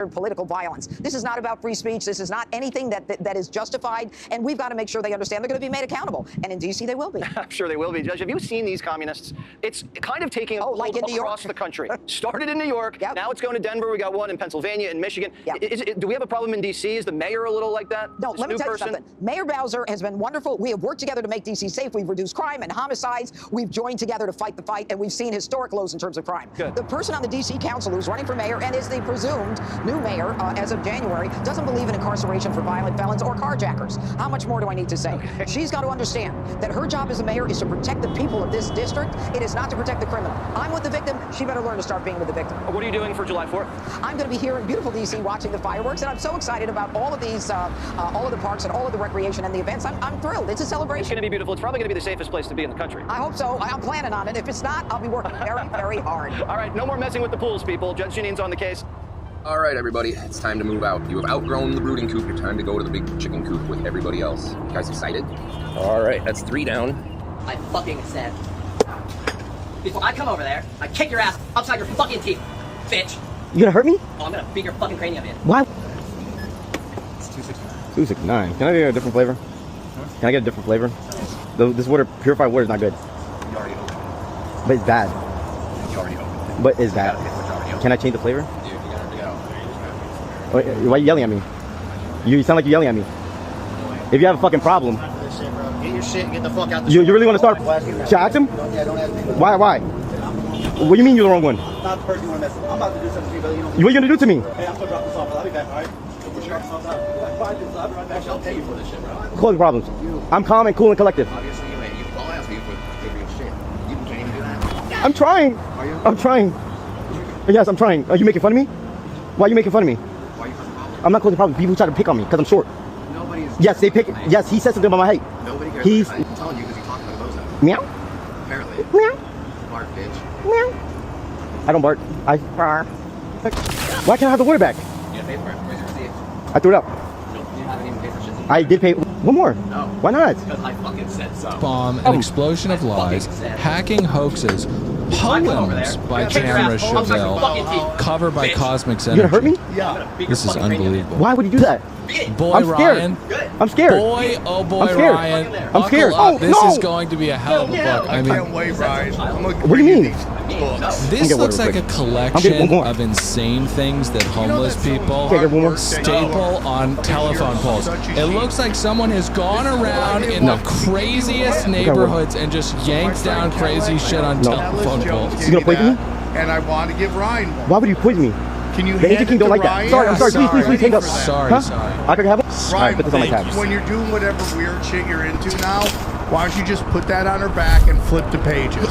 political violence. This is not about free speech. This is not anything that is justified, and we've got to make sure they understand they're going to be made accountable. And in D.C. they will be. I'm sure they will be. Judge, have you seen these communists? It's kind of taking a hold like in New across York? the country. Started in New York, Yep. Now it's going to Denver. We got one in Pennsylvania and Michigan. Yep. Do we have a problem in D.C.? Is the mayor a little like that? No, let me tell you something. Mayor Bowser has been wonderful. We have worked together to make D.C. safe. We've reduced crime and homicides. We've joined together to fight the fight, and we've seen historic lows in terms of crime. Good. The person on the D.C. council who's running for mayor and is the presumed new mayor as of January doesn't believe in incarceration for violent felons or carjackers. How much more do I need to say? Okay. She's got to understand that her job as a mayor is to protect the people of this district. It is not to protect the criminal. I'm with the victim. She better learn to start being with the victim. What are you doing for July 4th? I'm going to be here in beautiful D.C. watching the fireworks, and I'm so excited about all of these, all of the parks and all of the recreation and the events. I'm thrilled. It's a celebration. It's going to be beautiful. It's probably going to be the safest place to be in the country. I hope so. I'm planning on it. If it's not, I'll be working very, very hard. All right, no more messing with the pools, people. Judge Janine's on the case. All right, everybody, it's time to move out. You have outgrown the brooding coop. Your time to go to the big chicken coop with everybody else. You guys excited? All right, that's 3 down. I fucking said, before I come over there, I kick your ass upside your fucking teeth, bitch. You gonna hurt me? Oh, I'm gonna beat your fucking cranium in. Why? It's 269. 269. Can I get a different flavor? Can I get a different flavor? This water, purified water, is not good. You already opened it. But it's bad. You already opened it. But it's bad. Can I change the flavor? Dude, you gotta Why are you yelling at me? You sound like you're yelling at me. If you have a fucking problem. Get your shit and get the fuck out the You really want to start? Should I ask him? Yeah, don't ask me. Why? What do you mean you're the wrong one? Not the person you want to mess with. I'm about to do something to you, but you don't. What are you going to do to me? Hey, I'm going to drop this off. I'll be back, all right? I'll be right back. I'll pay you for this shit, bro. Close problems. I'm calm and cool and collective. Obviously, you ain't. I'll ask you for your shit. You can't even do that. I'm trying. Are you? I'm trying. Yes, I'm trying. Are you making fun of me? Why are you making fun of me? Why are you causing problems? I'm not causing problems. People try to pick on me because I'm short. Nobody is. Yes, they pick. Yes, he said something about my height. Nobody cares. He's. I'm telling you because you talked about those. Meow. Apparently. Meow. Smart bitch. Meow. I don't bark. I. Why can't I have the water back? You gotta pay for it. Where's your receipt? I threw it out. Nope. You haven't even paid for shit. I did pay. One more. No. Why not? Because I fucking said so. Bomb, an explosion of lies, hacking hoaxes, poems by Tamara Chevelle, cover by Cosmic You gonna hurt me? Yeah. This is unbelievable. Why would you do that? Boy, I'm scared. Ryan. I'm scared. Boy, oh boy, I'm scared. Ryan. I'm scared. Buckle up. Oh, This no. is going to be a hell of a book. I mean, wait, Ryan. What do you mean? this get looks water like a quick. collection more. of insane things that homeless people Okay, get one more. staple on telephone poles. It looks like someone has gone around in the craziest neighborhoods and just yanked down crazy shit on telephone poles. You gonna poison me? And I want to give Ryan one. Why would you poison me? Can you The hand Agent it King to don't like that. Ryan? Sorry, I'm sorry. Please hang up. Sorry, Huh? sorry. I can have it? All right, Ryan, put this on my tabs. when you're doing whatever weird shit you're into now, why don't you just put that on her back and flip the pages?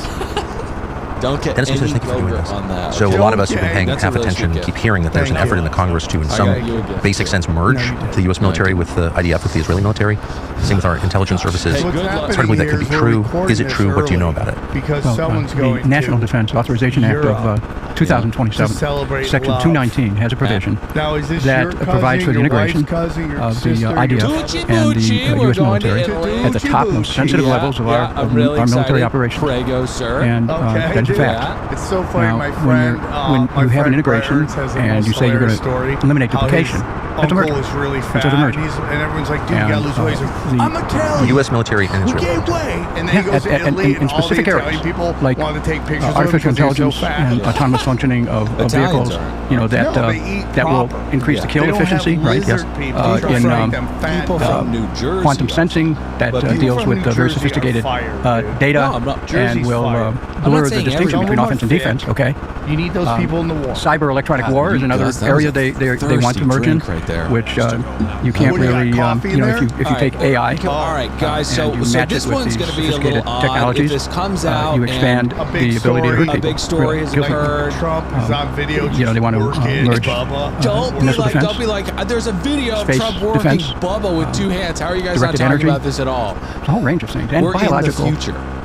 Don't get Dennis any Richards, thank you for doing lower this. on that. So a lot of us who've been paying That's half a really attention sweet keep gift. hearing that there's an Thank effort you. in the Congress to, in I some got you a gift. basic sense, merge the U.S. military with the IDF, with the Israeli military. Same with our intelligence services. Hey, What's good luck. It's hard to believe that could be happening here true. we're Is it recording true? this What do you know early about it? Because Well, someone's the going National to Defense Authorization Act Europe of 2027, to celebrate Section love. 219 has a provision Now, is this that your cousin, provides for the your integration wife's cousin, your of the sister, your IDF Gucci and the Gucci, we're U.S. going to military Italy. at the top, most sensitive levels of our military operations. Prego, sir. And Okay. that is a fact. Yeah. It's so funny, Now, my when friend. you have an integration and you say you're going to eliminate duplication, that's a merger. Uncle is really That's fat. a merger. And everyone's like, dude, you gotta lose weight. He's like, the- I'm Italian. The U.S. military and Who Israel. gained weight? And then he Yeah, goes to Italy, in and all the specific Italian areas, people like want to take pictures of him artificial because he's so intelligence fat. and autonomous functioning of Italians vehicles, are. you know, that No, they eat that will proper. increase the They kill don't have efficiency, right? Yes. lizard people trying to make them fat. People from New Jersey. Quantum sensing that But people deals from with New very Jersey are sophisticated fired, data No, I'm not- and Jersey's will fired. blur the saying distinction everyone. between offense and Fit. defense. Okay. You need those people in the war. Cyber electronic God, war is you another guys, that was area a they want to thirsty merge in, drink right there. which you can't What do you got, really, coffee you know, there? if you take AI. All right, guys. So, and you so match this it with one's these going to be a little sophisticated odd. technologies, If this comes out, you expand A big the ability to story. hurt a people. big story has Guilty. occurred. Trump is on video. you know, they want to working merge Bubba. Don't be missile like, defense, don't be like. There's a video of space Trump working defense, Bubba with two hands. How are you guys not directed talking energy. about this at all? It's a whole range of things. And We're biological. in the future.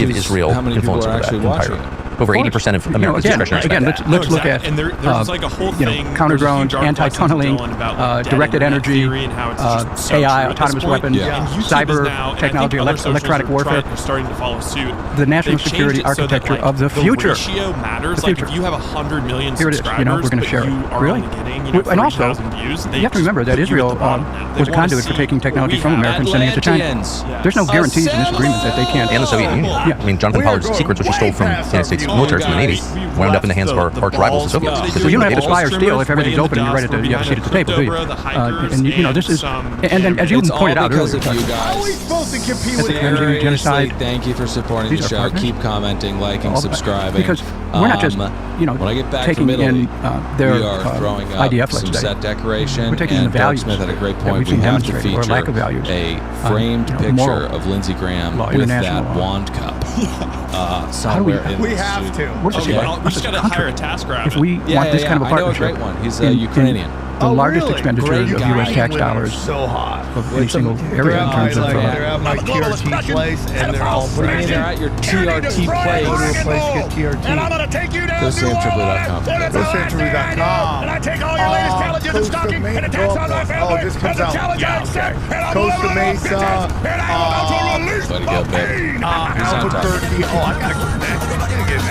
give Israel how many people influence are over that actually watching empire. it. Over 80% of Americans' discretionary spending. Let's look at counter drones, anti-tunneling, directed energy, AI, autonomous weapons, cyber technology, electronic warfare. Starting to follow suit. The national security architecture of the future. The ratio matters. Like if you have 100 million here it is. subscribers, We're going to share you it. are Really? only getting, And also, views, you have to remember that Israel was a conduit for taking technology from America and sending it to China. There's no guarantees in this agreement that they can't. And the Soviet Union. Yeah. I mean, Jonathan Pollard's secrets, which he stole from the United States military from the Navy wound up in the hands of our rivals, the Soviets. Well, you don't have to spy or steal if everything's open and you're ready to you have a seat at the table, do you? And you know, this is, and then as you pointed out earlier, because of you guys. How are we supposed to compete with Seriously, genocide. thank you for supporting the show. partners. Keep commenting, liking, subscribing. Because we're not just, you know, when I get back taking from Italy, in their we are throwing up IDF some today. set decoration. We're taking in and the values Doug Smith had a great that point. we've We seen have to demonstrated, or feature lack of values. a framed picture moral of Lindsey Graham law, with international that law. wand cup. Somewhere in We the have studio. to. We're just, Okay. we just got to hire a task rabbit. If we want this kind of a I know a partnership, great one. He's in Ukrainian. the largest really? expenditure Great of guy. U.S. tax dollars So hot. of any single They're area in at terms of. they're at my TRT place, and they're all What do you mean they're at your TRT place? Go to a place to get TRT. Go samtribly.com. Go samtribly.com. And I take all your latest challenges and stocking and attacks on my family. Oh, this comes out. Yeah, okay. Costa Mesa. Buddy, go, babe. Albuquerque. Oh, I gotta get that.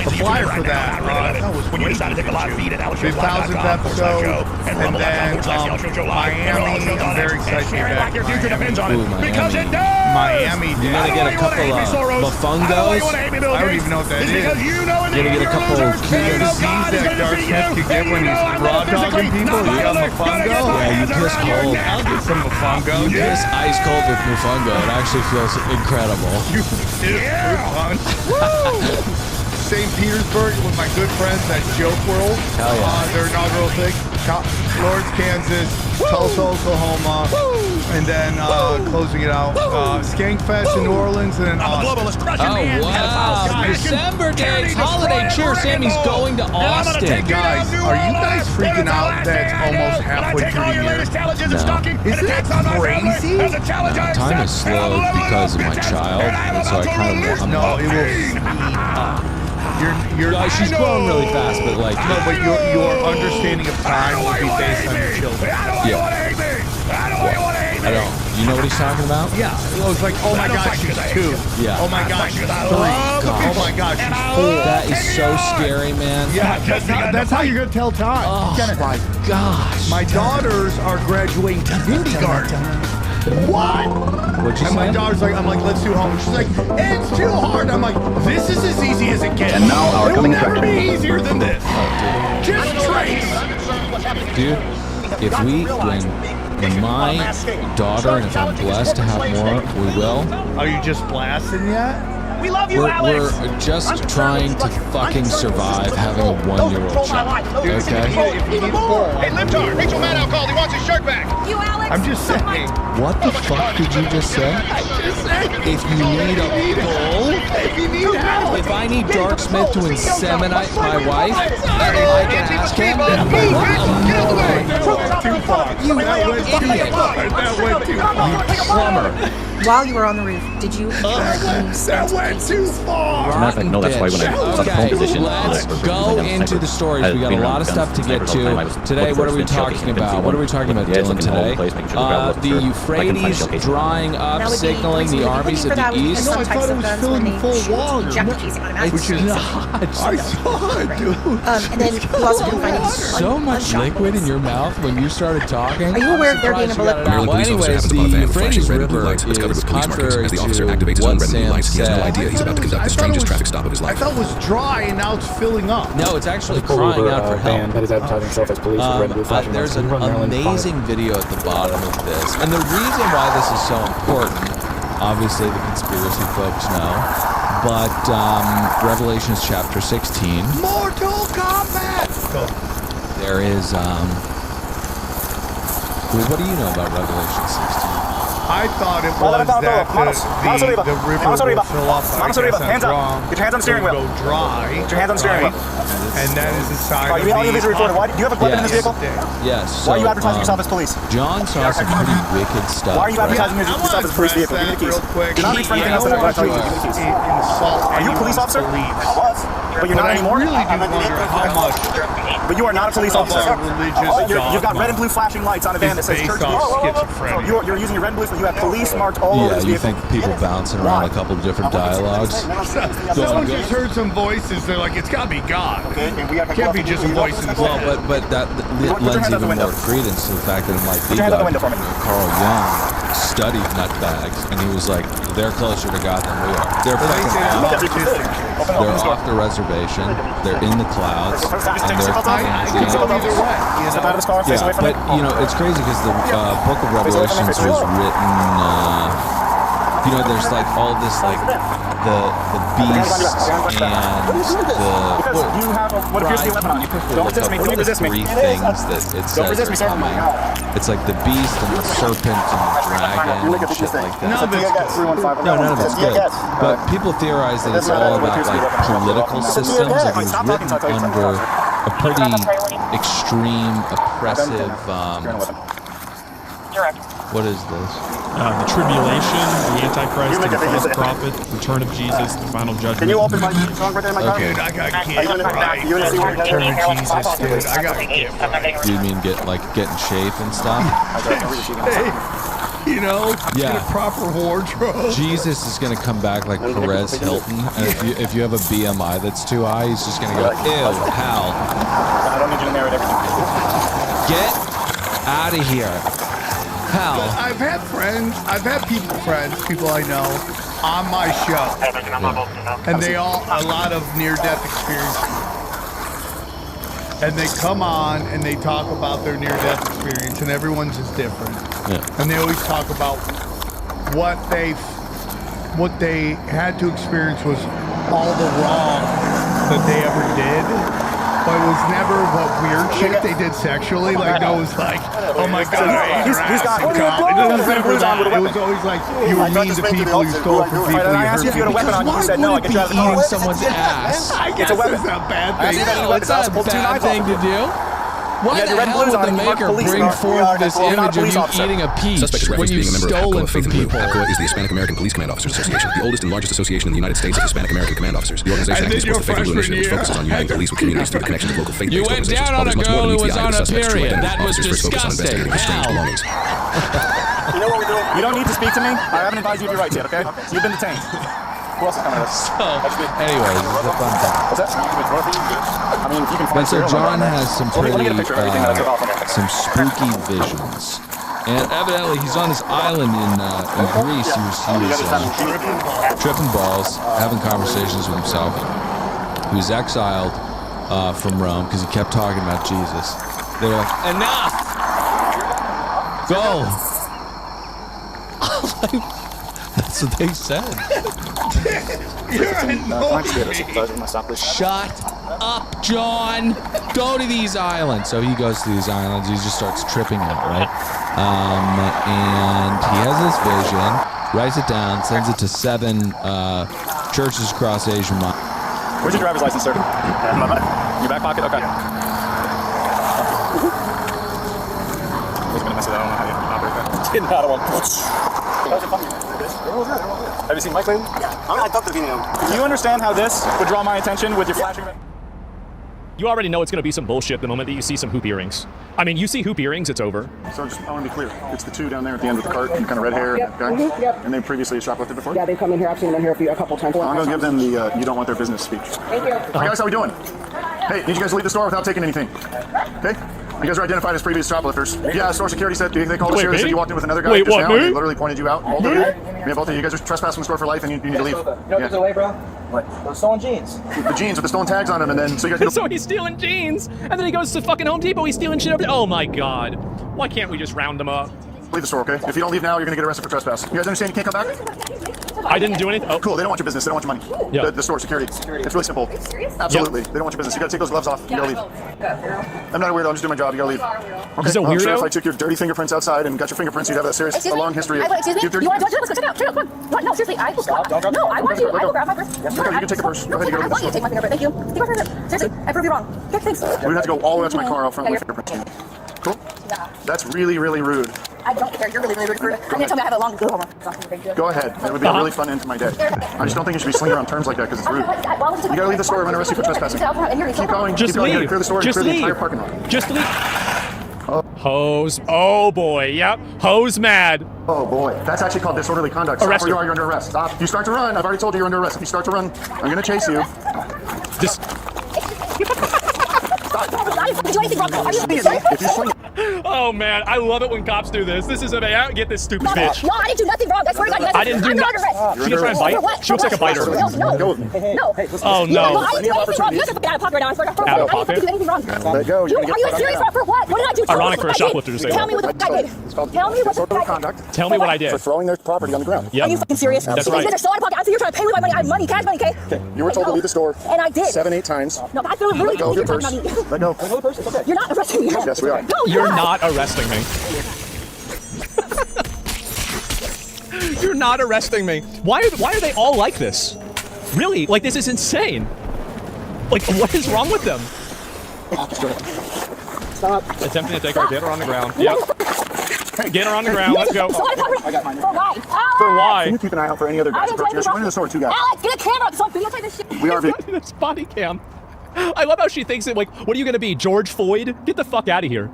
The flyer for that. That was when you decided to take a live feed at 5000th episode, and then Miami. I'm very excited to be back. Miami. You're gonna get a couple of bufungos. I don't even know what that is. You're gonna get a couple of Disease that Darth Smith could get when he's raw dogging people. You got Mofungo? Yeah, you piss cold. I'll get some Mofungo. You piss ice cold with Mofungo. It actually feels incredible. St. Petersburg with my good friends at Joke World. Hell yeah. Their inaugural thing. Lawrence, Kansas, Tulsa, Oklahoma, and then closing it out, Skankfest in New Orleans, and then Austin. Oh, wow. December dates, holiday cheer. Sammy's going to Austin. Guys, are you guys freaking out that it's almost halfway through the year? Isn't that crazy? No, time is slowed because of my child, and so I kind of No, it will speed up. She's growing really fast, but like no, but your understanding of time will be based on your children. Yeah. I don't. You know what he's talking about? Yeah. It was like, oh my gosh, she's 2. Yeah. Oh my gosh, she's 3. Oh my gosh, she's 4. That is so scary, man. Yeah, that's how you're gonna tell time. Oh my gosh. My daughters are graduating kindergarten. What? What'd you And my say? daughter's like, I'm like, let's do homework. She's like, it's too hard. I'm like, this is as easy as it gets. And now our it will coming never be attraction. easier than this. Just trace. Dude, if we, when my daughter, and if I'm blessed to have more, we will. Are you just blasting yet? We love you, We're just trying to fucking survive having a 1-year-old child. Okay? If you need a bowl. Hey, Libtard, Rachel Maddow called. He wants his shirt back. You, Alex. I'm just saying. What the fuck did you just say? If you need a bowl, If you need help. if I need Dark Smith to inseminate my wife, I can ask him. Too far. That went too far. Plumber. While you were on the roof, did you That went too far. Matter of fact, no, that's why when I was at the home Okay, position, let's go into the stories. We got a lot of stuff to get to. Today, what are we talking about? What are we talking about, Dylan, today? The Euphrates drying up, signaling the armies of the east. No, I thought it was filling full of water. It's not. I saw it, dude. and then you also couldn't find any So much liquid in your mouth when you started talking. Are you aware of there being a bullet? Well, anyways, the Euphrates River is contrary to what Sam said. I thought it was dry and now it's filling up. No, it's actually crying out for help. that is advertising himself as police with red and blue flashing There's lights. an amazing video at the bottom of this. And the reason why this is so important, obviously the conspiracy folks know, but Revelations chapter 16. Mortal Kombat! There is, well, what do you know about Revelation 16? I thought it was that the river will fill up. I guess I'm wrong. Get your hands on the steering wheel. Go dry. Get your hands on the steering wheel. And that is the side of Do you have a weapon in this vehicle? Yes. Why are you advertising yourself as police? John saw some pretty wicked stuff. Why are you advertising yourself as a police vehicle? Give me the keys. Do not reach for anything else that I'm going to tell you. Give me the keys. Are you a police officer? I was. But you're not anymore? I really do wonder how much But you are not a police officer. You've got red and blue flashing lights on a van that says church police. You're using your red and blue, you have police marked all over this Yeah, you vehicle. think people bouncing around a couple of different dialogues? Someone just heard some voices. They're like, it's got to be God. Can't be just voices. Well, but that lends even more credence to the fact that it might be God. Carl Jung studied nutbags, and he was like, they're closer to God than we are. They're off the reservation. They're in the clouds. And they're but you know, it's crazy because the Book of Revelations was written. There's like all this like the beast and the three things that it says are coming. It's like the beast and the serpent and the dragon and shit like that. No, none of it's good. But people theorize that it's all about like political systems. Like it was written under a pretty extreme, oppressive. What is this? The tribulation, the Antichrist, the false prophet, return of Jesus, the final judgment. Can you open my song right there, my God? Dude, I got return of Jesus, dude. I got Do you mean getting shaved and stuff? You know, in a proper wardrobe. Jesus is going to come back like Perez Hilton, and if you have a BMI that's too high, he's just going to go, ew, hell. I don't need you to narrate everything. Get out of here. Hell. But I've had people I know on my show, and they all a lot of near-death experiences. And they come on and they talk about their near-death experience, and everyone's is different. Yeah. And they always talk about what they had to experience was all the wrong that they ever did. But it was never what weird shit they did sexually. Like, no, it was like, oh my God, I ate your ass and cum. It was never that. It was always like, you were mean to people, you stole from people, you hurt people. Because why would it be eating someone's ass? I guess it's a bad thing. It's not a bad thing to do. Why the hell would the maker bring forth this image of you eating a peach when you stole it from people? APCOA is the Hispanic American Police Command Officers Association, the oldest and largest association in the United States of Hispanic American command officers. The organization acts as a faithful initiative which focuses on uniting police with communities through the connections of local faith-based organizations. You went down on a girl who was on a period. That was disgusting. Hell. You know what we're doing? You don't need to speak to me. I haven't advised you of your rights yet, okay? You've been detained. Who else is coming with us? So, anyways, this is a fun time. What's that? I mean, if you can find so John has some pretty, some spooky visions. And evidently he's on this island in Greece. He was tripping balls, having conversations with himself. He was exiled from Rome because he kept talking about Jesus. They were like, enough! Go! That's what they said. Shut up, John! Go to these islands. So he goes to these islands. He just starts tripping out, right? And he has this vision, writes it down, sends it to 7 churches across Asia Minor. Where's your driver's license, sir? In your back pocket? Okay. I was going to mess with that. I don't know how you operate that. Didn't know one. Have you seen Mike lately? Yeah. I talked to him. Do you understand how this would draw my attention with your flashing? You already know it's going to be some bullshit the moment that you see some hoop earrings. I mean, you see hoop earrings, it's over. So just, I want to be clear. It's the 2 down there at the end of the cart, and kind of red hair guy. Yep. And they previously shoplifted before? Yeah, they come in here. I've seen them in here a couple times. I'm going to give them the you don't want their business speech. Thank you. Hey guys, how we doing? Hey, need you guys to leave the store without taking anything. Okay? You guys are identified as previous shoplifters. Yeah, store security said they called us here. They said you walked in with another guy just now. And they literally pointed you out. Both of you. Yeah, both of you guys are trespassing the store for life, and you need to leave. You know what gives it away, bro? What? Those stolen jeans. The jeans with the stolen tags on them, and then so you guys. So he's stealing jeans, and then he goes to fucking Home Depot. He's stealing shit over there. Oh my God! Why can't we just round them up? Leave the store, okay? If you don't leave now, you're gonna get arrested for trespass. You guys understand? You can't come back. I didn't do anything. Oh, cool. They don't want your business. They don't want your money. Yeah. The store security. It's really simple. Absolutely. They don't want your business. You gotta take those gloves off. You gotta leave. I'm not a weirdo. I'm just doing my job. You gotta leave. Okay. Is it a weirdo? Sure, if I took your dirty fingerprints outside and got your fingerprints, you'd have a long history of. Excuse me? You want to check it out? Come on. No, seriously, I will stop. No, I want you. I will grab my purse. Yes, okay, you can take a purse. Go ahead, you I want you to take my fingerprint. Thank you. Take my fingerprint. Seriously, I proved you wrong. Okay, thanks. We would have to go all the way out to my car out front with fingerprints. Cool? Yeah. That's really, really rude. I don't care. You're really, really rude. You're going to tell me I have a long Google. Go ahead. It would be a really fun end to my day. I just don't think you should be slinging around terms like that because it's rude. You gotta leave the store. I'm gonna arrest you for trespassing. Keep going. Just keep going. leave. You gotta clear the store. Just clear leave. the entire parking lot. Just leave. Hose. Oh boy. Yep. Hose mad. Oh boy. That's actually called disorderly conduct. Stop Arrest where you her. are. You're under arrest. Stop. If you start to run, I've already told you you're under arrest. If you start to run, I'm gonna chase you. Stop. Did you do anything wrong? Are you If you swing. Oh man, I love it when cops do this. This is amazing. Get this stupid bitch. No, I didn't do nothing wrong. I swear to God, I didn't do nothing. She was trying to bite. She looks like a biter. No. Oh no. I didn't do anything wrong. You guys are fucking out of pocket right now. I swear to God. Out of pocket? I didn't do anything wrong. Let it go. Are you serious? For what? What did I do? Ironic for a shoplifter to say Tell me what the fuck I did. Tell me what the fuck I did. Tell me what I did. For throwing their property on the ground. Yep. Are you fucking serious? That's You right. guys are so out of pocket. I'm you're trying to pay me my money. I have money, cash money, okay? You were told to leave the store. And I did. 7, 8 times. No, I feel literally Let go of your purse. Let go. You're not arresting me. Yes, we are. No, You're not arresting me. You're not arresting me. Why are they all like this? Really? Like, this is insane. Like, what is wrong with them? Stop. Attempting to take her. Get her on the ground. Yep. Get her on the ground. Let's go. I got mine. For why? For why? Can you keep an eye out for any other guys? You're in the store, 2 guys. Alex, get a camera. It's on videotape this shit. We are This body cam. I love how she thinks it, like, what are you going to be, George Floyd? Get the fuck out of here.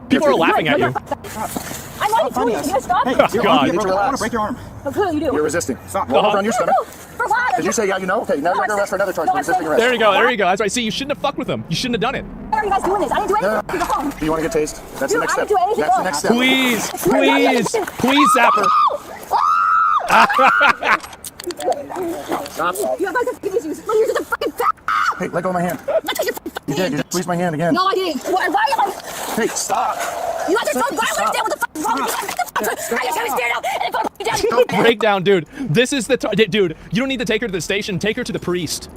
People are laughing at you. I'm not funny. You gonna stop? Oh, God. I want to break your arm. Oh, clearly you do. You're resisting. Stop. Roll over on your stomach. For what? Did you say, yeah, you know? Okay, now you're under arrest for another charge for resisting arrest. There you go. There you go. That's right. See, you shouldn't have fucked with him. You shouldn't have done it. Why are you guys doing this? I didn't do anything wrong. Do you want to get tased? That's the next step. I didn't do anything That's the wrong. next step. Please, please, please, Zapper. Stop. You have fucking issues. You're just a fucking fat. Hey, let go of my hand. Not because you're You did. You just squeezed my hand again. No, I didn't. Why are you like... Hey, stop. You guys are so violent. What the fuck is wrong with you? I just have to stand out and fucking down. Breakdown, dude. This is the dude. You don't need to take her to the station. Take her to the priest.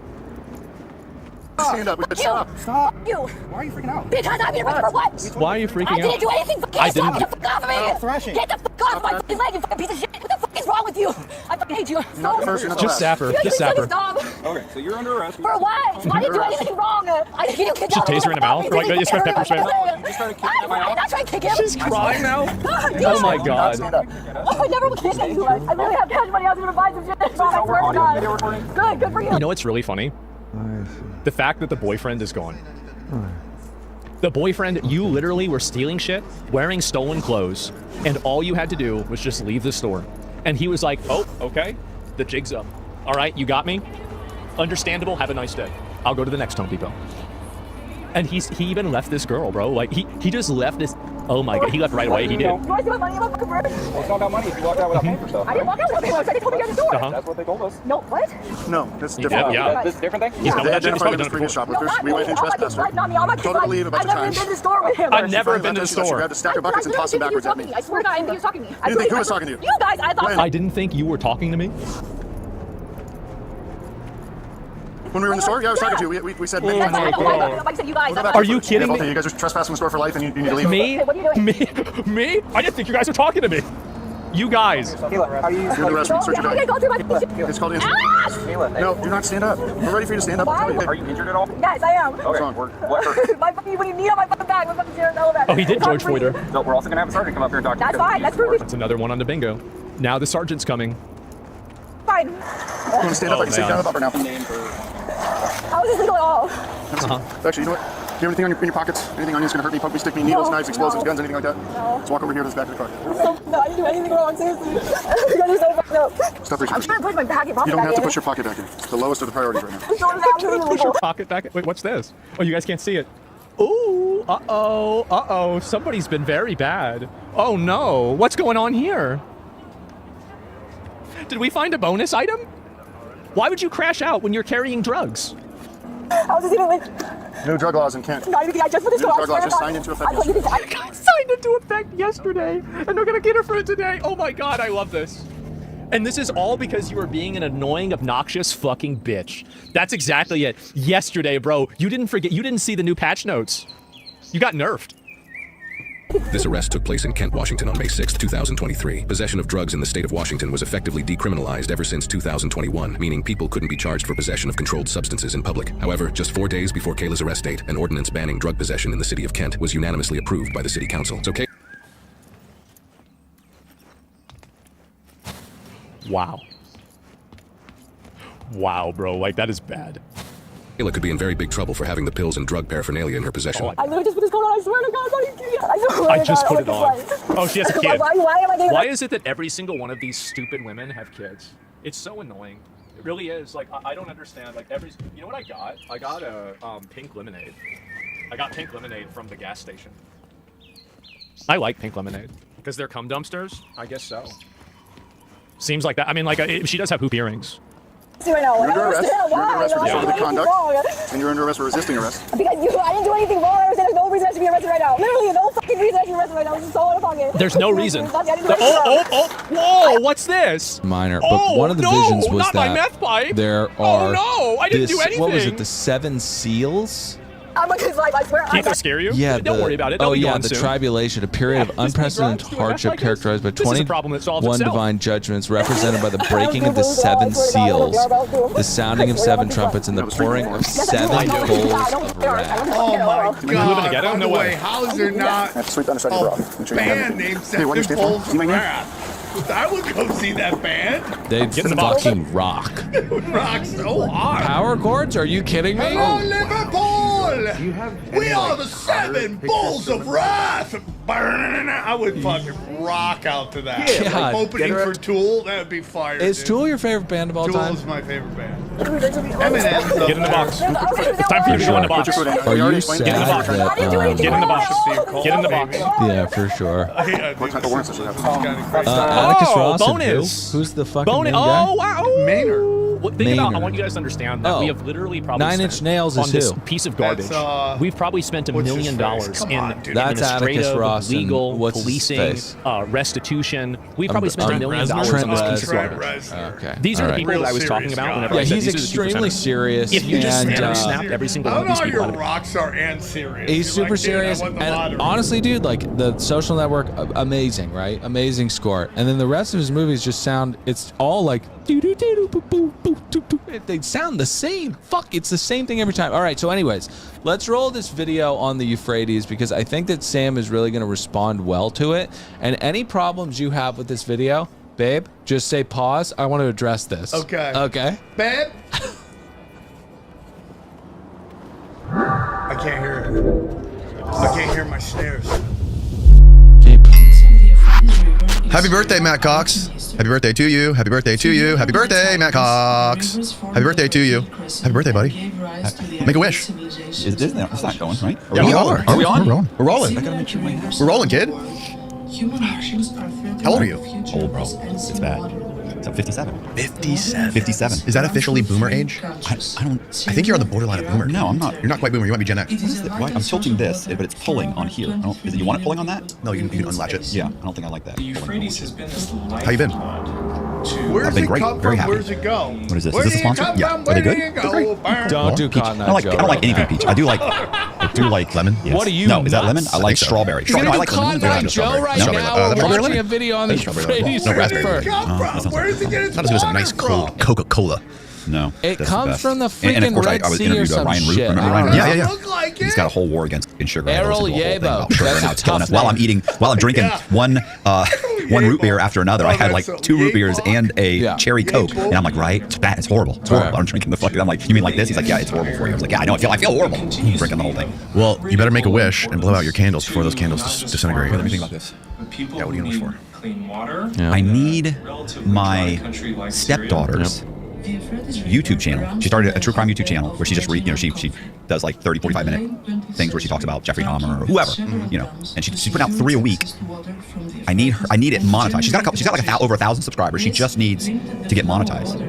Stand up. Stop. Stop. You. Why are you freaking out? Because I'm in for what? Why are you freaking out? I didn't do anything. I didn't. Get the fuck off of me. Thrashing. Get the fuck off my fucking leg, you fucking piece of shit. What the fuck is wrong with you? I fucking hate you. Not the first, you're not the Just last. zap her. Just zap her. Okay, so you're under arrest. For what? I didn't do anything wrong. I didn't get Just taser her in the mouth. Or like, just pepper spray. I'm not trying to kick him. She's crying now. Oh my God. Stand up. Oh, I never was kicking you. I literally have cash money. I was going to buy some shit. I swear to God. Good for you. You know what's really funny? The fact that the boyfriend is gone. The boyfriend, you literally were stealing shit, wearing stolen clothes, and all you had to do was just leave the store. And he was like, oh, okay, the jig's up. All right, you got me? Understandable, have a nice day. I'll go to the next Home Depot. And he even left this girl, bro. Like, he just left this. Oh my God, he left right away. He did. You want to see my money in my fucking purse? Well, it's not about money if you walked out without paying for stuff. I didn't walk out without paying for stuff. They told me to get the door. That's what they told us. No, what? No, that's different. Yeah. This is a different thing? He's They not identified him as previous shoplifters. We went and trespassed her. Not me. All my kids, Told her to leave a bunch I've of never times. been to the store with him. I've never been to the She store. grabbed a stack of buckets and tossed them backwards at me. I swear to God, I didn't think he was talking to me. You didn't think who was talking to you? You guys, I thought. I didn't think you were talking to me. When we were in the store, yeah, I was talking to you. We said many times. I said you guys. Are you kidding me? You guys are trespassing the store for life and you need to leave. Me? What are you doing? Me? I didn't think you guys were talking to me. You guys. Kayla, how do you... You're in the restroom. Search your I'm bag. gonna go through my. It's called instant. Kayla, No, do not stand up. We're ready for you to stand up. Why? are you injured at all? Yes, I am. Okay, wrong? what hurt? My fucking, when you knee on my fucking back, my fucking chair fell back. Oh, he did George Floyd her. So we're also going to have a sergeant come up here and talk to you. That's fine. That's perfect. That's another one on the bingo. Now the sergeant's coming. Fine. You want to stand up? I can sit down up now. How is this legal at all? Actually, you know what? Do you have anything in your pockets? Anything on you that's going to hurt me? Poke me, stick me, needles, knives, explosives, guns, anything like that? No. Let's walk over here to this back of the car. No, I didn't do anything wrong, seriously. You guys are so fucked up. Stop reaching. I'm trying to put my pocket back You don't have to in. put your pocket back in. It's the lowest of the priorities right now. It's absolutely Push your illegal. pocket back. Wait, what's this? Oh, you guys can't see it. Ooh, uh-oh. Somebody's been very bad. Oh no, what's going on here? Did we find a bonus item? Why would you crash out when you're carrying drugs? How's this even like? No drug laws in Kent. Not even. I just put this New girl. drug laws just signed into effect I thought you could. Signed into effect yesterday, and they're gonna get her for it today. Oh my God, I love this. And this is all because you were being an annoying, obnoxious fucking bitch. That's exactly it. Yesterday, bro, you didn't see the new patch notes. You got nerfed. This arrest took place in Kent, Washington on May 6, 2023. Possession of drugs in the state of Washington was effectively decriminalized ever since 2021, meaning people couldn't be charged for possession of controlled substances in public. However, just 4 days before Kayla's arrest date, an ordinance banning drug possession in the city of Kent was unanimously approved by the city council. So Wow. Wow, bro, like that is bad. Kayla could be in very big trouble for having the pills and drug paraphernalia in her possession. I literally just put this coat on. I swear to God, I'm not even kidding. I just put it on. Oh, she has a kid. Why am I doing Why that? is it that every single one of these stupid women have kids? It's so annoying. It really is. Like, I don't understand. Like, you know what I got? I got a pink lemonade. I got pink lemonade from the gas station. I like pink lemonade because they're cum dumpsters. I guess so. Seems like that. I mean, like she does have hoop earrings. You're under arrest. You're under arrest for disorderly conduct, and you're under arrest for resisting arrest. Because I didn't do anything wrong. I was there's no reason I should be arrested right now. Literally, no fucking reason I should be arrested right now. This is so out of pocket. There's no reason. Whoa, what's this? Minor, but one of the visions was not my that meth pipe. there are. Oh no, I didn't do anything. What was it? The 7 seals? I'm a good life, I swear. Can't that scare you? Yeah, don't worry about it. They'll be gone soon. tribulation, a period of unprecedented hardship characterized by 21 divine judgments represented by the breaking of the 7 seals, the sounding of 7 trumpets, and the pouring of 7 bowls of wrath. Oh my Do we live in a ghetto? God! By No the way. way, how is there not Sweep the underside of your bra. Make sure you have band it. named Hey, what do you 7 stand for? Bowls See my of name? Wrath? I would go see that band. They Get in the box. fucking rock. It would rock so hard. Power chords? Are you kidding me? Hello, Liverpool! We are the 7 Bulls of Wrath! I would fucking rock out to that. God. Like opening for Tool, that would be fire. Is dude. Tool your favorite band of all Tool time? is my favorite band. Eminem's Get in the box. It's time for you to go in the box. Are you sad Get in the box. that, Get in the box. Get in the box. yeah, for sure. What type of warrants does she have? Atticus Ross and bonus. who's the fucking Bonus. main guy? Oh, wow. Maynard. Think about, I Maynard. want you guys to understand that Oh. we have literally probably 9 Inch spent Nails on is this who? piece of garbage. That's, We've probably spent $1 what's his million face? Come on, in dude. That's Atticus administrative, Ross and legal, what's his policing, face? Restitution. We probably spent $1 million Trent on this piece of Reznor. garbage. Okay. These are all the right. people that I was Real talking serious about guy. whenever Yeah, I said he's these are the super extremely senators. serious. If you just and, snapped every single I one don't of know these how people you're out of it. rock star and serious. He's You're super like, dude, I serious, won the and lottery. honestly, dude, like the Social Network, amazing, right? Amazing score, and then the rest of his movies just sound. It's all like they sound the same. Fuck, it's the same thing every time. All right, so anyways, let's roll this video on the Euphrates because I think that Sam is really going to respond well to it. And any problems you have with this video, babe, just say pause. I want to address this. Okay. Okay. Babe? I can't hear it. I can't hear my stairs. Happy birthday, Matt Cox. Happy birthday to you. Happy birthday to you. Happy birthday, Matt Cox. Happy birthday to you. Happy birthday, buddy. Make a wish. Is this it's not going, right? Yeah, we are. Are we on? We're rolling. We're rolling. I gotta make sure my We're rolling, kid. How old are you? Old, bro. It's bad. So 57. 57. 57. Is that officially boomer age? I don't. I think you're on the borderline of boomer. No, I'm not. You're not quite boomer. You might be Gen X. Why? I'm tilting this, but it's pulling on here. I don't, is it, you want it pulling on that? No, you can unlatch it. Yeah, I don't think I like that. How you been? Where's I've been it great. come Very from? happy. Where's it go? What is this? Where Is this a do you sponsor? come Yeah. from? Are they Where good? do you go? They're great. Don't do Peach. Cotton I don't like anything peach. I do like lemon. Lemon? Yes. What are you No, is that lemon? nuts? I like strawberry. You're No, I gonna like do Cotton lemon. Eye Joe right Strawberry. now. Strawberry We're watching lemon? a video on the Strawberry lemon. Euphrates No, raspberry River. lemon. Come from? Where does it get its Not as good as a water nice from? cold Coca-Cola. No. It that's the comes best. from the And of freaking course, Red I was Sea or interviewed some Ryan Root. shit. Remember I Ryan don't Root? know. Yeah. Look like He's it. got a whole war against sugar. I Errol listened to a whole thing Yabo. about sugar That's and how a it's killing tough us. While I'm name. eating, while I'm drinking one root beer after another. I had like 2 root beers and a cherry Coke, and I'm like, right, it's bad, it's horrible. It's horrible. I'm drinking the fucking. I'm like, you mean like this? He's like, yeah, it's horrible for you. I was like, yeah, I know. I feel horrible. Drinking the whole thing. Well, you better make a wish and blow out your candles before those candles disintegrate. Let me think about this. Yeah, what do you wish for? I need my stepdaughter's YouTube channel. She started a true crime YouTube channel where she just she does like 30, 45 minute things where she talks about Jeffrey Dahmer or whoever, and she's putting out 3 a week. I need it monetized. She's got like over 1,000 subscribers. She just needs to get monetized.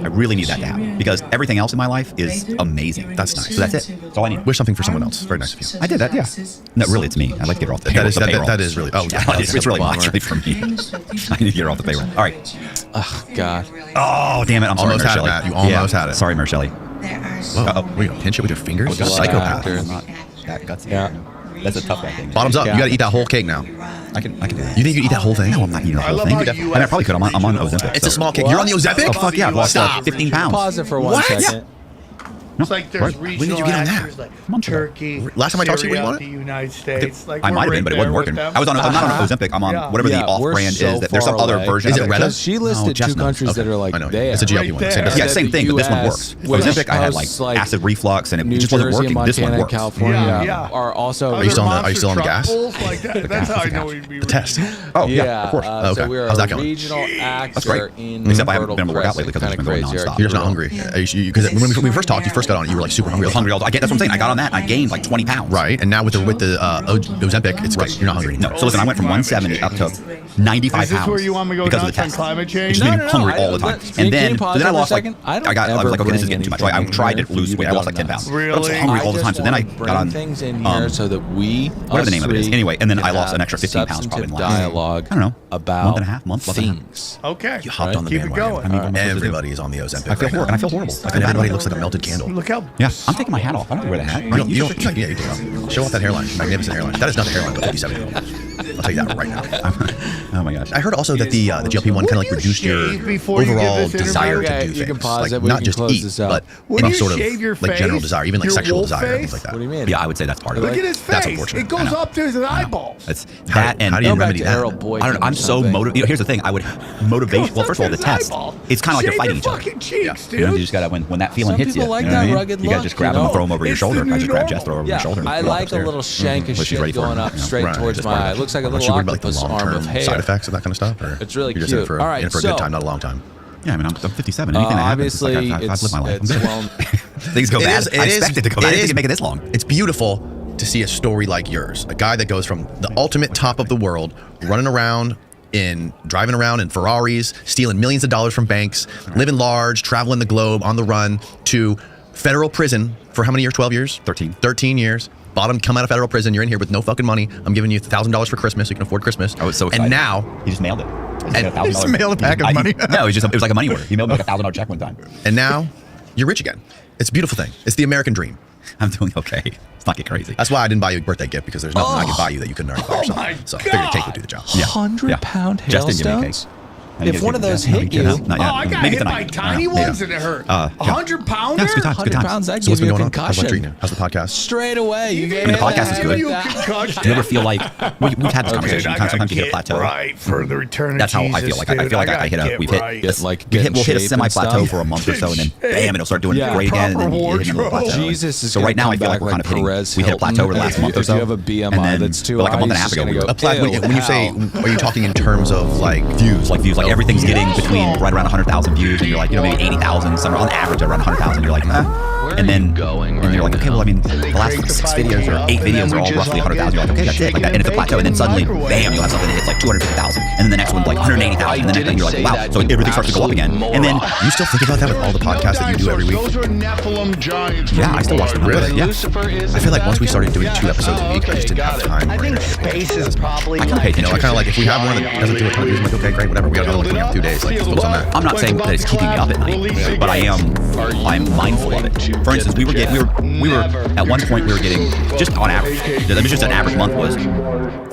I really need that to happen because everything else in my life is amazing. That's nice. So that's it. That's all I need. Wish something for someone else. Very nice of you. I did that, yeah. No, really, it's me. I'd like to get her off the payroll. That is really. Oh, yeah. It's really actually for me. I need to get her off the payroll. All right. Oh God. Oh damn it! I'm sorry, Almost had it, Marcelli. Matt. You almost had it. Sorry, Marcelli. Whoa. What are you gonna pinch it with your fingers? Well, Psychopath. I'm not that gutsy. Yeah. That's a tough guy thing. Bottoms up. You gotta eat that whole cake now. I can do that. You think you eat that whole thing? No, I'm not eating the whole thing. I mean, I probably could. I'm on Ozempic. It's a small cake. You're on the Ozempic? Oh fuck yeah! I've lost like 15 pounds. Pause it for 1 second. It's like there's When did regional you get on actors that? like Turkey. Last time I talked to you, what Syria, you the wanted? United States. Like I might have been, but it wasn't working. I'm not on Ozempic. I'm on whatever the off-brand is. There's some other version. Is it Retta? She listed 2 countries that are like I know. they It's a are. GLP-1. Yeah, same thing, but this one worked. Ozempic, I had like acid reflux, and it just wasn't working. This one works. California are also. Are you still on the gas? Like that. That's how I know we'd be. The test. Oh yeah, of course. Okay. So we're How's that a going? regional actor That's great. in Except I haven't been able to work out lately because I've kind just of been going crazy. nonstop. You're just not hungry. Because when we first talked, you first got on it, you were like super hungry. I was hungry. That's what I'm saying. I got on that. And I gained like 20 pounds. Right, and now with the Ozempic, it's right. You're not hungry anymore. No. So listen, I went from 170 up to 95 pounds. Is this where you want me to go because of the nuts on test. climate change? It's just made me hungry all the time. And then I lost like, I was like, okay, this is getting too much. So I tried to lose weight. I lost like 10 pounds. Really? But I was hungry all the time. So then I got on things in here so that we, whatever the name of it is. Anyway, and then I lost an extra 15 pounds probably in the last, dialogue. I don't know, about month and a half, month things. Okay. You hopped on the bandwagon. I mean, everybody is on the Ozempic. I feel horrible. And I feel horrible. And everybody looks like a melted candle. Look how. Yeah, I'm taking my hat off. I don't wear the hat. You don't. Yeah, you do. Show off that hairline. Magnificent hairline. That is not the hairline of a 57-year-old. I'll tell you that right now. Oh my gosh. I heard also that the GLP-1 kind of like reduced your overall desire to do things. Like not just eat, but any sort of like general desire, even like sexual desire, things like that. What do you mean? Yeah, I would say that's part of it. Look at his face. That's unfortunate. It goes up to his eyeballs. It's that and how do you remedy that? I don't know. I'm so motivated. Here's the thing. I would motivate. Well, first of all, the test. It's kind of like you're fighting each other. Cheeks, You know, you just gotta when that feeling hits you. Some people like you know what I that mean? rugged You gotta look, just grab you them and know? throw them over your It's shoulder. the I just new grab Jess, throw her over your shoulder. I like a little shank of What she's shit ready for, going up you know? straight towards my eye. It looks like a little octopus arm of hair. Side effects of that kind of stuff? Or It's really you're just in cute. for, All right, in for a so- good time, not a long time. Yeah, I mean, I'm 57. Anything that happens, it's obviously, like I've lived my life. it's well, Things go bad. I expect it to go bad. I didn't think it'd make it this long. It's beautiful to see a story like yours. A guy that goes from the ultimate top of the world, driving around in Ferraris, stealing millions of dollars from banks, living large, traveling the globe on the run, to federal prison for how many years? 12 years? 13. 13 years. Bottom, come out of federal prison. You're in here with no fucking money. I'm giving you $1,000 for Christmas so you can afford Christmas. I was so excited. And now He just mailed it. And he just mailed a pack of money. No, it was like a money order. He mailed me like a $1,000 check one time. And now you're rich again. It's a beautiful thing. It's the American dream. I'm doing okay. Let's not get crazy. That's why I didn't buy you a birthday gift, because there's nothing I could buy you that you couldn't already buy yourself. So I figured cake would do the job. 100-pound Jess didn't give me a cake. hailstones? If one of those hit you, not yet. Oh, I got Maybe hit by tonight. tiny ones and it hurt. 100-pounder? Yeah, it's good times. 100 pounds, that So gives what's been you a going on? How's life treating concussion. you? How's the podcast? Straight away, you gave I mean, the it podcast is good. You concussion. Do you ever feel like we've had this conversation? Sometimes you hit a plateau. Right for the return of That's how I feel. Jesus, Like I feel like I hit a. We've hit. We'll hit a semi-plateau for a month or so, and then bam, it'll start doing great again, and then you hit a little plateau. Jesus is so right now I feel like we're kind of hitting. We hit a plateau over the last month or so. If you have a BMI that's too like a high, month and a half ago, we were A plateau. When you say, are you talking in terms of like views? Like everything's getting between right around 100,000 views, and you're like, maybe 80,000, somewhere on average around 100,000. You're like, and then you're like, okay, well, I mean, the last 6 videos or 8 videos are all roughly 100,000. You're like, okay, that's it. Like that, and it's a plateau, and then suddenly, bam, you'll have something that hits like 250,000, and then the next one's like 180,000, and then you're like, wow. So everything starts to go up again, and then you still think about that with all the podcasts that you do every week. Those are Nephilim giants. Yeah, I still watch them. Really? Yeah. I feel like once we started doing 2 episodes a week, I just didn't have time. I think space is probably. I kind of pay attention. I kind of like, if we have one that doesn't do a ton of views, I'm like, okay, great, whatever. We got another one coming up in 2 days. Like, let's focus on that. I'm not saying that it's keeping me up at night, but I'm mindful of it. For instance, we were at one point we were getting, just on average, just an average month was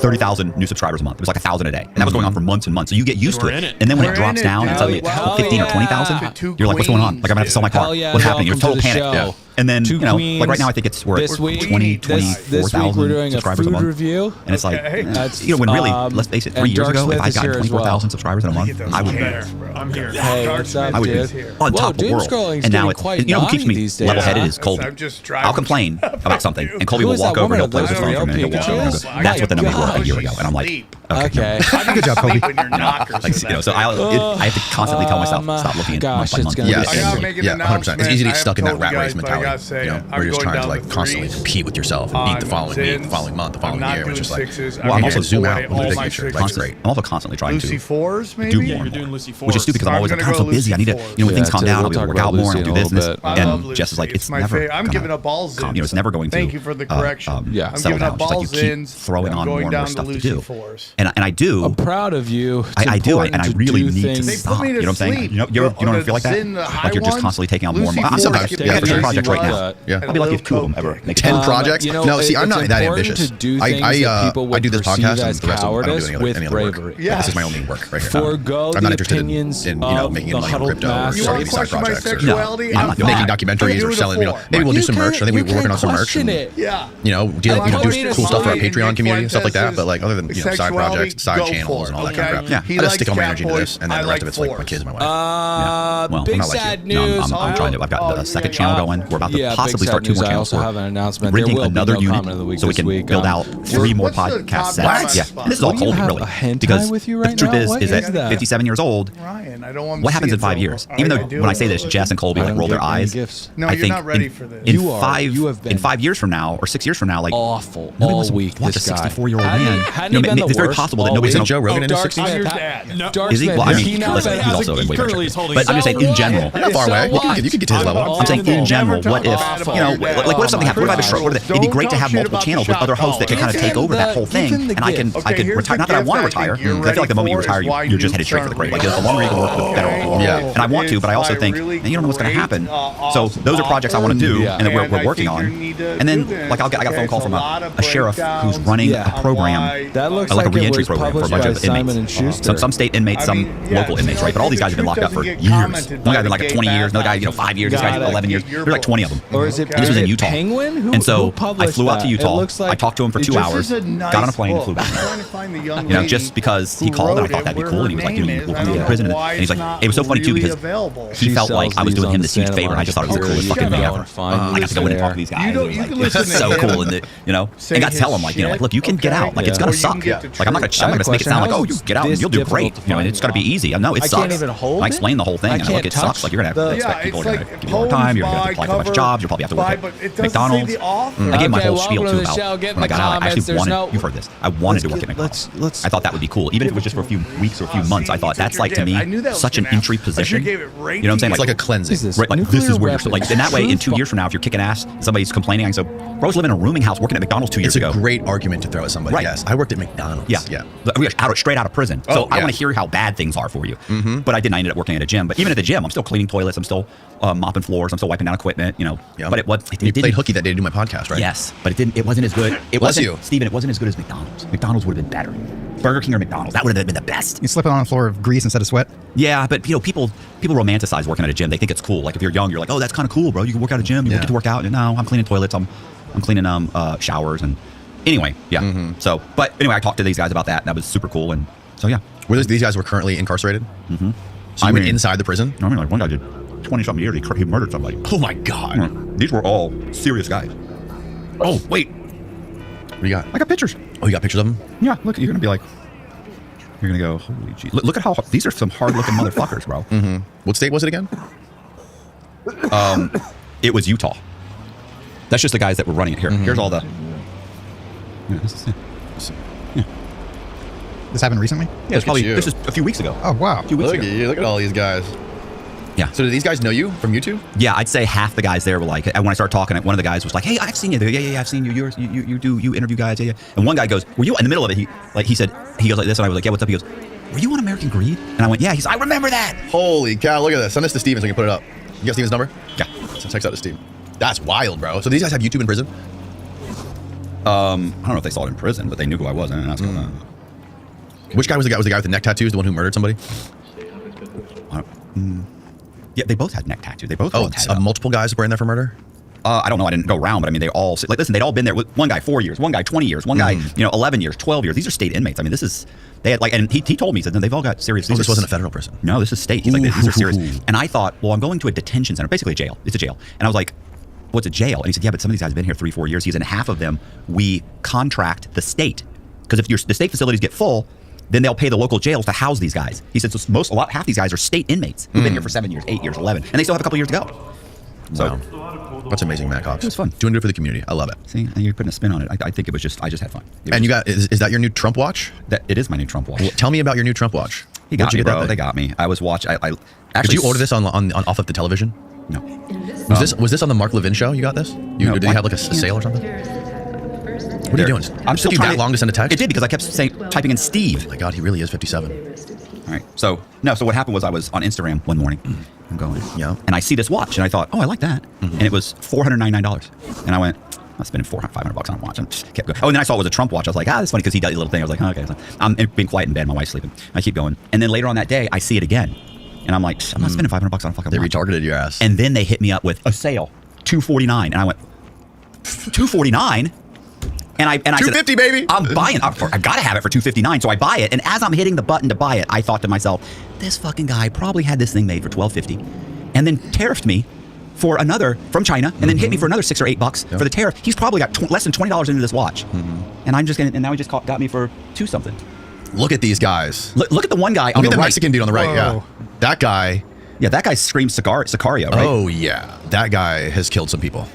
30,000 new subscribers a month. It was like 1,000 a day, and that was going on for months and months. So you get used to it, and then when it drops down and suddenly 15 or 20,000, you're like, what's going on? Like I'm gonna have to sell my car. What's happening? You're total panic. Yeah. And then, like right now, I think we're at 24,000 subscribers a month. Review. And it's like, when really, let's face it, 3 years ago, if I'd gotten 24,000 subscribers in a month, I would be. I'm here. Hey, what's up, I would dude? be on top of the world. And now it's, who keeps me level-headed is Colby. I'll complain about something, and Colby will walk over, he'll close his phone for a minute, he'll walk over, and he'll go, that's what the numbers were a year ago. And I'm like, okay. Good job, Colby. So I have to constantly tell myself, stop looking at month by month. Yeah, 100%. It's easy to get stuck in that rat race mentality. Where you're just trying to like constantly compete with yourself and beat the following week, the following month, the following year. It's just like, I'm also zoom out, look at the big picture. Life's great. I'm also constantly trying to Lucy Fours, maybe? do more and more, which is stupid because I'm always like, I'm so busy. I need to, when things calm down, I'll be able to work out more and I'll do this and this. And Jess is like, it's never. I'm giving up balls in. It's never going to. Thank you for the correction. I'm giving up balls in. Throwing on more and more stuff to do. And I do. I'm proud of you. I do, and I really need to stop. You know what I'm saying? You don't feel like that? Like you're just constantly taking on more and more. Sometimes, yeah, for sure. Project right now. Yeah, I'll be lucky if 2 of them ever make 10 projects. No, see, I'm not that ambitious. I do this podcast, and the rest of them, I don't do any other work. Yeah, this is my only work right here. I'm not interested in making any money on crypto or starting any side projects or making documentaries or selling. Maybe we'll do some merch. I think we're working on some merch. And, do cool stuff for our Patreon community and stuff like that. But like other than side projects, side channels, and all that kind of crap. I just stick all my energy into this, and then the rest of it's like my kids and my wife. Well, big I'm not like sad you. No, news. I'm trying to. I've got a second channel going. We're about to possibly start 2 more channels. I also have an announcement. Renting There will another be no unit comment of the week so we this can week. build out 3 more podcast sets. Yeah, and this is all cold, really, because the truth is that 57 years old. Ryan, I don't want What happens in 5 years? Even though when I say this, Jess and Colby like roll their eyes. No, I you're think not ready for this. in 5 years from now or 6 years from now, like awful nobody all wants to week. watch a This guy 64-year-old Hadn't man. he- hadn't he been the It's very worst possible that all nobody's week? going Joe Rogan in his Dark 60s? Dark Is he? Well, I Smith, mean, he now listen, said- he's also in way better currently shape. is holding But I'm just saying, in general, You're not far away. You can get to his level. I'm saying in general, what if, you know, like what if something happened? What if I have a stroke? It'd be great to have multiple channels with other hosts that can kind of take over that whole thing, and I can retire. Not that I want to retire, because I feel like the moment you retire, you're just headed straight for the grave. Like the longer you can work, the better off you are. Yeah. And I want to, but I also think, man, you don't know what's going to happen. So those are projects I want to do, and that we're working on. And then, like, I got a phone call from a sheriff who's running a program, That looks like a like it reentry was program for a bunch published of by Simon inmates. and Schuster. Some state inmates, some local inmates, right? But all these guys have been locked up for years. One guy's been like 20 years, another guy, 5 years, this guy's 11 years. There's like 20 of them. Or is it This was in Utah. Penguin? Who, And so who I published flew out to that? It Utah. looks like I talked to him for 2 hours, got on a plane and flew back. You know, just because he called and I thought that'd be cool, and he was like, you know, we'll come to prison. And he's like, it was so funny too because he felt like I was doing him this huge favor, and I just thought it was the coolest fucking thing ever. I got to go in and talk to these guys. It was so cool, and and got to tell him like, like, look, you can get out. Like, it's gonna suck. Like, I'm not gonna make it sound like, oh, you get out and you'll do great. And it's gonna be easy. No, it sucks. I explained the whole thing, and look, it sucks. Like, you're gonna have to expect people are gonna give you more time. You're gonna have to apply for a bunch of jobs. You'll probably have to work at McDonald's. I gave my whole spiel too about when I got out. I actually wanted. You've heard this. I wanted to work at McDonald's. I thought that would be cool, even if it was just for a few weeks or a few months. I thought that's like to me such an entry position. You know what I'm saying? It's like a cleansing. Right, like this is where you're like in that way. In 2 years from now, if you're kicking ass, somebody's complaining. I can say, bro's living in a rooming house working at McDonald's 2 years ago. It's a great argument to throw at somebody. Right. Yes, I worked at McDonald's. Yeah. Straight out of prison. So I want to hear how bad things are for you. But I didn't. I ended up working at a gym. But even at the gym, I'm still cleaning toilets. I'm still mopping floors. I'm still wiping down equipment. You know. Yeah. But you played hooky that day to do my podcast, right? Yes, but it wasn't as good. It Was wasn't, you? Steven, it wasn't as good as McDonald's. McDonald's would have been better. Burger King or McDonald's, that would have been the best. You slipping on the floor of grease instead of sweat? Yeah, but people romanticize working at a gym. They think it's cool. Like if you're young, you're like, oh, that's kind of cool, bro. You can work at a gym. You get to work out. And no, I'm cleaning toilets. I'm cleaning showers. And anyway, yeah. So, but anyway, I talked to these guys about that. And that was super cool. And so, yeah. These guys were currently incarcerated? So you were inside the prison? I mean, like one guy did 20-something years. He murdered somebody. Oh my God. These were all serious guys. Oh, wait. What do you got? I got pictures. Oh, you got pictures of them? Yeah, look, you're going to be like, you're going to go, holy jeez. Look at how, these are some hard-looking motherfuckers, bro. What state was it again? It was Utah. That's just the guys that were running it here. Here's all the... Yeah, This happened recently? Yeah, this is a few weeks ago. Oh, wow. A few weeks Look ago. at you. Look at all these guys. Yeah. So do these guys know you from YouTube? Yeah, I'd say half the guys there were like, when I started talking, one of the guys was like, hey, I've seen you there. Yeah, I've seen you. You interview guys. Yeah. And one guy goes, were you in the middle of it? He said, he goes like this, and I was like, yeah, what's up? He goes, were you on American Greed? And I went, yeah. He's, I remember that. Holy cow! Look at this. Send this to Steven so we can put it up. You got Steven's number? Yeah. So text out to Steve. That's wild, bro. So these guys have YouTube in prison? I don't know if they saw it in prison, but they knew who I was. And that's Which guy was the guy? Was the guy with the neck tattoos, the one who murdered somebody? Yeah, they both had neck tattoos. They both. Multiple guys were in there for murder? I don't know. I didn't go around, but I mean, they all like listen. They'd all been there. One guy 4 years, one guy 20 years, one guy 11 years, 12 years. These are state inmates. I mean, they had like, and he told me, he said, no, they've all got serious. This wasn't a federal prison. No, this is state. He's like, these are serious. And I thought, well, I'm going to a detention center, basically a jail. It's a jail. And I was like, what's a jail? And he said, yeah, but some of these guys have been here 3-4 years. He said, and half of them we contract the state because if the state facilities get full, then they'll pay the local jails to house these guys. He said, so half these guys are state inmates who've been here for 7 years, 8 years, 11, and they still have a couple years to go. So that's amazing, Matt Cox. It was fun. Doing good for the community. I love it. See, and you're putting a spin on it. I think I just had fun. And you got, is that your new Trump watch? It is my new Trump watch. Well, tell me about your new Trump watch. He got me, bro. They got me. I was watching. I actually. Did you order this on off of the television? No. Was this on the Mark Levin show? You got this? Did you have like a sale or something? What are you doing? I'm still took you that long to send a text? It did because I kept typing in Steve. Oh my God, he really is 57. All right. So what happened was I was on Instagram one morning. I'm going, and I see this watch, and I thought, oh, I like that, and it was $499, and I went, I'm spending $500 on a watch. I just kept going. Oh, and then I saw it was a Trump watch. I was like, that's funny because he does a little thing. I was like, oh, okay. I'm being quiet in bed. My wife's sleeping. I keep going, and then later on that day, I see it again, and I'm like, I'm not spending $500 on a fucking watch. They retargeted your ass. And then they hit me up with a sale, $249, and I went, $249. And I said, $250, baby. I'm buying. I gotta have it for $259. So I buy it. And as I'm hitting the button to buy it, I thought to myself, this fucking guy probably had this thing made for $12.50, and then tariffed me for another from China, and then hit me for another $6 or $8 for the tariff. He's probably got less than $20 into this watch, and I'm just gonna. And now he just got me for $2 something. Look at these guys. Look at the one guy on the right. right. Mexican dude on the right. Yeah, that guy. Yeah, that guy screams Sicario, right? Oh yeah, that guy has killed some people.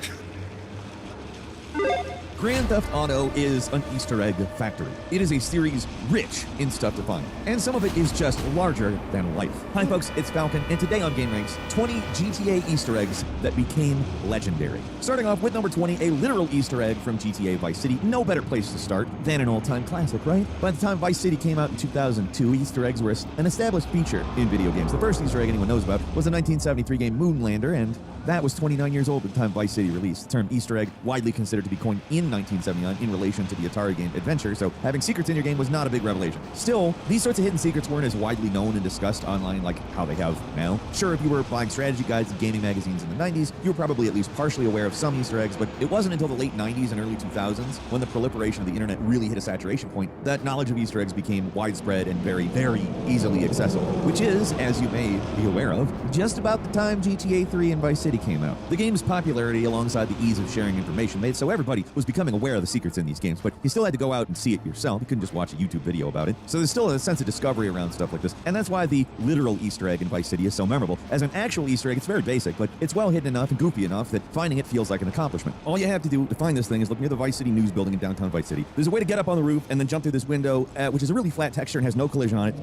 Grand Theft Auto is an Easter egg factory. It is a series rich in stuff to find, and some of it is just larger than life. Hi folks, it's Falcon, and today on Game Ranks, 20 GTA Easter eggs that became legendary. Starting off with number 20, a literal Easter egg from GTA Vice City. No better place to start than an all-time classic, right? By the time Vice City came out in 2002, Easter eggs were an established feature in video games. The first Easter egg anyone knows about was the 1973 game Moonlander, and that was 29 years old at the time Vice City released. The term Easter egg widely considered to be coined in 1979 in relation to the Atari game Adventure, so having secrets in your game was not a big revelation. Still, these sorts of hidden secrets weren't as widely known and discussed online like how they have now. Sure, if you were buying strategy guides and gaming magazines in the 90s, you were probably at least partially aware of some Easter eggs, but it wasn't until the late 90s and early 2000s, when the proliferation of the internet really hit a saturation point, that knowledge of Easter eggs became widespread and very, very easily accessible, which is, as you may be aware of, just about the time GTA 3 and Vice City came out. The game's popularity, alongside the ease of sharing information, made so everybody was becoming aware of the secrets in these games, but you still had to go out and see it yourself. You couldn't just watch a YouTube video about it. So there's still a sense of discovery around stuff like this, and that's why the literal Easter egg in Vice City is so memorable. As an actual Easter egg, it's very basic, but it's well hidden enough and goofy enough that finding it feels like an accomplishment. All you have to do to find this thing is look near the Vice City News building in downtown Vice City. There's a way to get up on the roof and then jump through this window, which is a really flat texture and has no collision on it.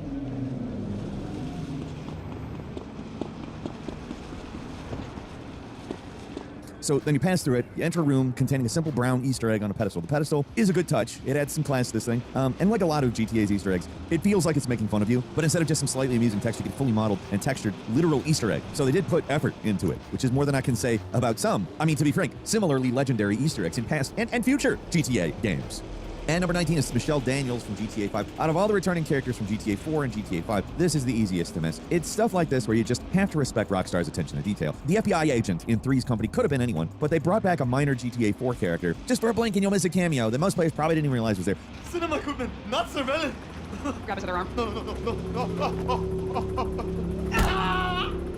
So then you pass through it, you enter a room containing a simple brown Easter egg on a pedestal. The pedestal is a good touch. It adds some class to this thing. And like a lot of GTA's Easter eggs, it feels like it's making fun of you, but instead of just some slightly amusing text, you get fully modeled and textured literal Easter egg. So they did put effort into it, which is more than I can say about some. I mean, to be frank, similarly legendary Easter eggs in past and future GTA games. And number 19 is Michelle Daniels from GTA 5. Out of all the returning characters from GTA 4 and GTA 5, this is the easiest to miss. It's stuff like this where you just have to respect Rockstar's attention to detail. The FBI agent in 3's company could have been anyone, but they brought back a minor GTA 4 character just for a blink and you'll miss a cameo that most players probably didn't even realize was there. Cinema equipment, not surveillance. Grab his other arm.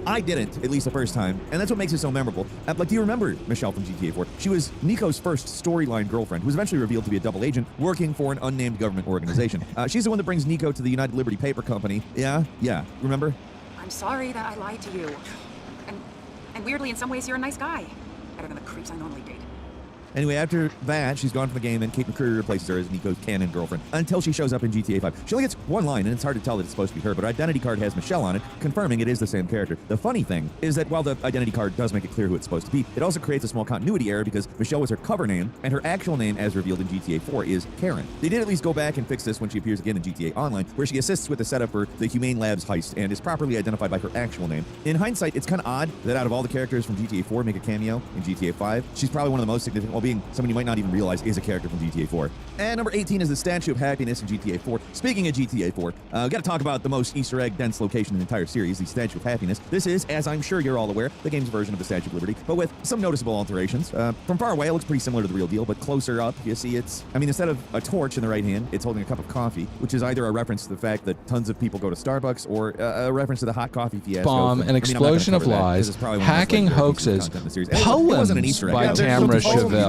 I didn't, at least the first time, and that's what makes it so memorable. Like, do you remember Michelle from GTA 4? She was Nico's first storyline girlfriend, who was eventually revealed to be a double agent working for an unnamed government organization. She's the one that brings Nico to the United Liberty Paper Company. Yeah, remember? I'm sorry that I lied to you. And weirdly, in some ways, you're a nice guy. Better than the creeps I normally date. Anyway, after that, she's gone from the game, and Kate McCreary replaces her as Nico's canon girlfriend until she shows up in GTA 5. She only gets one line, and it's hard to tell that it's supposed to be her, but her identity card has Michelle on it, confirming it is the same character. The funny thing is that while the identity card does make it clear who it's supposed to be, it also creates a small continuity error because Michelle was her cover name, and her actual name, as revealed in GTA 4, is Karen. They did at least go back and fix this when she appears again in GTA Online, where she assists with the setup for the Humane Labs heist and is properly identified by her actual name. In hindsight, it's kind of odd that out of all the characters from GTA 4 make a cameo in GTA 5, she's probably one of the most significant, while being someone you might not even realize is a character from GTA 4. And number 18 is the Statue of Happiness in GTA 4. Speaking of GTA 4, we got to talk about the most Easter egg dense location in the entire series, the Statue of Happiness. This is, as I'm sure you're all aware, the game's version of the Statue of Liberty, but with some noticeable alterations. From far away, it looks pretty similar to the real deal, but closer up, you see instead of a torch in the right hand, it's holding a cup of coffee, which is either a reference to the fact that tons of people go to Starbucks or a reference to the hot coffee fiasco. Bomb, an explosion of lies, hacking hoaxes, poems by Tamara Chevelle,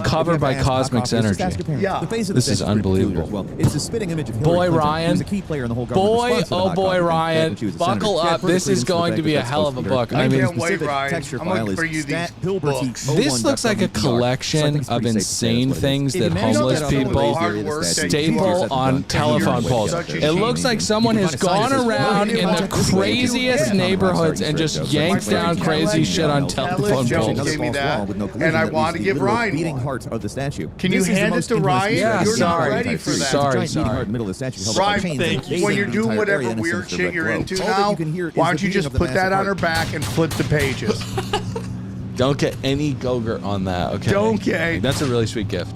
covered by Cosmic Energy. Yeah. This is unbelievable. Well, it's a spitting image of Hillary Boy, Clinton, Ryan. who was a key player in the whole government. Oh boy, Ryan. Buckle up. This is going to be a hell of a book. I mean, can't wait, Ryan. I'm looking for you these books. This looks like a collection of insane things that homeless people staple on telephone poles. It looks like someone has gone around in the craziest neighborhoods and just yanked down crazy shit on telephone poles. Gave me that, and I want to give Ryan beating heart of the statue. Can you hand it to Ryan? Yeah, You're sorry. not ready for that. Sorry. Middle of the statue. Ryan, when you're doing whatever weird shit you're into now, why don't you just put that on her back and flip the pages? Don't get any Gogurt on that, okay? Don't get. That's a really sweet gift.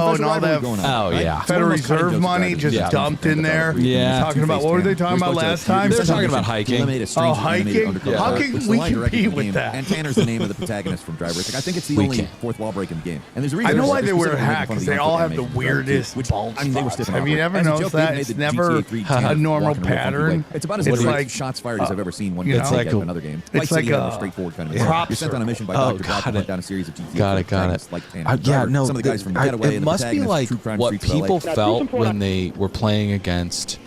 Groucho and all that. Oh yeah, Federal Reserve money just dumped in there. Yeah, talking about what were they talking about last time? They were talking about hiking. Oh, hiking? How can we compete with that? And Tanner's the name of the protagonist from Driver. I think it's the only fourth wall break in the game. And there's a reason. I know why they wear hats, because they all have the weirdest bald spots. Have you ever noticed that? It's never a normal pattern. It's about as like shots fired as I've ever seen one game like another game. It's like a straightforward kind of game. You're sent on a mission by Dr. Brock to hunt down a series of GTA. Got it. Like Tanner. Yeah, no, some of the guys from Getaway. it must be like what people felt when they were playing against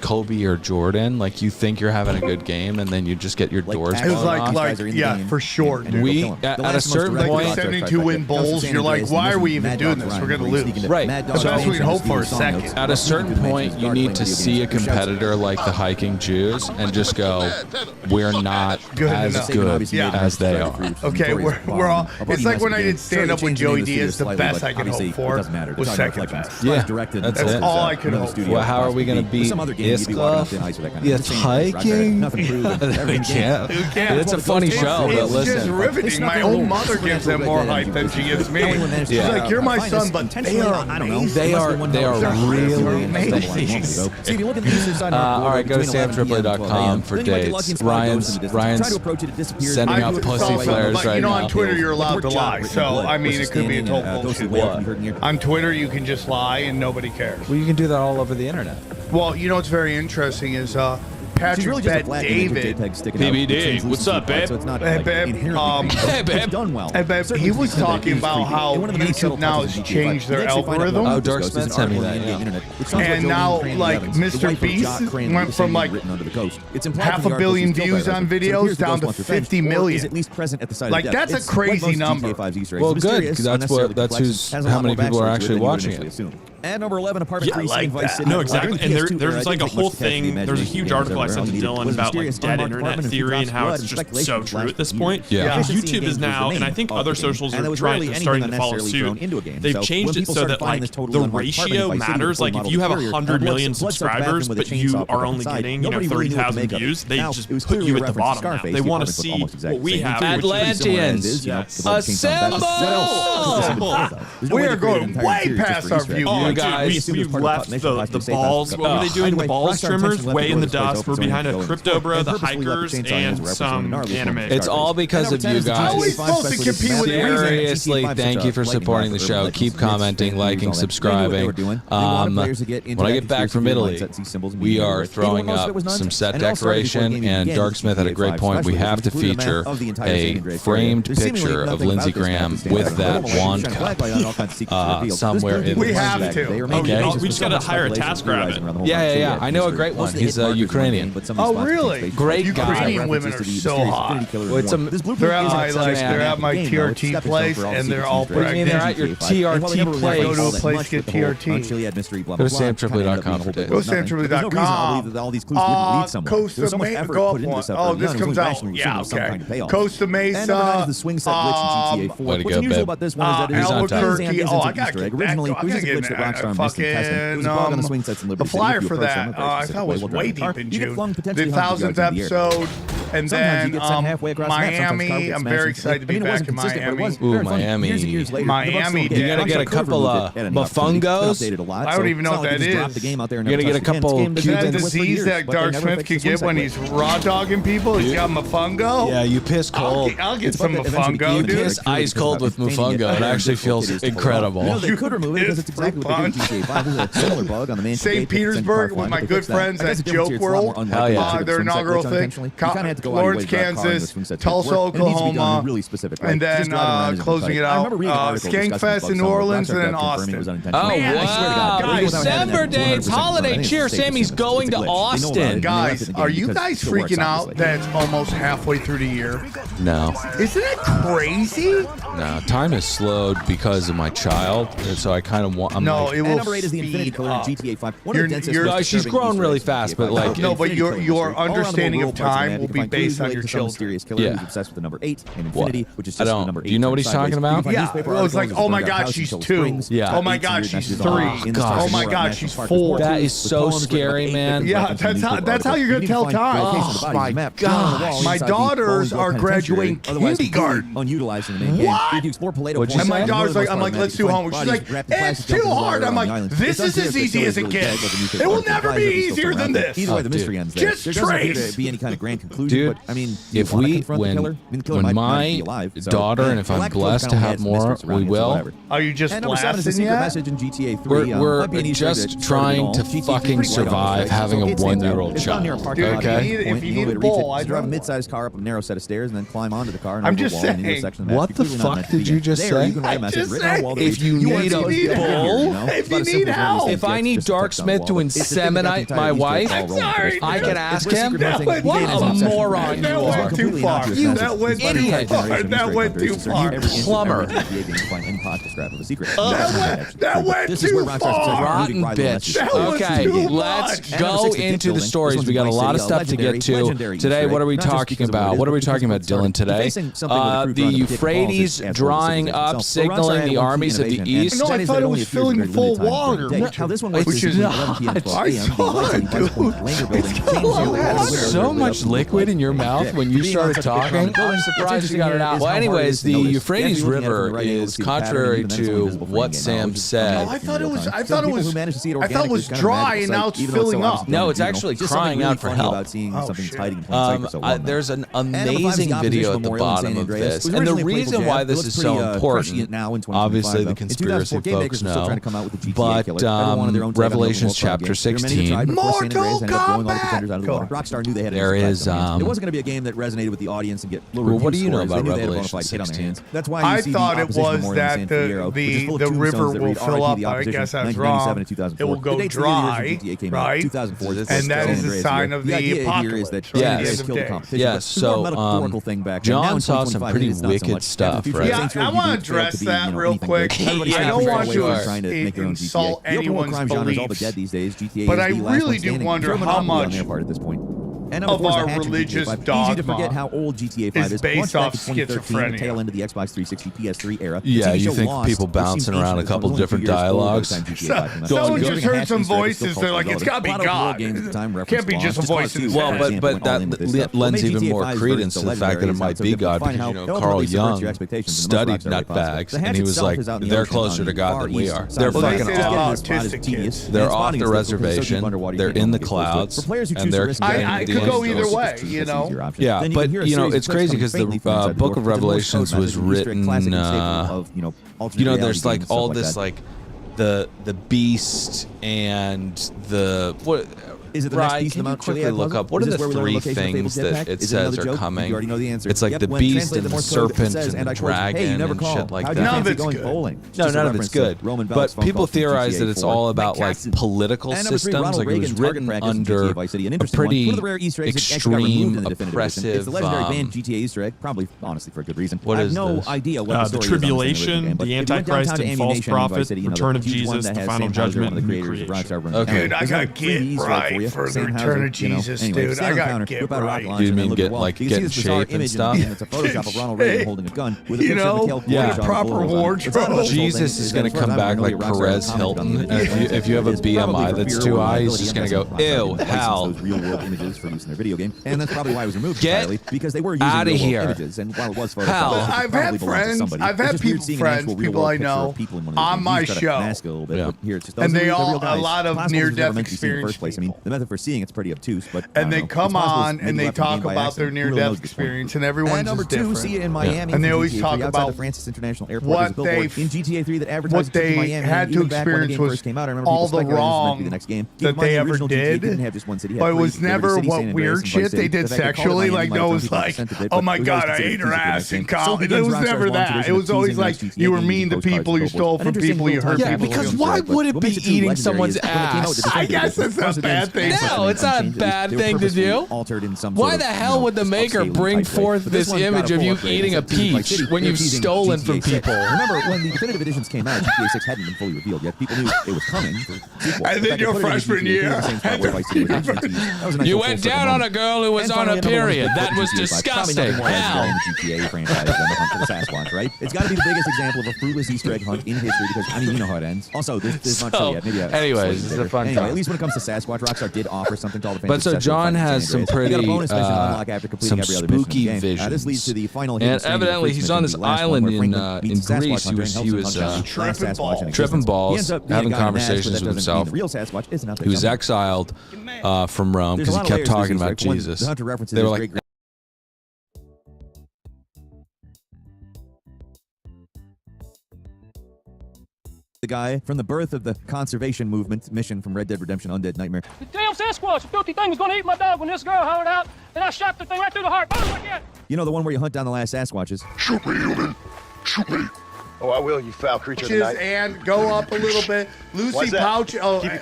Kobe or Jordan. Like, you think you're having a good game, and then you just get your doors blown off. Yeah, for sure, dude. At a certain point, 72-win Bulls, you're like, why are we even doing this? We're going to lose. Right. So that's what we hope for a second. At a certain point, you need to see a competitor like the Hiking Jews and just go, we're not as good as they are. Okay, we're all. It's like when I did stand up with Joey Diaz. The best I could hope for was second best. Yeah, that's all I could hope for. Well, how are we going to beat It's hiking. It's a funny show, but It's listen. just riveting. My own mother gives them more hype than she gives me. She's like, "You're my son," but they are amazing. They are really amazing. All right, go to samtripoli.com for dates. Ryan's sending out pussy flares right you know, now. on Twitter you're allowed to lie, so I mean it could be a total bullshit. On Twitter you can just lie and nobody cares. Well, you can do that all over the internet. Well, you know what's very interesting is Patrick really Bet David. PBD, what's up, babe? So it's not Hey, like, babe. inherently Hey, babe. done well. Hey, babe, he was talking about how YouTube now has changed their algorithm. Oh, Dark Smith sent me that, yeah. And now, like, Mr. Beast went from like 500 million views on videos down to 50 million. Like, that's a crazy number. Well, good, because that's how many people are actually watching it. And number 11, apartment 3, like Vice City. No, exactly. And there's like a whole thing. There's a huge article I sent to Dylan about like dead internet theory and how it's just so true at this point. Yeah. Because YouTube is now, and I think other socials are starting to follow suit. They've changed it so that like the ratio matters. Like if you have 100 million subscribers, but you are only getting 30,000 views, they just put you at the bottom now. They want to see what we have. Atlanteans, assemble! We are going way past our view. Oh, guys, we left the balls. What were they doing? The balls trimmers way in the dust. We're behind a crypto bro, the hikers, and some anime. It's all because of you guys. How are we supposed to compete with Seriously, thank you for supporting the show. Keep commenting, liking, subscribing. When I get back from Italy, we are throwing up some set decoration, and Dark Smith had a great point. We have to feature a framed picture of Lindsey Graham with that wand cup somewhere in We the have to. Okay. We just gotta hire a task rabbit. Yeah. I know a great one. He's Ukrainian. Oh, really? Great guy. Ukrainian women are so hot. Well, They're at my TRT place, and they're all What do you mean they're at your TRT place? Go to a place to get TRT. Go to samtripoli.com for dates. Go to samtripoli.com. Costa Mesa. Go up one. Oh, this comes out. Yeah, okay. Costa Mesa. Way to go, babe. Albuquerque. Oh, I got to get the flyer for that. I thought it was way deep in June. The 1000th episode, and then Miami. I'm very excited to be back in Miami. Ooh, Miami. Miami. You're gonna get a couple of mofungos. I don't even know what that is. You're gonna get a couple Is that a Cubans. disease that Dark Smith can get when he's raw dogging people? He's got mofungo. Yeah, you piss cold. I'll get some mofungo, You dude. piss ice cold with mofungo. It actually feels incredible. They could remove it because it's exactly what they do in GTA 5. There's a similar bug on the main St. Petersburg with my good friends at Joke World. Hell yeah. Their inaugural thing. Lawrence, Kansas, Tulsa, Oklahoma, and then closing it out, Skankfest in New Orleans, and then Austin. Oh, wow. December dates, holiday cheer. Sammy's going to Austin. Guys, are you guys freaking out that it's almost halfway through the year? No. Isn't it crazy? No, time has slowed because of my child, and so I kind of want. It will number 8 is the Infinity speed Killer in up. GTA 5. She's grown really fast, but like. No, but your understanding of time will be based on your children. Yeah. Obsessed with the number 8 and Infinity, which is I just don't. the number 8. Do you know what he's talking about? Yeah. Well, it's like, oh my God, she's 2. Yeah. Oh my God, she's 3. gosh. Oh my God, she's 4. That is so scary, man. Yeah, that's how you're gonna tell time. Oh my gosh. My daughters are graduating kindergarten. Unutilized in the main game. What? You explore What'd you And my say? daughter's like, I'm like, let's do homework. She's like, it's too hard. I'm like, this is as easy as it gets. It will never be easier than this. Either way, the mystery ends there. Just There doesn't appear trace. to be any kind of grand conclusion, Dude, but I mean, if when my daughter, and if I'm blessed to have more, we will. Are you just and number 7 is a blasting secret yet? message in GTA 3. We're just trying to fucking survive having a 1-year-old child. Okay? If you need a bowl, I drive a drive mid-sized car up a narrow set of stairs and then climb onto the car. And I'm over a just wall in the saying. intersection of the map. What the You're clearly not fuck meant to did be you in. just There, say? you can write a I'm message just written on a wall saying. that If you need a bowl, If you need help. if I need Dark Smith to inseminate my wife, I can ask him. What a moron you are. That went too far. You That went too far. That went too far. Plumber. That went too far. Rotten bitch. Okay, let's go into the stories. We got a lot of stuff to get to. Today, what are we talking about? What are we talking about, Dylan, today? The Euphrates drying up, signaling the armies of the East. No, I thought it was filling full water, which is not. I saw it, dude. So much liquid in your mouth when you started talking. I'm surprised you got it out. Well, anyways, the Euphrates River is contrary to what Sam said. I thought it was dry and now it's filling up. No, it's actually crying out for help. There's an amazing video at the bottom of this, and the reason why this is so important, obviously the conspiracy folks know, but Revelations chapter 16. Mortal Kombat. There is. It wasn't going to be a game that resonated with the audience and get low Well, what do you know scores. about They knew they had a Revelation bona fide hit on their 16? hands. That's why I you see thought the it opposition was memorial in that San Fierro, which is full the of river tombstones that will read fill RIP up. the I opposition, guess that's 1997 wrong. and 2004. It will go The dates of the years dry, when GTA came out, right? 2004 is And that is a San sign Andreas. of The idea the here is that apocalypse. Right? Yes. At the end of the day. Yes, so John saw some pretty wicked stuff, right? Yeah, I want to address that real quick. I don't want to insult anyone's beliefs, but I really do wonder how much of our religious dogma is based off schizophrenia. Tail end of the Xbox 360 PS3 era. Yeah, you think people bouncing around a couple different dialogues? Someone just heard some voices. They're like, it's got to be God. Can't be just a voice in his Well, head. but that lends even more credence to the fact that it might be God, because Carl Jung studied nutbags, and he was like, they're closer to God than we are. They're fucking off. They're off the reservation. They're in the clouds, and they're. I could go either way, you know. Yeah, but it's crazy because the Book of Revelations was written. There's like all this like the beast and the what. Is it the Right, next piece can of the you Mount quickly Chiliad look puzzle? up, what are the three things that it says are coming? You already know the answer. It's like Yep, the when beast translated and the Morse code, it serpent says, and the I quote, "Hey, you dragon never and call. shit like How'd that. you None of fancy it's going good. bowling? No, Just a none of it's reference to good. Roman But Bell's phone people call from theorize that GTA it's 4. all about like political And number three, systems. Ronald Like it was Reagan, target written practice in under GTA Vice City. An a interesting one. pretty One of the rare Easter eggs that actually got removed extreme, in the definitive edition. It's oppressive. the legendary banned GTA Easter egg, probably honestly for a good reason. What I have is no this? idea what the The story tribulation, is on the But if you went Antichrist downtown to and false Ammunition in Vice prophet, City, return of the huge one Jesus, that the has final Sam Hauser, judgment, one of the and creators of recreation. Rockstar Run. Okay. Dude, I got get right for the return of Jesus, dude. I got get right. Do you mean get like get in shape and stuff? It's a Photoshop of Ronald Reagan holding a gun with a picture of Mikhail yeah, Gorbachev proper on the wardrobe. Jesus is going to come back like Perez Hilton. If you have a BMI that's too high, he's just going to go, ew, hell. Those real world images for use in their video game, and that's probably why it was removed Get entirely, because they were using outta real world here. images, and while it was Photoshop, Hell. it I've probably had belongs to friends. somebody. I've It's had just weird people, seeing an friends, actual real people world I picture know of people in one of those on games. my You just gotta show. mask it a little bit, Yeah. but here it's just And those they are the all real guys. a lot of Possible is near-death never meant to be seen in the experience first place. I mean, the method for seeing it's pretty obtuse, but And they know. come It's possible on maybe and they left being talk by about their accident. Who knows near-death at this point. experience, and everyone's And number is two, different. see it in Miami. And they from always GTA talk 3 outside about the Francis International Airport. what There's a billboard they've- in GTA 3 that what advertises they Miami. had to Even back when the experience game was first came out, I remember all people the speculating this might wrong be the next game. Keep that in mind, they the ever original GTA did, didn't have just one city, it but had it three. was Liberty never City, what San Andreas, weird and shit Vice they City. did The fact they called it sexually. Miami Like, might no, have it was people like, consented it, oh but my who knows, God, it's I a ate her feature for the ass next in game. So college. It begins was Rockstar's never long that. tradition It of was always teasing like next you were GTA mean to postcards people, you to stole go from forward. people, you hurt Yeah, people. because you why hurt. would it What be makes it too eating legendary someone's is when it came out with the ass? I definitive guess edition, it's a most of the bad games thing. were No, it's not a unchanged. bad They were thing to purposely do. altered in some Why sort the of, hell would the maker upscaling bring type way. forth But this one got image a of full you upgrade. eating a It's teasing Vice peach City. when They're you've teasing stolen GTA from 6. people? Remember, when the definitive editions came out, GTA 6 hadn't been fully revealed yet. People knew it was coming. And then your freshman year. You went down on a girl who was on a period. That was disgusting. Hell. GTA franchise than the Hunt for the Sasquatch, right? It's got to be the biggest example of a fruitless Easter egg hunt in history because, I mean, you know how it ends. Also, there's not sure yet. Maybe anyways, it's a fun anyway, time. at least when it comes to Sasquatch, Rockstar did offer something to all the fans. But so John has some pretty, some spooky visions. This leads to the final and evidently he's on this island in Greece. He was tripping balls, having conversations with himself. He was exiled from Rome because he kept talking about Jesus. They were like, the guy from the birth of the conservation movement mission from Red Dead Redemption Undead Nightmare. The damn Sasquatch, the filthy thing was gonna eat my dog when this girl hollered out, and I shot the thing right through the heart. Boom, like that. You know the one where you hunt down the last Sasquatches? Shoot me, human. Shoot me. Oh, I will, you foul creature tonight. And go up a little bit. Lucy pouch,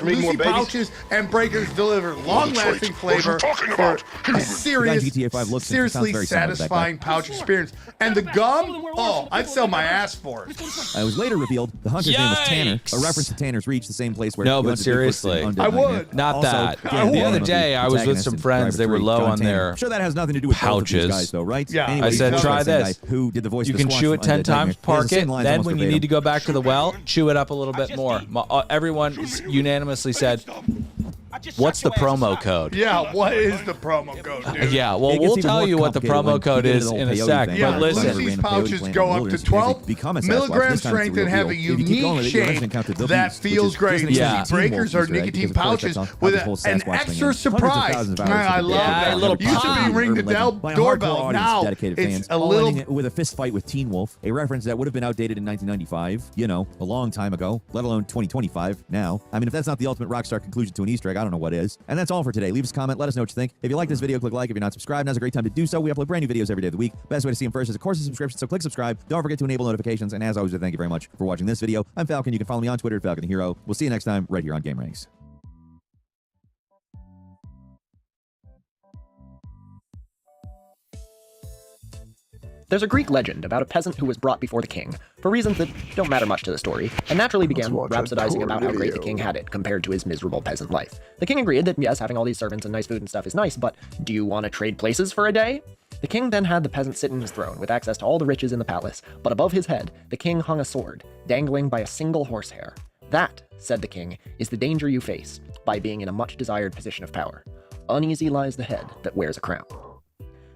Lucy pouches and breakers deliver long-lasting flavor for a seriously satisfying pouch experience. And the gum, oh, I'd sell my ass for it. It was later revealed the hunter's name was Tanner, a reference to Tanner's Reach, the same place where. No, but seriously, I would. Not that. The other day, I was with some friends. They were low on their sure that has nothing to do with pouches. Guys, though, right? Yeah. Anyway, I said, try this. Who did the voice? You can chew it 10 times, park it. Then when you need to go back to the well, chew it up a little bit more. Everyone unanimously said, what's the promo code? Yeah, what is the promo code, dude? Yeah, well, we'll tell you what the promo code is in a sec. Yeah, but listen, Lucy's pouches go up to 12 milligram strength and have a unique shape that feels great. Yeah. Breakers are nicotine pouches with an extra surprise. I love that. Little Used to be ring the doorbell. Now it's a little with a fist fight with Teen Wolf, a reference that would have been outdated in 1995. You know, a long time ago, let alone 2025 now. I mean, if that's not the ultimate rockstar conclusion to an Easter egg, I don't know what is. And that's all for today. Leave us a comment. Let us know what you think. If you like this video, click like. If you're not subscribed, now's a great time to do so. We upload brand new videos every day of the week. Best way to see them first is, of course, a subscription. So click subscribe. Don't forget to enable notifications. And as always, thank you very much for watching this video. I'm Falcon. You can follow me on Twitter at Falcon Hero. We'll see you next time right here on Game Ranks. There's a Greek legend about a peasant who was brought before the king for reasons that don't matter much to the story, and naturally began rhapsodizing about how great the king had it compared to his miserable peasant life. The king agreed that, yes, having all these servants and nice food and stuff is nice, but do you want to trade places for a day? The king then had the peasant sit in his throne with access to all the riches in the palace, but above his head, the king hung a sword, dangling by a single horsehair. That, said the king, is the danger you face by being in a much desired position of power. Uneasy lies the head that wears a crown.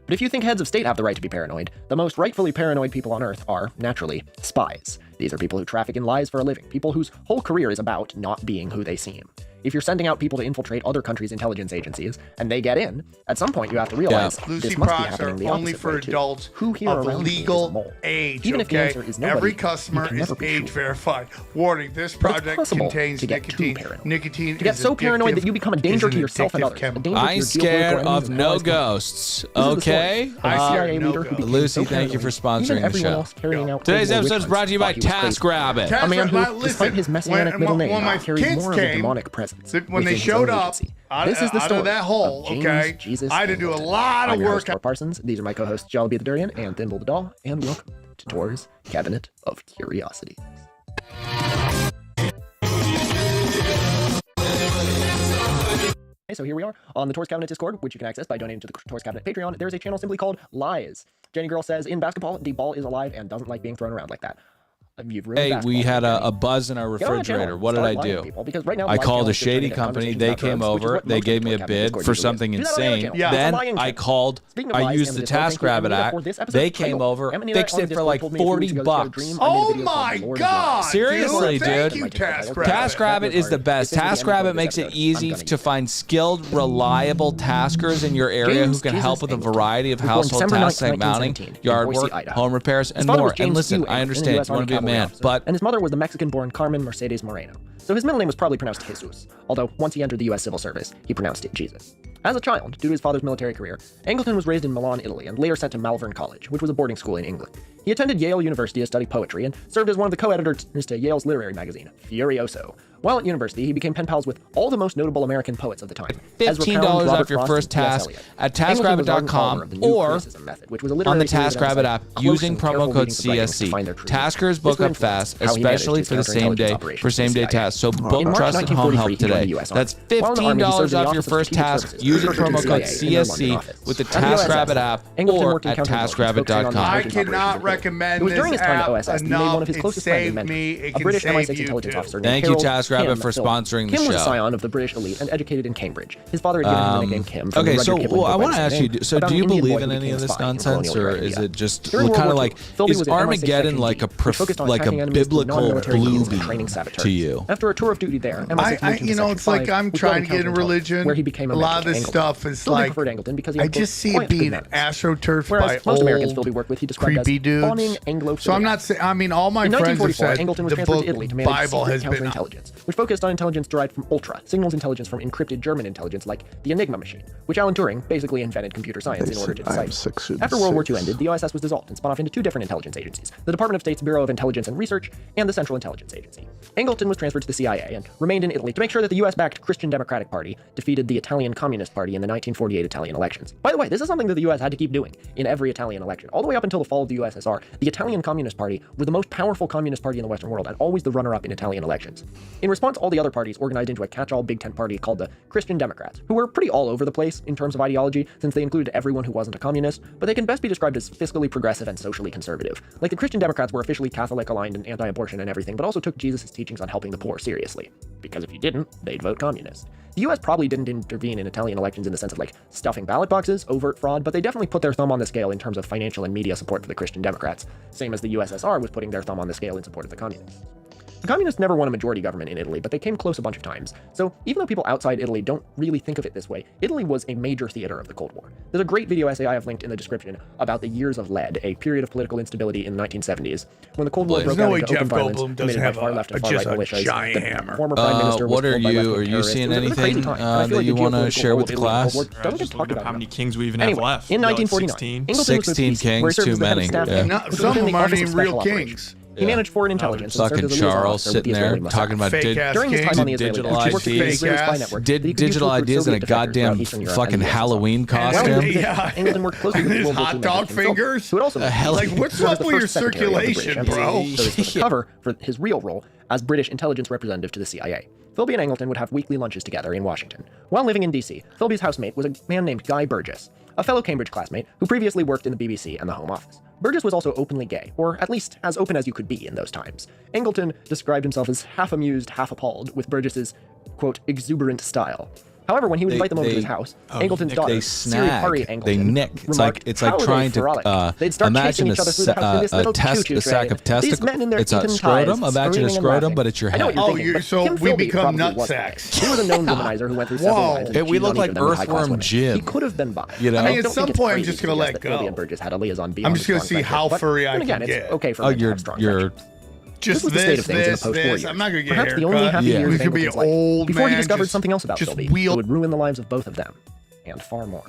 But if you think heads of state have the right to be paranoid, the most rightfully paranoid people on Earth are, naturally, spies. These are people who traffic in lies for a living, people whose whole career is about not being who they seem. If you're sending out people to infiltrate other countries' intelligence agencies, and they get in, at some point you have to realize this must be happening the only opposite for way too. adults Who here of around legal age. Even if the answer is nobody, every customer is age verified. Warning: this project contains nicotine. Nicotine to get so paranoid that you become a danger to yourself and others. I'm scared of no ghosts. Okay. Lucy, thank you for sponsoring the show. Today's episode is brought to you by TaskRabbit. A man who, despite his messianic middle name, carries more of a demonic presence. When they showed up out of that hole, okay, I had to do a lot of work. I'm Parsons. These are my co-hosts, Jollibee the Durian and Thimble the Doll, and welcome to Tor's Cabinet of Curiosities. Okay, so here we are on the Tor's Cabinet Discord, which you can access by donating to the Tor's Cabinet Patreon. There's a channel simply called Lies. Jenny Girl says, in basketball, the ball is alive and doesn't like being thrown around like that. Hey, we had a buzz in our refrigerator. What did I do? I called a shady company. They came over. They gave me a bid for something insane. Then I used the TaskRabbit app. They came over, fixed it for like $40. Oh my God! Seriously, dude. Thank you, TaskRabbit. TaskRabbit is the best. TaskRabbit makes it easy to find skilled, reliable taskers in your area who can help with a variety of household tasks like mounting, yard work, home repairs, and more. And listen, I understand. You want to be a man, and his mother was the Mexican-born Carmen Mercedes Moreno. So his middle name was probably pronounced Jesus, although once he entered the U.S. civil service, he pronounced it Jesus. As a child, due to his father's military career, Angleton was raised in Milan, Italy, and later sent to Malvern College, which was a boarding school in England. He attended Yale University to study poetry and served as one of the co-editors to Yale's literary magazine, Furioso. While at university, he became pen pals with all the most notable American poets of the time. $15 off your first task at TaskRabbit.com or on the TaskRabbit app using promo code CSC. Taskers book up fast, especially for the same-day tasks. So book trusted home help today. That's $15 off your first task using promo code CSC with the TaskRabbit app or at TaskRabbit.com. I cannot recommend this app enough. It saved me. It can save you, too. Thank you, TaskRabbit, for sponsoring the show. Kim was a scion of the British elite and educated in Cambridge. His father had given him the nickname Kim. Okay, so I want to ask you, so do you believe in any of this nonsense, or is it just kind of like, is Armageddon like a biblical movie to you? After a tour of duty there, it's like I'm trying to get in religion. Where he became a lot of this stuff is like, I just see it being astroturfed by old creepy dudes. spawning Anglo. So I'm not saying. I mean, all my in friends have 1944, said Angleton was the transferred book to Italy to manage Bible secret has been counterintelligence, which focused on intelligence derived from Ultra, signals intelligence from encrypted German intelligence like the Enigma machine, which Alan Turing basically invented computer science in order to decipher. After World War II ended, the OSS was dissolved and spun off into two different intelligence agencies, the Department of State's Bureau of Intelligence and Research and the Central Intelligence Agency. Angleton was transferred to the CIA and remained in Italy to make sure that the US-backed Christian Democratic Party defeated the Italian Communist Party in the 1948 Italian elections. By the way, this is something that the US had to keep doing in every Italian election. All the way up until the fall of the USSR, the Italian Communist Party were the most powerful communist party in the Western world and always the runner-up in Italian elections. In response, all the other parties organized into a catch-all Big Tent party called the Christian Democrats, who were pretty all over the place in terms of ideology since they included everyone who wasn't a communist, but they can best be described as fiscally progressive and socially conservative. Like the Christian Democrats were officially Catholic-aligned and anti-abortion and everything, but also took Jesus' teachings on helping the poor seriously. Because if you didn't, they'd vote communist. The US probably didn't intervene in Italian elections in the sense of like stuffing ballot boxes, overt fraud, but they definitely put their thumb on the scale in terms of financial and media support for the Christian Democrats, same as the USSR was putting their thumb on the scale in support of the communists. The communists never won a majority government in Italy, but they came close a bunch of times. So even though people outside Italy don't really think of it this way, Italy was a major theater of the Cold War. There's a great video essay I have linked in the description about the years of lead, a period of political instability in the 1970s, when the Cold War broke out into open violence committed by far left and far right militias. The former prime minister was killed by left-wing Are you terrorists. seeing It was a crazy anything time, and I feel that like you the want to geopolitical share role with of the Italy in class? Cold War doesn't get talked about how many enough. kings we even Anyway, have left. in We got, 1949, 16 kings, too many. Some of them aren't even real kings. He managed foreign intelligence. and served Fucking as a liaison Charles officer with the sitting there Israeli Mossad. talking about During his time on the Israeli digital he worked with the ideas, Israeli spy network that he could use digital to recruit ideas in a Soviet defectors goddamn throughout Eastern Europe fucking and the USSR. Halloween costume. England worked closely with His World War hot II dog President Philby, fingers? who had also Like, what's up with your circulation, bro? To cover for his real role as British intelligence representative to the CIA. Philby and Angleton would have weekly lunches together in Washington. While living in D.C., Philby's housemate was a man named Guy Burgess, a fellow Cambridge classmate who previously worked in the BBC and the Home Office. Burgess was also openly gay, or at least as open as you could be in those times. Angleton described himself as half amused, half appalled with Burgess's, quote, exuberant style. However, when he would invite them over to his house, Angleton's daughter, Siri Hari Angleton, they nick. It's like trying to imagine a sack of testicles. It's a scrotum. Imagine a scrotum, but it's your head. Oh, so we become nut sacks. He was a known womanizer who went through several wives. We look like Earthworm Jim. He could have been bi. You know, I mean, at some point, I'm just gonna let go. I'm just gonna see how furry I can get. It's okay for men to have strong you're. This was the state of things in the post-war years. I'm not gonna get Perhaps the only happy years of could be Angleton's life, old before he man, discovered something else about Philby that would ruin the lives of both of them, and far more.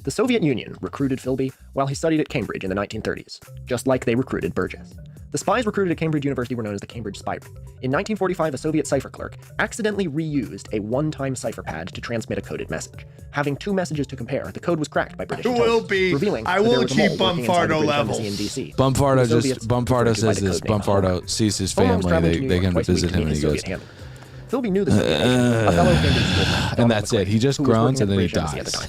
The Soviet Union recruited Philby while he studied at Cambridge in the 1930s, just like they recruited Burgess. The spies recruited at Cambridge University were known as the Cambridge Spy Ring. In 1945, a Soviet cipher clerk accidentally reused a one-time cipher pad to transmit a coded message. Having two messages to compare, the code was cracked by British intelligence, revealing I will achieve Bumfardo level. Bumfardo says this. Bumfardo sees his family. They come to visit him, and he goes. Philby knew the Soviet agent, a fellow Cambridge student, And that's it. He just groans and then he dies.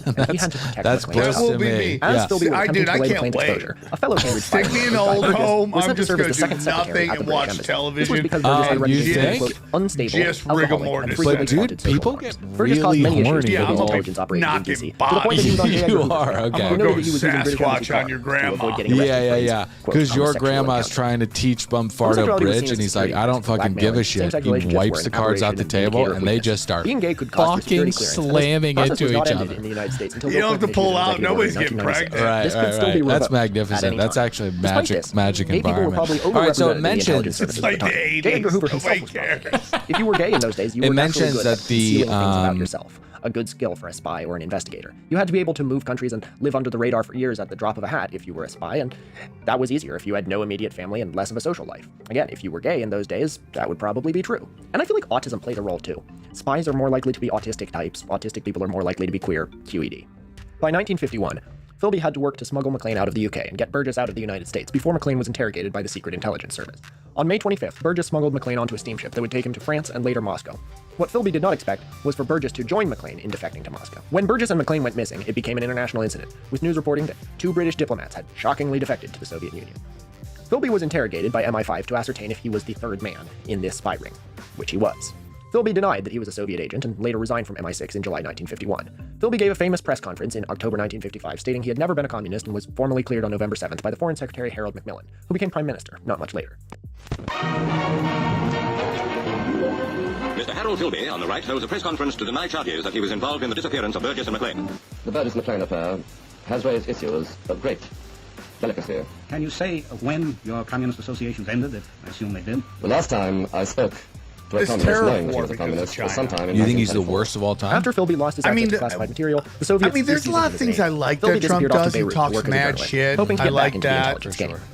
That's gross to me. As Philby was attempting to delay the can't planned wait. exposure, a fellow Cambridge spy Stick me in an old home. was I'm sent to just serve going as to the do second secretary nothing at the and British watch Embassy. television. This was because Burgess had a reputation think? for, quote, unstable, Just alcoholic, rigor and mortis. frequently But dude, wanted social people harms. get Burgess caused really many horny. issues with I'm a intelligence operating in knocking DC, to the point that he was on J. Edgar You Hoover's are, staff. okay. We know that he was using British Sasquatch Embassy on your cars to avoid grandma. getting arrested for his, Yeah. quote, Because your homosexual grandma's encounter. trying to teach Bumfardo Homosexuality was bridge, seen and as he's like, I don't fucking give a shit. Same-sex He relationships wipes were the an cards out the aberration table, indicator of and they weakness. just start Being gay could cause fucking security clearance, and this slamming process into was not each ended other. in the United States until You don't have to local pull executive out. order Nobody's in getting 1996. pregnant. This could still be That's revoked at magnificent. any That's time. actually Despite this, magic gay people were environment. probably All right, so overrepresented it in the mentions intelligence services at the time. J. Edgar Hoover himself was not. If you were gay in those days, you were naturally good at concealing things about yourself. A good skill for a spy or an investigator. You had to be able to move countries and live under the radar for years at the drop of a hat if you were a spy, and that was easier if you had no immediate family and less of a social life. Again, if you were gay in those days, that would probably be true. And I feel like autism played a role too. Spies are more likely to be autistic types, autistic people are more likely to be queer, QED. By 1951, Philby had to work to smuggle McLean out of the UK and get Burgess out of the United States before McLean was interrogated by the Secret Intelligence Service. On May 25th, Burgess smuggled McLean onto a steamship that would take him to France and later Moscow. What Philby did not expect was for Burgess to join McLean in defecting to Moscow. When Burgess and McLean went missing, it became an international incident, with news reporting that 2 British diplomats had shockingly defected to the Soviet Union. Philby was interrogated by MI5 to ascertain if he was the third man in this spy ring, which he was. Philby denied that he was a Soviet agent and later resigned from MI6 in July 1951. Philby gave a famous press conference in October 1955 stating he had never been a communist and was formally cleared on November 7th by the Foreign Secretary Harold Macmillan, who became Prime Minister not much later. Mr. Harold Philby, on the right, holds a press conference to deny charges that he was involved in the disappearance of Burgess and McLean. The Burgess-McLean affair has raised issues of great delicacy. Can you say when your communist associations ended, if I assume they did? The last time I spoke to a communist knowing that he was a communist was sometime in You think he's the 1974. worst of all time? After Philby lost his access to classified material, the Soviets. there's a lot of things I like that Trump does. He talks mad shit. I like that.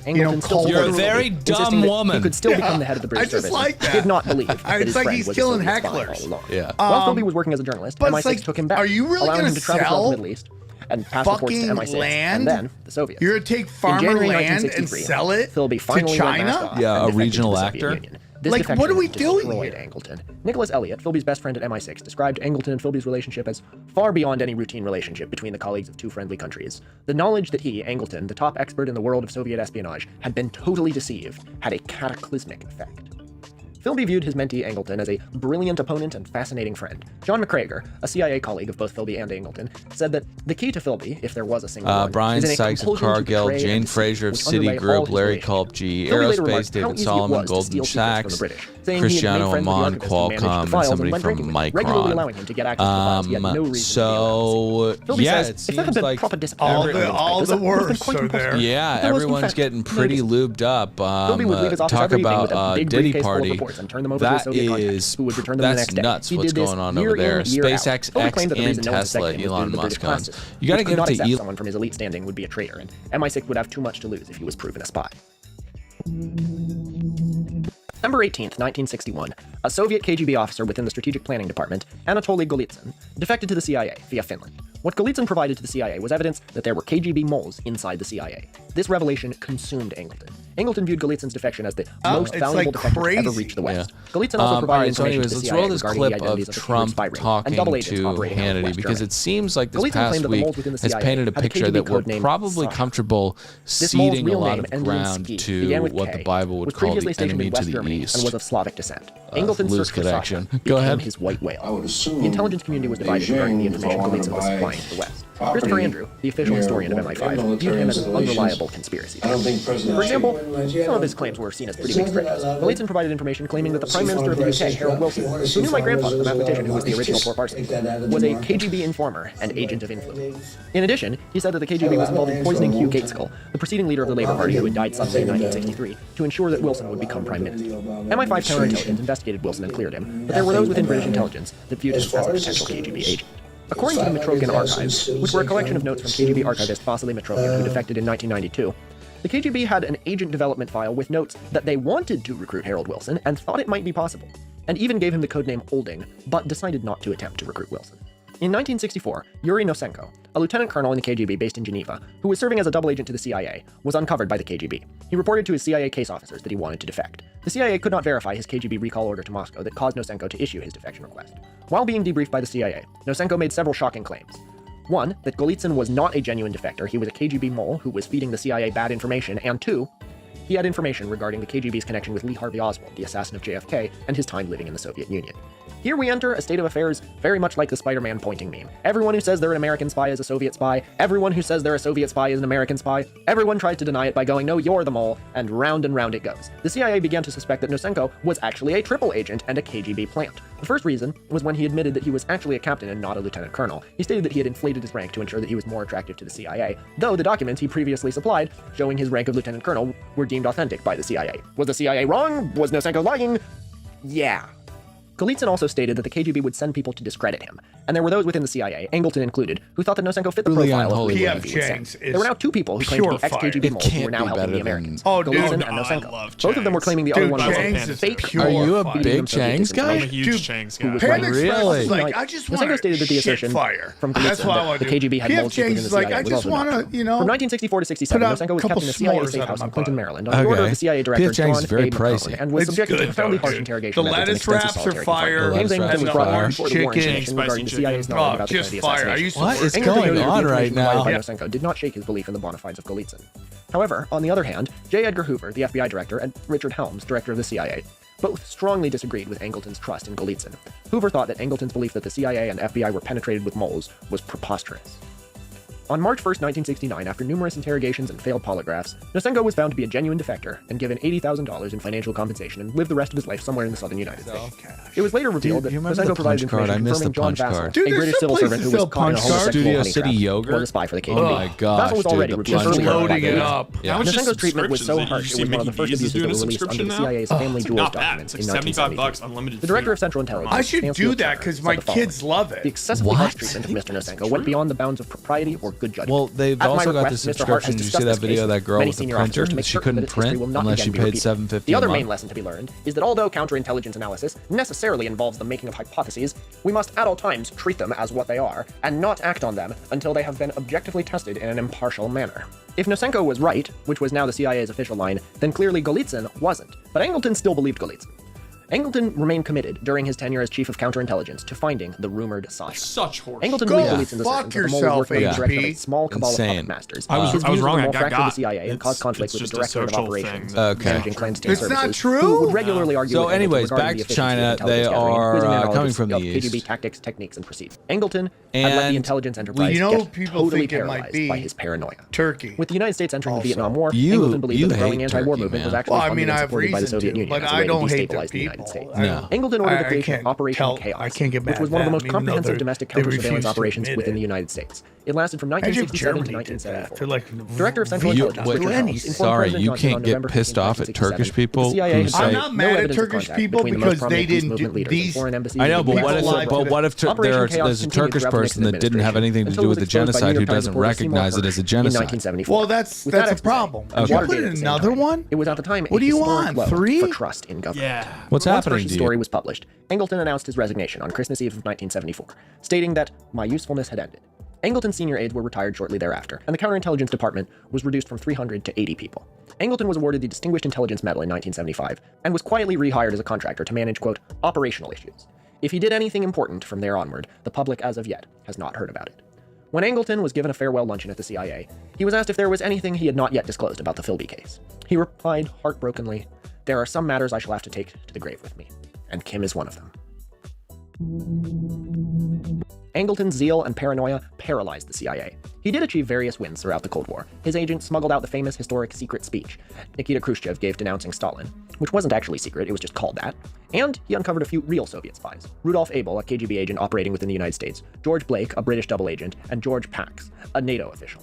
You're a very dumb woman. He could still become the head of the British service. like that. Did not believe that It's his like friend he's was killing a Soviet spy hecklers. all along. Yeah. While Philby was working as a journalist, but MI6 it's like, took him back, are you really allowing gonna him to travel throughout the sell Middle East and pass reports to fucking MI6 land? and then the Soviets. You're gonna take In farmer January land and 1963, sell it Philby finally to went mask China? off Yeah, and a defected regional to the Soviet actor. Union. This Like, what are we defection doing destroyed here? Angleton. Nicholas Elliott, Philby's best friend at MI6, described Angleton and Philby's relationship as far beyond any routine relationship between the colleagues of two friendly countries. The knowledge that he, Angleton, the top expert in the world of Soviet espionage, had been totally deceived had a cataclysmic effect. Philby viewed his mentee Angleton as a brilliant opponent and fascinating friend. John McCrager, a CIA colleague of both Philby and Angleton, said that the key to Philby, if there was a single one, Brian is in a Sykes of compulsion to Cargill, betray Jane and Fraser of deceive, which underlay all Citigroup, his Larry relations. Culp, G, Philby later Aerospace, remarked how David easy it Solomon, was to Goldman steal secrets from Sachs, the British, saying he had Cristiano made friends with the Amon, archivist who managed the Qualcomm, and files somebody went from drinking with, regularly Micron. allowing him to get access to the files he had no reason to So, Philby yeah, says, it if there had seems been like proper discipline, all the worst are there. Yeah, There was, in everyone's fact, getting no pretty discipline. lubed up. Philby would leave his office Talk every evening with a about big Diddy briefcase full of Party. reports and turn them over to his That Soviet contacts, is, who would return them the that's next day. nuts He what's did this going on year over there. in, year out. SpaceX, Philby X, claimed that the reason and no one Tesla, suspected him was Elon due to the Musk British guns. classes, You gotta which could give it not to accept Elon. someone from his elite standing would be a traitor, and MI6 would have too much to lose if he was proven a spy. September 18th, 1961, a Soviet KGB officer within the Strategic Planning Department, Anatoly Golitsyn, defected to the CIA via Finland. What Golitsyn provided to the CIA was evidence that there were KGB moles inside the CIA. This revelation consumed Angleton. Angleton viewed Golitsyn's defection as the most valuable defector to ever reach the West. Golitsyn also provided information to the let's CIA roll this regarding clip the identities of the Trump spy ring talking and double agents to operating out of Hannity West because Germany. it seems like this Golitsyn past claimed that the week moles within the has CIA painted a had a picture KGB that we're codename probably Sasha. comfortable This mole's ceding a real lot name, of Endlin ground Ski, to began with what K, the Bible would was call previously the stationed enemy in to West the Germany east. and was of Slavic descent. Angleton's loose search for Sasha connection. Go became ahead. his white whale. The intelligence community was divided regarding the information Golitsyn was supplying to the West. Christopher Andrew, the official historian of MI5, viewed him as an unreliable conspiracy theorist. For example, some of his claims were seen as pretty big stretches. Golitsyn provided information claiming that the Prime Minister of the UK, Harold Wilson, who knew my grandfather, the mathematician who was the original poor parson, was a KGB informer and agent of influence. In addition, he said that the KGB was involved in poisoning Hugh Gaitskell, the preceding leader of the Labour Party who had died suddenly in 1963, to ensure that Wilson would become Prime Minister. MI5 counterintelligence investigated Wilson and cleared him, but there were those within British intelligence that viewed him as a potential KGB agent. According to the Mitrokhin archives, which were a collection of notes from KGB archivist Vasily Mitrokhin, who defected in 1992, the KGB had an agent development file with notes that they wanted to recruit Harold Wilson and thought it might be possible, and even gave him the codename Olding, but decided not to attempt to recruit Wilson. In 1964, Yuri Nosenko, a lieutenant colonel in the KGB based in Geneva, who was serving as a double agent to the CIA, was uncovered by the KGB. He reported to his CIA case officers that he wanted to defect. The CIA could not verify his KGB recall order to Moscow that caused Nosenko to issue his defection request. While being debriefed by the CIA, Nosenko made several shocking claims. One, that Golitsyn was not a genuine defector, he was a KGB mole who was feeding the CIA bad information, and two, he had information regarding the KGB's connection with Lee Harvey Oswald, the assassin of JFK, and his time living in the Soviet Union. Here we enter a state of affairs very much like the Spider-Man pointing meme. Everyone who says they're an American spy is a Soviet spy. Everyone who says they're a Soviet spy is an American spy. Everyone tries to deny it by going, no, you're the mole, and round it goes. The CIA began to suspect that Nosenko was actually a triple agent and a KGB plant. The first reason was when he admitted that he was actually a captain and not a lieutenant colonel. He stated that he had inflated his rank to ensure that he was more attractive to the CIA, though the documents he previously supplied showing his rank of lieutenant colonel were deemed authentic by the CIA. Was the CIA wrong? Was Nosenko lying? Yeah. Golitsyn also stated that the KGB would send people to discredit him, and there were those within the CIA, Angleton included, who thought that Nosenko fit the profile of who P.F. he Chang's. There were now two people who claimed to be ex-KGB moles who were now helping the Americans. Golitsyn and Nosenko. Both of them were claiming the other one was a fake. Are you a big Chang's guy? I'm a huge Chang's guy. Really? Like, I just want Nosenko stated that the assertion from Golitsyn that the KGB had moles within the CIA was also not true. From 1964 to 67, Nosenko was kept in a CIA safe house in Clinton, Maryland, on the order of the CIA director John A. McCone, and was subjected to profoundly harsh interrogation The methods and lettuce extensive wraps are solitary fire. confinement. Was brought orange before the Warren chicken, Commission regarding the CIA's knowledge about the Kennedy assassination. What is Angleton going noted that the on right information provided now? by Nosenko did not shake his belief in the bona fides of Golitsyn. However, on the other hand, J. Edgar Hoover, the FBI director, and Richard Helms, director of the CIA, both strongly disagreed with Angleton's trust in Golitsyn. Hoover thought that Angleton's belief that the CIA and FBI were penetrated with moles was preposterous. On March 1st, 1969, after numerous interrogations and failed polygraphs, Nosenko was found to be a genuine defector and given $80,000 in financial compensation and lived the rest of his life somewhere in the southern United States. It was later revealed that Nosenko provided information confirming John Vassell, a British civil servant who was caught in a homosexual Studio honey City trap, Yogurt? was a spy for the KGB. Oh my gosh, Vassell was already dude, revealed the earlier loading it by up. Yeah. Nosenko's treatment was so harsh it was one of the first abuses that were released under the CIA's family jewels documents in 1972. The director of Central Intelligence, I should do that because my kids love it. The excessively harsh treatment of Mr. Nosenko went beyond the bounds of propriety or good judgment. Well, they've also got the subscription. Did you see that video of that girl with the printer? She couldn't print unless she paid $7.50 The other a month. main lesson to be learned is that although counterintelligence analysis necessarily involves the making of hypotheses, we must at all times treat them as what they are, and not act on them until they have been objectively tested in an impartial manner. If Nosenko was right, which was now the CIA's official line, then clearly Golitsyn wasn't. But Angleton still believed Golitsyn. Angleton remained committed during his tenure as chief of counterintelligence to finding the rumored Sasha. Such horse. Angleton believed Golitsyn's assertion that the mole was working in the direction of a small cabal of puppet masters. I was wrong. I got the CIA and caused conflict with the director of operations, managing clandestine It's services. not true. Who would regularly argue So with Angleton anyways, regarding back the to efficiency China, of they intelligence gathering, are quizzing coming knowledge from the of KGB east. tactics, techniques, and procedures. Angleton had let the intelligence enterprise get people totally think it might paralyzed be by his paranoia. Turkey. With the United States entering the Also. Vietnam War, You- Angleton believed you that the growing hate anti-war Turkey, movement was man. actually Well, I funded mean, and I have supported by the reason Soviet to, Union but as a I way to don't hate destabilize their the United people. States. No. Angleton ordered the I creation of can't Operation tell- Chaos, I can't get mad which was at one of the them, most even though comprehensive they're- domestic they refuse counter-surveillance to operations admit within it. the United States. It lasted from Imagine 1967 to Germany did that 1974. to like Director of Central Intelligence, what? Richard Any- Helms, informed Sorry, President you Johnson on can't get November pissed 15, off at Turkish 1967, people the CIA who had say- I'm found not no mad at evidence of Turkish contact people between the most because they prominent peace didn't movement do leaders and these. foreign embassies I know, in but the what United if, States. but what if Operation Chaos there's a continued Turkish throughout the person Nixon that didn't have anything to administration do with the until it was exposed by genocide New who York Times doesn't reporter Seymour recognize it as a Hersh genocide? In 1974. Well, that's With that a expose problem. and You Watergate put at the same another time, one? It was at the time What a do you historic want? low 3? for trust in government. Yeah. What's Once happening Hersh's to you? story was published, Angleton announced his resignation on Christmas Eve of 1974, stating that my usefulness had ended. Angleton's senior aides were retired shortly thereafter, and the counterintelligence department was reduced from 300 to 80 people. Angleton was awarded the Distinguished Intelligence Medal in 1975, and was quietly rehired as a contractor to manage, quote, operational issues. If he did anything important from there onward, the public as of yet has not heard about it. When Angleton was given a farewell luncheon at the CIA, he was asked if there was anything he had not yet disclosed about the Philby case. He replied heartbrokenly, "There are some matters I shall have to take to the grave with me, and Kim is one of them." Angleton's zeal and paranoia paralyzed the CIA. He did achieve various wins throughout the Cold War. His agent smuggled out the famous historic secret speech Nikita Khrushchev gave denouncing Stalin, which wasn't actually secret, it was just called that. And he uncovered a few real Soviet spies. Rudolf Abel, a KGB agent operating within the United States, George Blake, a British double agent, and George Pax, a NATO official.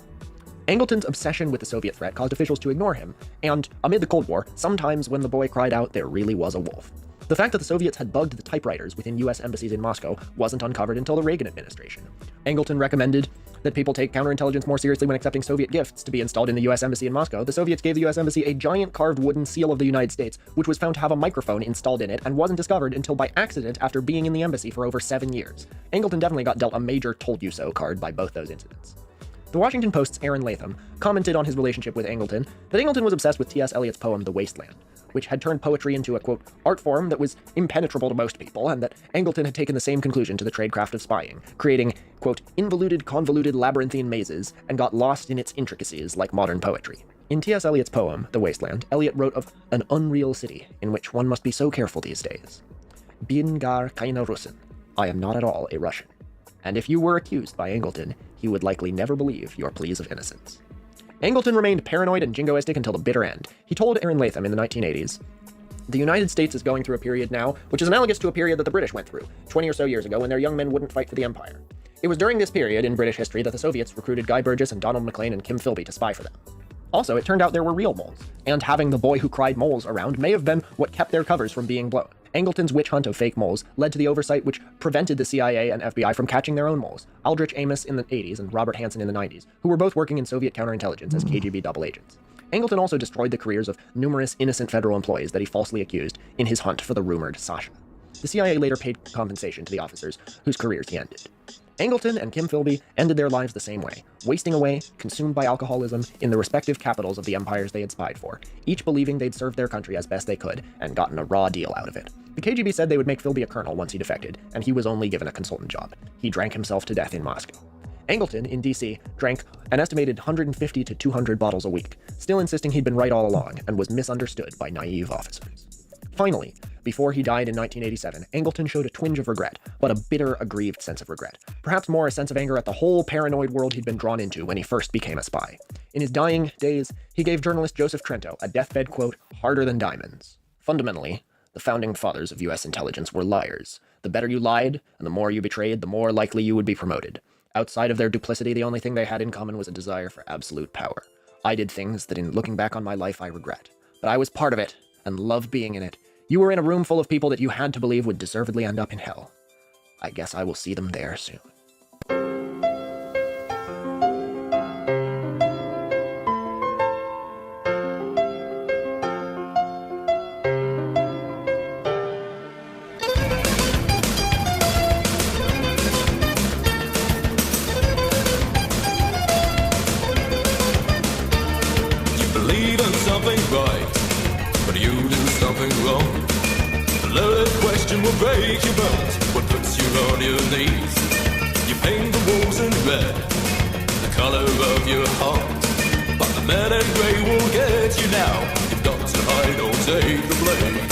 Angleton's obsession with the Soviet threat caused officials to ignore him, and amid the Cold War, sometimes when the boy cried out, there really was a wolf. The fact that the Soviets had bugged the typewriters within US embassies in Moscow wasn't uncovered until the Reagan administration. Angleton recommended that people take counterintelligence more seriously when accepting Soviet gifts to be installed in the US embassy in Moscow. The Soviets gave the US embassy a giant carved wooden seal of the United States, which was found to have a microphone installed in it and wasn't discovered until by accident after being in the embassy for over 7 years. Angleton definitely got dealt a major told you so card by both those incidents. The Washington Post's Aaron Latham commented on his relationship with Angleton that Angleton was obsessed with T.S. Eliot's poem The Wasteland, which had turned poetry into a, quote, art form that was impenetrable to most people, and that Angleton had taken the same conclusion to the tradecraft of spying, creating, quote, involuted, convoluted, labyrinthine mazes, and got lost in its intricacies like modern poetry. In T.S. Eliot's poem, The Wasteland, Eliot wrote of an unreal city in which one must be so careful these days. Bin gar keine Russin. I am not at all a Russian. And if you were accused by Angleton, he would likely never believe your pleas of innocence. Angleton remained paranoid and jingoistic until the bitter end. He told Aaron Latham in the 1980s, "The United States is going through a period now, which is analogous to a period that the British went through 20 or so years ago when their young men wouldn't fight for the empire. It was during this period in British history that the Soviets recruited Guy Burgess and Donald Maclean and Kim Philby to spy for them. Also, it turned out there were real moles, and having the boy who cried moles around may have been what kept their covers from being blown. Angleton's witch hunt of fake moles led to the oversight which prevented the CIA and FBI from catching their own moles, Aldrich Amos in the 80s and Robert Hansen in the 90s, who were both working in Soviet counterintelligence as KGB double agents. Angleton also destroyed the careers of numerous innocent federal employees that he falsely accused in his hunt for the rumored Sasha. The CIA later paid compensation to the officers whose careers he ended. Angleton and Kim Philby ended their lives the same way, wasting away, consumed by alcoholism, in the respective capitals of the empires they had spied for, each believing they'd served their country as best they could, and gotten a raw deal out of it. The KGB said they would make Philby a colonel once he defected, and he was only given a consultant job. He drank himself to death in Moscow. Angleton, in D.C., drank an estimated 150 to 200 bottles a week, still insisting he'd been right all along, and was misunderstood by naive officers. Finally, before he died in 1987, Angleton showed a twinge of regret, but a bitter, aggrieved sense of regret. Perhaps more a sense of anger at the whole paranoid world he'd been drawn into when he first became a spy. In his dying days, he gave journalist Joseph Trento a deathbed quote harder than diamonds. Fundamentally, the founding fathers of U.S. intelligence were liars. The better you lied, and the more you betrayed, the more likely you would be promoted. Outside of their duplicity, the only thing they had in common was a desire for absolute power. I did things that in looking back on my life I regret. But I was part of it, and loved being in it. You were in a room full of people that you had to believe would deservedly end up in hell. I guess I will see them there soon. You believe in something right, but you do something wrong. A loaded question will break your bones, what puts you on your knees. You paint the walls in red, the color of your heart, but the man in grey will get you now. You've got to hide or take the blame.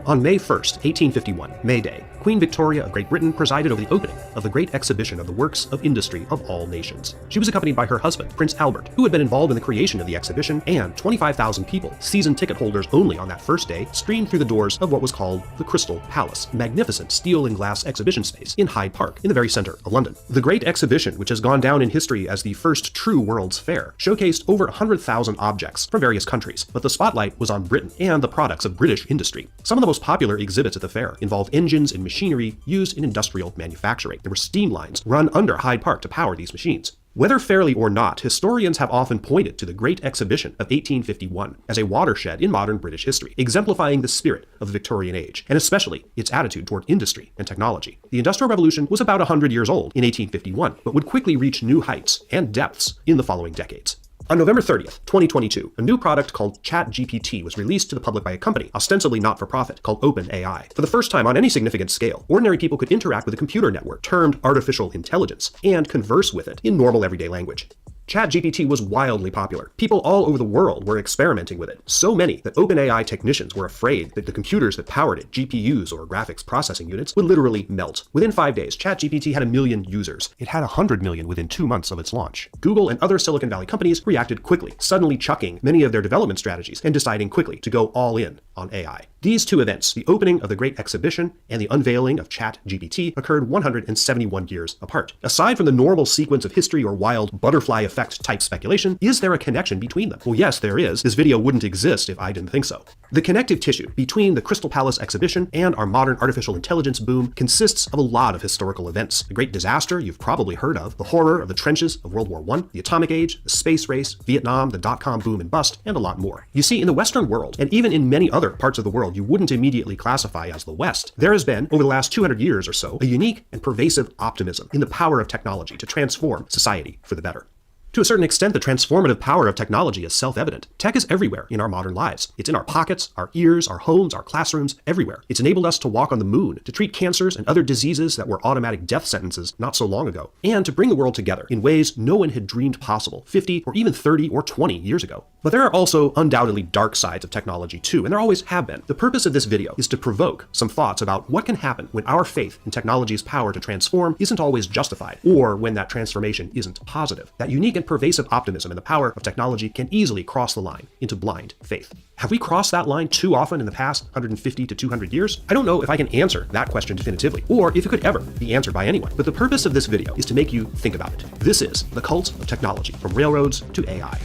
On May 1st, 1851, May Day, Queen Victoria of Great Britain presided over the opening of the Great Exhibition of the Works of Industry of all nations. She was accompanied by her husband, Prince Albert, who had been involved in the creation of the exhibition, and 25,000 people, season ticket holders only on that first day, streamed through the doors of what was called the Crystal Palace, a magnificent steel and glass exhibition space in Hyde Park, in the very center of London. The Great Exhibition, which has gone down in history as the first true World's Fair, showcased over 100,000 objects from various countries, but the spotlight was on Britain and the products of British industry. Some of the most popular exhibits at the fair involved engines and machinery used in industrial manufacturing. There were steam lines run under Hyde Park to power these machines. Whether fairly or not, historians have often pointed to the Great Exhibition of 1851 as a watershed in modern British history, exemplifying the spirit of the Victorian age, and especially its attitude toward industry and technology. The Industrial Revolution was about 100 years old in 1851, but would quickly reach new heights and depths in the following decades. On November 30th, 2022, a new product called ChatGPT was released to the public by a company, ostensibly not-for-profit, called OpenAI. For the first time on any significant scale, ordinary people could interact with a computer network termed artificial intelligence and converse with it in normal everyday language. ChatGPT was wildly popular. People all over the world were experimenting with it, so many that OpenAI technicians were afraid that the computers that powered it, GPUs or graphics processing units, would literally melt. Within 5 days, ChatGPT had 1 million users. It had 100 million within 2 months of its launch. Google and other Silicon Valley companies reacted quickly, suddenly chucking many of their development strategies and deciding quickly to go all in on AI. These two events, the opening of the Great Exhibition and the unveiling of ChatGPT, occurred 171 years apart. Aside from the normal sequence of history or wild butterfly effect type speculation, is there a connection between them? Well, yes, there is. This video wouldn't exist if I didn't think so. The connective tissue between the Crystal Palace exhibition and our modern artificial intelligence boom consists of a lot of historical events. The Great Disaster you've probably heard of, the horror of the trenches of World War I, the atomic age, the space race, Vietnam, the dot-com boom and bust, and a lot more. You see, in the Western world, and even in many other parts of the world you wouldn't immediately classify as the West, there has been, over the last 200 years or so, a unique and pervasive optimism in the power of technology to transform society for the better. To a certain extent, the transformative power of technology is self-evident. Tech is everywhere in our modern lives. It's in our pockets, our ears, our homes, our classrooms, everywhere. It's enabled us to walk on the moon, to treat cancers and other diseases that were automatic death sentences not so long ago, and to bring the world together in ways no one had dreamed possible 50 or even 30 or 20 years ago. But there are also undoubtedly dark sides of technology too, and there always have been. The purpose of this video is to provoke some thoughts about what can happen when our faith in technology's power to transform isn't always justified, or when that transformation isn't positive. That unique and pervasive optimism in the power of technology can easily cross the line into blind faith. Have we crossed that line too often in the past 150 to 200 years? I don't know if I can answer that question definitively, or if it could ever be answered by anyone, but the purpose of this video is to make you think about it. This is the cult of technology, from railroads to AI.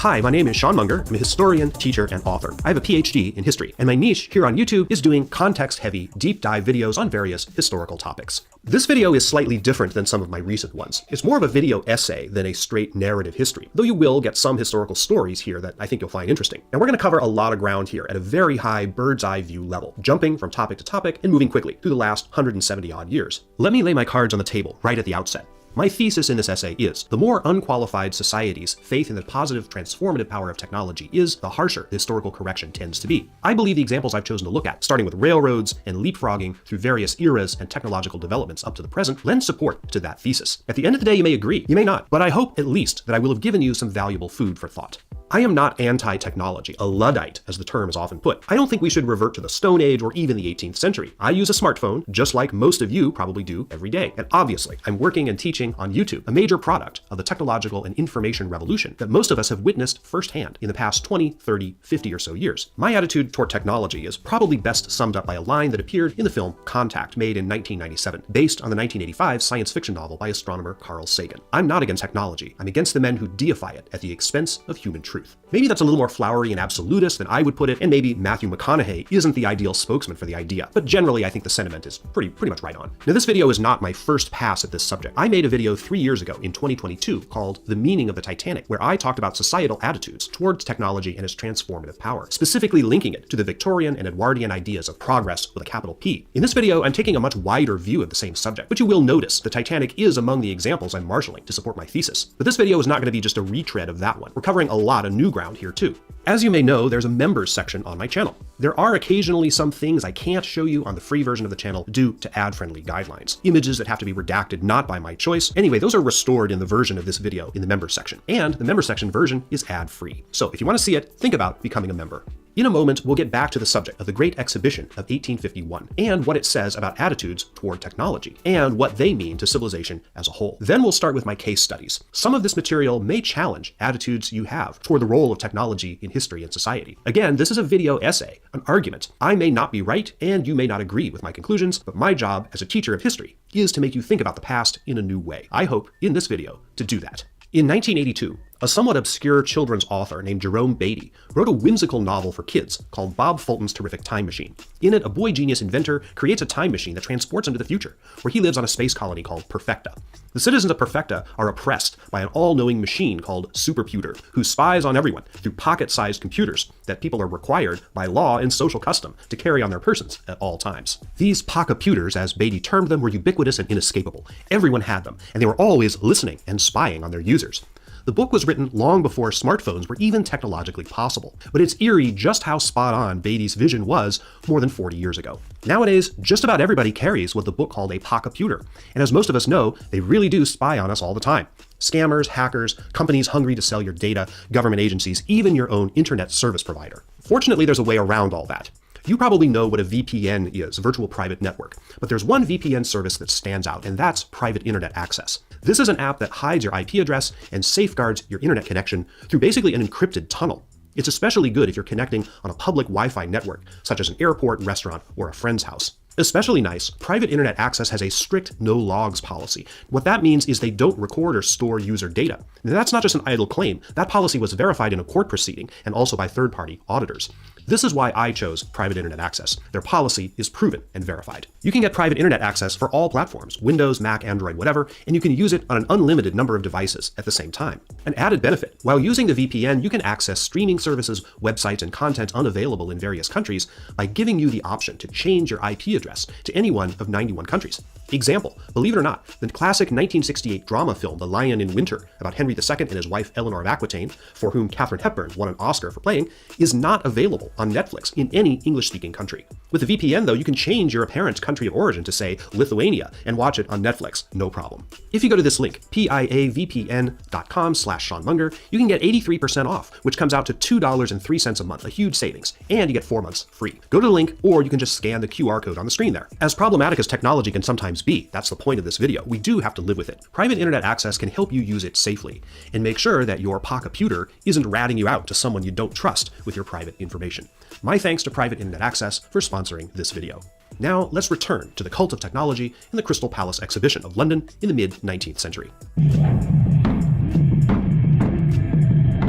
Hi, my name is Sean Munger. I'm a historian, teacher, and author. I have a PhD in history, and my niche here on YouTube is doing context-heavy, deep dive videos on various historical topics. This video is slightly different than some of my recent ones. It's more of a video essay than a straight narrative history, though you will get some historical stories here that I think you'll find interesting. And we're going to cover a lot of ground here at a very high bird's eye view level, jumping from topic to topic and moving quickly through the last 170 odd years. Let me lay my cards on the table right at the outset. My thesis in this essay is, the more unqualified society's faith in the positive transformative power of technology is, the harsher the historical correction tends to be. I believe the examples I've chosen to look at, starting with railroads and leapfrogging through various eras and technological developments up to the present, lend support to that thesis. At the end of the day, you may agree, you may not, but I hope at least that I will have given you some valuable food for thought. I am not anti-technology, a Luddite, as the term is often put. I don't think we should revert to the Stone Age or even the 18th century. I use a smartphone, just like most of you probably do every day. And obviously, I'm working and teaching on YouTube, a major product of the technological and information revolution that most of us have witnessed firsthand in the past 20, 30, 50 or so years. My attitude toward technology is probably best summed up by a line that appeared in the film Contact, made in 1997, based on the 1985 science fiction novel by astronomer Carl Sagan. I'm not against technology. I'm against the men who deify it at the expense of human truth. Maybe that's a little more flowery and absolutist than I would put it, and maybe Matthew McConaughey isn't the ideal spokesman for the idea, but generally I think the sentiment is pretty much right on. Now, this video is not my first pass at this subject. I made a video 3 years ago in 2022 called The Meaning of the Titanic, where I talked about societal attitudes towards technology and its transformative power, specifically linking it to the Victorian and Edwardian ideas of progress with a capital P. In this video, I'm taking a much wider view of the same subject, but you will notice the Titanic is among the examples I'm marshaling to support my thesis. But this video is not going to be just a retread of that one. We're covering a lot of new ground here too. As you may know, there's a members section on my channel. There are occasionally some things I can't show you on the free version of the channel due to ad-friendly guidelines. Images that have to be redacted not by my choice. Anyway, those are restored in the version of this video in the members section. And the members section version is ad-free. So if you want to see it, think about becoming a member. In a moment, we'll get back to the subject of the Great Exhibition of 1851 and what it says about attitudes toward technology and what they mean to civilization as a whole. Then we'll start with my case studies. Some of this material may challenge attitudes you have toward the role of technology in history and society. Again, this is a video essay, an argument. I may not be right and you may not agree with my conclusions, but my job as a teacher of history is to make you think about the past in a new way. I hope in this video to do that. In 1982, a somewhat obscure children's author named Jerome Beatty wrote a whimsical novel for kids called Bob Fulton's Terrific Time Machine. In it, a boy genius inventor creates a time machine that transports him to the future, where he lives on a space colony called Perfecta. The citizens of Perfecta are oppressed by an all-knowing machine called Superputer, who spies on everyone through pocket-sized computers that people are required by law and social custom to carry on their persons at all times. These pocketputers, as Beatty termed them, were ubiquitous and inescapable. Everyone had them, and they were always listening and spying on their users. The book was written long before smartphones were even technologically possible, but it's eerie just how spot on Beatty's vision was more than 40 years ago. Nowadays, just about everybody carries what the book called a pocketputer, and as most of us know, they really do spy on us all the time. Scammers, hackers, companies hungry to sell your data, government agencies, even your own internet service provider. Fortunately, there's a way around all that. You probably know what a VPN is, a virtual private network, but there's one VPN service that stands out, and that's private internet access. This is an app that hides your IP address and safeguards your internet connection through basically an encrypted tunnel. It's especially good if you're connecting on a public Wi-Fi network, such as an airport, restaurant, or a friend's house. Especially nice, private internet access has a strict no logs policy. What that means is they don't record or store user data. And that's not just an idle claim. That policy was verified in a court proceeding and also by third-party auditors. This is why I chose private internet access. Their policy is proven and verified. You can get private internet access for all platforms, Windows, Mac, Android, whatever, and you can use it on an unlimited number of devices at the same time. An added benefit, while using the VPN, you can access streaming services, websites, and content unavailable in various countries by giving you the option to change your IP address to any one of 91 countries. Example, believe it or not, the classic 1968 drama film The Lion in Winter, about Henry II and his wife Eleanor of Aquitaine, for whom Katharine Hepburn won an Oscar for playing, is not available on Netflix in any English-speaking country. With a VPN, though, you can change your apparent country of origin to, say, Lithuania, and watch it on Netflix, no problem. If you go to this link, piavpn.com/SeanMunger, you can get 83% off, which comes out to $2.03 a month, a huge savings, and you get 4 months free. Go to the link, or you can just scan the QR code on the screen there. As problematic as technology can sometimes be, that's the point of this video, we do have to live with it. Private internet access can help you use it safely, and make sure that your pocketputer isn't ratting you out to someone you don't trust with your private information. My thanks to Private Internet Access for sponsoring this video. Now, let's return to the cult of technology in the Crystal Palace exhibition of London in the mid-19th century.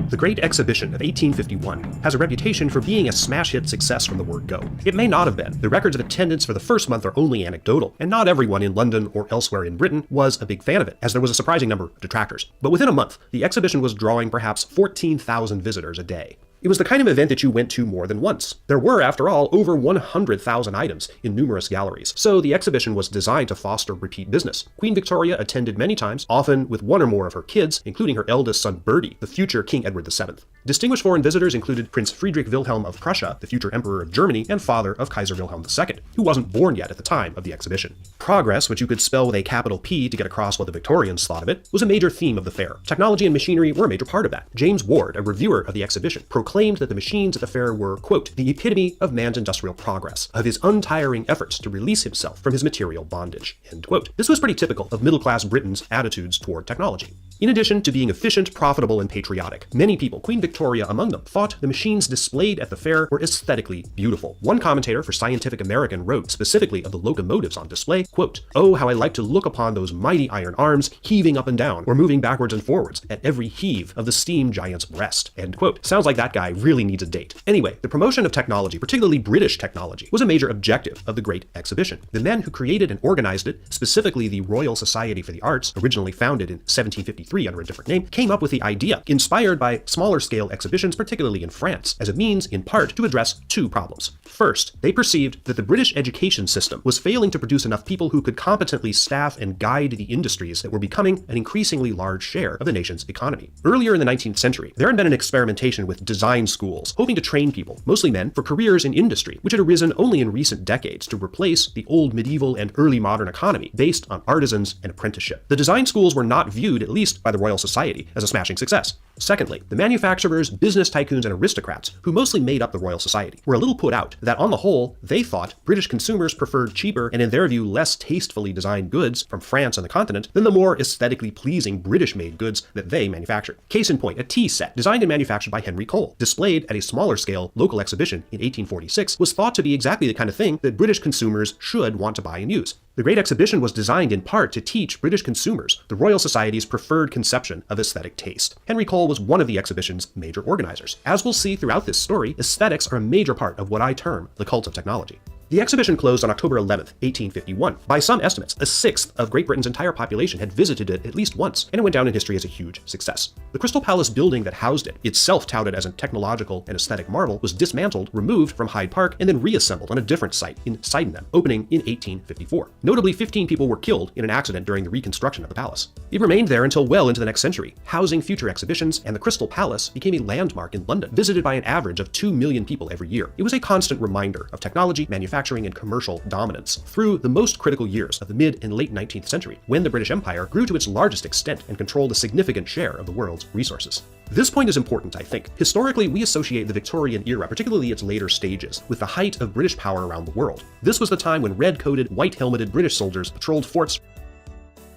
The The Great Exhibition of 1851 has a reputation for being a smash hit success from the word go. It may not have been. The records of attendance for the first month are only anecdotal, and not everyone in London or elsewhere in Britain was a big fan of it, as there was a surprising number of detractors. But within a month, the exhibition was drawing perhaps 14,000 visitors a day. It was the kind of event that you went to more than once. There were, after all, over 100,000 items in numerous galleries, so the exhibition was designed to foster repeat business. Queen Victoria attended many times, often with one or more of her kids, including her eldest son Bertie, the future King Edward VII. Distinguished foreign visitors included Prince Friedrich Wilhelm of Prussia, the future Emperor of Germany, and father of Kaiser Wilhelm II, who wasn't born yet at the time of the exhibition. Progress, which you could spell with a capital P to get across what the Victorians thought of it, was a major theme of the fair. Technology and machinery were a major part of that. James Ward, a reviewer of the exhibition, proclaimed that the machines at the fair were, quote, the epitome of man's industrial progress, of his untiring efforts to release himself from his material bondage, end quote. This was pretty typical of middle-class Britain's attitudes toward technology. In addition to being efficient, profitable, and patriotic, many people, Queen Victoria among them, thought the machines displayed at the fair were aesthetically beautiful. One commentator for Scientific American wrote specifically of the locomotives on display, quote, "Oh, how I like to look upon those mighty iron arms heaving up and down, or moving backwards and forwards at every heave of the steam giant's breast," end quote. Sounds like that guy really needs a date. Anyway, the promotion of technology, particularly British technology, was a major objective of the Great Exhibition. The men who created and organized it, specifically the Royal Society for the Arts, originally founded in 1753 under a different name, came up with the idea, inspired by smaller-scale exhibitions, particularly in France, as a means, in part, to address two problems. First, they perceived that the British education system was failing to produce enough people who could competently staff and guide the industries that were becoming an increasingly large share of the nation's economy. Earlier in the 19th century, there had been an experimentation with design schools, hoping to train people, mostly men, for careers in industry, which had arisen only in recent decades to replace the old medieval and early modern economy based on artisans and apprenticeship. The design schools were not viewed, at least by the Royal Society, as a smashing success. Secondly, the manufacturers, business tycoons, and aristocrats, who mostly made up the Royal Society, were a little put out that on the whole, they thought British consumers preferred cheaper and in their view less tastefully designed goods from France and the continent than the more aesthetically pleasing British-made goods that they manufactured. Case in point, a tea set designed and manufactured by Henry Cole, displayed at a smaller scale local exhibition in 1846, was thought to be exactly the kind of thing that British consumers should want to buy and use. The Great Exhibition was designed in part to teach British consumers the Royal Society's preferred conception of aesthetic taste. Henry Cole was one of the exhibition's major organizers. As we'll see throughout this story, aesthetics are a major part of what I term the cult of technology. The exhibition closed on October 11th, 1851. By some estimates, a sixth of Great Britain's entire population had visited it at least once, and it went down in history as a huge success. The Crystal Palace building that housed it, itself touted as a technological and aesthetic marvel, was dismantled, removed from Hyde Park, and then reassembled on a different site in Sydenham, opening in 1854. Notably, 15 people were killed in an accident during the reconstruction of the palace. It remained there until well into the next century, housing future exhibitions, and the Crystal Palace became a landmark in London, visited by an average of 2 million people every year. It was a constant reminder of technology, manufacturing, and commercial dominance through the most critical years of the mid and late 19th century, when the British Empire grew to its largest extent and controlled a significant share of the world's resources. This point is important, I think. Historically, we associate the Victorian era, particularly its later stages, with the height of British power around the world. This was the time when red-coated, white-helmeted British soldiers patrolled forts.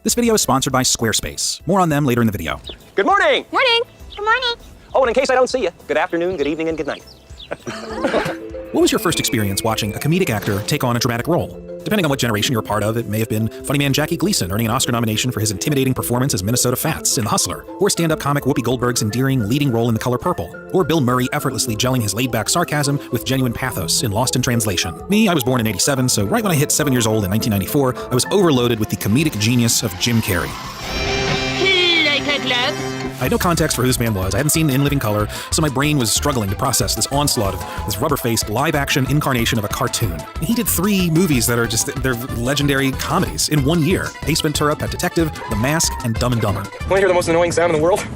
This video is sponsored by Squarespace. More on them later in the video. Good morning! Morning! Good morning! Oh, and in case I don't see you, good afternoon, good evening, and good night. What was your first experience watching a comedic actor take on a dramatic role? Depending on what generation you're part of, it may have been funny man Jackie Gleason earning an Oscar nomination for his intimidating performance as Minnesota Fats in The Hustler, or stand-up comic Whoopi Goldberg's endearing leading role in The Color Purple, or Bill Murray effortlessly gelling his laid-back sarcasm with genuine pathos in Lost in Translation. Me, I was born in '87, so right when I hit 7 years old in 1994, I was overloaded with the comedic genius of Jim Carrey. Like a glove? I had no context for who this man was. I hadn't seen In Living Color, so my brain was struggling to process this onslaught of this rubber-faced, live-action incarnation of a cartoon. He did 3 movies that are they're legendary comedies in 1 year. Ace Ventura, Pet Detective, The Mask, and Dumb and Dumber. Want to hear the most annoying sound in the world?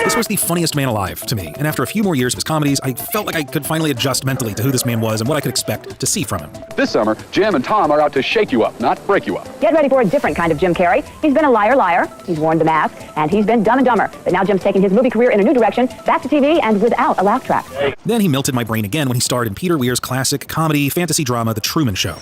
This was the funniest man alive to me, and after a few more years of his comedies, I felt like I could finally adjust mentally to who this man was and what I could expect to see from him. This summer, Jim and Tom are out to shake you up, not break you up. Get ready for a different kind of Jim Carrey. He's been a liar, he's worn the mask, and he's been Dumb and Dumber. But now Jim's taking his movie career in a new direction, back to TV and without a laugh track. Then he melted my brain again when he starred in Peter Weir's classic comedy fantasy drama, The Truman Show.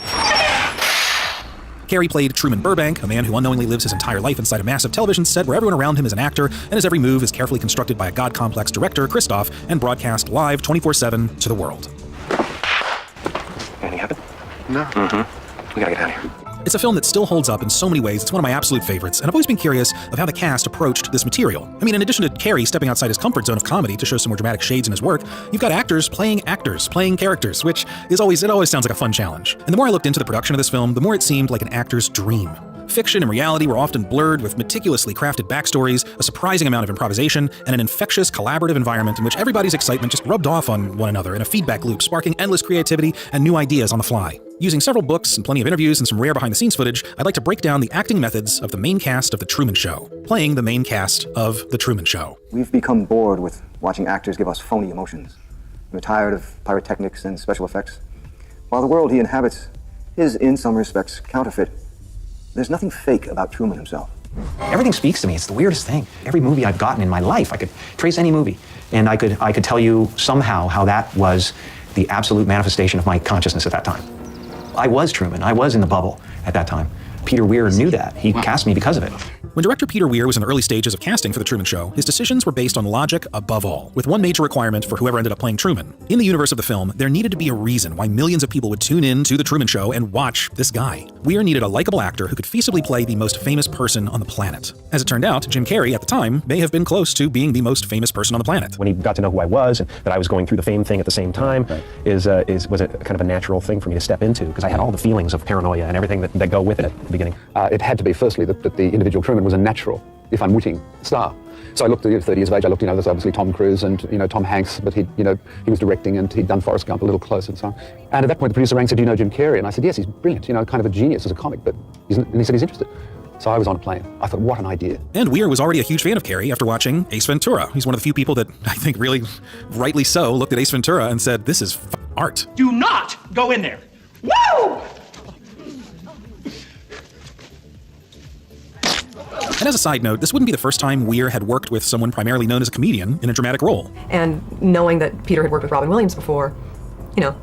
Carrey played Truman Burbank, a man who unknowingly lives his entire life inside a massive television set where everyone around him is an actor, and his every move is carefully constructed by a god-complex director, Christoph, and broadcast live 24/7 to the world. Anything happen? No. We gotta get out of here. It's a film that still holds up in so many ways. It's one of my absolute favorites, and I've always been curious of how the cast approached this material. I mean, in addition to Cary stepping outside his comfort zone of comedy to show some more dramatic shades in his work, you've got actors playing characters, which it always sounds like a fun challenge. And the more I looked into the production of this film, the more it seemed like an actor's dream. Fiction and reality were often blurred with meticulously crafted backstories, a surprising amount of improvisation, and an infectious, collaborative environment in which everybody's excitement just rubbed off on one another in a feedback loop, sparking endless creativity and new ideas on the fly. Using several books and plenty of interviews and some rare behind-the-scenes footage, I'd like to break down the acting methods of the main cast of The Truman Show, playing the main cast of The Truman Show. We've become bored with watching actors give us phony emotions. We're tired of pyrotechnics and special effects. While the world he inhabits is, in some respects, counterfeit, there's nothing fake about Truman himself. Everything speaks to me. It's the weirdest thing. Every movie I've gotten in my life, I could trace any movie, and I could tell you somehow how that was the absolute manifestation of my consciousness at that time. I was Truman. I was in the bubble at that time. Peter Weir knew that. He cast me because of it. When director Peter Weir was in the early stages of casting for The Truman Show, his decisions were based on logic above all, with one major requirement for whoever ended up playing Truman. In the universe of the film, there needed to be a reason why millions of people would tune in to The Truman Show and watch this guy. Weir needed a likable actor who could feasibly play the most famous person on the planet. As it turned out, Jim Carrey at the time may have been close to being the most famous person on the planet. When he got to know who I was and that I was going through the fame thing at the same time, was a kind of a natural thing for me to step into, because I had all the feelings of paranoia and everything that go with it at the beginning. It had to be, firstly, that the individual Truman was a natural, if unwitting, star. So I looked at 30 years of age, I looked, there's obviously Tom Cruise and, Tom Hanks, but he was directing and he'd done Forrest Gump a little close and so on. And at that point, the producer rang and said, do you know Jim Carrey? And I said, yes, he's brilliant, kind of a genius as a comic, but and he said he's interested. So I was on a plane. I thought, what an idea. And Weir was already a huge fan of Carrey after watching Ace Ventura. He's one of the few people that, I think really, rightly so, looked at Ace Ventura and said, this is art. Do not go in there. Woo! And as a side note, this wouldn't be the first time Weir had worked with someone primarily known as a comedian in a dramatic role. And knowing that Peter had worked with Robin Williams before,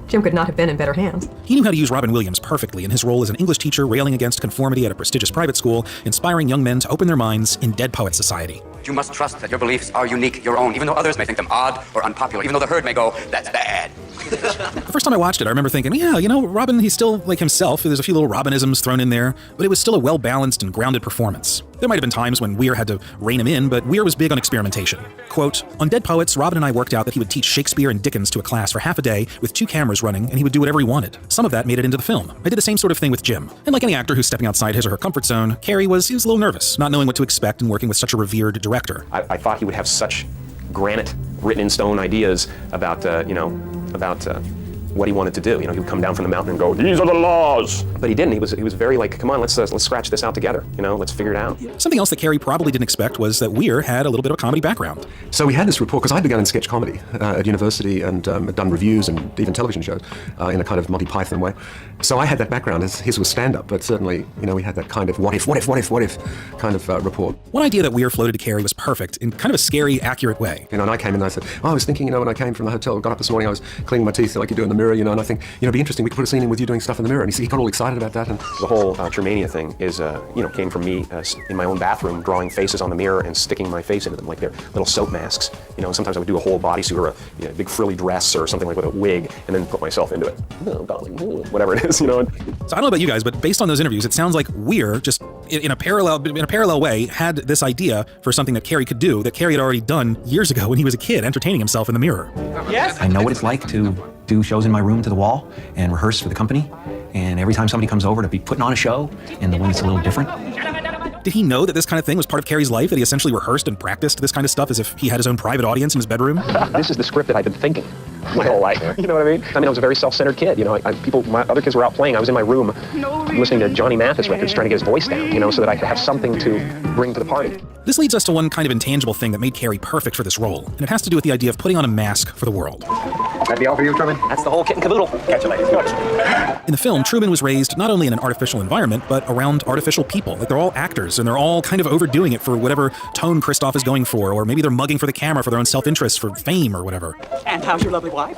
Jim could not have been in better hands. He knew how to use Robin Williams perfectly in his role as an English teacher railing against conformity at a prestigious private school, inspiring young men to open their minds in Dead Poet Society. You must trust that your beliefs are unique, your own, even though others may think them odd or unpopular, even though the herd may go, that's bad. The first time I watched it, I remember thinking, yeah, Robin, he's still like himself. There's a few little Robinisms thrown in there, but it was still a well-balanced and grounded performance. There might have been times when Weir had to rein him in, but Weir was big on experimentation. Quote, on Dead Poets, Robin and I worked out that he would teach Shakespeare and Dickens to a class for half a day with 2 cameras running, and he would do whatever he wanted. Some of that made it into the film. I did the same sort of thing with Jim. And like any actor who's stepping outside his or her comfort zone, Carrey was a little nervous, not knowing what to expect and working with such a revered director. I thought he would have such granite, written in stone ideas about what he wanted to do. He would come down from the mountain and go, these are the laws. But he didn't. He was very like, come on, let's scratch this out together. Let's figure it out. Something else that Carrey probably didn't expect was that Weir had a little bit of a comedy background. So we had this rapport, because I'd begun in sketch comedy at university and had done reviews and even television shows in a kind of Monty Python way. So I had that background. His was stand-up, but certainly, we had that kind of what if kind of rapport. One idea that Weir floated to Carrey was perfect in kind of a scary, accurate way. And I came in and I said, I was thinking, when I came from the hotel, got up this morning, I was cleaning my teeth like you do in the mirror, and I think, it'd be interesting, we could put a scene in with you doing stuff in the mirror. And he got all excited about that. And the whole Trumania thing is, came from me in my own bathroom, drawing faces on the mirror and sticking my face into them like they're little soap masks. Sometimes I would do a whole bodysuit or a big frilly dress or something like with a wig and then put myself into it. Oh, darling, whatever it is, So I don't know about you guys, but based on those interviews, it sounds like Weir just in a parallel way had this idea for something that Carrey could do that Carrey had already done years ago when he was a kid, entertaining himself in the mirror. Yes? I know what it's like to do shows in my room to the wall and rehearse for the company. And every time somebody comes over to be putting on a show, and the one that's a little different. Did he know that this kind of thing was part of Carrey's life, that he essentially rehearsed and practiced this kind of stuff as if he had his own private audience in his bedroom? This is the script that I've been thinking my whole life. You know what I mean? I was a very self-centered kid. My other kids were out playing. I was in my room listening to Johnny Mathis records, trying to get his voice down, so that I could have something to bring to the party. This leads us to one kind of intangible thing that made Carrey perfect for this role, and it has to do with the idea of putting on a mask for the world. That'd be all for you, Truman? That's the whole kit and caboodle. Catch you later. In the film, Truman was raised not only in an artificial environment, but around artificial people. Like, they're all actors, and they're all kind of overdoing it for whatever tone Christoph is going for, or maybe they're mugging for the camera for their own self-interest, for fame or whatever. And how's your lovely wife?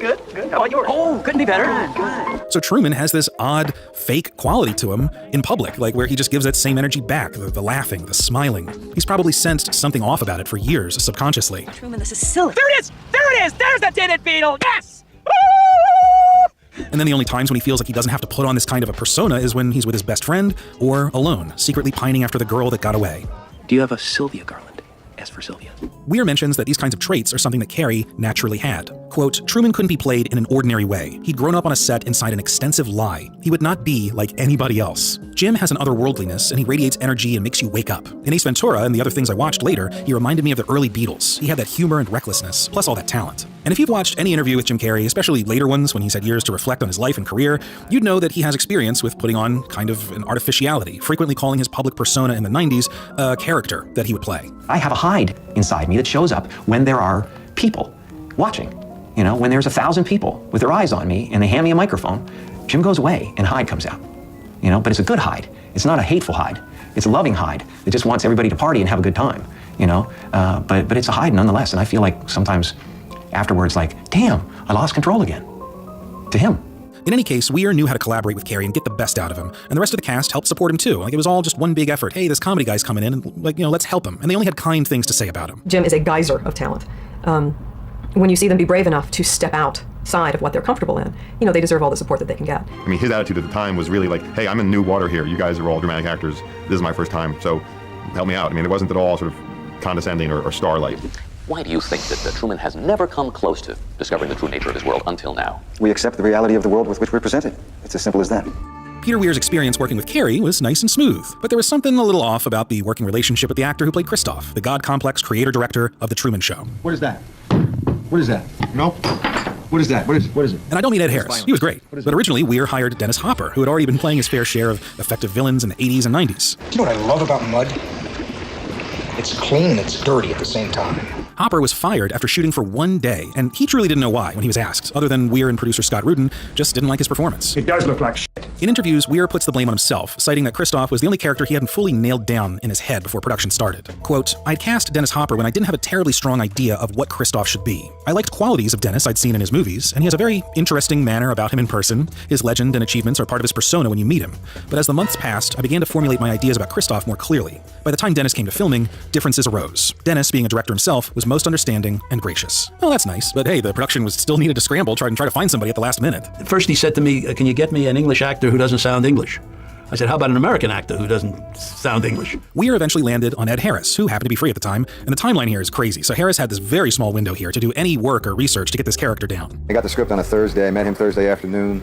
Good. How about yours? Oh, couldn't be better. Good. So Truman has this odd, fake quality to him in public, like where he just gives that same energy back, the laughing, the smiling. He's probably sensed something off about it for years, subconsciously. Truman, this is silly. There it is! There it is! There's the tinted beetle! Yes! And then the only times when he feels like he doesn't have to put on this kind of a persona is when he's with his best friend or alone, secretly pining after the girl that got away. Do you have a Sylvia garland? As for Sylvia. Weir mentions that these kinds of traits are something that Carey naturally had. Quote, Truman couldn't be played in an ordinary way. He'd grown up on a set inside an extensive lie. He would not be like anybody else. Jim has an otherworldliness, and he radiates energy and makes you wake up. In Ace Ventura and the other things I watched later, he reminded me of the early Beatles. He had that humor and recklessness, plus all that talent. And if you've watched any interview with Jim Carrey, especially later ones when he's had years to reflect on his life and career, you'd know that he has experience with putting on kind of an artificiality, frequently calling his public persona in the 90s a character that he would play. I have a Hyde inside me that shows up when there are people watching. You know, when there's 1,000 people with their eyes on me and they hand me a microphone, Jim goes away and Hyde comes out. You know, but it's a good Hyde. It's not a hateful Hyde. It's a loving Hyde that just wants everybody to party and have a good time. You know, but it's a Hyde nonetheless. And I feel like sometimes afterwards, like, damn, I lost control again. To him. In any case, Weir knew how to collaborate with Carey and get the best out of him, and the rest of the cast helped support him too. Like, it was all just one big effort. Hey, this comedy guy's coming in, and like, you know, let's help him. And they only had kind things to say about him. Jim is a geyser of talent. When you see them be brave enough to step outside of what they're comfortable in, you know, they deserve all the support that they can get. I mean, his attitude at the time was really like, hey, I'm in new water here. You guys are all dramatic actors. This is my first time, so help me out. I mean, it wasn't at all sort of condescending or starlight. Why do you think that Truman has never come close to discovering the true nature of his world until now? We accept the reality of the world with which we're presented. It's as simple as that. Peter Weir's experience working with Carey was nice and smooth, but there was something a little off about the working relationship with the actor who played Christoph, the God Complex creator-director of The Truman Show. What is that? What is that? Nope. What is that? What is it? And I don't mean Ed Harris. He was great. But originally, Weir hired Dennis Hopper, who had already been playing his fair share of effective villains in the 80s and 90s. Do you know what I love about mud? It's clean and it's dirty at the same time. Hopper was fired after shooting for 1 day, and he truly didn't know why when he was asked, other than Weir and producer Scott Rudin just didn't like his performance. It does look like shit. In interviews, Weir puts the blame on himself, citing that Christoph was the only character he hadn't fully nailed down in his head before production started. Quote, I'd cast Dennis Hopper when I didn't have a terribly strong idea of what Christoph should be. I liked qualities of Dennis I'd seen in his movies, and he has a very interesting manner about him in person. His legend and achievements are part of his persona when you meet him. But as the months passed, I began to formulate my ideas about Christoph more clearly. By the time Dennis came to filming, differences arose. Dennis, being a director himself, was most understanding and gracious. Well, that's nice, but hey, the production was still needed to scramble, try to find somebody at the last minute. First he said to me, can you get me an English actor who doesn't sound English? I said, how about an American actor who doesn't sound English? Weir eventually landed on Ed Harris, who happened to be free at the time, and the timeline here is crazy. So Harris had this very small window here to do any work or research to get this character down. I got the script on a Thursday. I met him Thursday afternoon.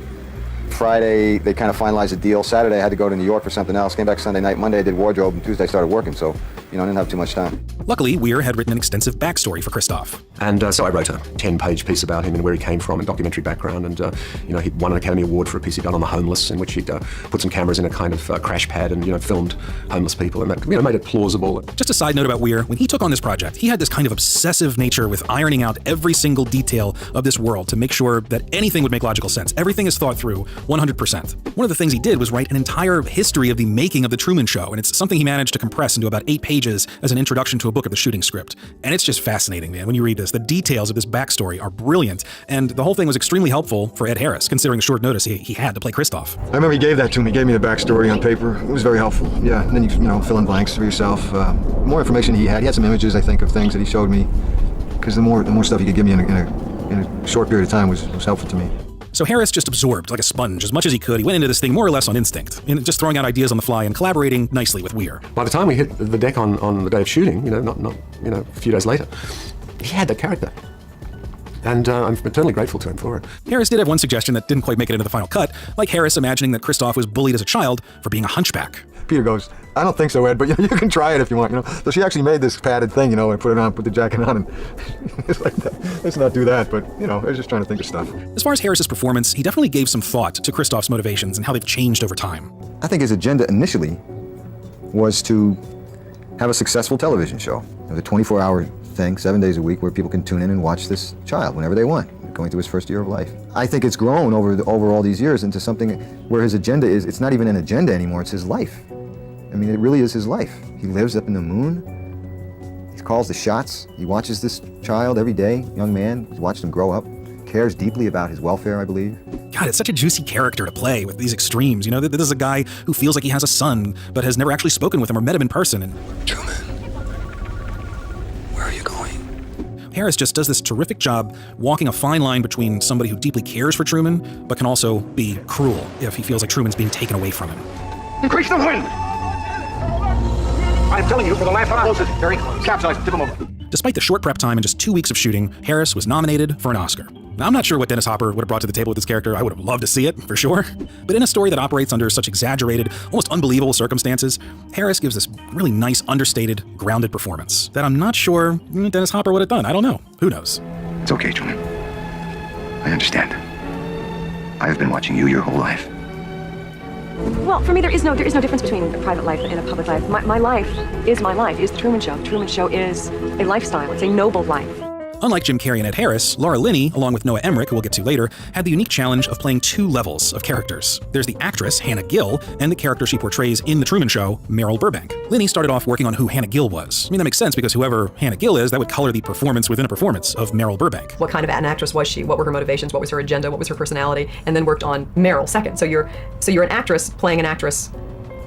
Friday, they kind of finalized the deal. Saturday, I had to go to New York for something else. Came back Sunday night. Monday, I did wardrobe, and Tuesday I started working, so, you know, I didn't have too much time. Luckily, Weir had written an extensive backstory for Christoph. And so I wrote a 10-page piece about him and where he came from and documentary background. And, you know, he won an Academy Award for a piece he'd done on the homeless, in which he'd put some cameras in a kind of crash pad and, you know, filmed homeless people. And that, you know, made it plausible. Just a side note about Weir, when he took on this project, he had this kind of obsessive nature with ironing out every single detail of this world to make sure that anything would make logical sense. Everything is thought through 100%. One of the things he did was write an entire history of the making of The Truman Show, and it's something he managed to compress into about 8 pages as an introduction to a book of the shooting script. And it's just fascinating, man, when you read this. The details of this backstory are brilliant, and the whole thing was extremely helpful for Ed Harris, considering the short notice he had to play Christoph. I remember he gave that to me. He gave me the backstory on paper. It was very helpful. Yeah, and then you know, fill in blanks for yourself. More information he had some images, I think, of things that he showed me, because the more stuff he could give me in a short period of time was helpful to me. So Harris just absorbed like a sponge as much as he could. He went into this thing more or less on instinct, and just throwing out ideas on the fly and collaborating nicely with Weir. By the time we hit the deck on the day of shooting, you know, not you know, a few days later, he had that character. And I'm eternally grateful to him for it. Harris did have one suggestion that didn't quite make it into the final cut, like Harris imagining that Christoph was bullied as a child for being a hunchback. Peter goes, I don't think so, Ed, but you can try it if you want, you know. So she actually made this padded thing, you know, and put it on, put the jacket on, and it's like, let's not do that, but, you know, I was just trying to think of stuff. As far as Harris's performance, he definitely gave some thought to Christoph's motivations and how they've changed over time. I think his agenda initially was to have a successful television show. It was a 24-hour thing, 7 days a week, where people can tune in and watch this child whenever they want, going through his first year of life. I think it's grown over all these years into something where his agenda is, it's not even an agenda anymore, it's his life. I mean, it really is his life. He lives up in the moon. He calls the shots. He watches this child every day, young man. He's watched him grow up. Cares deeply about his welfare, I believe. God, it's such a juicy character to play with these extremes. You know, this is a guy who feels like he has a son, but has never actually spoken with him or met him in person. And Truman, where are you going? Harris just does this terrific job walking a fine line between somebody who deeply cares for Truman, but can also be cruel if he feels like Truman's being taken away from him. Increase the wind! I'm telling you, for the life of us, very close. Capsize, tip him over. Despite the short prep time and just 2 weeks of shooting, Harris was nominated for an Oscar. Now, I'm not sure what Dennis Hopper would have brought to the table with this character. I would have loved to see it, for sure. But in a story that operates under such exaggerated, almost unbelievable circumstances, Harris gives this really nice, understated, grounded performance that I'm not sure Dennis Hopper would have done. I don't know. Who knows? It's okay, Truman. I understand. I have been watching you your whole life. Well, for me, there is no difference between a private life and a public life. My life is the Truman Show. The Truman Show is a lifestyle. It's a noble life. Unlike Jim Carrey and Ed Harris, Laura Linney, along with Noah Emmerich, who we'll get to later, had the unique challenge of playing 2 levels of characters. There's the actress, Hannah Gill, and the character she portrays in The Truman Show, Meryl Burbank. Linney started off working on who Hannah Gill was. I mean, that makes sense because whoever Hannah Gill is, that would color the performance within a performance of Meryl Burbank. What kind of an actress was she? What were her motivations? What was her agenda? What was her personality? And then worked on Meryl second. So you're an actress playing an actress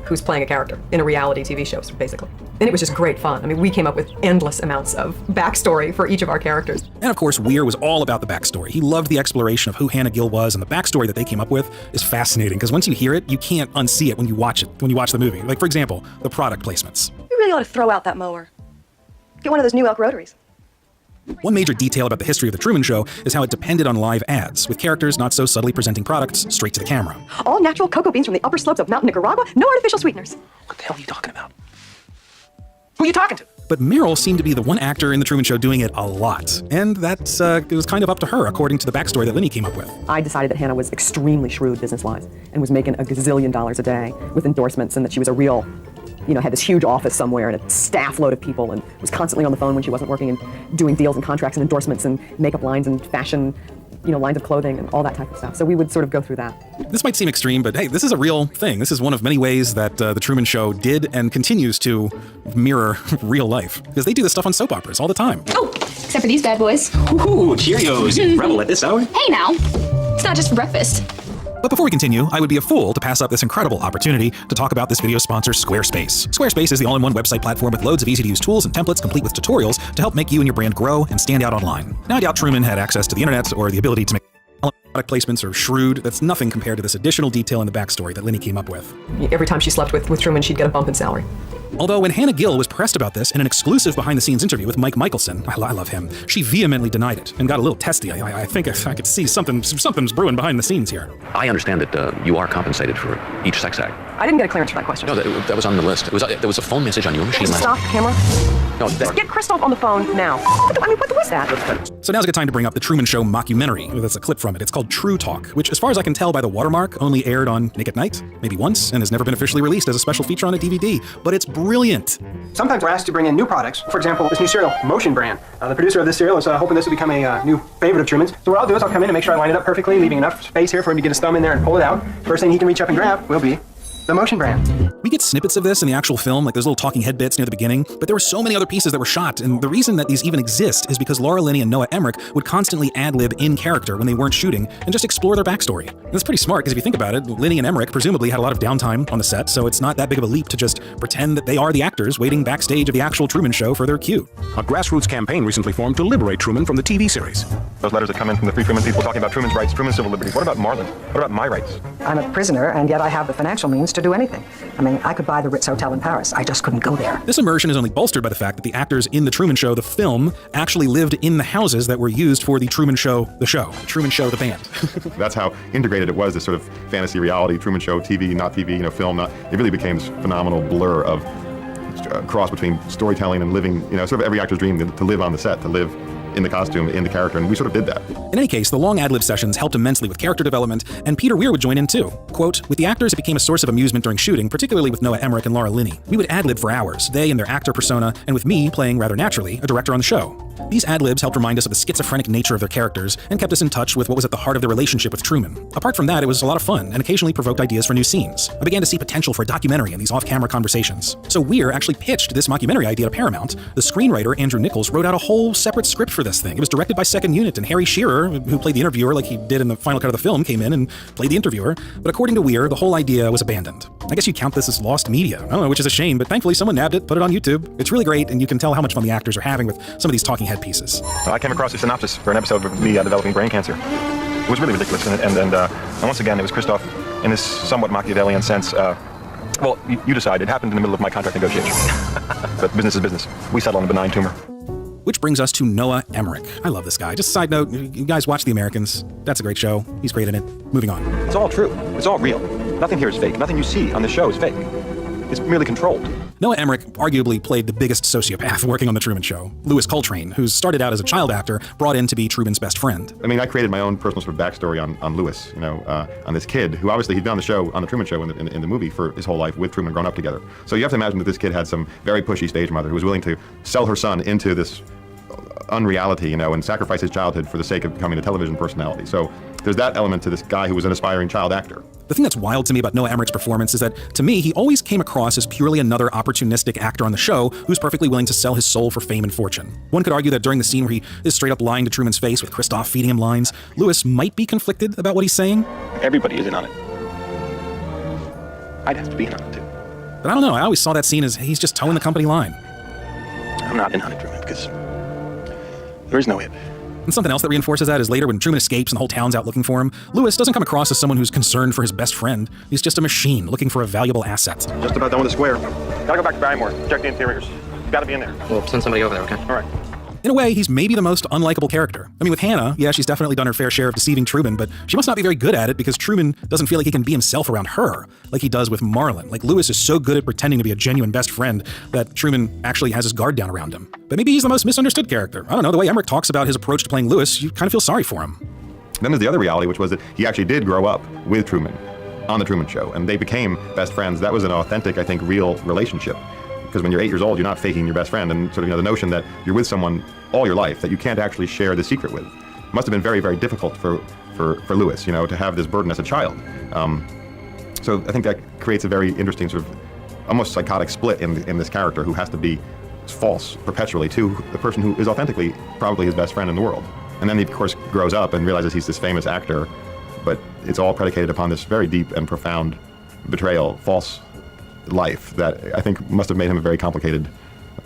who's playing a character in a reality TV show, basically. And it was just great fun. I mean, we came up with endless amounts of backstory for each of our characters. And of course, Weir was all about the backstory. He loved the exploration of who Hannah Gill was, and the backstory that they came up with is fascinating, because once you hear it, you can't unsee it when you watch the movie. Like, for example, the product placements. You really ought to throw out that mower. Get one of those new elk rotaries. One major detail about the history of The Truman Show is how it depended on live ads, with characters not so subtly presenting products straight to the camera. All natural cocoa beans from the upper slopes of Mountain Nicaragua, no artificial sweeteners. What the hell are you talking about? Who are you talking to? But Meryl seemed to be the one actor in The Truman Show doing it a lot, and it was kind of up to her, according to the backstory that Linney came up with. I decided that Hannah was extremely shrewd business-wise and was making a gazillion dollars a day with endorsements, and that she was a real, had this huge office somewhere and a staff load of people and was constantly on the phone when she wasn't working and doing deals and contracts and endorsements and makeup lines and fashion, lines of clothing and all that type of stuff. So we would sort of go through that. This might seem extreme, but hey, this is a real thing. This is one of many ways that The Truman Show did and continues to mirror real life, because they do this stuff on soap operas all the time. Oh, except for these bad boys. Ooh, Cheerios. You rebel at this hour? Hey now, it's not just for breakfast. But before we continue, I would be a fool to pass up this incredible opportunity to talk about this video's sponsor, Squarespace. Squarespace is the all-in-one website platform with loads of easy-to-use tools and templates complete with tutorials to help make you and your brand grow and stand out online. Now, I doubt Truman had access to the internet or the ability to make product placements or shrewd. That's nothing compared to this additional detail in the backstory that Linney came up with. Every time she slept with Truman, she'd get a bump in salary. Although when Hannah Gill was pressed about this in an exclusive behind-the-scenes interview with Mike Michelson, I love him, she vehemently denied it and got a little testy. I think I could see something's brewing behind the scenes here. I understand that you are compensated for each sex act. I didn't get a clearance for that question. No, that was on the list. There was a phone message on your machine. Stop the camera. No, Just get Christoph on the phone now. What was that? So now's a good time to bring up the Truman Show mockumentary. That's a clip from it. It's called True Talk, which, as far as I can tell by the watermark, only aired on Nick at Night, maybe once, and has never been officially released as a special feature on a DVD. But it's brilliant. Sometimes we're asked to bring in new products. For example, this new cereal, Motion Brand. The producer of this cereal is hoping this will become a new favorite of Truman's. So what I'll do is I'll come in and make sure I line it up perfectly, leaving enough space here for him to get his thumb in there and pull it out. First thing he can reach up and grab will be the Motion Brand. We get snippets of this in the actual film, like those little talking head bits near the beginning, but there were so many other pieces that were shot, and the reason that these even exist is because Laura Linney and Noah Emmerich would constantly ad-lib in character when they weren't shooting and just explore their backstory. And that's pretty smart, because if you think about it, Linney and Emmerich presumably had a lot of downtime on the set, so it's not that big of a leap to just pretend that they are the actors waiting backstage of the actual Truman Show for their cue. A grassroots campaign recently formed to liberate Truman from the TV series. Those letters that come in from the Free Truman people talking about Truman's rights, Truman's civil liberties. What about Marlon? What about my rights? I'm a prisoner, and yet I have the financial means to do anything. I mean, I could buy the Ritz Hotel in Paris. I just couldn't go there. This immersion is only bolstered by the fact that the actors in The Truman Show, the film, actually lived in the houses that were used for The Truman Show, the show. The Truman Show, the band. That's how integrated it was, this sort of fantasy reality, Truman Show, TV, not TV, film, not. It really became this phenomenal blur of cross between storytelling and living, sort of every actor's dream to live on the set, to live in the costume, in the character, and we sort of did that. In any case, the long ad-lib sessions helped immensely with character development, and Peter Weir would join in too. Quote, with the actors, it became a source of amusement during shooting, particularly with Noah Emmerich and Laura Linney. We would ad-lib for hours, they and their actor persona, and with me playing rather naturally, a director on the show. These ad-libs helped remind us of the schizophrenic nature of their characters, and kept us in touch with what was at the heart of their relationship with Truman. Apart from that, it was a lot of fun, and occasionally provoked ideas for new scenes. I began to see potential for a documentary in these off-camera conversations. So Weir actually pitched this mockumentary idea to Paramount. The screenwriter, Andrew Nichols, wrote out a whole separate script for for this thing. It was directed by Second Unit, and Harry Shearer, who played the interviewer like he did in the final cut of the film, came in and played the interviewer. But according to Weir, the whole idea was abandoned. I guess you count this as lost media. I don't know, which is a shame, but thankfully someone nabbed it, put it on YouTube. It's really great, and you can tell how much fun the actors are having with some of these talking head pieces. I came across a synopsis for an episode of me developing brain cancer. It was really ridiculous, and once again, it was Christoph in this somewhat Machiavellian sense. Well, you decide. It happened in the middle of my contract negotiation. But business is business. We settle on a benign tumor. Which brings us to Noah Emmerich. I love this guy. Just a side note, you guys watch The Americans. That's a great show. He's great in it. Moving on. It's all true. It's all real. Nothing here is fake. Nothing you see on the show is fake. It's merely controlled. Noah Emmerich arguably played the biggest sociopath working on The Truman Show, Louis Coltrane, who started out as a child actor, brought in to be Truman's best friend. I mean, I created my own personal sort of backstory on Louis, on this kid who obviously he'd been on the Truman Show in the movie for his whole life with Truman grown up together. So you have to imagine that this kid had some very pushy stage mother who was willing to sell her son into this unreality, and sacrifice his childhood for the sake of becoming a television personality. So there's that element to this guy who was an aspiring child actor. The thing that's wild to me about Noah Emmerich's performance is that, to me, he always came across as purely another opportunistic actor on the show who's perfectly willing to sell his soul for fame and fortune. One could argue that during the scene where he is straight up lying to Truman's face with Christoph feeding him lines, Louis might be conflicted about what he's saying. Everybody is in on it. I'd have to be in on it too. But I don't know, I always saw that scene as he's just towing the company line. I'm not in on it, Truman, because there is no it. And something else that reinforces that is later when Truman escapes and the whole town's out looking for him, Louis doesn't come across as someone who's concerned for his best friend. He's just a machine looking for a valuable asset. Just about done with the square. Gotta go back to Barrymore, check the interiors. Gotta be in there. We'll send somebody over there, okay? All right. In a way, he's maybe the most unlikable character. I mean, with Hannah, yeah, she's definitely done her fair share of deceiving Truman, but she must not be very good at it because Truman doesn't feel like he can be himself around her like he does with Marlon. Like, Louis is so good at pretending to be a genuine best friend that Truman actually has his guard down around him. But maybe he's the most misunderstood character. I don't know, the way Emmerich talks about his approach to playing Louis, you kind of feel sorry for him. Then there's the other reality, which was that he actually did grow up with Truman on The Truman Show, and they became best friends. That was an authentic, I think, real relationship. Because when you're 8 years old, you're not faking your best friend, and sort of the notion that you're with someone all your life that you can't actually share the secret with must have been very, very difficult for Louis, to have this burden as a child. So I think that creates a very interesting sort of almost psychotic split in this character who has to be false perpetually to the person who is authentically probably his best friend in the world. And then he, of course, grows up and realizes he's this famous actor, but it's all predicated upon this very deep and profound betrayal, false life that I think must have made him a very complicated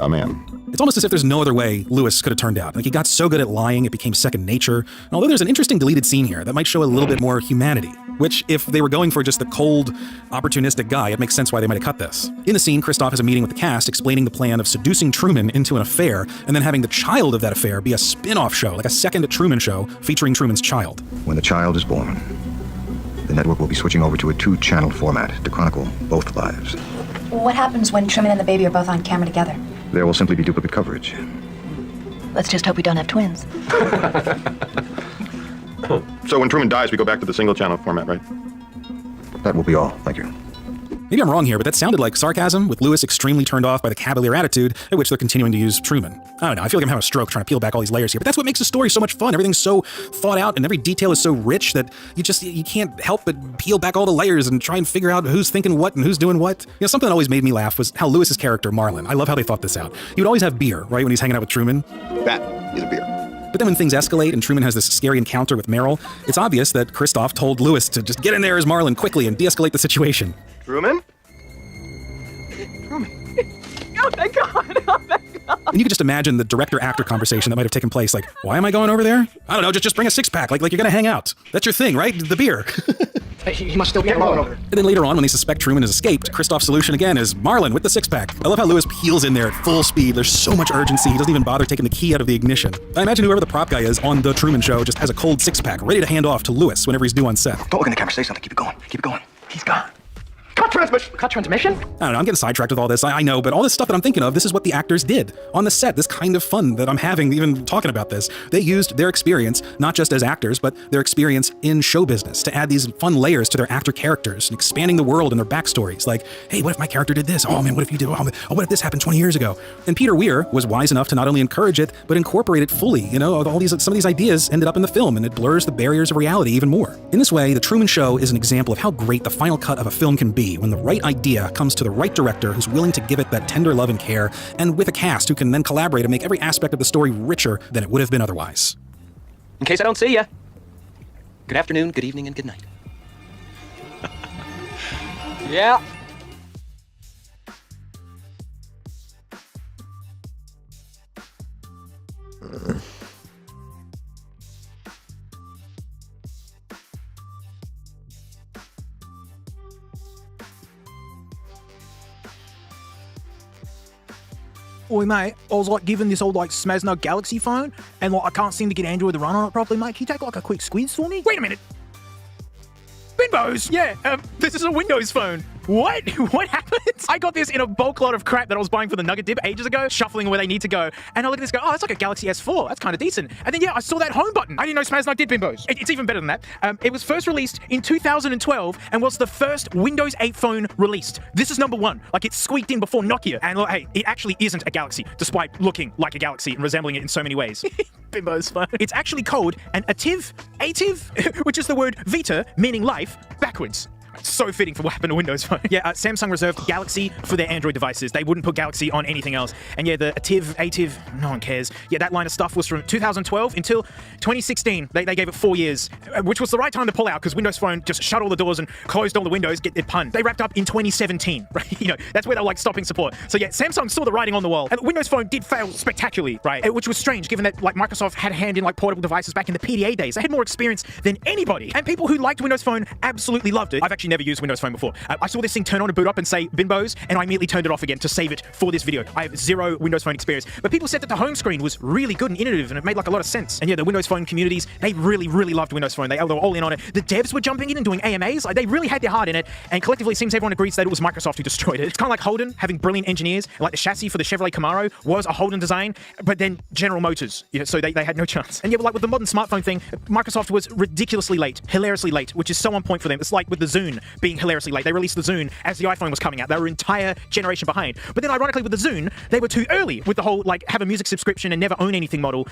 man. It's almost as if there's no other way Louis could have turned out. Like, he got so good at lying, it became second nature. And although there's an interesting deleted scene here that might show a little bit more humanity, which, if they were going for just the cold, opportunistic guy, it makes sense why they might have cut this. In the scene, Christoph has a meeting with the cast explaining the plan of seducing Truman into an affair and then having the child of that affair be a spin-off show, like a second Truman Show featuring Truman's child. When the child is born, the network will be switching over to a 2-channel format to chronicle both lives. What happens when Truman and the baby are both on camera together? There will simply be duplicate coverage. Let's just hope we don't have twins. So when Truman dies, we go back to the single-channel format, right? That will be all. Thank you. Maybe I'm wrong here, but that sounded like sarcasm, with Louis extremely turned off by the cavalier attitude at which they're continuing to use Truman. I don't know, I feel like I'm having a stroke trying to peel back all these layers here, but that's what makes the story so much fun. Everything's so thought out and every detail is so rich that you can't help but peel back all the layers and try and figure out who's thinking what and who's doing what. Something that always made me laugh was how Louis's character, Marlon, I love how they thought this out. He would always have beer, right, when he's hanging out with Truman. That is a beer. But then when things escalate and Truman has this scary encounter with Meryl, it's obvious that Christoph told Louis to just get in there as Marlon quickly and de-escalate the situation. Truman? Oh my God, oh my God. And you can just imagine the director-actor conversation that might have taken place, like, why am I going over there? I don't know, just bring a six-pack, like you're gonna hang out. That's your thing, right? The beer. He must still be alone. And then later on, when they suspect Truman has escaped, Christoph's solution again is Marlon with the six-pack. I love how Louis peels in there at full speed. There's so much urgency, he doesn't even bother taking the key out of the ignition. I imagine whoever the prop guy is on The Truman Show just has a cold six-pack ready to hand off to Louis whenever he's due on set. Don't look in the camera, say something, keep it going, keep it going. He's gone. Cut transmission! Cut transmission? I don't know, I'm getting sidetracked with all this, I know, but all this stuff that I'm thinking of, this is what the actors did on the set, this kind of fun that I'm having even talking about this. They used their experience, not just as actors, but their experience in show business to add these fun layers to their actor characters and expanding the world and their backstories. Like, hey, what if my character did this? Oh man, what if you did? Oh, what if this happened 20 years ago? And Peter Weir was wise enough to not only encourage it, but incorporate it fully. Some of these ideas ended up in the film, and it blurs the barriers of reality even more. In this way, The Truman Show is an example of how great the final cut of a film can be when when the right idea comes to the right director who's willing to give it that tender love and care, and with a cast who can then collaborate and make every aspect of the story richer than it would have been otherwise. In case I don't see ya, good afternoon, good evening, and good night. Yeah. Oi, mate, I was like given this old like Smazno Galaxy phone, and like I can't seem to get Android to run on it properly, mate. Can you take like a quick squeeze for me? Wait a minute. Bimbos! Yeah, this is a Windows phone. What? What happened? I got this in a bulk lot of crap that I was buying for the Nugget Dip ages ago, shuffling where they need to go. And I look at this and go, oh, that's like a Galaxy S4. That's kind of decent. And then, yeah, I saw that home button. I didn't know Smazno did Bimbos. It's even better than that. It was first released in 2012 and was the first Windows 8 phone released. This is number one. Like, it squeaked in before Nokia. And look, hey, it actually isn't a Galaxy, despite looking like a Galaxy and resembling it in so many ways. Bimbos phone. It's actually called an ATIV, which is the word Vita, meaning life, backwards. It's so fitting for what happened to Windows Phone. Yeah, Samsung reserved Galaxy for their Android devices. They wouldn't put Galaxy on anything else. And yeah, the ATIV, no one cares. Yeah, that line of stuff was from 2012 until 2016. They gave it 4 years, which was the right time to pull out because Windows Phone just shut all the doors and closed all the windows, get their pun. They wrapped up in 2017, right? You know, that's where they're like stopping support. So yeah, Samsung saw the writing on the wall. And Windows Phone did fail spectacularly, right? Which was strange given that like Microsoft had a hand in like portable devices back in the PDA days. They had more experience than anybody. And people who liked Windows Phone absolutely loved it. I've actually never used Windows Phone before. I saw this thing turn on and boot up and say Bimbos, and I immediately turned it off again to save it for this video. I have zero Windows Phone experience, but people said that the home screen was really good and innovative, and it made like a lot of sense. And yeah, the Windows Phone communities, they really, really loved Windows Phone. They were all in on it. The devs were jumping in and doing AMAs. Like, they really had their heart in it, and collectively it seems everyone agrees that it was Microsoft who destroyed it. It's kind of like Holden having brilliant engineers, like the chassis for the Chevrolet Camaro was a Holden design, but then General Motors, you know, so they had no chance. And yeah, but like with the modern smartphone thing, Microsoft was ridiculously late, hilariously late, which is so on point for them. It's like with the Zune being hilariously late. They released the Zune as the iPhone was coming out. They were an entire generation behind. But then ironically with the Zune, they were too early with the whole like have a music subscription and never own anything model.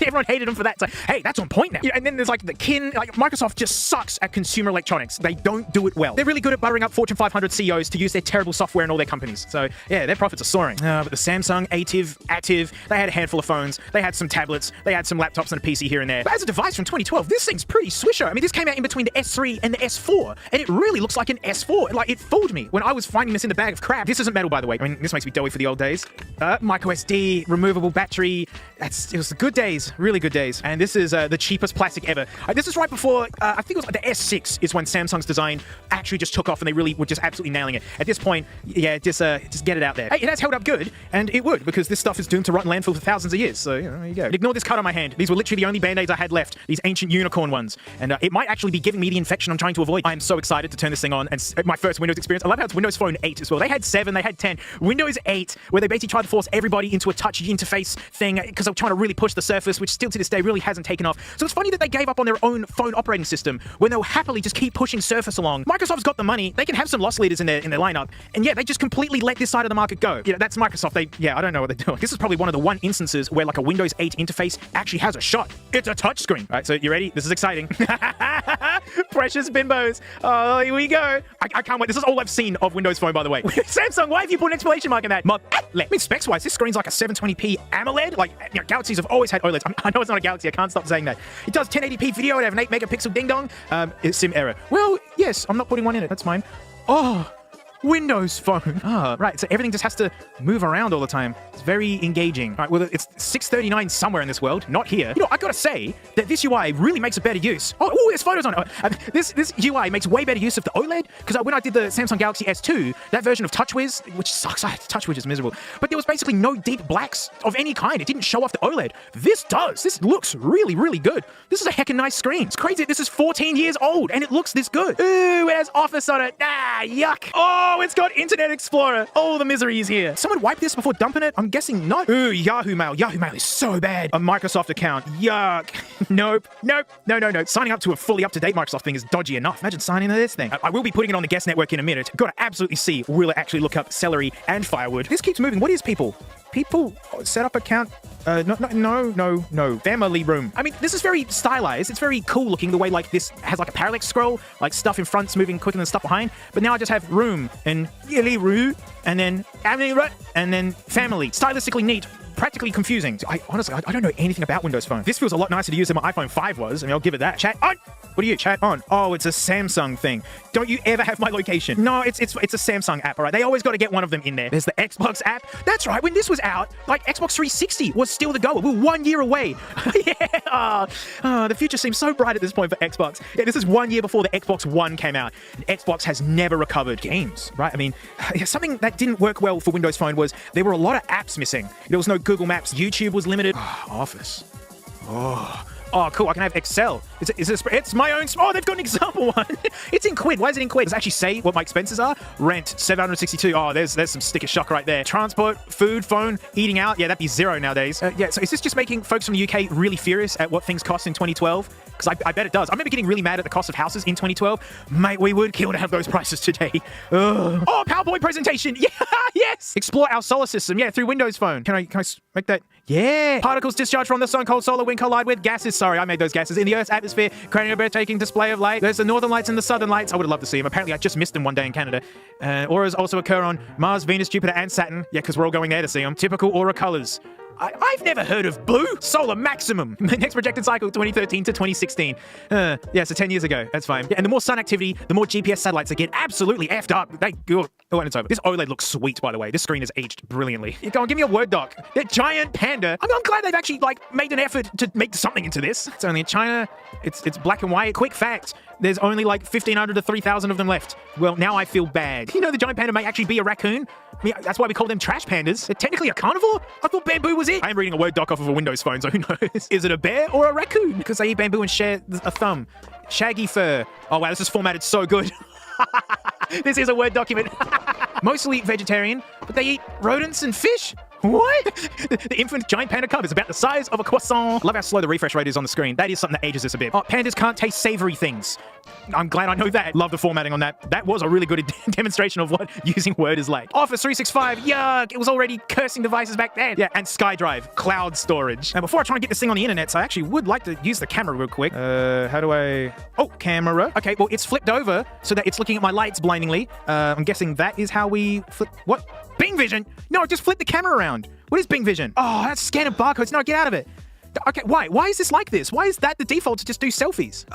Everyone hated them for that. It's like, hey, that's on point now. Yeah, and then there's like the Kin, like Microsoft just sucks at consumer electronics. They don't do it well. They're really good at buttering up Fortune 500 CEOs to use their terrible software in all their companies. So yeah, their profits are soaring. But the Samsung, ATIV, they had a handful of phones. They had some tablets. They had some laptops and a PC here and there. But as a device from 2012, this thing's pretty swisher. I mean, this came out in between the S3 and the S4, and it really looks like an S4. Like, it fooled me when I was finding this in the bag of crap. This isn't metal, by the way. I mean, this makes me doughy for the old days. Micro SD, removable battery. It was the good days, really good days. And this is the cheapest plastic ever. This is right before, I think it was the S6 is when Samsung's design actually just took off and they really were just absolutely nailing it. At this point, yeah, just get it out there. Hey, it has held up good, and it would, because this stuff is doomed to rot in landfill for thousands of years. So, you know, there you go. Ignore this cut on my hand. These were literally the only band-aids I had left. These ancient unicorn ones. And it might actually be giving me the infection I'm trying to avoid. I am so excited to turn this thing on, and my first Windows experience. I love how it's Windows Phone 8 as well. They had 7, they had 10. Windows 8, where they basically tried to force everybody into a touch interface thing because they were trying to really push the Surface, which still to this day really hasn't taken off. So it's funny that they gave up on their own phone operating system when they'll happily just keep pushing Surface along. Microsoft's got the money. They can have some loss leaders in their lineup, and yeah, they just completely let this side of the market go. You know, that's Microsoft. I don't know what they're doing. This is probably one of the one instances where like a Windows 8 interface actually has a shot. It's a touchscreen. All right, so you ready? This is exciting. Precious Bimbos. Oh, here we go. I can't wait. This is all I've seen of Windows Phone, by the way. Samsung, why have you put an exclamation mark in that? I mean, specs-wise, this screen's like a 720p AMOLED. Like, you know, Galaxies have always had OLEDs. I know it's not a Galaxy. I can't stop saying that. It does 1080p video. It have an 8-megapixel ding-dong. Sim error. Well, yes, I'm not putting one in it. That's fine. Oh, Windows Phone. Ah, right. So everything just has to move around all the time. It's very engaging. All right, well, it's 639 somewhere in this world, not here. You know, I gotta say that this UI really makes a better use. Oh, there's photos on it. This UI makes way better use of the OLED, because when I did the Samsung Galaxy S2, that version of TouchWiz, which sucks, TouchWiz is miserable, but there was basically no deep blacks of any kind. It didn't show off the OLED. This does. This looks really, really good. This is a heckin' nice screen. It's crazy. This is 14 years old, and it looks this good. Ooh, it has Office on it. Ah, yuck. Oh, it's got Internet Explorer. Oh, the misery is here. Someone wiped this before dumping it? I'm guessing not. Ooh, Yahoo Mail. Yahoo Mail is so bad. A Microsoft account. Yuck. Nope. No. Signing up to a fully up-to-date Microsoft thing is dodgy enough. Imagine signing into this thing. I will be putting it on the guest network in a minute. Gotta absolutely see, will it actually look up celery and firewood? This keeps moving. What is people? People set up account. No. Family room. I mean, this is very stylized. It's very cool looking, the way like this has like a parallax scroll, like stuff in front's moving quicker than stuff behind. But now I just have room and room and then family. Stylistically neat. Practically confusing. Honestly, I don't know anything about Windows Phone. This feels a lot nicer to use than my iPhone 5 was. I mean, I'll give it that. Chat on. What are you? Chat on. Oh, it's a Samsung thing. Don't you ever have my location? No, it's a Samsung app, all right? They always got to get one of them in there. There's the Xbox app. That's right. When this was out, like Xbox 360 was still the go. We were 1 year away. Yeah. The future seems so bright at this point for Xbox. Yeah, this is 1 year before the Xbox One came out. And Xbox has never recovered games, right? I mean, something that didn't work well for Windows Phone was there were a lot of apps missing. There was no Google Maps. YouTube was limited. Office. Oh, cool. I can have Excel. It's my own. Oh, they've got an example one. It's in quid. Why is it in quid? Does it actually say what my expenses are? Rent, 762. Oh, there's some sticker shock right there. Transport, food, phone, eating out. Yeah, that'd be zero nowadays. So is this just making folks from the UK really furious at what things cost in 2012? Because I bet it does. I remember getting really mad at the cost of houses in 2012. Mate, we would kill to have those prices today. Ugh. Oh, PowerPoint presentation. Yeah, yes. Explore our solar system. Yeah, through Windows Phone. Can I make that? Yeah. Particles discharged from the sun, cold solar wind collide with gases. Sorry, I made those gases. In the Earth's atmosphere, creating a breathtaking display of light. There's the northern lights and the southern lights. I would have loved to see them. Apparently, I just missed them one day in Canada. Auras also occur on Mars, Venus, Jupiter, and Saturn. Yeah, because we're all going there to see them. Typical aura colors. I've never heard of blue. Solar maximum. Next projected cycle, 2013 to 2016. So 10 years ago. That's fine. Yeah, and the more sun activity, the more GPS satellites that get absolutely effed up. And it's over. This OLED looks sweet, by the way. This screen has aged brilliantly. Go on, give me a Word doc. That giant panda. I'm glad they've actually made an effort to make something into this. It's only in China. It's black and white. Quick fact. There's only 1,500 to 3,000 of them left. Well, now I feel bad. You know the giant panda may actually be a raccoon? I mean, that's why we call them trash pandas. They're technically a carnivore? I thought bamboo was it. I am reading a Word doc off of a Windows Phone, so who knows? Is it a bear or a raccoon? Because they eat bamboo and share a thumb. Shaggy fur. Oh, wow, this is formatted so good. This is a Word document. Mostly vegetarian, but they eat rodents and fish. What? The infant giant panda cub is about the size of a croissant. Love how slow the refresh rate is on the screen. That is something that ages us a bit. Oh, pandas can't taste savory things. I'm glad I know that. Love the formatting on that. That was a really good demonstration of what using Word is like. Office 365, yuck. It was already cursing devices back then. Yeah, and SkyDrive, cloud storage. Now, before I try and get this thing on the internet, so I actually would like to use the camera real quick. How do I... Oh, camera. Okay, well, it's flipped over so that it's looking at my lights blindingly. I'm guessing that is how we flip... What? Bing Vision? No, just flip the camera around. What is Bing Vision? Oh, that's scanning barcodes. No, get out of it. Okay, why? Why is this like this? Why is that the default to just do selfies?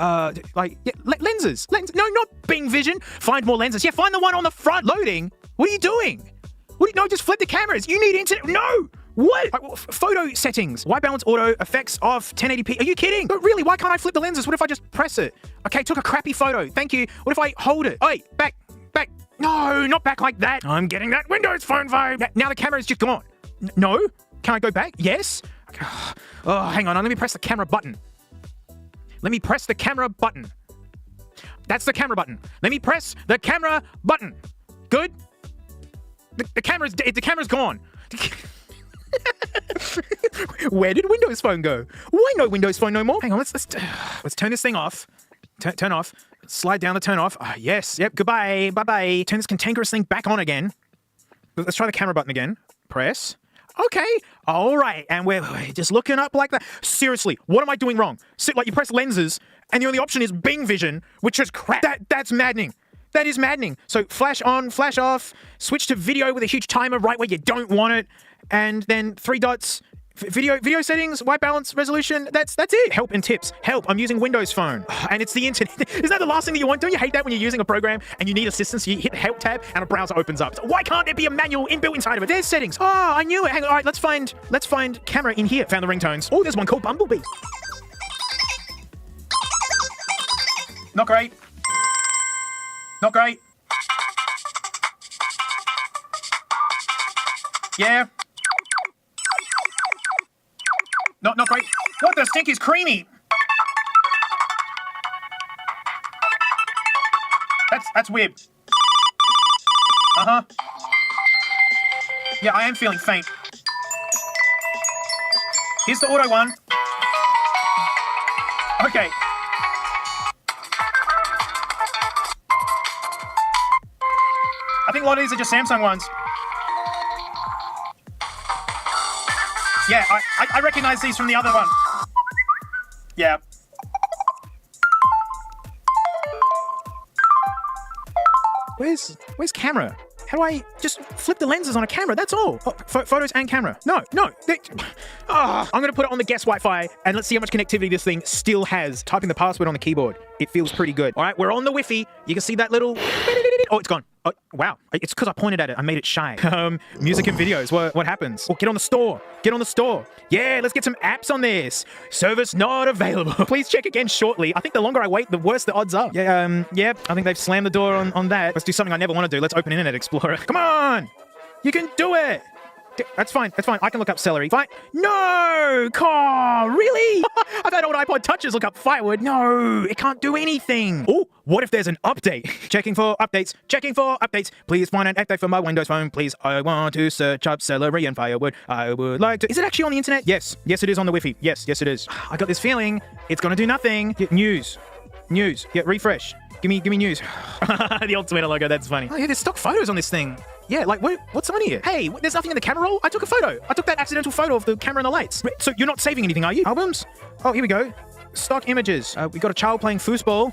Lenses. No, not Bing Vision. Find more lenses. Yeah, find the one on the front. Loading. What are you doing? No, just flip the cameras. You need internet. No. What? Photo settings. White balance auto, effects off, 1080p. Are you kidding? But really, why can't I flip the lenses? What if I just press it? Okay, took a crappy photo. Thank you. What if I hold it? Oi, back. No, not back like that. I'm getting that Windows Phone vibe. Now the camera is just gone. No? Can I go back? Yes? Okay. Oh, hang on. Let me press the camera button. That's the camera button. Let me press the camera button. Good? The camera's gone. Where did Windows Phone go? Why no Windows Phone no more? Hang on, let's turn this thing off. Turn off. Slide down the turn off. Yes. Yep. Goodbye. Bye-bye. Turn this cantankerous thing back on again. Let's try the camera button again. Press. Okay. All right. And we're just looking up like that. Seriously, what am I doing wrong? You press lenses, and the only option is Bing Vision, which is crap. That's maddening. That is maddening. So flash on, flash off, switch to video with a huge timer right where you don't want it, and then 3 dots. Video settings, white balance, resolution, that's it. Help and tips. Help, I'm using Windows Phone. And it's the internet. Isn't that the last thing that you want? Don't you hate that when you're using a program and you need assistance? So you hit the help tab and a browser opens up. So why can't there be a manual inbuilt inside of it? There's settings. Oh, I knew it. Hang on, all right, let's find camera in here. Found the ringtones. Oh, there's one called Bumblebee. Not great. Yeah. Not great. What the stink is creamy? That's weird. Yeah, I am feeling faint. Here's the auto one. Okay. I think a lot of these are just Samsung ones. Yeah, I recognize these from the other one. Yeah. Where's camera? How do I just flip the lenses on a camera? That's all. Oh, photos and camera. No. I'm going to put it on the guest Wi-Fi and let's see how much connectivity this thing still has. Typing the password on the keyboard. It feels pretty good. All right, we're on the Wi-Fi. You can see that little... Oh, it's gone. Oh, wow. It's because I pointed at it. I made it shy. Music and videos. What happens? Oh, get on the store. Get on the store. Yeah, let's get some apps on this. Service not available. Please check again shortly. I think the longer I wait, the worse the odds are. Yeah, I think they've slammed the door on that. Let's do something I never want to do. Let's open Internet Explorer. Come on! You can do it! That's fine. I can look up celery. Fine. No! Really? I've had old iPod touches look up firewood. No, it can't do anything. Oh, what if there's an update? Checking for updates. Please find an update for my Windows phone. Please, I want to search up celery and firewood. I would like to... Is it actually on the internet? Yes, it is on the Wi-Fi. Yes, it is. I got this feeling it's gonna do nothing. News. Yeah, refresh. Give me news. The old Twitter logo, that's funny. Oh yeah, there's stock photos on this thing. Yeah, like, what's on here? Hey, there's nothing in the camera roll? I took a photo. I took that accidental photo of the camera and the lights. So you're not saving anything, are you? Albums? Oh, here we go. Stock images. We got a child playing foosball.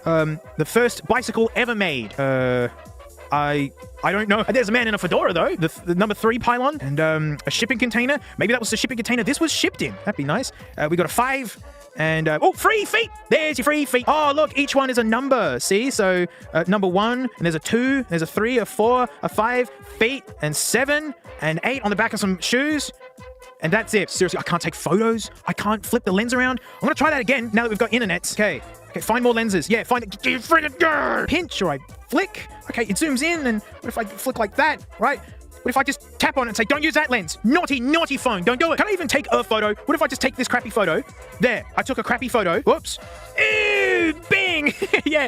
The first bicycle ever made. I don't know. There's a man in a fedora, though. The number 3 pylon. And a shipping container. Maybe that was the shipping container this was shipped in. That'd be nice. We got a 5... And, free feet! There's your free feet. Oh, look, each one is a number. See? So, number 1, and there's a 2, there's a 3, a 4, a 5, feet, and 7, and 8 on the back of some shoes. And that's it. Seriously, I can't take photos. I can't flip the lens around. I'm going to try that again now that we've got internet. Okay, find more lenses. Yeah, find it. Pinch, or I flick. Okay, it zooms in, and what if I flick like that, right? What if I just tap on it and say, don't use that lens? Naughty phone, don't do it. Can I even take a photo? What if I just take this crappy photo? There, I took a crappy photo. Whoops. Ew, bing. Yeah,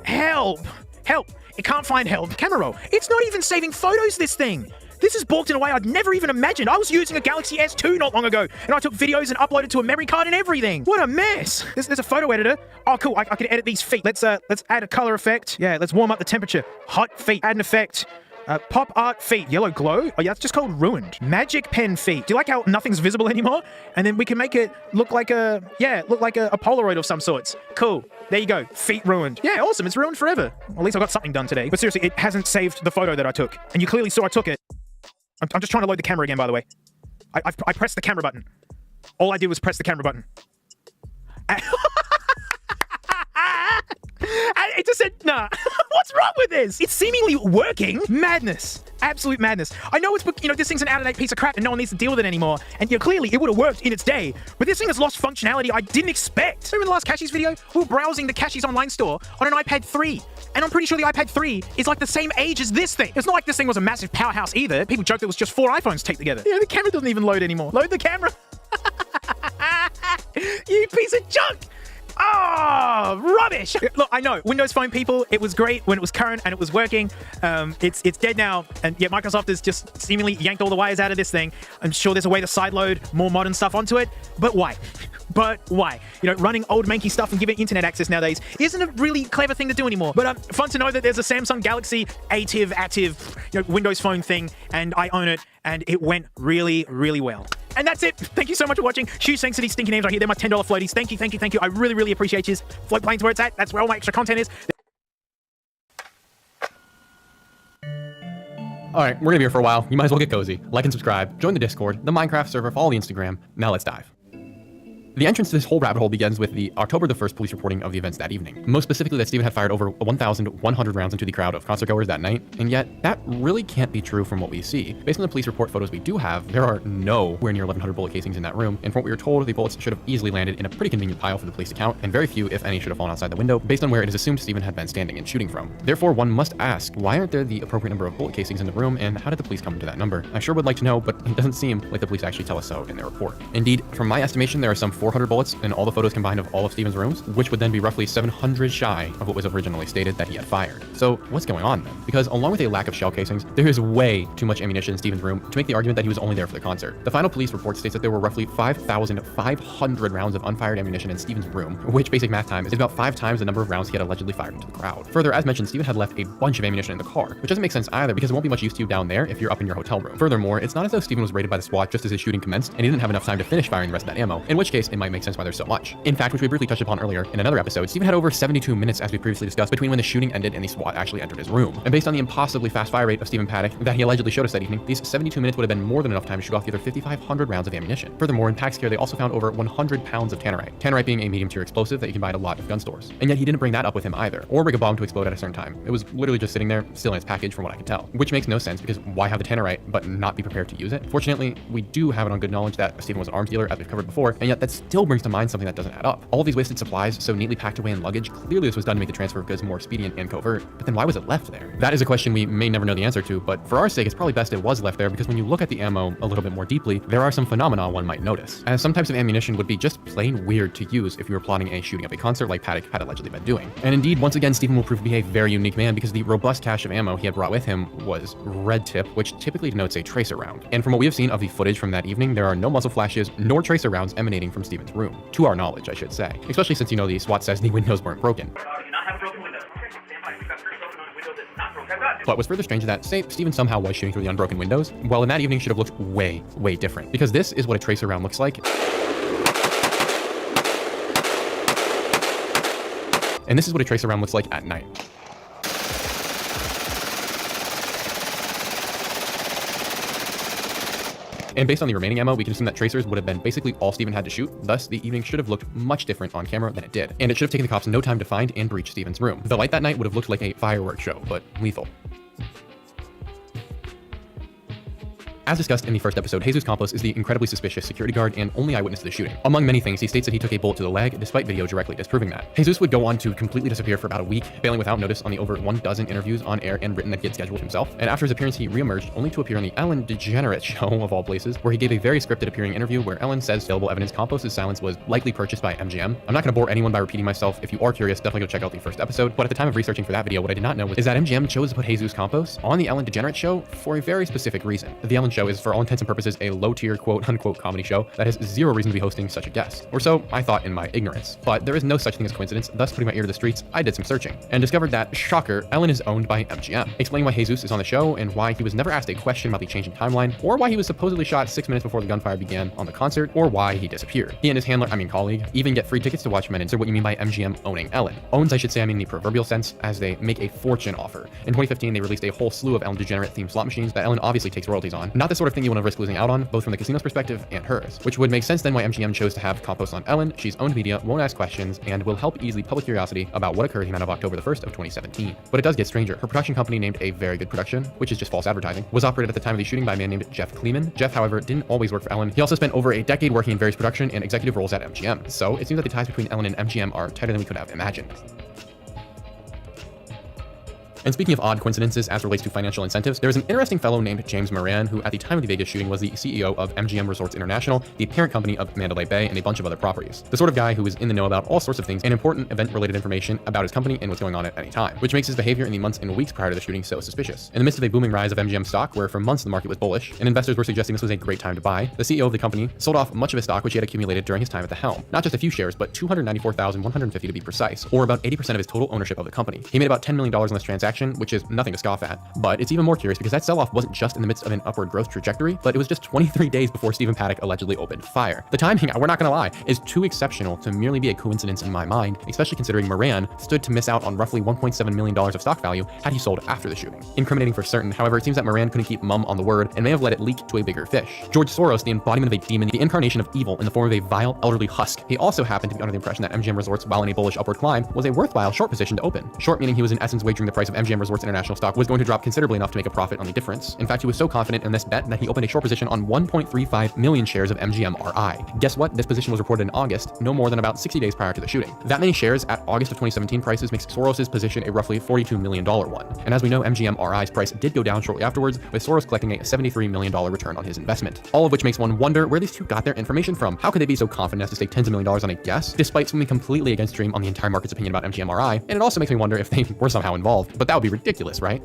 help. It can't find help. Camera roll. It's not even saving photos, this thing. This is balked in a way I'd never even imagined. I was using a Galaxy S2 not long ago, and I took videos and uploaded to a memory card and everything. What a mess. There's a photo editor. Oh, cool. I can edit these feet. Let's add a color effect. Yeah, let's warm up the temperature. Hot feet. Add an effect. Pop art feet, yellow glow. Oh yeah, it's just called ruined. Magic pen feet. Do you like how nothing's visible anymore? And then we can make it look like a Polaroid of some sorts. Cool. There you go. Feet ruined. Yeah, awesome. It's ruined forever. Well, at least I got something done today. But seriously, it hasn't saved the photo that I took. And you clearly saw I took it. I'm just trying to load the camera again, by the way. I pressed the camera button. All I did was press the camera button. It just said, nah. What's wrong with this? It's seemingly working. Madness. Absolute madness. I know it's, this thing's an out-of-date piece of crap and no one needs to deal with it anymore. And clearly it would have worked in its day. But this thing has lost functionality I didn't expect. Remember in the last Cashies video? We were browsing the Cashies online store on an iPad 3. And I'm pretty sure the iPad 3 is like the same age as this thing. It's not like this thing was a massive powerhouse either. People joked it was just 4 iPhones taped together. Yeah, the camera doesn't even load anymore. Load the camera. You piece of junk. Oh, rubbish! Look, I know, Windows Phone people, it was great when it was current and it was working. It's dead now, and yet Microsoft has just seemingly yanked all the wires out of this thing. I'm sure there's a way to sideload more modern stuff onto it, but why? Running old manky stuff and giving internet access nowadays isn't a really clever thing to do anymore. But fun to know that there's a Samsung Galaxy active Windows Phone thing, and I own it, and it went really, really well. And that's it. Thank you so much for watching. Huge thanks to these stinky names right here. They're my $10 floaties. Thank you. I really, really appreciate you. Float plane's where it's at. That's where all my extra content is. All right, we're gonna be here for a while. You might as well get cozy. Like and subscribe. Join the Discord, the Minecraft server, follow the Instagram. Now let's dive. The entrance to this whole rabbit hole begins with the October the 1st police reporting of the events that evening. Most specifically that Stephen had fired over 1,100 rounds into the crowd of concertgoers that night, and yet that really can't be true from what we see. Based on the police report photos we do have, there are nowhere near 1,100 bullet casings in that room, and from what we were told, the bullets should have easily landed in a pretty convenient pile for the police to count, and very few, if any, should have fallen outside the window, based on where it is assumed Stephen had been standing and shooting from. Therefore, one must ask, why aren't there the appropriate number of bullet casings in the room, and how did the police come to that number? I sure would like to know, but it doesn't seem like the police actually tell us so in their report. Indeed, from my estimation, there are some 4 400 bullets in all the photos combined of all of Stephen's rooms, which would then be roughly 700 shy of what was originally stated that he had fired. So what's going on then? Because along with a lack of shell casings, there is way too much ammunition in Stephen's room to make the argument that he was only there for the concert. The final police report states that there were roughly 5,500 rounds of unfired ammunition in Stephen's room, which basic math time is about 5 times the number of rounds he had allegedly fired into the crowd. Further, as mentioned, Stephen had left a bunch of ammunition in the car, which doesn't make sense either because it won't be much use to you down there if you're up in your hotel room. Furthermore, it's not as though Stephen was raided by the SWAT just as his shooting commenced and he didn't have enough time to finish firing the rest of that ammo, in which case it might make sense why there's so much. In fact, which we briefly touched upon earlier in another episode, Stephen had over 72 minutes, as we previously discussed, between when the shooting ended and the SWAT actually entered his room. And based on the impossibly fast fire rate of Stephen Paddock that he allegedly showed us that evening, these 72 minutes would have been more than enough time to shoot off the other 5,500 rounds of ammunition. Furthermore, in Paddock's care, they also found over 100 pounds of tannerite. Tannerite being a medium-tier explosive that you can buy at a lot of gun stores. And yet he didn't bring that up with him either, or rig a bomb to explode at a certain time. It was literally just sitting there, still in its package from what I can tell. Which makes no sense because why have the tannerite but not be prepared to use it? Fortunately, we do have it on good knowledge that Stephen was an arms dealer, as we've covered before, and yet that still brings to mind something that doesn't add up. All of these wasted supplies so neatly packed away in luggage, clearly this was done to make the transfer of goods more expedient and covert, but then why was it left there? That is a question we may never know the answer to, but for our sake, it's probably best it was left there because when you look at the ammo a little bit more deeply, there are some phenomena one might notice, as some types of ammunition would be just plain weird to use if you were plotting a shooting up a concert like Paddock had allegedly been doing. And indeed, once again, Stephen will prove to be a very unique man because the robust cache of ammo he had brought with him was red tip, which typically denotes a tracer round. And from what we have seen of the footage from that evening, there are no muzzle flashes nor tracer rounds emanating from Stephen's room, to our knowledge, I should say, especially since the SWAT says the windows weren't broken. But what's further strange is that Stephen somehow was shooting through the unbroken windows, while in that evening should have looked way, way different. Because this is what a tracer round looks like. And this is what a tracer round looks like at night. And based on the remaining ammo, we can assume that tracers would have been basically all Stephen had to shoot, thus the evening should have looked much different on camera than it did. And it should have taken the cops no time to find and breach Stephen's room. The light that night would have looked like a fireworks show, but lethal. As discussed in the first episode, Jesus Campos is the incredibly suspicious security guard and only eyewitness to the shooting. Among many things, he states that he took a bullet to the leg, despite video directly disproving that. Jesus would go on to completely disappear for about a week, failing without notice on the over 12 interviews on air and written that he had scheduled himself. And after his appearance, he reemerged only to appear on the Ellen DeGeneres show, of all places, where he gave a very scripted appearing interview where Ellen says available evidence Campos' silence was likely purchased by MGM. I'm not going to bore anyone by repeating myself. If you are curious, definitely go check out the first episode. But at the time of researching for that video, what I did not know is that MGM chose to put Jesus Campos on the Ellen DeGeneres show for a very specific reason. The Ellen show is, for all intents and purposes, a low-tier quote-unquote comedy show that has zero reason to be hosting such a guest. Or so I thought in my ignorance. But there is no such thing as coincidence, thus putting my ear to the streets, I did some searching and discovered that, shocker, Ellen is owned by MGM. Explaining why Jesus is on the show and why he was never asked a question about the changing timeline, or why he was supposedly shot 6 minutes before the gunfire began on the concert, or why he disappeared. He and his colleague, even get free tickets to watch Men. And so what you mean by MGM owning Ellen. Owns, I should say, I mean the proverbial sense, as they make a fortune offer. In 2015, they released a whole slew of Ellen DeGeneres themed slot machines that Ellen obviously takes royalties on. Not the sort of thing you want to risk losing out on, both from the casino's perspective and hers, which would make sense then why MGM chose to have Campos on Ellen. She's owned media, won't ask questions, and will help ease the public curiosity about what occurred on October the 1st of 2017. But it does get stranger. Her production company, named A Very Good Production, which is just false advertising, was operated at the time of the shooting by a man named Jeff Kleeman. Jeff, however, didn't always work for Ellen. He also spent over a decade working in various production and executive roles at MGM. So it seems that the ties between Ellen and MGM are tighter than we could have imagined. And speaking of odd coincidences as relates to financial incentives, there's an interesting fellow named James Moran, who at the time of the Vegas shooting was the CEO of MGM Resorts International, the parent company of Mandalay Bay and a bunch of other properties. The sort of guy who is in the know about all sorts of things and important event-related information about his company and what's going on at any time, which makes his behavior in the months and weeks prior to the shooting so suspicious. In the midst of a booming rise of MGM stock, where for months the market was bullish, and investors were suggesting this was a great time to buy, the CEO of the company sold off much of his stock which he had accumulated during his time at the helm. Not just a few shares, but 294,150 to be precise, or about 80% of his total ownership of the company. He made about $10 million on this transaction, which is nothing to scoff at. But it's even more curious because that sell-off wasn't just in the midst of an upward growth trajectory, but it was just 23 days before Stephen Paddock allegedly opened fire. The timing, we're not gonna lie, is too exceptional to merely be a coincidence in my mind, especially considering Moran stood to miss out on roughly $1.7 million of stock value had he sold after the shooting. Incriminating for certain, however, it seems that Moran couldn't keep mum on the word and may have let it leak to a bigger fish. George Soros, the embodiment of a demon, the incarnation of evil in the form of a vile elderly husk. He also happened to be under the impression that MGM Resorts, while in a bullish upward climb, was a worthwhile short position to open. Short meaning he was in essence wagering the price of MGM Resorts International stock was going to drop considerably enough to make a profit on the difference. In fact, he was so confident in this bet that he opened a short position on 1.35 million shares of MGM-RI. Guess what? This position was reported in August, no more than about 60 days prior to the shooting. That many shares at August of 2017 prices makes Soros' position a roughly $42 million one. And as we know, MGM-RI's price did go down shortly afterwards, with Soros collecting a $73 million return on his investment. All of which makes one wonder where these two got their information from. How could they be so confident as to stake tens of million dollars on a guess, despite swimming completely against stream on the entire market's opinion about MGM-RI? And it also makes me wonder if they were somehow involved, but that would be ridiculous, right?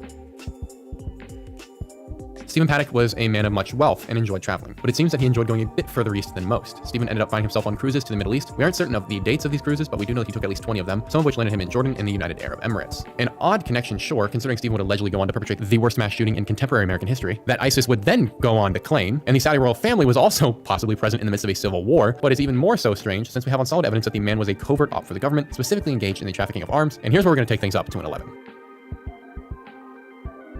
Stephen Paddock was a man of much wealth and enjoyed traveling, but it seems that he enjoyed going a bit further east than most. Stephen ended up finding himself on cruises to the Middle East. We aren't certain of the dates of these cruises, but we do know that he took at least 20 of them, some of which landed him in Jordan and the United Arab Emirates. An odd connection, sure, considering Stephen would allegedly go on to perpetrate the worst mass shooting in contemporary American history, that ISIS would then go on to claim, and the Saudi royal family was also possibly present in the midst of a civil war, but it's even more so strange since we have on solid evidence that the man was a covert op for the government, specifically engaged in the trafficking of arms, and here's where we're going to take things up to an 11.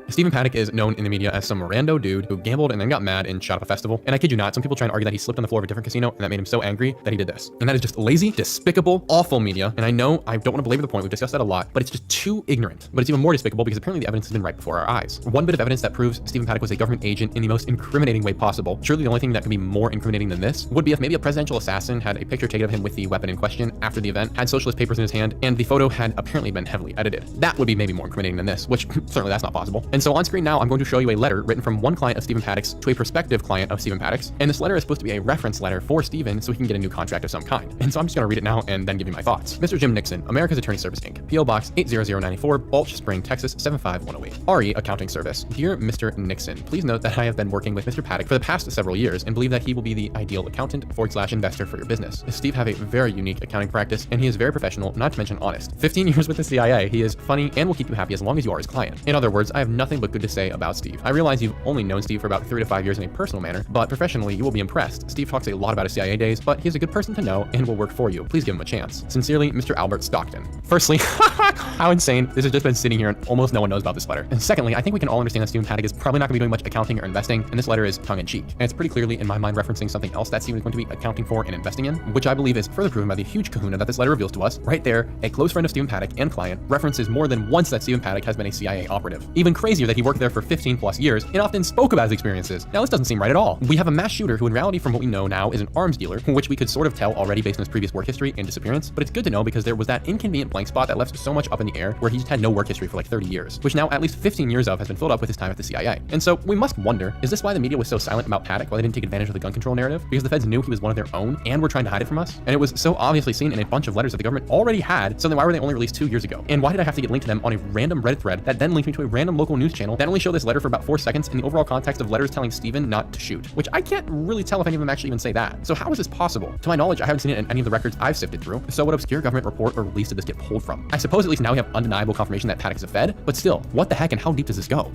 Stephen Paddock is known in the media as some rando dude who gambled and then got mad and shot up a festival. And I kid you not, some people try and argue that he slipped on the floor of a different casino and that made him so angry that he did this. And that is just lazy, despicable, awful media. And I know I don't want to belabor the point, we've discussed that a lot, but it's just too ignorant. But it's even more despicable because apparently the evidence has been right before our eyes. One bit of evidence that proves Stephen Paddock was a government agent in the most incriminating way possible. Surely the only thing that could be more incriminating than this would be if maybe a presidential assassin had a picture taken of him with the weapon in question after the event, had socialist papers in his hand, and the photo had apparently been heavily edited. That would be maybe more incriminating than this, which certainly that's not possible. And so on screen now, I'm going to show you a letter written from one client of Stephen Paddock's to a prospective client of Stephen Paddock's. And this letter is supposed to be a reference letter for Stephen so he can get a new contract of some kind. And so I'm just going to read it now and then give you my thoughts. Mr. Jim Nixon, America's Attorney Service Inc., P.O. Box 80094, Balch Spring, Texas 75108. RE Accounting Service. Dear Mr. Nixon, please note that I have been working with Mr. Paddock for the past several years and believe that he will be the ideal accountant/investor for your business. Steve have a very unique accounting practice and he is very professional, not to mention honest. 15 years with the CIA, he is funny and will keep you happy as long as you are his client. In other words, I have nothing but good to say about Steve. I realize you've only known Steve for about 3 to 5 years in a personal manner, but professionally you will be impressed. Steve talks a lot about his CIA days, but he's a good person to know and will work for you. Please give him a chance. Sincerely, Mr. Albert Stockton. Firstly, how insane. This has just been sitting here and almost no one knows about this letter. And secondly, I think we can all understand that Stephen Paddock is probably not going to be doing much accounting or investing, and this letter is tongue-in-cheek. And it's pretty clearly, in my mind, referencing something else that Stephen is going to be accounting for and investing in, which I believe is further proven by the huge kahuna that this letter reveals to us. Right there, a close friend of Stephen Paddock and client references more than once that Stephen Paddock has been a CIA operative. Even crazier that he worked there for 15 plus years and often spoke about his experiences. Now this doesn't seem right at all. We have a mass shooter who in reality from what we know now is an arms dealer, which we could sort of tell already based on his previous work history and disappearance, but it's good to know because there was that inconvenient blank spot that left so much up in the air where he just had no work history for like 30 years, which now at least 15 years of has been filled up with his time at the CIA. And so we must wonder, is this why the media was so silent about Paddock, why they didn't take advantage of the gun control narrative? Because the feds knew he was one of their own and were trying to hide it from us? And it was so obviously seen in a bunch of letters that the government already had, so then why were they only released 2 years ago? And why did I have to get linked to them on a random Reddit thread that then linked me to a random local news channel that only showed this letter for about 4 seconds in the overall context of letters telling Stephen not to shoot, which I can't really tell if any of them actually even say that. So how is this possible? To my knowledge, I haven't seen it in any of the records I've sifted through. So what obscure government report or release did this get pulled from? I suppose at least now we have undeniable confirmation that Paddock is a Fed, but still, what the heck and how deep does this go?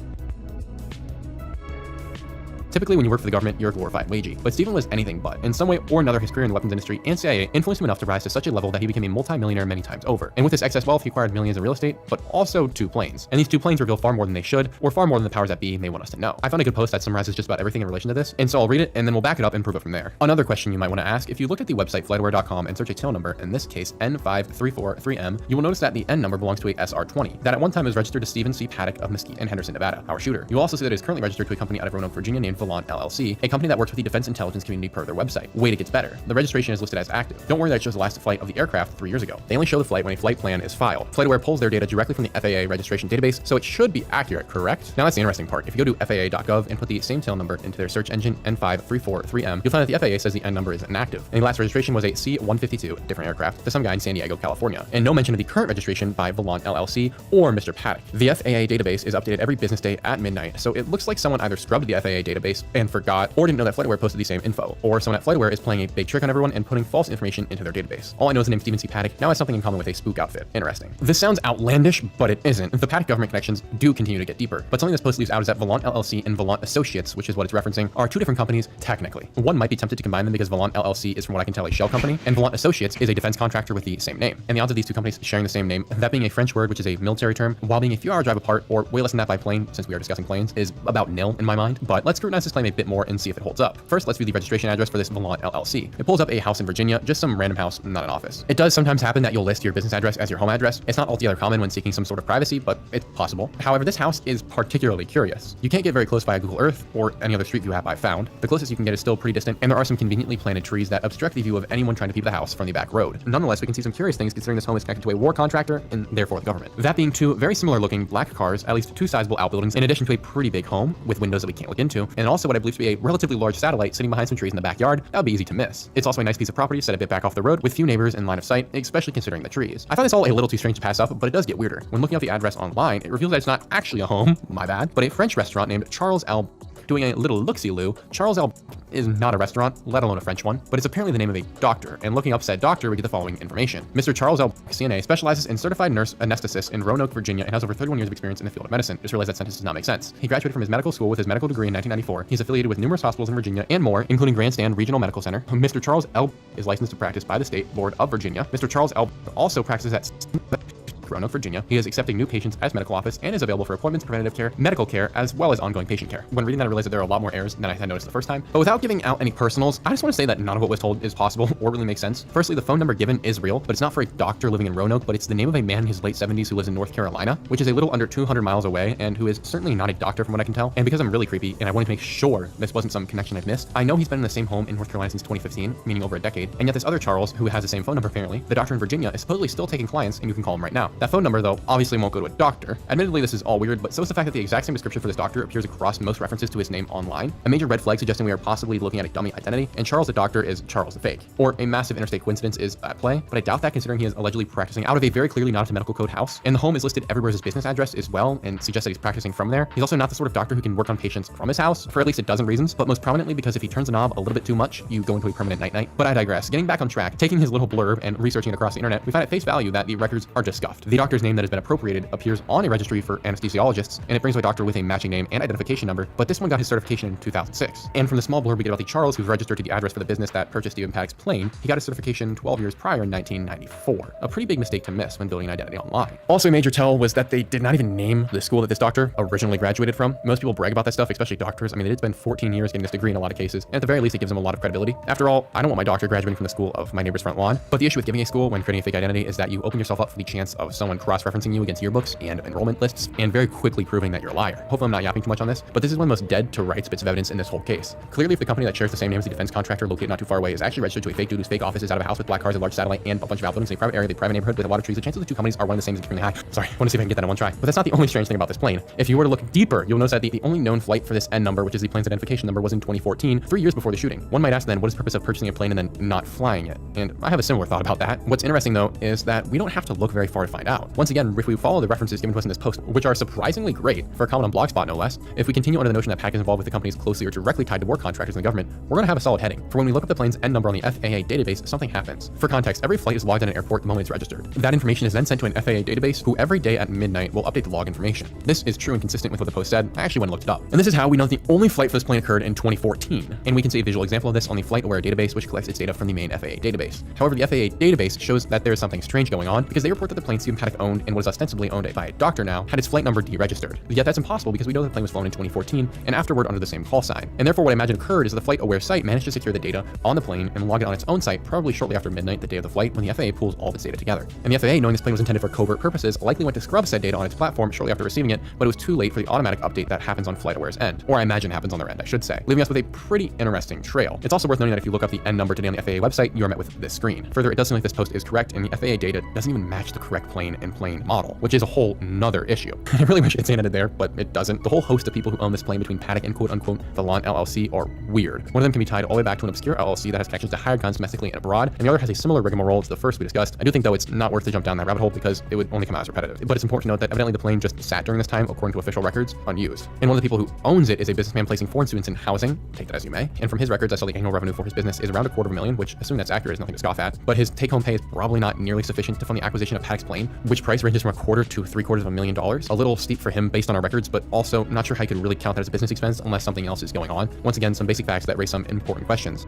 Typically, when you work for the government, you're a glorified wagey. But Stephen was anything but. In some way or another, his career in the weapons industry and CIA influenced him enough to rise to such a level that he became a multi-millionaire many times over. And with his excess wealth, he acquired millions in real estate, but also 2 planes. And these 2 planes reveal far more than they should, or far more than the powers that be may want us to know. I found a good post that summarizes just about everything in relation to this, and so I'll read it and then we'll back it up and prove it from there. Another question you might want to ask, if you look at the website flightaware.com and search a tail number, in this case N5343M, you will notice that the N number belongs to a SR20 that at one time is registered to Stephen C. Paddock of Mesquite and Henderson, Nevada, our shooter. You'll also see that it is currently registered to a company out of Roanoke, Virginia named Volant LLC, a company that works with the defense intelligence community per their website. Wait, it gets better. The registration is listed as active. Don't worry that it shows the last flight of the aircraft 3 years ago. They only show the flight when a flight plan is filed. FlightAware pulls their data directly from the FAA registration database, so it should be accurate, correct? Now that's the interesting part. If you go to FAA.gov and put the same tail number into their search engine N5343M, you'll find that the FAA says the N number is inactive. And the last registration was a C-152, different aircraft, to some guy in San Diego, California. And no mention of the current registration by Volant LLC or Mr. Paddock. The FAA database is updated every business day at midnight, so it looks like someone either scrubbed the FAA database and forgot, or didn't know that FlightAware posted the same info, or someone at FlightAware is playing a big trick on everyone and putting false information into their database. All I know is the name Stephen C. Paddock now has something in common with a spook outfit. Interesting. This sounds outlandish, but it isn't. The Paddock government connections do continue to get deeper, but something this post leaves out is that Volant LLC and Volant Associates, which is what it's referencing, are 2 different companies technically. One might be tempted to combine them because Volant LLC is, from what I can tell, a shell company, and Volant Associates is a defense contractor with the same name. And the odds of these 2 companies sharing the same name, that being a French word which is a military term, while being a few hour drive apart, or way less than that by plane, since we are discussing planes, is about nil in my mind. But let's scrutinize test this claim a bit more and see if it holds up. First, let's view the registration address for this Vallant LLC. It pulls up a house in Virginia, just some random house, not an office. It does sometimes happen that you'll list your business address as your home address. It's not altogether common when seeking some sort of privacy, but it's possible. However, this house is particularly curious. You can't get very close via Google Earth or any other Street View app I've found. The closest you can get is still pretty distant, and there are some conveniently planted trees that obstruct the view of anyone trying to peep the house from the back road. Nonetheless, we can see some curious things considering this home is connected to a war contractor and therefore the government. That being two very similar looking black cars, at least two sizable outbuildings, in addition to a pretty big home with windows that we can't look into, and also what I believe to be a relatively large satellite sitting behind some trees in the backyard. That would be easy to miss. It's also a nice piece of property set a bit back off the road with few neighbors in line of sight, especially considering the trees. I find this all a little too strange to pass up, but it does get weirder. When looking up the address online, it reveals that it's not actually a home, my bad, but a French restaurant named Charles L. Doing a little look-see-loo, Charles L. is not a restaurant, let alone a French one, but it's apparently the name of a doctor, and looking up said doctor, we get the following information. Mr. Charles L. CNA specializes in certified nurse anesthetist in Roanoke, Virginia, and has over 31 years of experience in the field of medicine. Just realized that sentence does not make sense. He graduated from his medical school with his medical degree in 1994. He's affiliated with numerous hospitals in Virginia and more, including Grandstand Regional Medical Center. Mr. Charles L. is licensed to practice by the State Board of Virginia. Mr. Charles L. also practices at Roanoke, Virginia. He is accepting new patients as medical office and is available for appointments, preventative care, medical care, as well as ongoing patient care. When reading that, I realized that there are a lot more errors than I had noticed the first time. But without giving out any personals, I just want to say that none of what was told is possible or really makes sense. Firstly, the phone number given is real, but it's not for a doctor living in Roanoke, but it's the name of a man in his late 70s who lives in North Carolina, which is a little under 200 miles away, and who is certainly not a doctor from what I can tell. And because I'm really creepy and I wanted to make sure this wasn't some connection I've missed, I know he's been in the same home in North Carolina since 2015, meaning over a decade. And yet this other Charles, who has the same phone number apparently, the doctor in Virginia, is supposedly still taking clients, and you can call him right now. That phone number, though, obviously won't go to a doctor. Admittedly, this is all weird, but so is the fact that the exact same description for this doctor appears across most references to his name online. A major red flag suggesting we are possibly looking at a dummy identity, and Charles the doctor is Charles the fake. Or a massive interstate coincidence is at play, but I doubt that considering he is allegedly practicing out of a very clearly not a medical code house, and the home is listed everywhere as his business address as well, and suggests that he's practicing from there. He's also not the sort of doctor who can work on patients from his house, for at least a dozen reasons, but most prominently because if he turns the knob a little bit too much, you go into a permanent night-night. But I digress. Getting back on track, taking his little blurb and researching it across the internet, we find at face value that the records are just scuffed. The doctor's name that has been appropriated appears on a registry for anesthesiologists, and it brings a doctor with a matching name and identification number, but this one got his certification in 2006. And from the small blurb we get about the Charles who's registered to the address for the business that purchased Stephen Paddock's plane, he got his certification 12 years prior in 1994. A pretty big mistake to miss when building an identity online. Also a major tell was that they did not even name the school that this doctor originally graduated from. Most people brag about that stuff, especially doctors. I mean, they did spend 14 years getting this degree in a lot of cases, and at the very least it gives them a lot of credibility. After all, I don't want my doctor graduating from the school of my neighbor's front lawn, but the issue with giving a school when creating a fake identity is that you open yourself up for the chance of someone cross-referencing you against yearbooks and enrollment lists, and very quickly proving that you're a liar. Hopefully I'm not yapping too much on this, but this is one of the most dead to rights bits of evidence in this whole case. Clearly, if the company that shares the same name as the defense contractor located not too far away is actually registered to a fake dude whose fake office is out of a house with black cars, a large satellite, and a bunch of outbuildings in a private area, the private neighborhood with a lot of trees, the chances of the two companies are one of the same is extremely high. Sorry, I want to see if I can get that in one try. But that's not the only strange thing about this plane. If you were to look deeper, you'll notice that the only known flight for this N number, which is the plane's identification number, was in 2014, 3 years before the shooting. One might ask then, what is the purpose of purchasing a plane and then not flying it? And I have a similar thought about that. What's interesting though is that we don't have to look very far to find out. Once again, if we follow the references given to us in this post, which are surprisingly great for a comment on Blogspot no less, if we continue under the notion that Paddock is involved with the companies closely or directly tied to war contractors in the government, we're going to have a solid heading. For when we look up the plane's N number on the FAA database, something happens. For context, every flight is logged at an airport the moment it's registered. That information is then sent to an FAA database who every day at midnight will update the log information. This is true and consistent with what the post said. I actually went and looked it up. And this is how we know the only flight for this plane occurred in 2014. And we can see a visual example of this on the Flight Aware database, which collects its data from the main FAA database. However, the FAA database shows that there is something strange going on because they report that the plane Stephen Paddock owned and was ostensibly owned by a doctor now had its flight number deregistered. Yet that's impossible because we know the plane was flown in 2014 and afterward under the same call sign. And therefore what I imagine occurred is the Flight Aware site managed to secure the data on the plane and log it on its own site probably shortly after midnight the day of the flight when the FAA pulls all of its data together. And the FAA, knowing this plane was intended for covert purposes, likely went to scrub said data on its platform shortly after receiving it, but it was too late for the automatic update that happens on Flight Aware's end. Or I imagine happens on their end, I should say, leaving us with a pretty interesting trail. It's also worth noting that if you look up the N number today on the FAA website, you are met with this screen. Further, it does seem like this post is correct, and the FAA data doesn't even match the correct plane and plane model, which is a whole nother issue. I really wish it ended there, but it doesn't. The whole host of people who own this plane between Paddock and quote-unquote Vallant LLC are weird. One of them can be tied all the way back to an obscure LLC that has connections to hired guns domestically and abroad, and the other has a similar rigmarole to the first we discussed. I do think, though, it's not worth to jump down that rabbit hole because it would only come out as repetitive. But it's important to note that evidently the plane just sat during this time, according to official records, unused. And one of the people who owns it is a businessman placing foreign students in housing, take that as you may, and from his records I saw the annual revenue for his business is around $250,000, which, assuming that's accurate, is nothing to scoff at, but his take-home pay is probably not nearly sufficient to fund the acquisition of Paddock's plane, which price ranges from $250,000 to $750,000. A little steep for him based on our records, but also not sure how you could really count that as a business expense unless something else is going on. Once again, some basic facts that raise some important questions.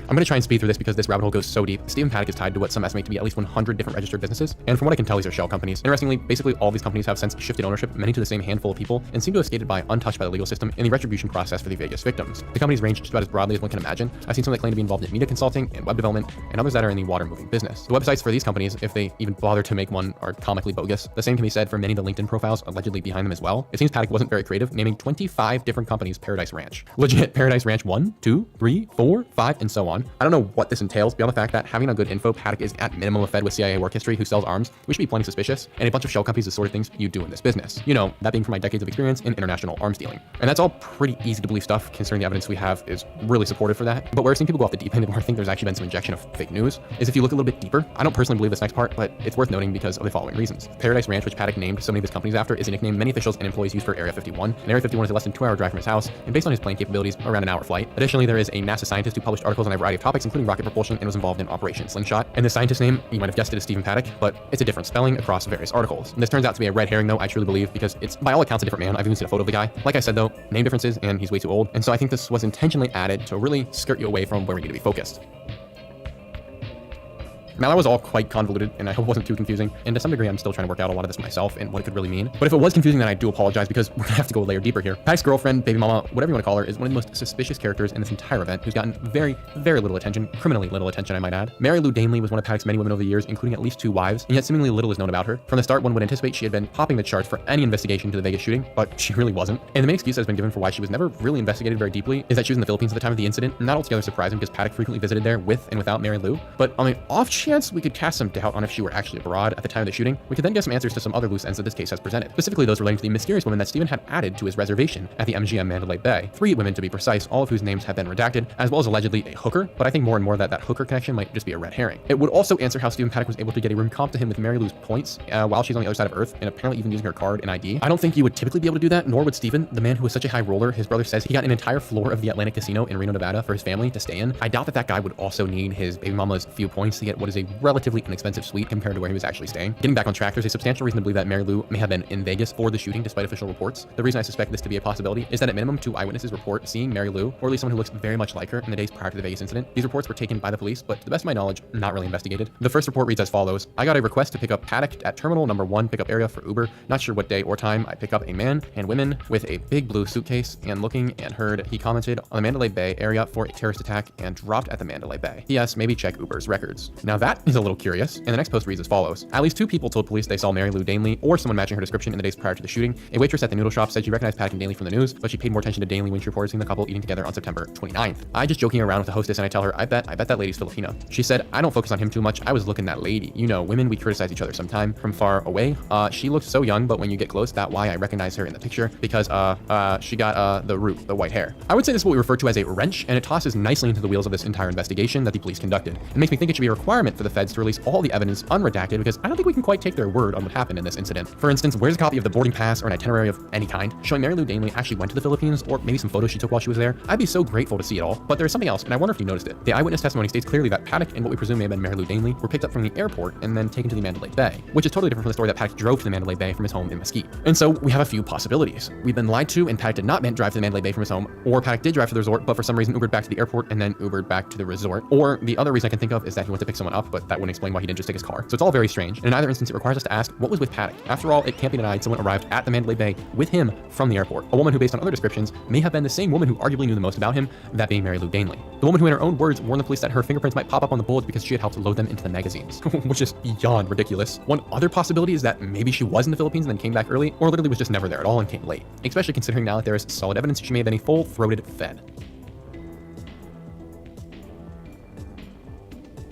I'm going to try and speed through this because this rabbit hole goes so deep. Stephen Paddock is tied to what some estimate to be at least 100 different registered businesses, and from what I can tell, these are shell companies. Interestingly, basically all these companies have since shifted ownership, many to the same handful of people, and seem to have skated by untouched by the legal system in the retribution process for the Vegas victims. The companies range just about as broadly as one can imagine. I've seen some that claim to be involved in media consulting and web development, and others that are in the water moving business. The websites for these companies, if they even bother to make one, are comically bogus. The same can be said for many of the LinkedIn profiles allegedly behind them as well. It seems Paddock wasn't very creative, naming 25 different companies Paradise Ranch. Legit Paradise Ranch 1, 2, 3, 4, 5, and so on. I don't know what this entails beyond the fact that having a good info, Paddock is at minimum a Fed with CIA work history who sells arms, which should be plenty suspicious, and a bunch of shell companies, the sort of things you do in this business. You know, that being from my decades of experience in international arms dealing. And that's all pretty easy to believe stuff, considering the evidence we have is really supportive for that. But where I've seen people go off the deep end and where I think there's actually been some injection of fake news is if you look a little bit deeper. I don't personally believe this next part, but it's worth noting because of the following reasons. Paradise Ranch, which Paddock named so many of his companies after, is a nickname many officials and employees use for Area 51, and Area 51 is a less than 2-hour drive from his house, and based on his plane capabilities, around an hour flight. Additionally, there is a NASA scientist who published articles on a variety of topics, including rocket propulsion, and was involved in Operation Slingshot. And the scientist's name, you might have guessed it, is Stephen Paddock, but it's a different spelling across various articles. And this turns out to be a red herring, though, I truly believe, because it's by all accounts a different man. I've even seen a photo of the guy. Like I said, though, name differences, and he's way too old, and so I think this was intentionally added to really skirt you away from where we need to be focused. Now, that was all quite convoluted, and I hope it wasn't too confusing, and to some degree, I'm still trying to work out a lot of this myself and what it could really mean. But if it was confusing, then I do apologize, because we're gonna have to go a layer deeper here. Paddock's girlfriend, baby mama, whatever you want to call her, is one of the most suspicious characters in this entire event, who's gotten very, very little attention, criminally little attention, I might add. Mary Lou Danley was one of Paddock's many women over the years, including at least 2 wives, and yet seemingly little is known about her. From the start, one would anticipate she had been popping the charts for any investigation to the Vegas shooting, but she really wasn't. And the main excuse that has been given for why she was never really investigated very deeply is that she was in the Philippines at the time of the incident, not altogether surprising because Paddock frequently visited there with and without Mary Lou. But on the off chance we could cast some doubt on if she were actually abroad at the time of the shooting, we could then get some answers to some other loose ends that this case has presented, specifically those relating to the mysterious woman that Stephen had added to his reservation at the MGM Mandalay Bay. 3 women to be precise, all of whose names have been redacted, as well as allegedly a hooker, but I think more and more that hooker connection might just be a red herring. It would also answer how Stephen Paddock was able to get a room comp to him with Mary Lou's points while she's on the other side of Earth, and apparently even using her card and ID. I don't think you would typically be able to do that, nor would Stephen, the man who was such a high roller. His brother says he got an entire floor of the Atlantic Casino in Reno, Nevada for his family to stay in. I doubt that guy would also need his baby mama's few points to get what is a relatively inexpensive suite compared to where he was actually staying. Getting back on track, there's a substantial reason to believe that Mary Lou may have been in Vegas for the shooting despite official reports. The reason I suspect this to be a possibility is that at minimum 2 eyewitnesses report seeing Mary Lou, or at least someone who looks very much like her, in the days prior to the Vegas incident. These reports were taken by the police, but to the best of my knowledge, not really investigated. The first report reads as follows. I got a request to pick up Paddock at terminal number 1 pickup area for Uber. Not sure what day or time. I pick up a man and women with a big blue suitcase, and looking and heard he commented on the Mandalay Bay area for a terrorist attack and dropped at the Mandalay Bay. P.S. Maybe check Uber's records. Now that is a little curious, and the next post reads as follows. At least 2 people told police they saw Mary Lou Danley or someone matching her description in the days prior to the shooting. A waitress at the noodle shop said she recognized Paddock and Danley from the news, but she paid more attention to Danley when she reported seeing the couple eating together on September 29th. I just joking around with the hostess and I tell her, I bet that lady's Filipino. She said, I don't focus on him too much. I was looking at that lady. You know, women, we criticize each other sometime from far away. She looks so young, but when you get close, that's why I recognize her in the picture because she got the root, the white hair. I would say this is what we refer to as a wrench, and it tosses nicely into the wheels of this entire investigation that the police conducted. It makes me think it should be a requirement for the feds to release all the evidence unredacted because I don't think we can quite take their word on what happened in this incident. For instance, where's a copy of the boarding pass or an itinerary of any kind showing Mary Lou Danley actually went to the Philippines, or maybe some photos she took while she was there? I'd be so grateful to see it all. But there's something else, and I wonder if you noticed it. The eyewitness testimony states clearly that Paddock and what we presume may have been Mary Lou Danley were picked up from the airport and then taken to the Mandalay Bay, which is totally different from the story that Paddock drove to the Mandalay Bay from his home in Mesquite. And so we have a few possibilities. We've been lied to, and Paddock did not drive to the Mandalay Bay from his home, or Paddock did drive to the resort, but for some reason Ubered back to the airport and then Ubered back to the resort. Or the other reason I can think of is that he went to pick someone up, but that wouldn't explain why he didn't just take his car. So it's all very strange. And in either instance, it requires us to ask, what was with Paddock? After all, it can't be denied someone arrived at the Mandalay Bay with him from the airport. A woman who, based on other descriptions, may have been the same woman who arguably knew the most about him, that being Mary Lou Danley. The woman who, in her own words, warned the police that her fingerprints might pop up on the bullets because she had helped load them into the magazines, which is beyond ridiculous. One other possibility is that maybe she was in the Philippines and then came back early, or literally was just never there at all and came late, especially considering now that there is solid evidence she may have been a full-throated Fed.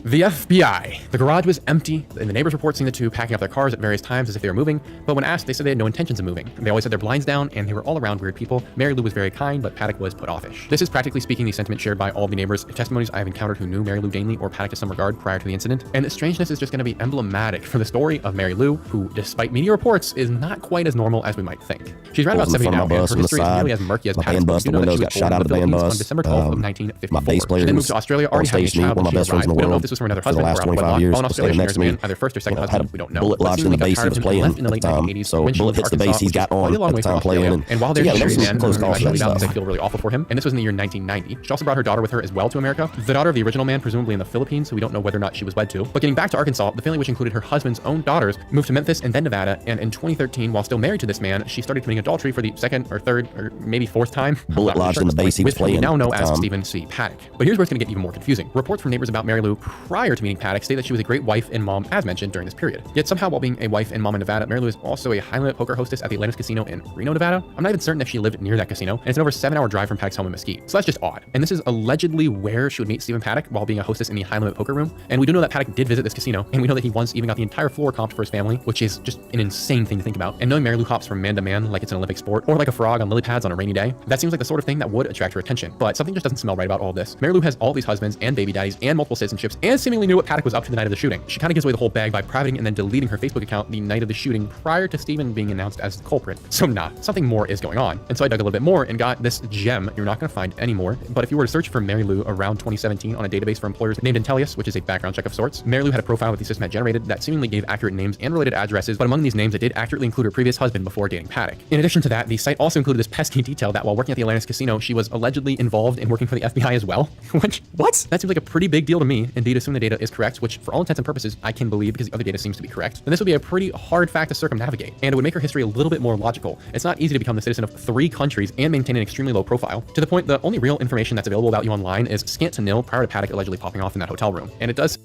The FBI. The garage was empty, and the neighbors report seeing the two packing up their cars at various times as if they were moving, but when asked, they said they had no intentions of moving. They always had their blinds down, and they were all around weird people. Mary Lou was very kind, but Paddock was put offish. This is practically speaking the sentiment shared by all the neighbors and testimonies I have encountered who knew Mary Lou Danley or Paddock to some regard prior to the incident. And the strangeness is just going to be emblematic for the story of Mary Lou, who, despite media reports, is not quite as normal as we might think. She's right about 70 now, and her history is nearly as murky as Paddock's, but we do know that she was born in the Philippines on December 12th of 1954. She then moved to Australia, already having a child when she arrived. We don't know if this was was from another for the husband. last 25 years. While in Australia, she next to married a me. man, either first or second Had husband, a we don't know. bullet But lodged in the seemingly base got he was tired of him playing and left in the at late the time. 1980s So when she bullet moved to hits the base Arkansas, he's got which is on quite a long at way the from time playing. Australia. And while there, So she yeah, married a there was man some close who calls eventually and got stuff. they feel really awful for him. And this was in the year 1990. She also brought her daughter with her as well to America. The daughter of the original man, presumably in the Philippines, who we don't know whether or not she was wed to. But getting back to Arkansas, the family, which included her husband's own daughters, moved to Memphis and then Nevada. And in 2013, while still married to this man, she started committing adultery for the second or third or maybe fourth time. Bullet lodged in the base he was with who we playing now know at the as time. Stephen C. Paddock. But here's where it's going to get even more confusing. Reports from neighbors about Mary Lou prior to meeting Paddock state that she was a great wife and mom, as mentioned during this period. Yet somehow, while being a wife and mom in Nevada, Mary Lou is also a high-limit poker hostess at the Atlantis Casino in Reno, Nevada. I'm not even certain if she lived near that casino, and it's an over 7-hour drive from Paddock's home in Mesquite. So that's just odd. And this is allegedly where she would meet Stephen Paddock while being a hostess in the high-limit poker room. And we do know that Paddock did visit this casino, and we know that he once even got the entire floor comped for his family, which is just an insane thing to think about. And knowing Mary Lou hops from man to man like it's an Olympic sport, or like a frog on lily pads on a rainy day, that seems like the sort of thing that would attract her attention. But something just doesn't smell right about all this. Mary Lou has all these husbands and baby daddies and multiple citizenships, and seemingly knew what Paddock was up to the night of the shooting. She kind of gives away the whole bag by privating and then deleting her Facebook account the night of the shooting prior to Stephen being announced as the culprit. So something more is going on. And so I dug a little bit more and got this gem you're not going to find anymore. But if you were to search for Mary Lou around 2017 on a database for employers named Intellius, which is a background check of sorts, Mary Lou had a profile that the system had generated that seemingly gave accurate names and related addresses, but among these names, it did accurately include her previous husband before dating Paddock. In addition to that, the site also included this pesky detail that while working at the Atlantis Casino, she was allegedly involved in working for the FBI as well. Which, what? That seems like a pretty big deal to me. Indeed, assume the data is correct, which for all intents and purposes, I can believe because the other data seems to be correct. And this would be a pretty hard fact to circumnavigate, and it would make her history a little bit more logical. It's not easy to become the citizen of 3 countries and maintain an extremely low profile, to the point the only real information that's available about you online is scant to nil prior to Paddock allegedly popping off in that hotel room. And it does.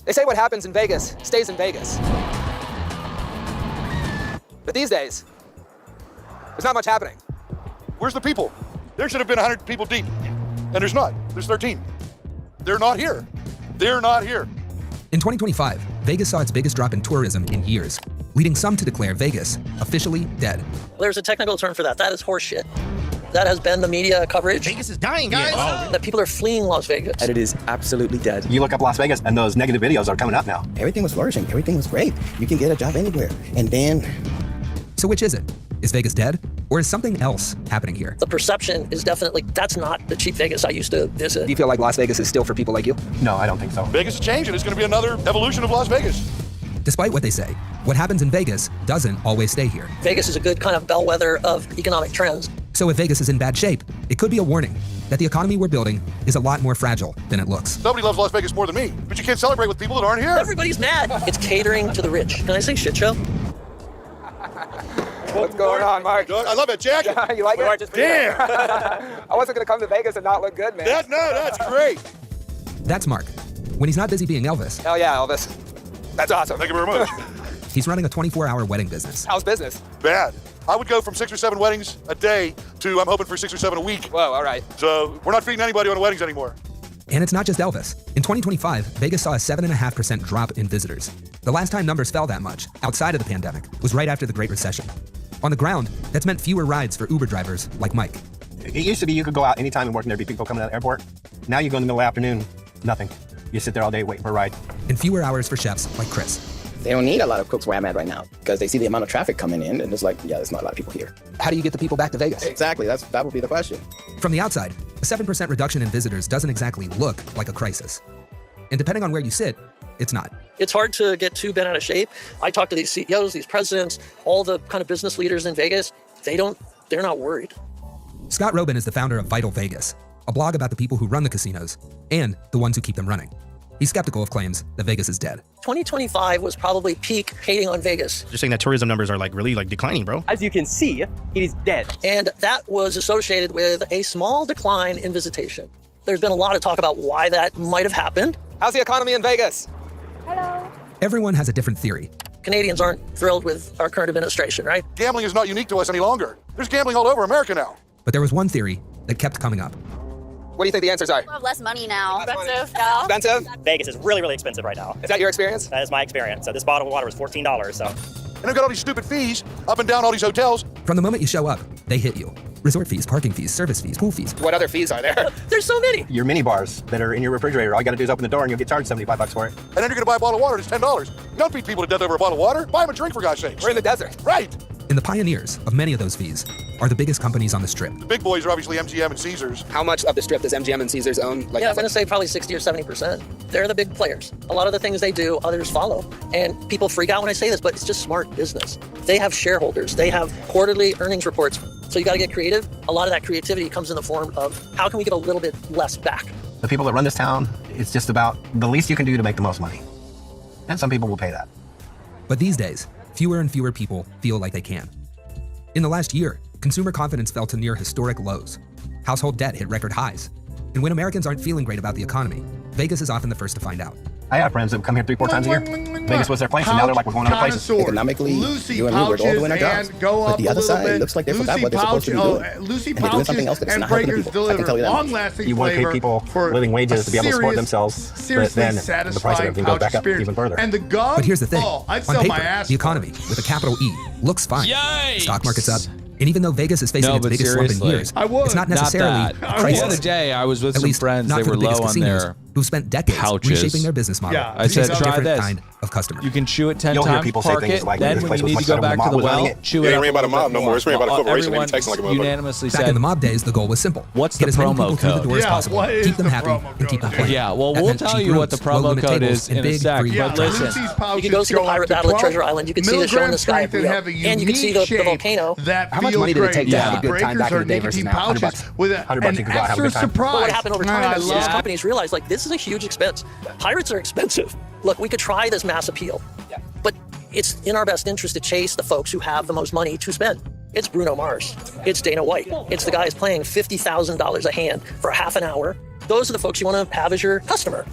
They say what happens in Vegas stays in Vegas. But these days, there's not much happening. Where's the people? There should have been 100 people deep, and there's not. There's 13. They're not here. They're not here. In 2025, Vegas saw its biggest drop in tourism in years, leading some to declare Vegas officially dead. There's a technical term for that. That is horseshit. That has been the media coverage. Vegas is dying, guys. That people are fleeing Las Vegas. And it is absolutely dead. You look up Las Vegas and those negative videos are coming up now. Everything was flourishing. Everything was great. You can get a job anywhere. And then... So which is it? Is Vegas dead? Or is something else happening here? The perception is definitely, that's not the cheap Vegas I used to visit. Do you feel like Las Vegas is still for people like you? No, I don't think so. Vegas is changing. It's going to be another evolution of Las Vegas. Despite what they say, what happens in Vegas doesn't always stay here. Vegas is a good kind of bellwether of economic trends. So if Vegas is in bad shape, it could be a warning that the economy we're building is a lot more fragile than it looks. Nobody loves Las Vegas more than me, but you can't celebrate with people that aren't here. Everybody's mad. It's catering to the rich. Can I say shit show? What's going on, Mark? I love that jacket. You like it? Damn. I wasn't going to come to Vegas and not look good, man. That's great. That's Mark. When he's not busy being Elvis, Hell yeah, Elvis. That's awesome. Thank you very much. he's running a 24-hour wedding business. How's business? Bad. I would go from 6 or 7 weddings a day to I'm hoping for 6 or 7 a week. Whoa, all right. So we're not feeding anybody on weddings anymore. And it's not just Elvis. In 2025, Vegas saw a 7.5% drop in visitors. The last time numbers fell that much, outside of the pandemic, was right after the Great Recession. On the ground, that's meant fewer rides for Uber drivers like Mike. It used to be you could go out anytime and work and there'd be people coming out of the airport. Now you go in the middle of the afternoon, nothing. You sit there all day waiting for a ride. And fewer hours for chefs like Chris. They don't need a lot of cooks where I'm at right now because they see the amount of traffic coming in and it's like, yeah, there's not a lot of people here. How do you get the people back to Vegas? Exactly, that would be the question. From the outside, a 7% reduction in visitors doesn't exactly look like a crisis. And depending on where you sit, it's not. It's hard to get too bent out of shape. I talk to these CEOs, these presidents, all the kind of business leaders in Vegas. They're not worried. Scott Robin is the founder of Vital Vegas, a blog about the people who run the casinos and the ones who keep them running. He's skeptical of claims that Vegas is dead. 2025 was probably peak hating on Vegas. You're saying that tourism numbers are really declining, bro? As you can see, it is dead. And that was associated with a small decline in visitation. There's been a lot of talk about why that might have happened. How's the economy in Vegas? Hello. Everyone has a different theory. Canadians aren't thrilled with our current administration, right? Gambling is not unique to us any longer. There's gambling all over America now. But there was one theory that kept coming up. What do you think the answers are? We'll have less money now. Expensive. Yeah. Expensive? Vegas is really, really expensive right now. Is that your experience? That is my experience. So this bottle of water was $14, so. And they've got all these stupid fees up and down all these hotels. From the moment you show up, they hit you. Resort fees, parking fees, service fees, pool fees. What other fees are there? There's so many. Your mini bars that are in your refrigerator, all you gotta do is open the door and you'll get charged $75 for it. And then you're gonna buy a bottle of water, it's $10. You don't beat people to death over a bottle of water. Buy them a drink for God's sakes. We're in the desert. Right. And the pioneers of many of those fees are the biggest companies on the Strip. The big boys are obviously MGM and Caesars. How much of the Strip does MGM and Caesars own? I'm going to say probably 60 or 70%. They're the big players. A lot of the things they do, others follow. And people freak out when I say this, but it's just smart business. They have shareholders. They have quarterly earnings reports. So you got to get creative. A lot of that creativity comes in the form of how can we give a little bit less back? The people that run this town, it's just about the least you can do to make the most money. And some people will pay that. But these days, fewer and fewer people feel like they can. In the last year, consumer confidence fell to near historic lows. Household debt hit record highs. And when Americans aren't feeling great about the economy, Vegas is often the first to find out. I have friends that come here 3-4 times a year. Vegas was their place, and now they're like, we're going other places. Economically, you and me, we're all doing our jobs. But the other side looks like they forgot what they're supposed to be doing. And they're doing something else that's not helping the people. I can tell you that. You want to pay people living wages to be able to support themselves, but then the price of everything goes back up even further. But here's the thing. On paper, the economy, with a capital E, looks fine. Yikes! Stock market's up. And even though Vegas is facing its biggest slump in years, it's not necessarily a crisis. The other day, I was with some friends. They for were the biggest low on casinos their who've spent decades couches. reshaping their business model. I said, try this. Kind of customer. You can chew it 10 You'll hear times, people say park things it, like, then this when place you was need much to go better when back the to the mob was running well, it. chew Yeah, it it up ain't about a mob no more. It's about a corporation. Maybe Everyone takes like a motherfucker. unanimously said, Back in the mob days, the goal was simple. What's Get the as many promo people through the code? door as Yeah, possible. what is Keep them the happy promo and keep them playing. Yeah, well, That we'll meant tell cheap you what the rooms, low promo limit code tables, is and in a big sec. free But drinks. listen, You can go see the Pirate Battle at Treasure Island. You can see the show in the sky of Rio. And you can see the volcano. How much money did it take to have a good time back in the day versus now? $100. With $100 you can go out and have a good time. But what happened over time is these companies realized, like, this is a huge expense. Pirates are expensive. Look, we could try this mass appeal, but it's in our best interest to chase the folks who have the most money to spend. It's Bruno Mars. It's Dana White. It's the guys playing $50,000 a hand for half an hour. Those are the folks you want to have as your customer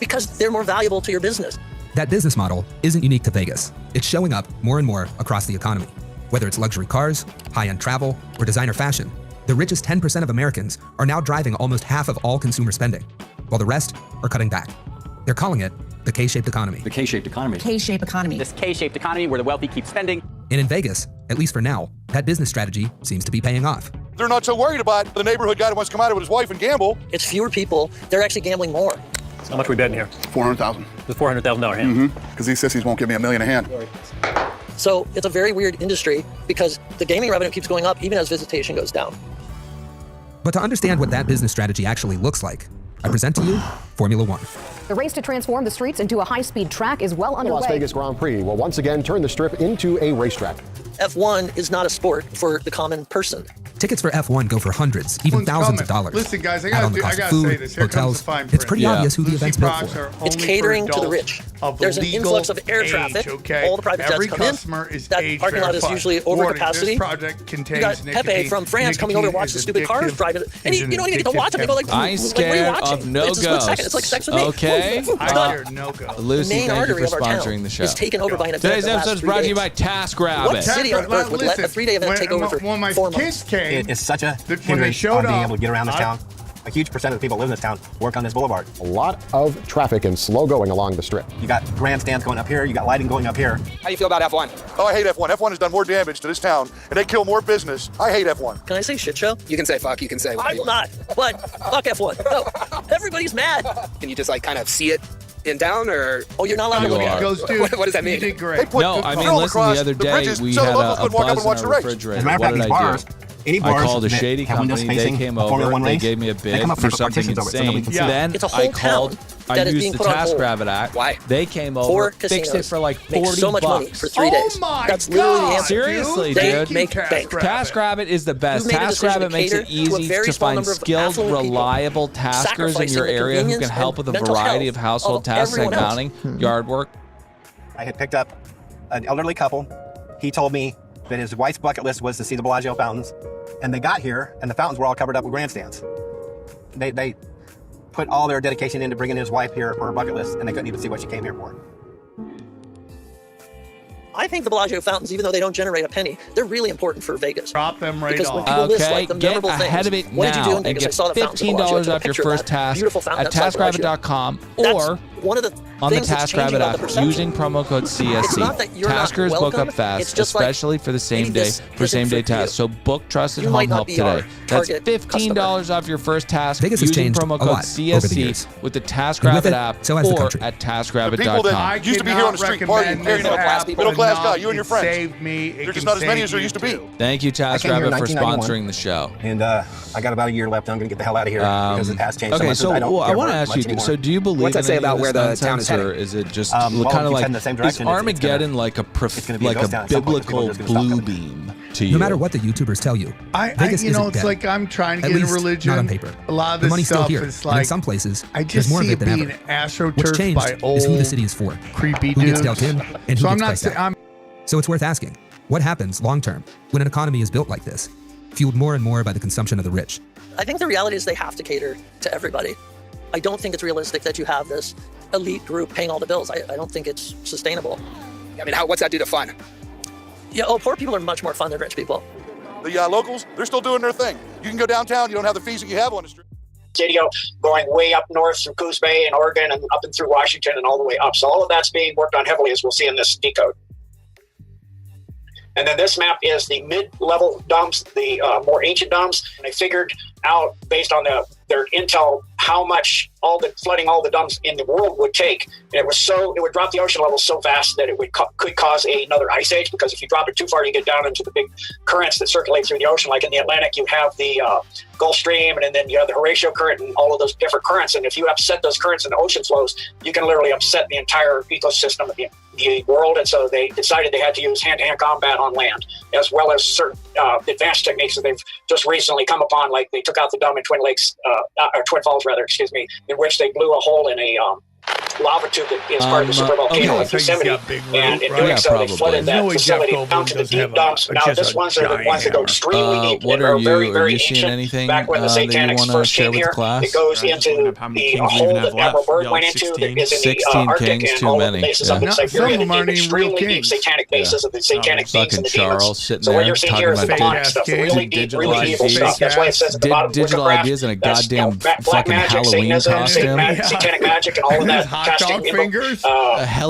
because they're more valuable to your business. That business model isn't unique to Vegas. It's showing up more and more across the economy. Whether it's luxury cars, high-end travel, or designer fashion, the richest 10% of Americans are now driving almost half of all consumer spending, while the rest are cutting back. They're calling it the K-shaped economy. The K-shaped economy. K-shaped economy. This K-shaped economy where the wealthy keep spending. And in Vegas, at least for now, that business strategy seems to be paying off. They're not so worried about the neighborhood guy that wants to come out with his wife and gamble. It's fewer people. They're actually gambling more. How much we betting here? $400,000. The $400,000 hand. Because these sissies won't give me $1 million a hand. So it's a very weird industry because the gaming revenue keeps going up even as visitation goes down. But to understand what that business strategy actually looks like, I present to you Formula One. The race to transform the streets into a high-speed track is well underway. The Las Vegas Grand Prix will once again turn the Strip into a racetrack. F1 is not a sport for the common person. Tickets for F1 go for hundreds, even thousands of dollars. Listen, guys, I Add on the gotta cost of food, say this. Here comes hotels. the fine It's print. pretty obvious who the event's built for. It's catering to the rich. There's an influx of air traffic. All the private jets come in. That parking lot is usually over capacity. You got Pepe from France coming over to watch the stupid cars driving. And you don't even get to watch them. They go like, I'm scared of no it's a split second. ghosts. It's like sex with me. Okay. The Lucy, main thank you artery for of our sponsoring town the show. is taken over by an event. Today's that lasts episode is 3 brought to you days. by TaskRabbit. What city on earth would let a 3-day event take over for when my 4 kids months? came, It's such a when they hindrance showed on being up, able to get around this town. A huge percent of the people that live in this town work on this boulevard. A lot of traffic and slow going along the Strip. You got grandstands going up here, you got lighting going up here. How do you feel about F1? Oh, I hate F1. F1 has done more damage to this town, and they kill more business. I hate F1. Can I say shit show? You can say fuck, you can say whatever I will not. But fuck F1. No. Everybody's mad. Can you just like kind of see it in town or? Oh, you're not allowed to look at it. Goes, dude, what does that mean? You did great. No, I mean, listen, the other day we had a buzz in our refrigerator. As a matter of What fact, did any I do? bars I called a that shady have windows company. They facing came a Formula over. One They race, gave me a they bid come up for with something partitions over it so nobody insane. can see it. Then It's a whole I called. town I that is used being the put on hold. TaskRabbit act. Why? They came 4 over, casinos fixed it for like $40. make so much money for 3 days. Oh my That's literally the God, answer. Seriously, They dude. make bank. TaskRabbit is the best. You've made a decision to TaskRabbit makes it cater to a easy very to small find number of skilled, affluent people, reliable taskers in sacrificing your the area who can convenience help with and a mental variety health of household of tasks like everyone else. mounting, yard work. I had picked up an elderly couple. He told me that his wife's bucket list was to see the Bellagio fountains, and they got here, and the fountains were all covered up with grandstands. They put all their dedication into bringing his wife here for her bucket list, and they couldn't even see what she came here for. I think the Bellagio fountains, even though they don't generate a penny, they're really important for Vegas. Drop them right Because when off. people list like the get memorable ahead things, of it what did you do now in and Vegas? I get saw the fountains. at Bellagio. I $15 took a off your picture of first that task beautiful at fountain outside Bellagio. TaskRabbit.com That's or one of the on the things that's changing TaskRabbit about the app perception. using promo code It's not that CSC. you're not Taskers book welcome, up fast, it's just like especially for the same maybe day this for isn't same day for you. tasks. So book trusted You home might not help be today. our That's target $15 off your first task Vegas has using changed promo a code lot over the CSC years. with the And with TaskRabbit it, app so has the or country. at The people that TaskRabbit.com. used to be here on the street partying, tearing up middle last enough. guy, you and your It friends. saved me. It There's just can not as many save as there you used to be. too. Thank you, I came here in TaskRabbit, for 1991, sponsoring the show. And I got about a year left. I'm going to get the hell out of here because it has changed so Okay, much. so I don't I care want to much ask you, anymore. so do you believe What's that in say any about of where this the town nonsense, is heading? or is it just Well, kind if of it's like, heading the same is direction, it's Armageddon like a be a ghost town at some point, 'cause people biblical are just gonna stop blue coming. beam to you? No matter what the YouTubers tell you, Vegas you know, isn't it's dead. like I'm trying to At get a least religion. not on paper. A lot of the this money's still stuff here, is and in like, some places, I there's just more of see it than being ever. astroturfed What's changed by old, is who the city is for, creepy who gets dudes. dealt in, and who So I'm gets not priced saying out. So it's worth asking, what happens long term when an economy is built like this, fueled more and more by the consumption of the rich? I think the reality is they have to cater to everybody. I don't think it's realistic that you have this elite group paying all the bills. I don't think it's sustainable. I mean, what's that do to fun? Yeah, poor people are much more fun than rich people. The locals, they're still doing their thing. You can go downtown, you don't have the fees that you have on the street. Video going way up north through Coos Bay and Oregon and up and through Washington and all the way up. So all of that's being worked on heavily, as we'll see in this decode. And then this map is the mid-level dumps, the more ancient dumps. And they figured out, based on their intel, how much flooding all the dumps in the world would take. And it would drop the ocean level so fast that it could cause another ice age, because if you drop it too far, you get down into the big currents that circulate through the ocean. Like in the Atlantic, you have the Gulf Stream, and then you have the Horatio current and all of those different currents. And if you upset those currents in the ocean flows, you can literally upset the entire ecosystem of the world. And so they decided they had to use hand-to-hand combat on land, as well as certain advanced techniques that they've just recently come upon. Like they took out the dome in Twin Falls, in which they blew a hole in a lava tube that is part of the supervolcano in Yosemite, and in doing so, they flooded that facility down to the deep dumps. Now, this ones are the ones that go extremely deep and are very, very ancient. Back when the Satanics first came here, it goes into the hole that Admiral Byrd went into that is in the Arctic, and all of the bases up in Siberia, the extremely deep satanic bases of the satanic beings and the demons. So what you're seeing here is the demonic stuff, the really deep, really evil stuff. That's why it says at the bottom, digital ideas in a goddamn fucking Halloween costume. Satanic magic and all of that. Casting fingers,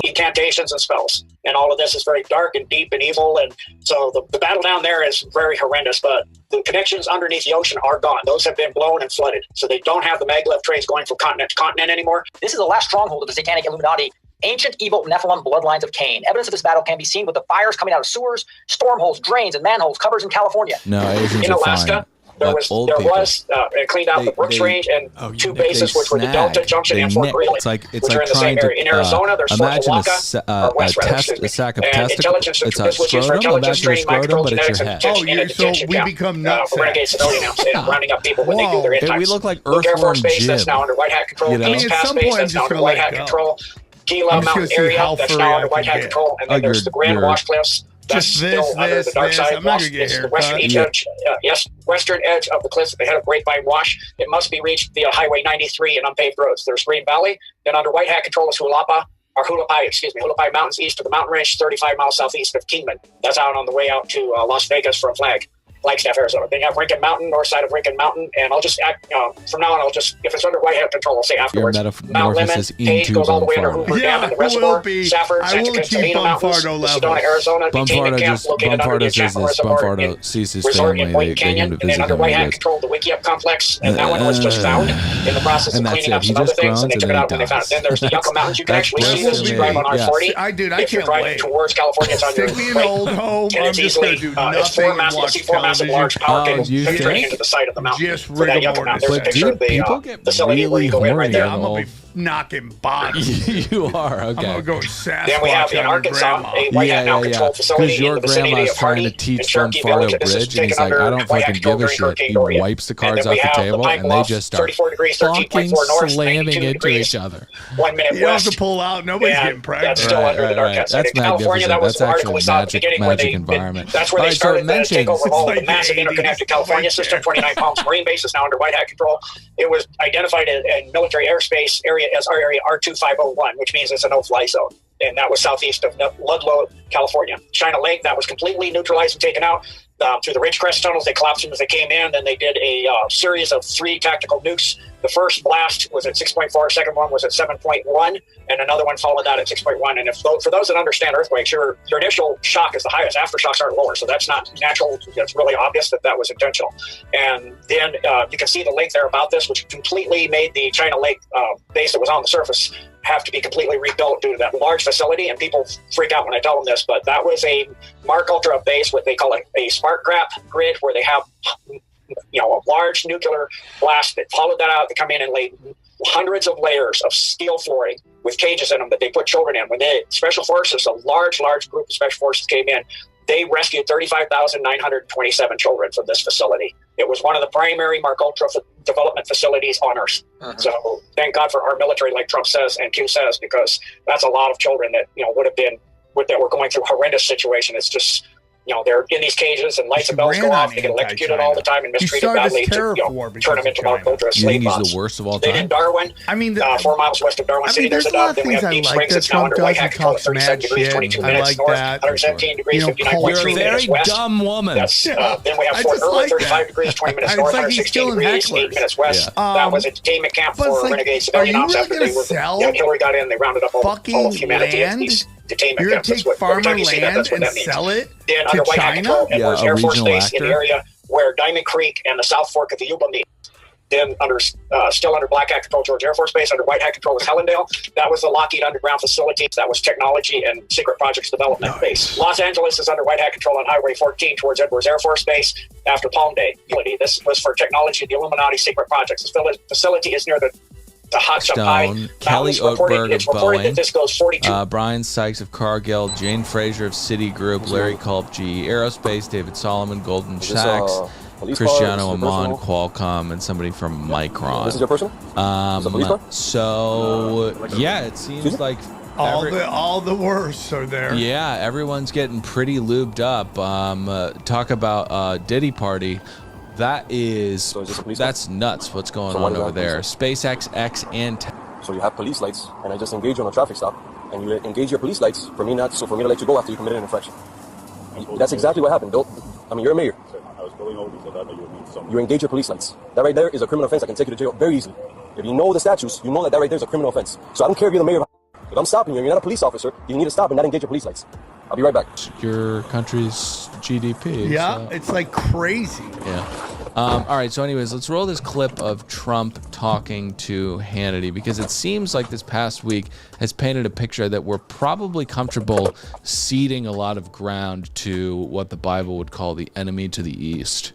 incantations and spells, and all of this is very dark and deep and evil. And so the battle down there is very horrendous, but the connections underneath the ocean are gone. Those have been blown and flooded, so they don't have the maglev trains going from continent to continent anymore. This is the last stronghold of the Satanic Illuminati, ancient evil Nephilim bloodlines of Cain. Evidence of this battle can be seen with the fires coming out of sewers, storm holes, drains, and manholes covers in California. No, Asians in are Alaska. fine. There was cleaned out the Brooks Range and two bases, which were the Delta Junction and Fort Greely, which are in the same same area. In Arizona, there's Fort imagine Malacca, or West, a sack of intelligence. testicles. It's a This was used for scrotum. intelligence Imagine a training, mind scrotum, control, but it's genetics, your and head. detention. so we become nuts. Renegade civilian amps and rounding up people when they do their end times. We look like Luke Air Force Earthworm Base, that's Jim. now under White Hat control. You know? East Pass Base, that's now under White Hat control. Gila Mountain area, that's now under White Hat control. And then there's the Grand Wash Cliffs. That's still under the dark side. It's the western edge of the cliffs at the head of Grapevine Wash. It must be reached via Highway 93 and unpaved roads. There's Green Valley. Then under White Hat control is Hualapai Mountains east of the mountain range, 35 miles southeast of Kingman. That's out on the way out to Las Vegas from Flagstaff, Arizona. Then you have Rincon Mountain, north side of Rincon Mountain, and I'll just from now on, if it's under White Hat control, I'll say afterwards. Mount Lemon, Page goes all the way under Hoover Dam and the Reservoir, Safford, Santa Catalina Mountains, Sedona, Arizona, Detainment Camp located under the Chapel Reservoir Resort in White Canyon, and then under White Hat control, the Wiki Up Complex, and that one was just found in the process of cleaning up some other things, and they took it out when they found it. Then there's the Yucca Mountains. You can actually see this as you drive on R40. If you're driving towards California, it's on your right. And it's easily, it's 4 massive large power cables penetrating into the side of the mountain. For that Yucca Mountain, there's a picture of the facility where you go in right there. I'm gonna be knocking bodies. You are, okay. I'm gonna go Sasquatch. Then we have in Arkansas a White Hat now controlled facility in the vicinity of Hardy and Fardo Cherokee Village. This is Bridge, and he's taken like, I under don't White fucking Hat control give a during shit. Hurricane He Dorian. wipes the And cards then we off the have table, Pine and they Bluff, just start 34 degrees, fucking 13.4 north, slamming 92 into degrees, each other. 1 minute You don't have west. to pull out. Nobody's And getting pregnant. that's still under the dark cat side. In California, that was the article we saw at the beginning where they environment. that's where they started to take over all of the massive interconnected California system. 29 Palms Marine Base is now under White Hat control. It was identified in military airspace area as our area R2501, which means it's a no-fly zone. And that was southeast of Ludlow, California. China Lake, that was completely neutralized and taken out. Through the Ridgecrest tunnels, they collapsed them as they came in. Then they did a series of 3 tactical nukes. The first blast was at 6.4, second one was at 7.1, and another one followed that at 6.1. And for those that understand earthquakes, your initial shock is the highest. Aftershocks are lower, so that's not natural. It's really obvious that was intentional. And then you can see the link there about this, which completely made the China Lake base that was on the surface have to be completely rebuilt due to that large facility. And people freak out when I tell them this, but that was a Mark Ultra base, what they call a spark grid, where they have, a large nuclear blast that followed that out. They come in and lay hundreds of layers of steel flooring with cages in them that they put children in. When the Special Forces, a large group of Special Forces came in, they rescued 35,927 children from this facility. It was one of the primary Mark Ultra development facilities on Earth. So thank God for our military, like Trump says and Q says, because that's a lot of children that that were going through a horrendous situation. It's just, they're in these cages and lights and bells go off. They get electrocuted all the time and mistreated badly to turn them into Mark Ultra slave bots. He's the worst of all They time? did Darwin. 4 miles west of Darwin City. There's a dub. Then we have Deep Springs that's now under white hat control at 37 degrees, 22 minutes north, 117 degrees, 59.3 minutes west. Dumb woman. That's, then we have Fort Irwin, 35 degrees, 20 minutes north, 116 degrees, 8 minutes west. That was a detainment camp for renegade civilian ops after they were. Hillary got in, they rounded up all of humanity in these detainment camps. That's what, every time you see that, that's what that means. Then under white hat control, Edwards Air Force Base in the area where Diamond Creek and the South Fork of the Yuba meet. Then still under black hat control, George Air Force Base. Under white hat control was Hellendale. That was the Lockheed Underground facility. That was technology and secret projects development base. Los Angeles is under white hat control on Highway 14 towards Edwards Air Force Base after Palm Day. This was for technology, the Illuminati secret projects. The facility is near the Stone, Kelly Oatberg of Boeing, this goes 42. Brian Sykes of Cargill, Jane Fraser of Citigroup, Larry Culp, GE Aerospace, David Solomon, Goldman Sachs, Cristiano Amon, Qualcomm, and somebody from Micron. This is your person? Is it police car? So, yeah, it seems like all the worst are there. Yeah, everyone's getting pretty lubed up. Talk about Diddy Party. That's nuts what's going on over there. SpaceX, X, and So you have police lights, and I just engage you on a traffic stop, and you engage your police lights for me to let you go after you committed an infraction. That's exactly what happened. You're a mayor. I was going over because I thought you would need something. You engage your police lights. That right there is a criminal offense. I can take you to jail very easily. If you know the statutes, you know that right there is a criminal offense. So I don't care if you're the mayor. If I'm stopping you and you're not a police officer, you need to stop and not engage your police lights. I'll be right back. Your country's GDP. Yeah, so. It's like crazy. Yeah. All right, so anyways, let's roll this clip of Trump talking to Hannity, because it seems like this past week has painted a picture that we're probably comfortable ceding a lot of ground to what the Bible would call the enemy to the east.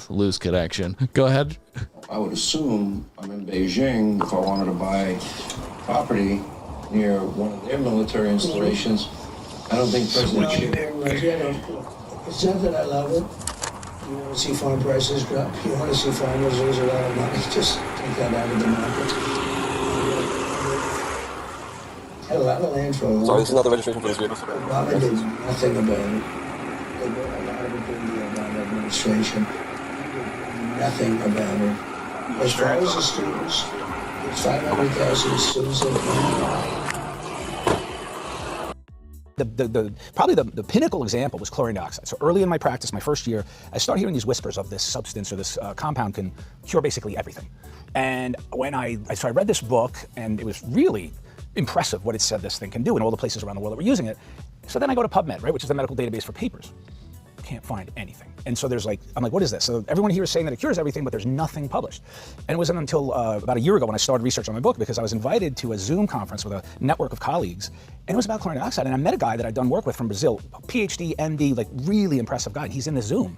Loose connection. Go ahead. I would assume I'm in Beijing. If I wanted to buy property near one of their military installations, I don't think President Xi. It's not that I love it. You want to see farm prices drop. You want to see farmers lose a lot of money. Just take that out of the market. Had a lot of land for a while. Sorry, this is not the registration for this vehicle. Obama did nothing about it. They brought a lot of it during the Obama administration. Nothing about it. As far as the students, it's 500,000 students that Probably the pinnacle example was chlorine dioxide. So early in my practice, my first year, I started hearing these whispers of this substance or this compound can cure basically everything. And when I read this book, and it was really impressive what it said this thing can do in all the places around the world that were using it. So then I go to PubMed, right, which is the medical database for papers. Can't find anything. And so I'm like, what is this? So everyone here is saying that it cures everything, but there's nothing published. And it wasn't until about a year ago when I started research on my book, because I was invited to a Zoom conference with a network of colleagues, and it was about chlorine dioxide. And I met a guy that I'd done work with from Brazil, PhD, MD, like really impressive guy. He's in the Zoom.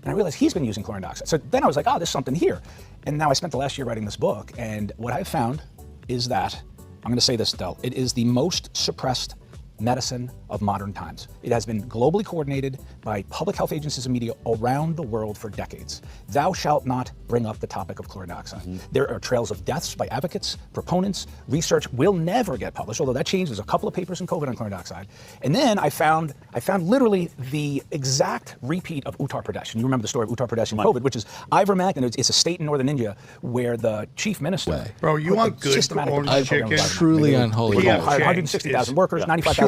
And I realized he's been using chlorine dioxide. So then I was like, oh, there's something here. And now I spent the last year writing this book, and what I've found is that, I'm gonna say this, Del, it is the most suppressed medicine of modern times. It has been globally coordinated by public health agencies and media around the world for decades. Thou shalt not bring up the topic of chlorine dioxide. There are trails of deaths by advocates, proponents. Research will never get published, although that changed. There's a couple of papers in COVID on chlorine dioxide. And then I found literally the exact repeat of Uttar Pradesh. And you remember the story of Uttar Pradesh in COVID, which is ivermectin. It's a state in northern India where the chief minister... Bro, you want good orange chicken? Truly unholy. 160,000 workers, 95,000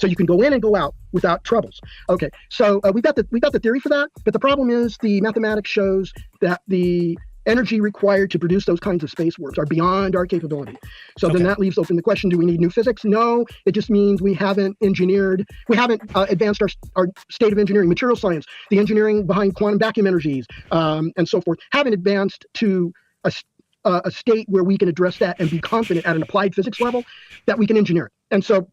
So you can go in and go out without troubles. Okay, so we got the theory for that, but the problem is the mathematics shows that the energy required to produce those kinds of space warps are beyond our capability. So then that leaves open the question, do we need new physics? No, it just means we haven't advanced our state of engineering, material science, the engineering behind quantum vacuum energies, and so forth, haven't advanced to a state where we can address that and be confident at an applied physics level that we can engineer it. And so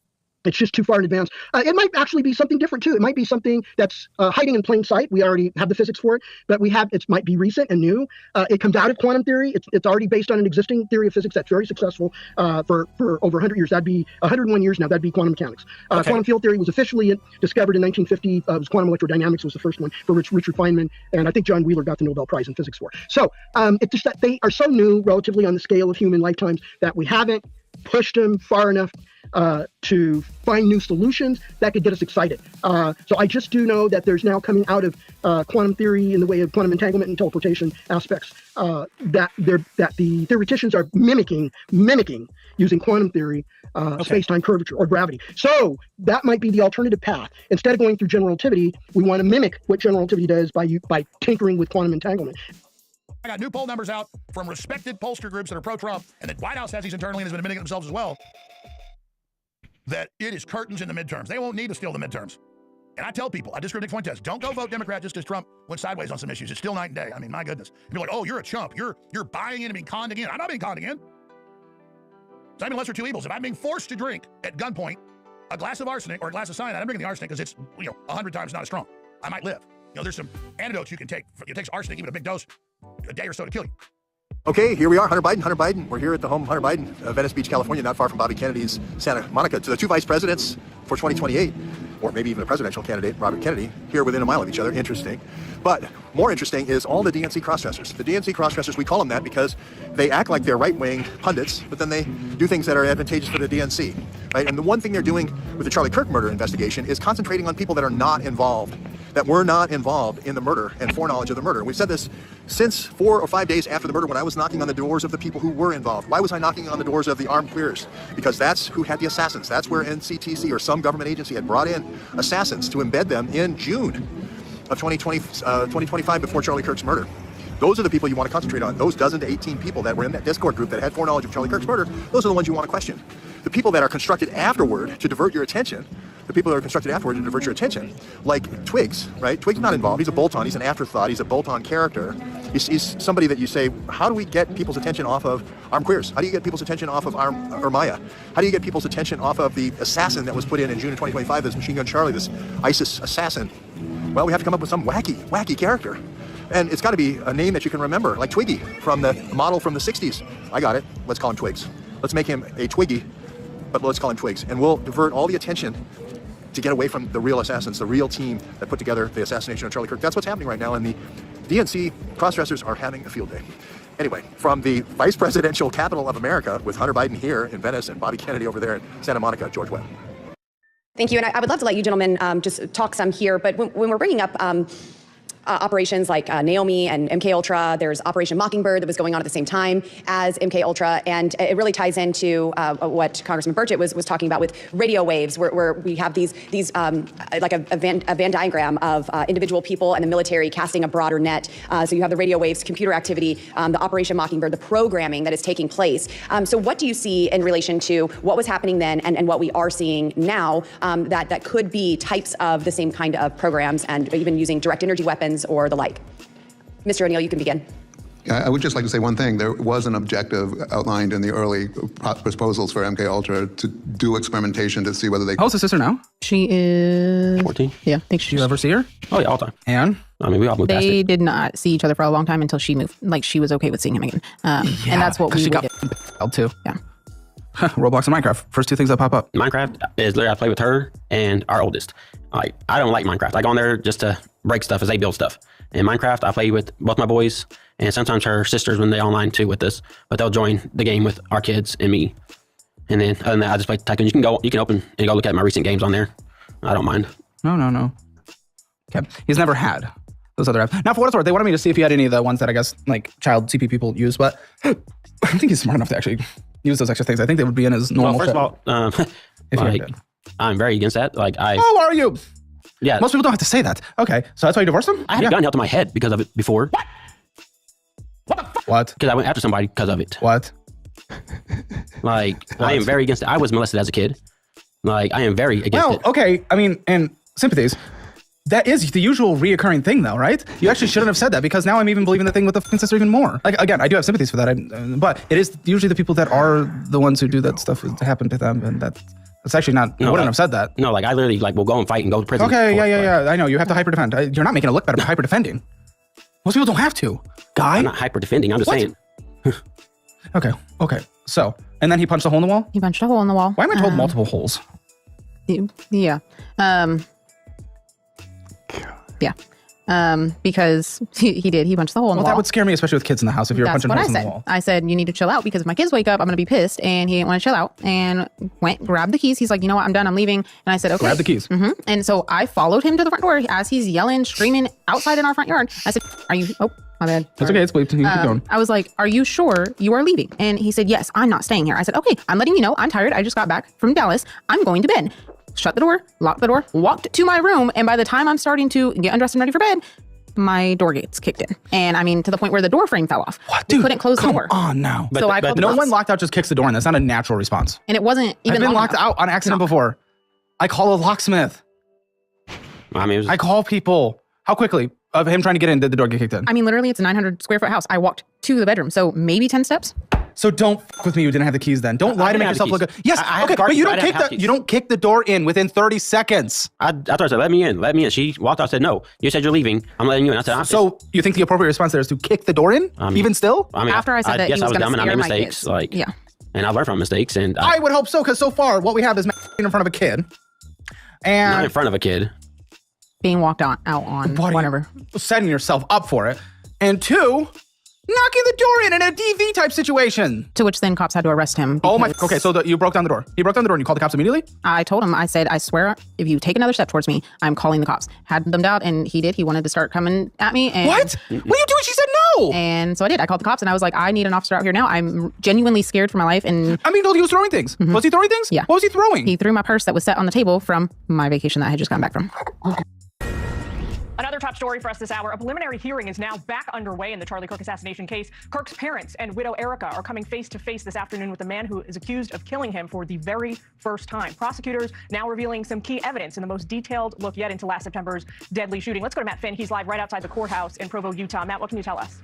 it's just too far in advance. It might actually be something different too. It might be something that's hiding in plain sight. We already have the physics for it, but it might be recent and new. It comes out of quantum theory. It's already based on an existing theory of physics that's very successful for over 100 years. That'd be 101 years now. That'd be quantum mechanics. Quantum field theory was officially discovered in 1950. It was quantum electrodynamics was the first one for Richard Feynman, and I think John Wheeler got the Nobel Prize in physics for it. So it's just that they are so new, relatively on the scale of human lifetimes, that we haven't pushed them far enough to find new solutions that could get us excited. So I just do know that there's now coming out of quantum theory in the way of quantum entanglement and teleportation aspects that the theoreticians are mimicking using quantum theory space-time curvature or gravity. So that might be the alternative path. Instead of going through general relativity, we want to mimic what general relativity does by tinkering with quantum entanglement. I got new poll numbers out from respected pollster groups that are pro-Trump, and the White House has these internally and has been admitting it themselves as well, that it is curtains in the midterms. They won't need to steal the midterms. And I tell people, I disagree with Nick Fuentes, don't go vote Democrat just because Trump went sideways on some issues. It's still night and day. I mean, my goodness. People are like, oh, you're a chump. You're buying in and being conned again. I'm not being conned again. So I'm in lesser two evils. If I'm being forced to drink at gunpoint a glass of arsenic or a glass of cyanide, I'm drinking the arsenic because it's 100 times not as strong. I might live. There's some antidotes you can take. It takes arsenic, even a big dose, a day or so to kill you. Okay, here we are, Hunter Biden. We're here at the home of Hunter Biden, Venice Beach, California, not far from Bobby Kennedy's Santa Monica. To the two vice presidents for 2028, or maybe even a presidential candidate, Robert Kennedy, here within a mile of each other. Interesting. But more interesting is all the DNC crossdressers. The DNC crossdressers, we call them that because they act like they're right-wing pundits, but then they do things that are advantageous for the DNC, right? And the one thing they're doing with the Charlie Kirk murder investigation is concentrating on people that are not involved, that were not involved in the murder and foreknowledge of the murder. We've said this since 4 or 5 days after the murder when I was knocking on the doors of the people who were involved. Why was I knocking on the doors of the armed queers? Because that's who had the assassins. That's where NCTC or some government agency had brought in assassins to embed them in June of 2025 before Charlie Kirk's murder. Those are the people you want to concentrate on. Those dozen to 18 people that were in that Discord group that had foreknowledge of Charlie Kirk's murder, those are the ones you want to question. The people that are constructed afterward to divert your attention, like Twiggs, right? Twiggs not involved. He's a bolt-on. He's an afterthought. He's a bolt-on character. He's somebody that you say, how do we get people's attention off of armed queers? How do you get people's attention off of Maya? How do you get people's attention off of the assassin that was put in June of 2025, this Machine Gun Charlie, this ISIS assassin? Well, we have to come up with some wacky character. And it's got to be a name that you can remember, like Twiggy from the model from the 60s. I got it. Let's call him Twigs. Let's make him a Twiggy, but let's call him Twigs. And we'll divert all the attention to get away from the real assassins, the real team that put together the assassination of Charlie Kirk. That's what's happening right now, and the DNC crossdressers are having a field day. Anyway, from the vice presidential capital of America, with Hunter Biden here in Venice and Bobby Kennedy over there in Santa Monica, George Webb. Thank you, and I would love to let you gentlemen just talk some here, but when we're bringing up operations like Naomi and MK Ultra. There's Operation Mockingbird that was going on at the same time as MK Ultra, and it really ties into what Congressman Burchett was talking about with radio waves, where we have these like a Venn diagram of individual people and the military casting a broader net. So you have the radio waves, computer activity, the Operation Mockingbird, the programming that is taking place. So what do you see in relation to what was happening then and what we are seeing now that could be types of the same kind of programs and even using direct energy weapons or the like? Mr. O'Neill, you can begin. I would just like to say one thing. There was an objective outlined in the early proposals for MK Ultra to do experimentation to see whether they... How's the sister now? She is... 14? Yeah, I think she... Do you ever see her? Oh, yeah, all the time. And? I mean, we all moved past it. They did not see each other for a long time until she moved. Like, she was okay with seeing him again. And that's what we she did. Got too. Yeah. Roblox and Minecraft. First two things that pop up. Minecraft is literally I play with her and our oldest. Like, I don't like Minecraft. I go on there just to break stuff as they build stuff. In Minecraft, I play with both my boys and sometimes her sisters when they're online too with us. But they'll join the game with our kids and me. And then other than that, I just play Tycoon. You can open and go look at my recent games on there. I don't mind. No. Okay. He's never had those other apps. Now, for what it's worth, they wanted me to see if he had any of the ones that I guess like child CP people use, but I don't think he's smart enough to actually use those extra things. I think they would be in his normal. Well, first of all, I'm very against that. Like How are you? Yeah. Most people don't have to say that. Okay, so that's why you divorced him? I had a gun held to my head because of it before. What the fuck? What? Because I went after somebody because of it. What? Like, I am very against it. I was molested as a kid. Like, I am very against it. Okay. I mean, and sympathies. That is the usual reoccurring thing, though, right? You actually shouldn't have said that, because now I'm even believing the thing with the fucking sister even more. Like, again, I do have sympathies for that, but it is usually the people that are the ones who do that stuff to happen to them, and that's actually not. I wouldn't have said that. No, like I literally will go and fight and go to prison. Okay, yeah. I know you have to hyper defend. You're not making it look better by hyper defending. Most people don't have to. Guy, I'm not hyper defending. I'm just saying. Okay. So, and then he punched a hole in the wall. He punched a hole in the wall. Why am I told multiple holes? Yeah. Because he did. He punched the hole in the wall. Well, that would scare me, especially with kids in the house, if you're punching holes in the wall. I said, you need to chill out, because if my kids wake up, I'm going to be pissed. And he didn't want to chill out and grabbed the keys. He's like, you know what? I'm done. I'm leaving. And I said, okay. Grab the keys. And so I followed him to the front door as he's yelling, screaming outside in our front yard. I said, are you, oh, my bad. That's okay. It's bleep. Keep going. I was like, are you sure you are leaving? And he said, yes, I'm not staying here. I said, okay, I'm letting you know. I'm tired. I just got back from Dallas. I'm going to bed. Shut the door, locked the door, walked to my room. And by the time I'm starting to get undressed and ready for bed, my door gates kicked in. And I mean, to the point where the door frame fell off. What, dude? We couldn't close the door. Come on now. So I called the no cops. one locked out just kicks the door in. That's not a natural response. And it wasn't even I've been locked out on accident before. I call a locksmith. I mean, I call people. How quickly of him trying to get in did the door get kicked in? I mean, literally, it's a 900 square foot house. I walked to the bedroom, so maybe 10 steps. So don't fuck with me. You didn't have the keys then. Don't lie to make yourself look good. Yes, okay, but you don't kick the door in within 30 seconds. I told her, I said, let me in. Let me in. She walked out and said, no. You said you're leaving. I'm letting you in. I said, so you think the appropriate response there is to kick the door in? Even still? I mean, after I said that, yes, he was going to dumb and I scare made my mistakes. kids. Like, yeah. And I learned from mistakes. And I would hope so, because so far what we have is in front of a kid. And not in front of a kid. Being walked out on whatever. Setting yourself up for it. And two, knocking the door in a DV type situation. To which then cops had to arrest him. Oh my, okay, so you broke down the door. He broke down the door and you called the cops immediately? I told him, I said, I swear, if you take another step towards me, I'm calling the cops. Had them out, and he did. He wanted to start coming at me. And what? What are you doing? She said no. And so I did. I called the cops and I was like, I need an officer out here now. I'm genuinely scared for my life. And I mean, he was throwing things. Was he throwing things? Yeah. What was he throwing? He threw my purse that was set on the table from my vacation that I had just gotten back from. Another top story for us this hour. A preliminary hearing is now back underway in the Charlie Kirk assassination case. Kirk's parents and widow Erica are coming face to face this afternoon with a man who is accused of killing him for the very first time. Prosecutors now revealing some key evidence in the most detailed look yet into last September's deadly shooting. Let's go to Matt Finn. He's live right outside the courthouse in Provo, Utah. Matt, what can you tell us?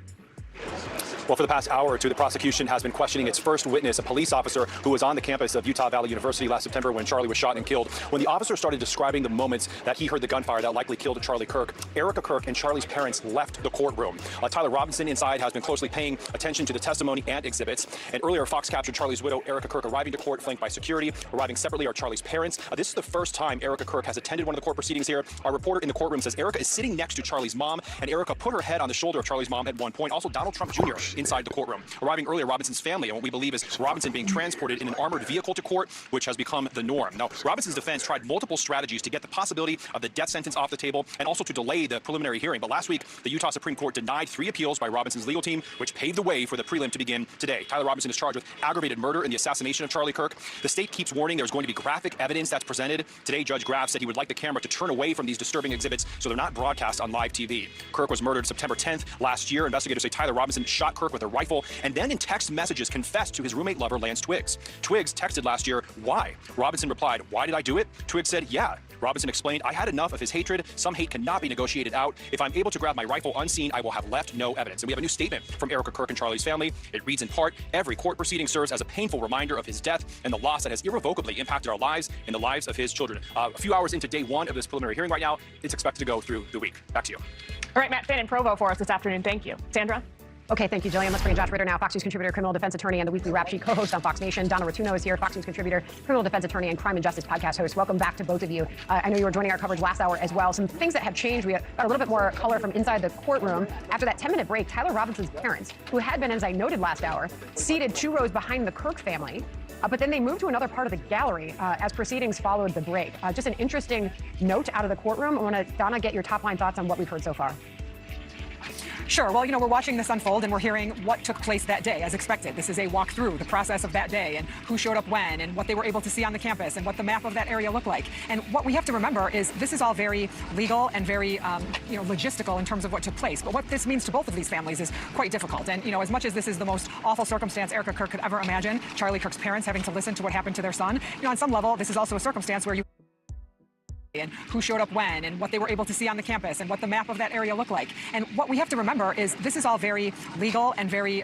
Well, for the past hour or two, the prosecution has been questioning its first witness, a police officer who was on the campus of Utah Valley University last September when Charlie was shot and killed. When the officer started describing the moments that he heard the gunfire that likely killed Charlie Kirk, Erica Kirk and Charlie's parents left the courtroom. Tyler Robinson inside has been closely paying attention to the testimony and exhibits. And earlier, Fox captured Charlie's widow, Erica Kirk, arriving to court flanked by security. Arriving separately are Charlie's parents. This is the first time Erica Kirk has attended one of the court proceedings here. Our reporter in the courtroom says Erica is sitting next to Charlie's mom, and Erica put her head on the shoulder of Charlie's mom at one point. Also, Donald Trump Jr. inside the courtroom. Arriving earlier, Robinson's family, and what we believe is Robinson being transported in an armored vehicle to court, which has become the norm. Now, Robinson's defense tried multiple strategies to get the possibility of the death sentence off the table and also to delay the preliminary hearing. But last week, the Utah Supreme Court denied 3 appeals by Robinson's legal team, which paved the way for the prelim to begin today. Tyler Robinson is charged with aggravated murder in the assassination of Charlie Kirk. The state keeps warning there's going to be graphic evidence that's presented. Today, Judge Graff said he would like the camera to turn away from these disturbing exhibits so they're not broadcast on live TV. Kirk was murdered September 10th last year. Investigators say Tyler Robinson shot Kirk with a rifle and then in text messages confessed to his roommate lover, Lance Twiggs. Twiggs texted last year, "Why?" Robinson replied, "Why did I do it?" Twiggs said, "Yeah." Robinson explained, "I had enough of his hatred. Some hate cannot be negotiated out. If I'm able to grab my rifle unseen, I will have left no evidence." And we have a new statement from Erica Kirk and Charlie's family. It reads in part, "Every court proceeding serves as a painful reminder of his death and the loss that has irrevocably impacted our lives and the lives of his children." A few hours into day 1 of this preliminary hearing right now. It's expected to go through the week. Back to you. All right, Matt Finn in Provo for us this afternoon. Thank you. Sandra? Okay, thank you, Jillian. Let's bring in Josh Ritter now, Fox News contributor, criminal defense attorney, and the weekly rap sheet co-host on Fox Nation. Donna Rotuno is here, Fox News contributor, criminal defense attorney, and crime and justice podcast host. Welcome back to both of you. I know you were joining our coverage last hour as well. Some things that have changed. We got a little bit more color from inside the courtroom. After that 10-minute break, Tyler Robinson's parents, who had been, as I noted last hour, seated 2 rows behind the Kirk family, but then they moved to another part of the gallery as proceedings followed the break. Just an interesting note out of the courtroom. I want to, Donna, get your top-line thoughts on what we've heard so far. Sure. Well, we're watching this unfold and we're hearing what took place that day as expected. This is a walk through the process of that day and who showed up when and what they were able to see on the campus and what the map of that area looked like. And what we have to remember is this is all very legal and very, logistical in terms of what took place. But what this means to both of these families is quite difficult. And, as much as this is the most awful circumstance Erica Kirk could ever imagine, Charlie Kirk's parents having to listen to what happened to their son, on some level, this is also a circumstance where you and who showed up when and what they were able to see on the campus and what the map of that area looked like. And what we have to remember is this is all very legal and very,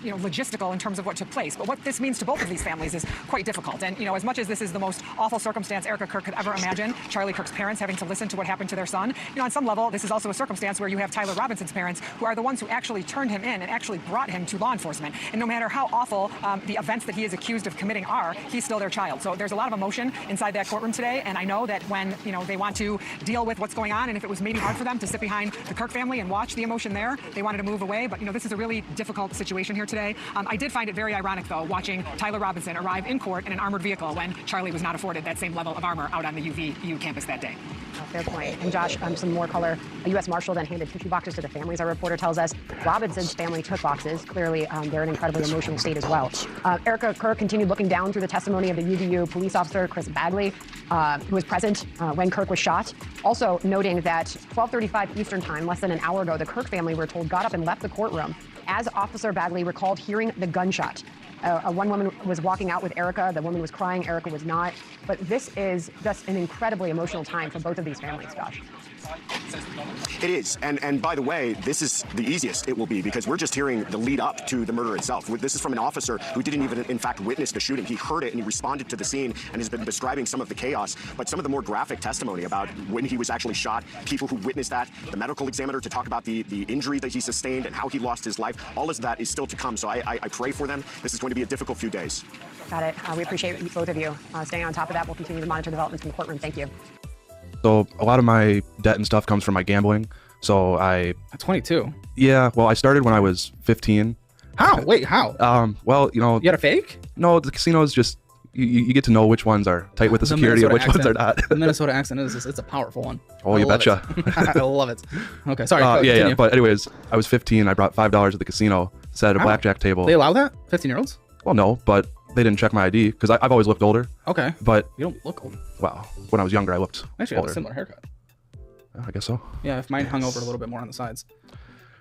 logistical in terms of what took place. But what this means to both of these families is quite difficult. And, as much as this is the most awful circumstance Erica Kirk could ever imagine, Charlie Kirk's parents having to listen to what happened to their son, on some level, this is also a circumstance where you have Tyler Robinson's parents who are the ones who actually turned him in and actually brought him to law enforcement. And no matter how awful the events that he is accused of committing are, he's still their child. So there's a lot of emotion inside that courtroom today. And I know that when, they want to deal with what's going on, and if it was maybe hard for them to sit behind the Kirk family and watch the emotion there, they wanted to move away. But, this is a really difficult situation here today. I did find it very ironic, though, watching Tyler Robinson arrive in court in an armored vehicle when Charlie was not afforded that same level of armor out on the UVU campus that day. Fair point. And Josh, some more color. A U.S. Marshal then handed tissue boxes to the families, our reporter tells us. Robinson's family took boxes. Clearly, they're in an incredibly emotional state as well. Erica Kirk continued looking down through the testimony of the UVU police officer, Chris Bagley, who was present when Kirk was shot. Also noting that 12:35 Eastern time, less than an hour ago, the Kirk family, we're told, got up and left the courtroom as Officer Bagley recalled hearing the gunshot. One woman was walking out with Erica. The woman was crying. Erica was not. But this is just an incredibly emotional time for both of these families, Josh. It is. And by the way, this is the easiest it will be because we're just hearing the lead up to the murder itself. This is from an officer who didn't even, in fact, witness the shooting. He heard it and he responded to the scene and has been describing some of the chaos. But some of the more graphic testimony about when he was actually shot, people who witnessed that, the medical examiner to talk about the injury that he sustained and how he lost his life, all of that is still to come. So I pray for them. This is going to be a difficult few days. Got it. We appreciate both of you staying on top of that. We'll continue to monitor developments in the courtroom. Thank you. So a lot of my debt and stuff comes from my gambling. So At 22? Yeah, well, I started when I was 15. How? Wait, how? Well, You had a fake? No, the casinos just, you get to know which ones are tight with the security and which ones are not. The Minnesota accent it's a powerful one. Oh, you betcha. I love it. Okay, sorry. Yeah. But anyways, I was 15. I brought $5 at the casino, sat at a blackjack table. They allow that? 15-year-olds? Well, no, but they didn't check my ID because I've always looked older. Okay. But you don't look old. Well, when I was younger, I looked Actually, older. I have a similar haircut. I guess so. Yeah, if mine hung over a little bit more on the sides.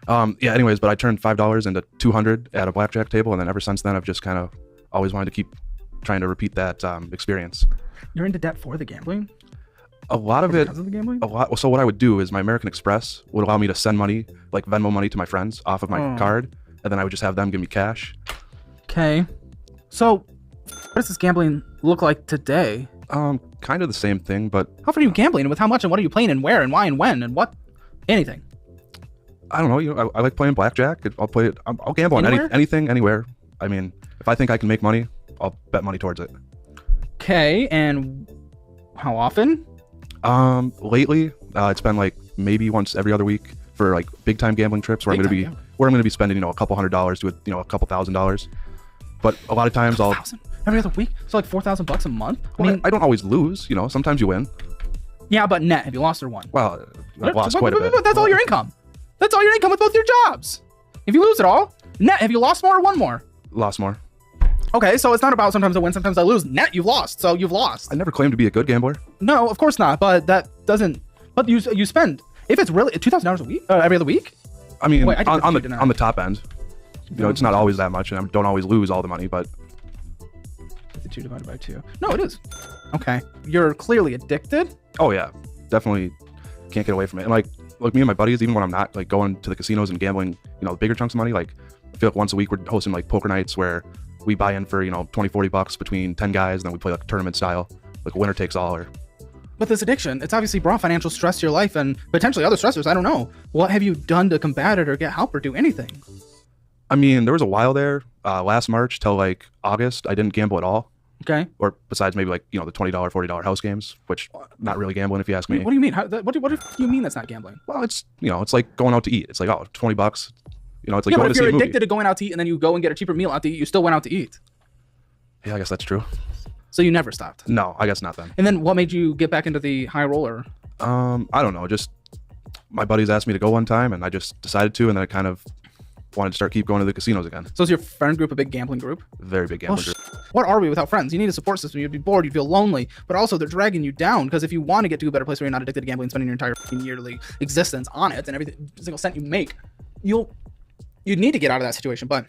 Yeah, anyways, but I turned $5 into $200 at a blackjack table, and then ever since then, I've just kind of always wanted to keep trying to repeat that experience. You're into debt for the gambling? A lot of it. Because of the gambling? A lot. So what I would do is my American Express would allow me to send money, like Venmo money, to my friends off of my card, and then I would just have them give me cash. Okay. So, what does this gambling look like today? Kind of the same thing, but how often are you gambling? With how much? And what are you playing? And where? And why? And when? And what? Anything? I don't know. I like playing blackjack. I'll play it. I'll gamble on anything, anywhere. I mean, if I think I can make money, I'll bet money towards it. Okay, and how often? Lately, it's been like maybe once every other week for like big time gambling trips where I'm going to be spending a couple $100 to a couple $1,000. But a lot of times I'll every other week, so like $4,000 a month. I mean, I don't always lose. Sometimes you win. Yeah, but net, have you lost or won? Well, I've lost quite a bit. That's all your income. That's all your income with both your jobs. If you lose it all, net, have you lost more or won more? Lost more. Okay, so it's not about sometimes I win, sometimes I lose. Net, you've lost, so you've lost. I never claimed to be a good gambler. No, of course not. But that doesn't. But you spend, if it's really $2,000 a week, every other week. I mean, on the top end, it's not always that much, and I don't always lose all the money, but. 52 divided by 2. No, it is. Okay, you're clearly addicted. Oh yeah, definitely can't get away from it. And like me and my buddies, even when I'm not like going to the casinos and gambling, bigger chunks of money, like I feel like once a week we're hosting like poker nights where we buy in for $20-$40 between 10 guys, and then we play like tournament style, like winner takes all. Or but this addiction, it's obviously brought financial stress to your life and potentially other stressors. I don't know. What have you done to combat it or get help or do anything? I mean, there was a while there, last March till like August, I didn't gamble at all. Okay. Or besides maybe like, the $20, $40 house games, which not really gambling if you ask me. What do you mean? What do you mean that's not gambling? Well, it's, it's like going out to eat. It's like, oh, $20. It's like yeah, going but if you're addicted to going out to eat and then you go and get a cheaper meal out to eat, you still went out to eat. Yeah, I guess that's true. So you never stopped? No, I guess not then. And then what made you get back into the high roller? I don't know. Just my buddies asked me to go one time, and I just decided to, and then I kind of wanted to keep going to the casinos again. So is your friend group a big gambling group? Very big gambling group. What are we without friends? You need a support system. You'd be bored. You'd feel lonely. But also, they're dragging you down, because if you want to get to a better place where you're not addicted to gambling and spending your entire yearly existence on it and every single cent you make, you'd need to get out of that situation. But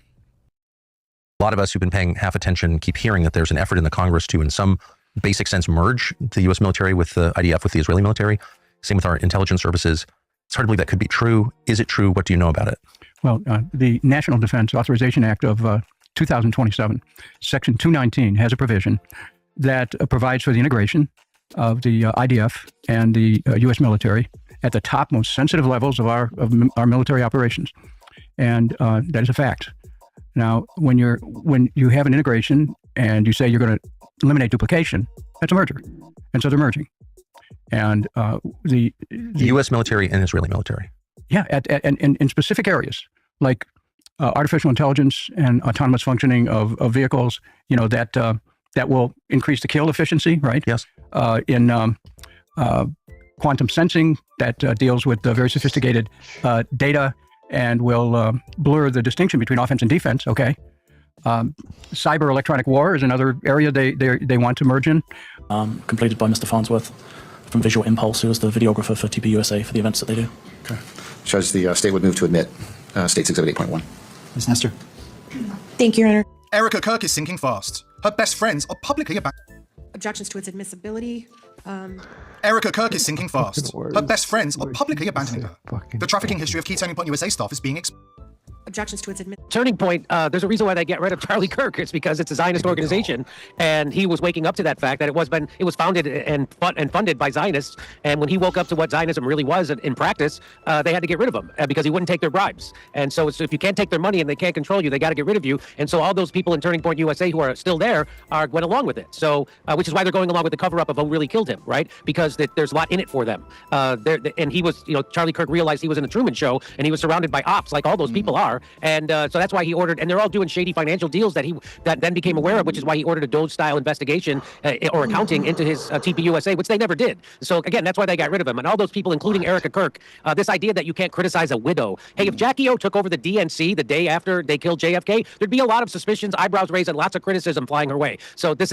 a lot of us who've been paying half attention keep hearing that there's an effort in the Congress to, in some basic sense, merge the U.S. military with the IDF, with the Israeli military. Same with our intelligence services. It's hard to believe that could be true. Is it true? What do you know about it? Well, the National Defense Authorization Act of 2027, Section 219, has a provision that provides for the integration of the IDF and the U.S. military at the top, most sensitive levels of our military operations, and that is a fact. Now, when you have an integration and you say you're going to eliminate duplication, that's a merger, and so they're merging. And the U.S. military and Israeli military. Yeah, in specific areas like artificial intelligence and autonomous functioning of vehicles, that will increase the kill efficiency, right? Yes. In quantum sensing, that deals with very sophisticated data and will blur the distinction between offense and defense. Okay. Cyber electronic war is another area they want to merge in. Completed by Mr. Farnsworth from Visual Impulse, who is the videographer for TPUSA for the events that they do. Okay. Judge, the state would move to admit State's Exhibit 8.1. Ms. Nestor. Thank you, Your Honor. Erica Kirk is sinking fast. Her best friends are publicly Objections to its admissibility. Erica Kirk is sinking fast. Her best friends are publicly abandoning her. The trafficking history of key Turning Point USA staff is being Objections to its admissibility. Turning Point, there's a reason why they get rid of Charlie Kirk. It's because it's a Zionist organization, and he was waking up to that fact that it was founded and funded by Zionists. And when he woke up to what Zionism really was in practice, they had to get rid of him because he wouldn't take their bribes. And so if you can't take their money and they can't control you, they got to get rid of you. And so all those people in Turning Point USA who are still there went along with it. So which is why they're going along with the cover-up of who really killed him, right? Because there's a lot in it for them. And he was, Charlie Kirk realized he was in the Truman Show, and he was surrounded by ops like all those people are. And so that's why he ordered, and they're all doing shady financial deals that then became aware of, which is why he ordered a Doge-style investigation or accounting into his TPUSA, which they never did. So again, that's why they got rid of him. And all those people, including Erica Kirk, this idea that you can't criticize a widow. Hey, if Jackie O took over the DNC the day after they killed JFK, there'd be a lot of suspicions, eyebrows raised, and lots of criticism flying her way. So this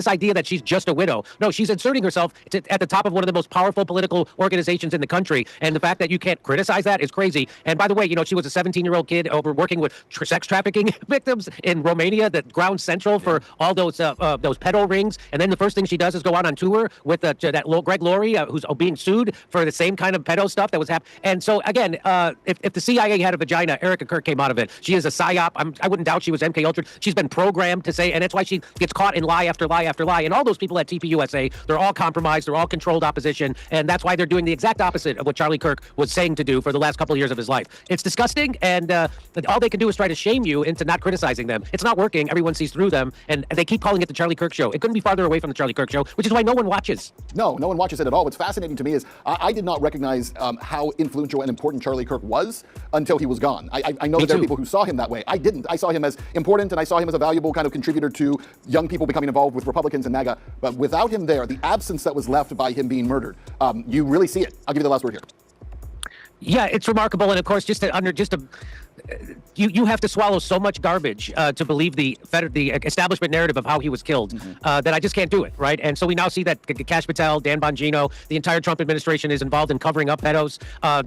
idea that she's just a widow. No, she's inserting herself at the top of one of the most powerful political organizations in the country. And the fact that you can't criticize that is crazy. And by the way, she was a 17-year-old kid over working with sex trafficking victims in Romania, that ground central for all those pedo rings. And then the first thing she does is go on tour with Greg Laurie, who's being sued for the same kind of pedo stuff that was happening. And so again, if the CIA had a vagina, Erica Kirk came out of it. She is a psyop. I wouldn't doubt she was MK Ultra. She's been programmed to say, and that's why she gets caught in lie after lie after lie. And all those people at TPUSA, they're all compromised. They're all controlled opposition. And that's why they're doing the exact opposite of what Charlie Kirk was saying to do for the last couple of years of his life. It's disgusting, and all they can do is try to shame you into not criticizing them. It's not working. Everyone sees through them, and they keep calling it the Charlie Kirk Show. It couldn't be farther away from the Charlie Kirk Show, which is why no one watches. No one watches it at all. What's fascinating to me is I did not recognize how influential and important Charlie Kirk was until he was gone. I know that there are people who saw him that way. I didn't. I saw him as important, and I saw him as a valuable kind of contributor to young people becoming involved with Republicans and MAGA. But without him there, the absence that was left by him being murdered, you really see it. I'll give you the last word here. Yeah, it's remarkable, and of course, you have to swallow so much garbage to believe the establishment narrative of how he was killed that I just can't do it, right? And so we now see that Kash Patel, Dan Bongino, the entire Trump administration is involved in covering up pedos.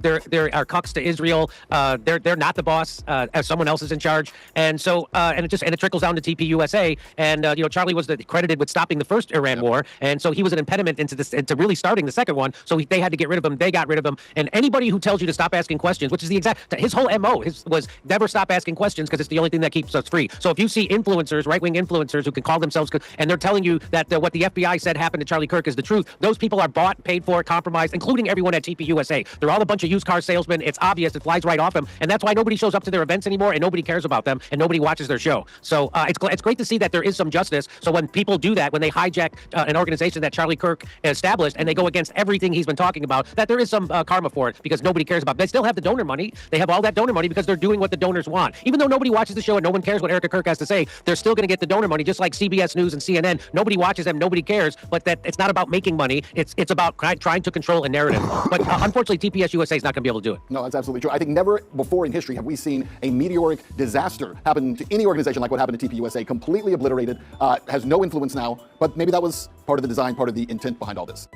There are cucks to Israel. They're not the boss. Someone else is in charge, and so and it trickles down to TPUSA. And Charlie was credited with stopping the first Iran war, and so he was an impediment into really starting the second one. So they had to get rid of him. They got rid of him. And anybody who tells you to stop asking questions, which is his whole MO was never stop asking questions because it's the only thing that keeps us free. So if you see influencers, right-wing influencers who can call themselves, and they're telling you that what the FBI said happened to Charlie Kirk is the truth, those people are bought, paid for, compromised, including everyone at TPUSA. They're all a bunch of used car salesmen. It's obvious. It flies right off them. And that's why nobody shows up to their events anymore, and nobody cares about them, and nobody watches their show. So it's great to see that there is some justice. So when people do that, when they hijack an organization that Charlie Kirk established, and they go against everything he's been talking about, that there is some karma for it, because nobody cares cares about. They still have the donor money. They have all that donor money because they're doing what the donors want. Even though nobody watches the show and no one cares what Erica Kirk has to say, they're still going to get the donor money, just like CBS News and CNN. Nobody watches them. Nobody cares. But that it's not about making money. It's about trying to control a narrative. But unfortunately, TPS USA is not going to be able to do it. No, that's absolutely true. I think never before in history have we seen a meteoric disaster happen to any organization like what happened to TPUSA, completely obliterated, has no influence now, but maybe that was part of the design, part of the intent behind all this.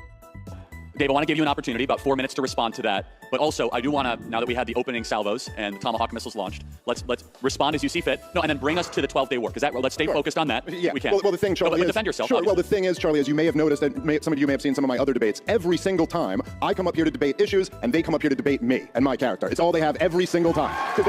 Dave, I want to give you an opportunity, about 4 minutes to respond to that. But also, I do want to, now that we had the opening salvos and the Tomahawk missiles launched, let's respond as you see fit. No, and then bring us to the 12-day war, because let's stay focused on that. Yeah. We can. Well, the thing, Charlie, but is, defend yourself. Sure. Obviously. Well, the thing is, Charlie, as you may have noticed, and some of you may have seen some of my other debates. Every single time, I come up here to debate issues, and they come up here to debate me and my character. It's all they have every single time, because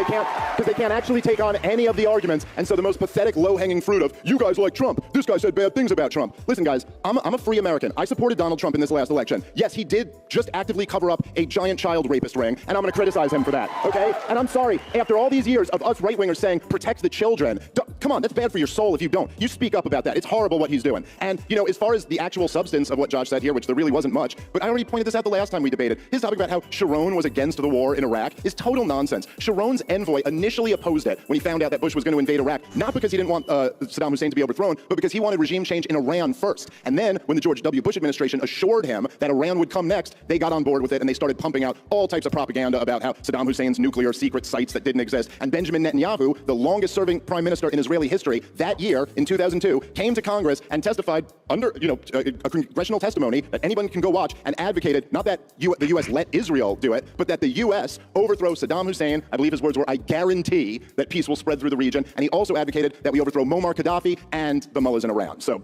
they can't actually take on any of the arguments. And so the most pathetic, low-hanging fruit of you guys like Trump. This guy said bad things about Trump. Listen, guys, I'm a free American. I supported Donald Trump in this last election. Yes, he did just actively cover up a giant child rapist ring, and I'm going to criticize him for that. Okay? And I'm sorry, after all these years of us right-wingers saying, protect the children, come on, that's bad for your soul if you don't. You speak up about that. It's horrible what he's doing. And, you know, as far as the actual substance of what Josh said here, which there really wasn't much, but I already pointed this out the last time we debated, his topic about how Sharon was against the war in Iraq is total nonsense. Sharon's envoy initially opposed it when he found out that Bush was going to invade Iraq, not because he didn't want Saddam Hussein to be overthrown, but because he wanted regime change in Iran first. And then, when the George W. Bush administration assured him that Iran would come next, they got on board with it and they started pumping out all types of propaganda about how Saddam Hussein's nuclear secret sites that didn't exist. And Benjamin Netanyahu, the longest serving prime minister in Israeli history, that year, in 2002, came to Congress and testified under, a congressional testimony that anyone can go watch, and advocated not that the U.S. let Israel do it, but that the U.S. overthrow Saddam Hussein. I believe his words were, "I guarantee that peace will spread through the region." And he also advocated that we overthrow Muammar Gaddafi and the mullahs in Iran. So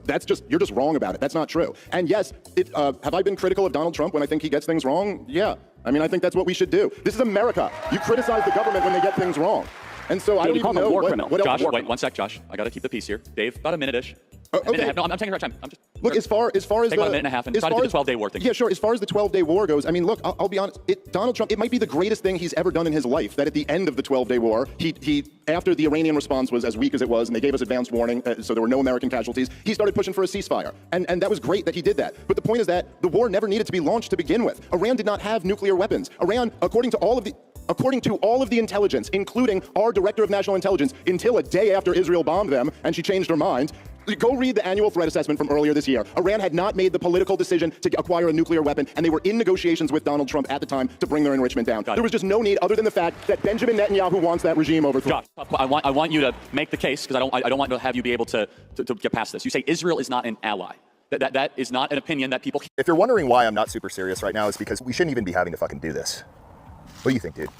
you're just wrong about it. That's not true. And yes, have I been critical of Donald Trump when I think he gets things wrong? Yeah. I mean, I think that's what we should do. This is America. You criticize the government when they get things wrong. And so I don't even know what else. Josh, wait 1 sec, Josh. I got to keep the peace here. Dave, about a minute-ish. Okay. No, I'm taking our time. Look, as far as take about a minute and a half and try to do the 12-day war thing. Yeah, sure. As far as the 12-day war goes, I mean, look, I'll be honest. Donald Trump, it might be the greatest thing he's ever done in his life. That at the end of the 12-day war, he after the Iranian response was as weak as it was, and they gave us advance warning, so there were no American casualties, he started pushing for a ceasefire, and that was great that he did that. But the point is that the war never needed to be launched to begin with. Iran did not have nuclear weapons. Iran, according to all of the intelligence, including our director of national intelligence, until a day after Israel bombed them, and she changed her mind. Go read the annual threat assessment from earlier this year. Iran had not made the political decision to acquire a nuclear weapon, and they were in negotiations with Donald Trump at the time to bring their enrichment down. There was just no need, other than the fact that Benjamin Netanyahu wants that regime overthrown. Josh, I want you to make the case, because I don't want to have you be able to get past this. You say Israel is not an ally. That is not an opinion that people. If you're wondering why I'm not super serious right now, is because we shouldn't even be having to fucking do this. What do you think, dude?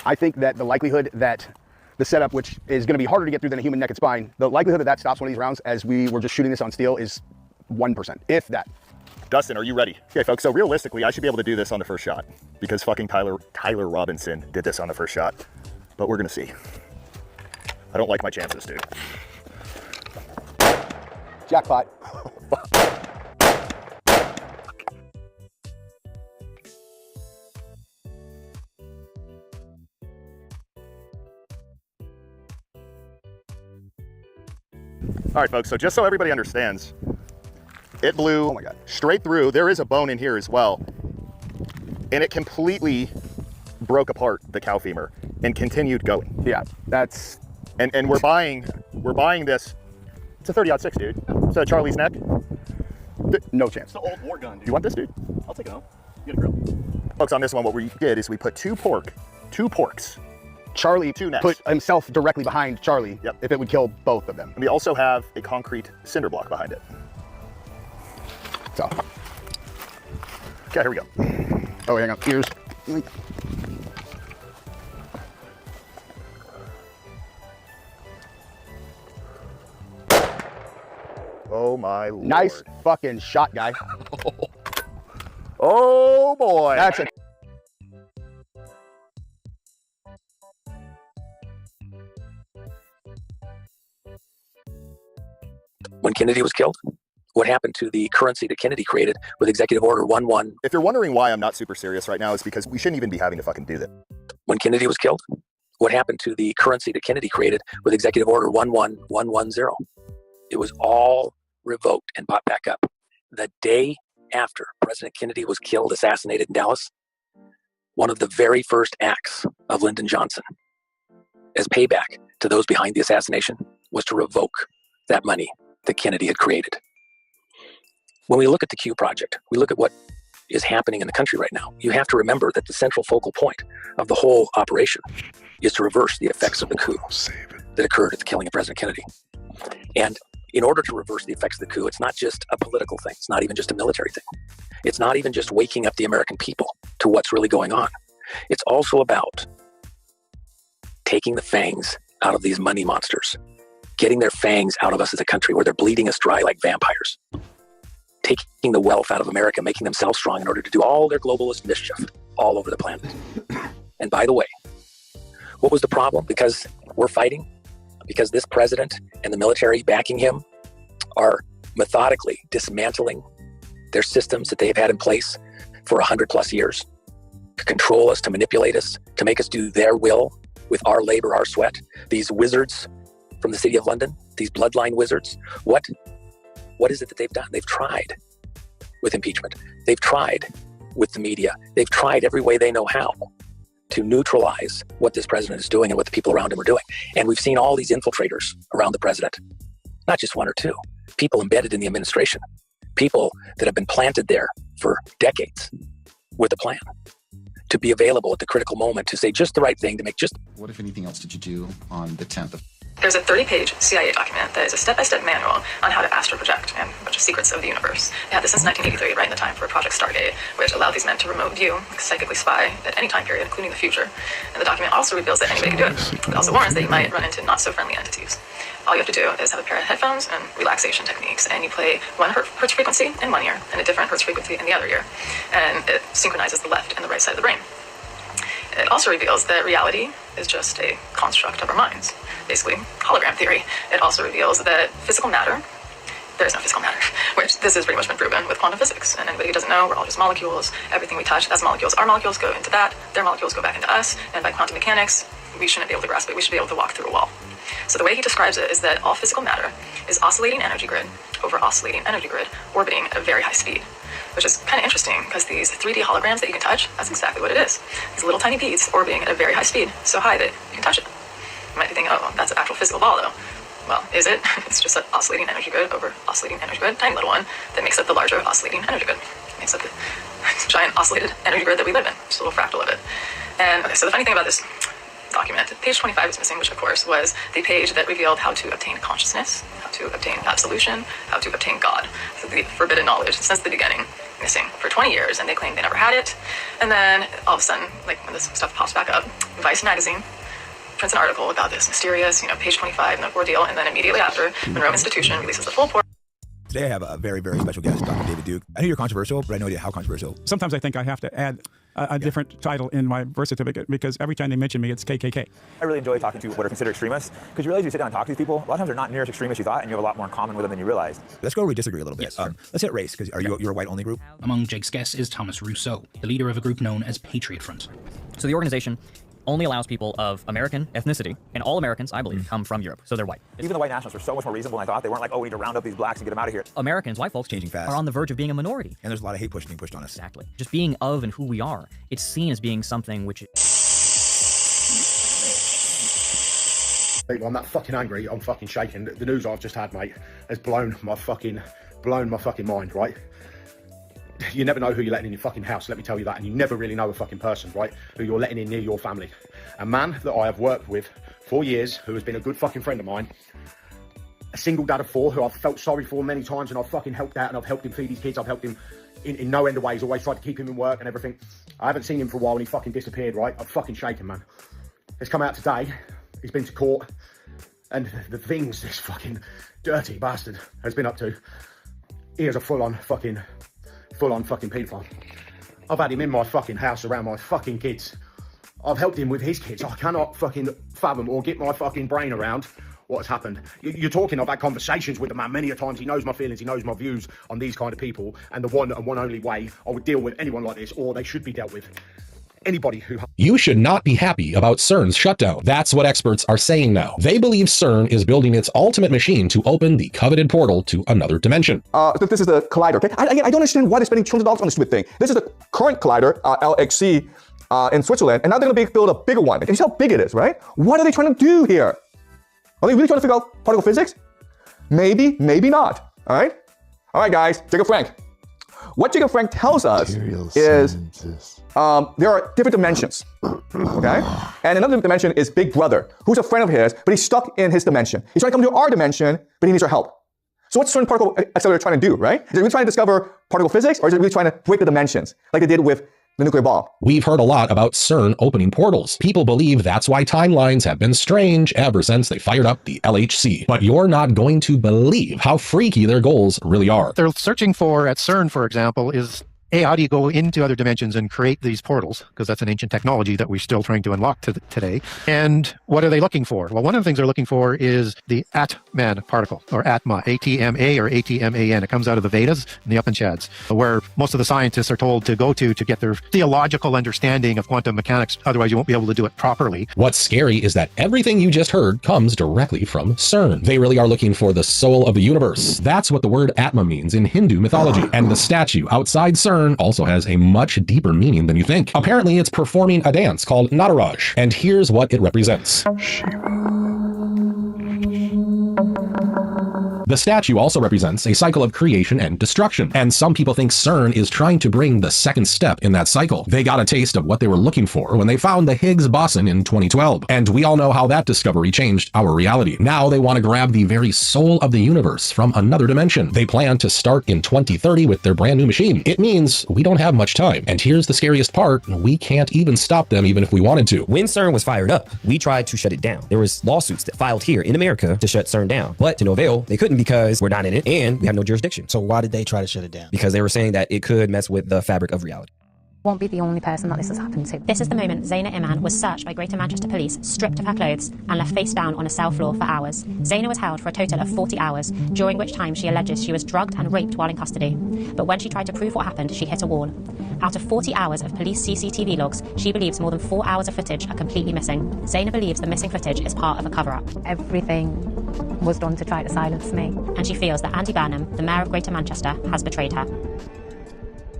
I think that the likelihood that the setup, which is going to be harder to get through than a human neck and spine, the likelihood that stops one of these rounds as we were just shooting this on steel is 1%, if that. Dustin, are you ready? Okay, folks, so realistically, I should be able to do this on the first shot because fucking Tyler Robinson did this on the first shot. But we're going to see. I don't like my chances, dude. Jackpot. All right, folks, so just so everybody understands, it blew straight through. There is a bone in here as well. And it completely broke apart the cow femur and continued going. Yeah, that's... And we're buying this. It's a 30-06, dude. Is that Charlie's neck? No chance. It's the old war gun, dude. You want this, dude? I'll take it home. You get a grill. Folks, on this one, what we did is we put two porks. Charlie put himself directly behind Charlie if it would kill both of them. And we also have a concrete cinder block behind it. So. Okay, here we go. Oh, hang on. Ears. Oh my lord. Nice fucking shot, guy. Oh boy. That's a... When Kennedy was killed, what happened to the currency that Kennedy created with Executive Order 11? If you're wondering why I'm not super serious right now, it's because we shouldn't even be having to fucking do that. When Kennedy was killed, what happened to the currency that Kennedy created with Executive Order 11110? It was all revoked and bought back up. The day after President Kennedy was killed, assassinated in Dallas, one of the very first acts of Lyndon Johnson as payback to those behind the assassination was to revoke that money that Kennedy had created. When we look at the Q project, we look at what is happening in the country right now. You have to remember that the central focal point of the whole operation is to reverse the effects of the coup that occurred at the killing of President Kennedy. And in order to reverse the effects of the coup, it's not just a political thing. It's not even just a military thing. It's not even just waking up the American people to what's really going on. It's also about taking the fangs out of these money monsters, getting their fangs out of us as a country where they're bleeding us dry like vampires, taking the wealth out of America, making themselves strong in order to do all their globalist mischief all over the planet. And by the way, what was the problem? Because we're fighting, because this president and the military backing him are methodically dismantling their systems that they've had in place for 100+ years to control us, to manipulate us, to make us do their will with our labor, our sweat. These wizards from the city of London, these bloodline wizards, what is it that they've done? They've tried with impeachment. They've tried with the media. They've tried every way they know how to neutralize what this president is doing and what the people around him are doing. And we've seen all these infiltrators around the president, not just one or two, people embedded in the administration, people that have been planted there for decades with a plan to be available at the critical moment to say just the right thing, to make just... What, if anything else, did you do on the 10th of... There's a 30-page CIA document that is a step-by-step manual on how to astral project and a bunch of secrets of the universe. They had this since 1983, right in the time for Project Stargate, which allowed these men to remote view, psychically spy at any time period, including the future. And the document also reveals that anybody can do it. It also warns that you might run into not-so-friendly entities. All you have to do is have a pair of headphones and relaxation techniques, and you play one hertz frequency in one ear and a different hertz frequency in the other ear. And it synchronizes the left and the right side of the brain. It also reveals that reality is just a construct of our minds, basically hologram theory. It also reveals that physical matter, there is no physical matter, which this has pretty much been proven with quantum physics. And anybody who doesn't know, we're all just molecules. Everything we touch, that's molecules. Our molecules go into that, their molecules go back into us, and by quantum mechanics, we shouldn't be able to grasp it. We should be able to walk through a wall. So the way he describes it is that all physical matter is oscillating energy grid over oscillating energy grid, orbiting at a very high speed. Which is kind of interesting because these 3D holograms that you can touch, that's exactly what it is. These little tiny beads orbiting at a very high speed, so high that you can touch it. You might be thinking, oh, that's an actual physical ball though. Well, is it? It's just an oscillating energy grid over oscillating energy grid, tiny little one, that makes up the larger oscillating energy grid. It makes up the giant oscillated energy grid that we live in, just a little fractal of it. And okay, so the funny thing about this document, page 25 is missing, which of course was the page that revealed how to obtain consciousness, how to obtain absolution, how to obtain God. So the forbidden knowledge since the beginning, missing for 20 years, and they claim they never had it. And then all of a sudden, like when this stuff pops back up, Vice magazine prints an article about this mysterious, page 25, no ordeal, and then immediately after, Monroe Institution releases the full report. Today I have a very, very special guest, Dr. David Duke. I know you're controversial, but I have no idea how controversial. Sometimes I think I have to add a different title in my birth certificate because every time they mention me, it's KKK. I really enjoy talking to what are considered extremists because you realize you sit down and talk to these people, a lot of times they're not near as extreme as you thought, and you have a lot more in common with them than you realized. Let's go where we disagree a little bit. Yes, sure. Let's hit race, because you're a white-only group? Among Jake's guests is Thomas Rousseau, the leader of a group known as Patriot Front. So the organization only allows people of American ethnicity, and all Americans, I believe, come from Europe, so they're white. Even the white nationalists were so much more reasonable than I thought. They weren't like, oh, we need to round up these blacks and get them out of here. Americans, white folks, changing fast, are on the verge of being a minority. And there's a lot of hate being pushed on us. Exactly. Just being of and who we are, it's seen as being something which I'm that fucking angry, I'm fucking shaking. The news I've just had, mate, has blown my fucking mind, right? You never know who you're letting in your fucking house, let me tell you that, and you never really know a fucking person, right, who you're letting in near your family. A man that I have worked with for years, who has been a good fucking friend of mine, a single dad of 4 who I've felt sorry for many times, and I've fucking helped out, and I've helped him feed his kids, I've helped him in no end of ways, always tried to keep him in work and everything. I haven't seen him for a while and he fucking disappeared, right? I'm fucking shaken, man. It's come out today, he's been to court, and the things this fucking dirty bastard has been up to, he is a full-on fucking paedophile. I've had him in my fucking house around my fucking kids. I've helped him with his kids. I cannot fucking fathom or get my fucking brain around what's happened. You're talking, I've had conversations with the man many a times. He knows my feelings, he knows my views on these kind of people, and the one and one only way I would deal with anyone like this, or they should be dealt with. Anybody who... You should not be happy about CERN's shutdown. That's what experts are saying now. They believe CERN is building its ultimate machine to open the coveted portal to another dimension. This is the collider, okay? I don't understand why they're spending trillions of dollars on this stupid thing. This is the current collider, LXC in Switzerland, and now they're going to build a bigger one. And you see how big it is, right? What are they trying to do here? Are they really trying to figure out particle physics? Maybe, maybe not. All right? All right, guys, Jacob Frank. What Jacob Frank tells us is there are different dimensions, okay? And another dimension is Big Brother, who's a friend of his, but he's stuck in his dimension. He's trying to come to our dimension, but he needs our help. So what's CERN particle accelerator trying to do, right? Is it really trying to discover particle physics, or is it really trying to break the dimensions, like they did with the nuclear bomb? We've heard a lot about CERN opening portals. People believe that's why timelines have been strange ever since they fired up the LHC. But you're not going to believe how freaky their goals really are. They're searching for, at CERN, for example, is how do you go into other dimensions and create these portals? Because that's an ancient technology that we're still trying to unlock today. And what are they looking for? Well, one of the things they're looking for is the Atman particle, or Atma, A-T-M-A or A-T-M-A-N. It comes out of the Vedas and the Upanishads, where most of the scientists are told to go to get their theological understanding of quantum mechanics. Otherwise, you won't be able to do it properly. What's scary is that everything you just heard comes directly from CERN. They really are looking for the soul of the universe. That's what the word Atma means in Hindu mythology. And the statue outside CERN also has a much deeper meaning than you think. Apparently, it's performing a dance called Nataraj, and here's what it represents. The statue also represents a cycle of creation and destruction, and some people think CERN is trying to bring the second step in that cycle. They got a taste of what they were looking for when they found the Higgs boson in 2012, and we all know how that discovery changed our reality. Now they want to grab the very soul of the universe from another dimension. They plan to start in 2030 with their brand new machine. It means we don't have much time, and here's the scariest part, we can't even stop them even if we wanted to. When CERN was fired up, we tried to shut it down. There was lawsuits that filed here in America to shut CERN down, but to no avail, they couldn't because we're not in it and we have no jurisdiction. So why did they try to shut it down? Because they were saying that it could mess with the fabric of reality. Won't be the only person that this has happened to. This is the moment Zaina Iman was searched by Greater Manchester Police, stripped of her clothes, and left face down on a cell floor for hours. Zaina was held for a total of 40 hours, during which time she alleges she was drugged and raped while in custody. But when she tried to prove what happened, she hit a wall. Out of 40 hours of police CCTV logs, she believes more than 4 hours of footage are completely missing. Zaina believes the missing footage is part of a cover-up. Everything was done to try to silence me. And she feels that Andy Burnham, the mayor of Greater Manchester, has betrayed her.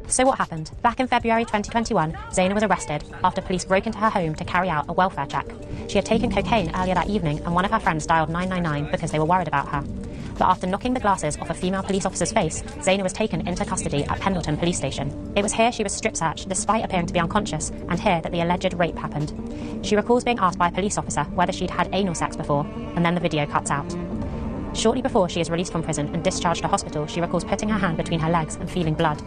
So what happened? Back in February 2021, Zaina was arrested after police broke into her home to carry out a welfare check. She had taken cocaine earlier that evening, and one of her friends dialed 999 because they were worried about her. But after knocking the glasses off a female police officer's face, Zaina was taken into custody at Pendleton Police Station. It was here she was strip searched despite appearing to be unconscious, and here that the alleged rape happened. She recalls being asked by a police officer whether she'd had anal sex before, and then the video cuts out. Shortly before she is released from prison and discharged to hospital, she recalls putting her hand between her legs and feeling blood.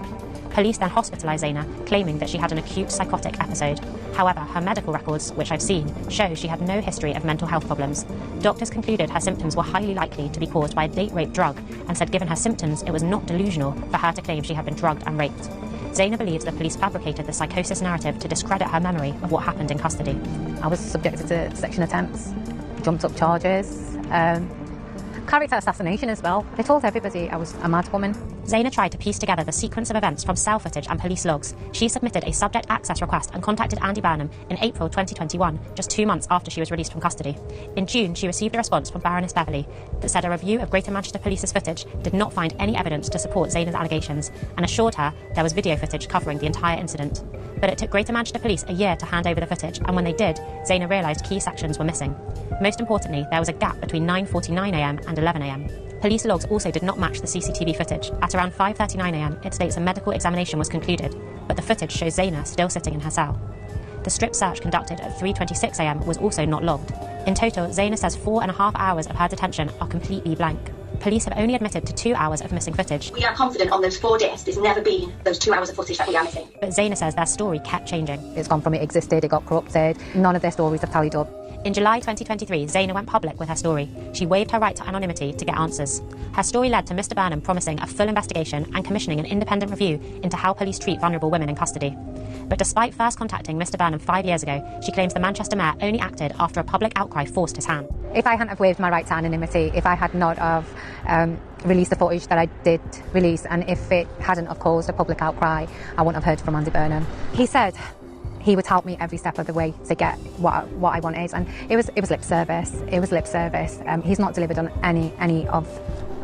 Police then hospitalised Zaina, claiming that she had an acute psychotic episode. However, her medical records, which I've seen, show she had no history of mental health problems. Doctors concluded her symptoms were highly likely to be caused by a date rape drug, and said given her symptoms, it was not delusional for her to claim she had been drugged and raped. Zaina believes the police fabricated the psychosis narrative to discredit her memory of what happened in custody. I was subjected to section attempts, jumped up charges, character assassination as well. They told everybody I was a mad woman. Zaina tried to piece together the sequence of events from cell footage and police logs. She submitted a subject access request and contacted Andy Burnham in April 2021, just 2 months after she was released from custody. In June, she received a response from Baroness Beverley that said a review of Greater Manchester Police's footage did not find any evidence to support Zaina's allegations, and assured her there was video footage covering the entire incident. But it took Greater Manchester Police a year to hand over the footage, and when they did, Zaina realised key sections were missing. Most importantly, there was a gap between 9:49am and 11am. Police logs also did not match the CCTV footage. At around 5:39am, it states a medical examination was concluded, but the footage shows Zaina still sitting in her cell. The strip search conducted at 3:26am was also not logged. In total, Zaina says 4.5 hours of her detention are completely blank. Police have only admitted to 2 hours of missing footage. We are confident on those 4 days there's never been those 2 hours of footage that we are missing. But Zaina says their story kept changing. It's gone from it existed, it got corrupted. None of their stories have tallied up. In July 2023, Zaina went public with her story. She waived her right to anonymity to get answers. Her story led to Mr. Burnham promising a full investigation and commissioning an independent review into how police treat vulnerable women in custody. But despite first contacting Mr. Burnham 5 years ago, she claims the Manchester mayor only acted after a public outcry forced his hand. If I hadn't have waived my right to anonymity, if I had not have released the footage that I did release, and if it hadn't have caused a public outcry, I wouldn't have heard from Andy Burnham. He said he would help me every step of the way to get what I wanted, and it was lip service. It was lip service. He's not delivered on any of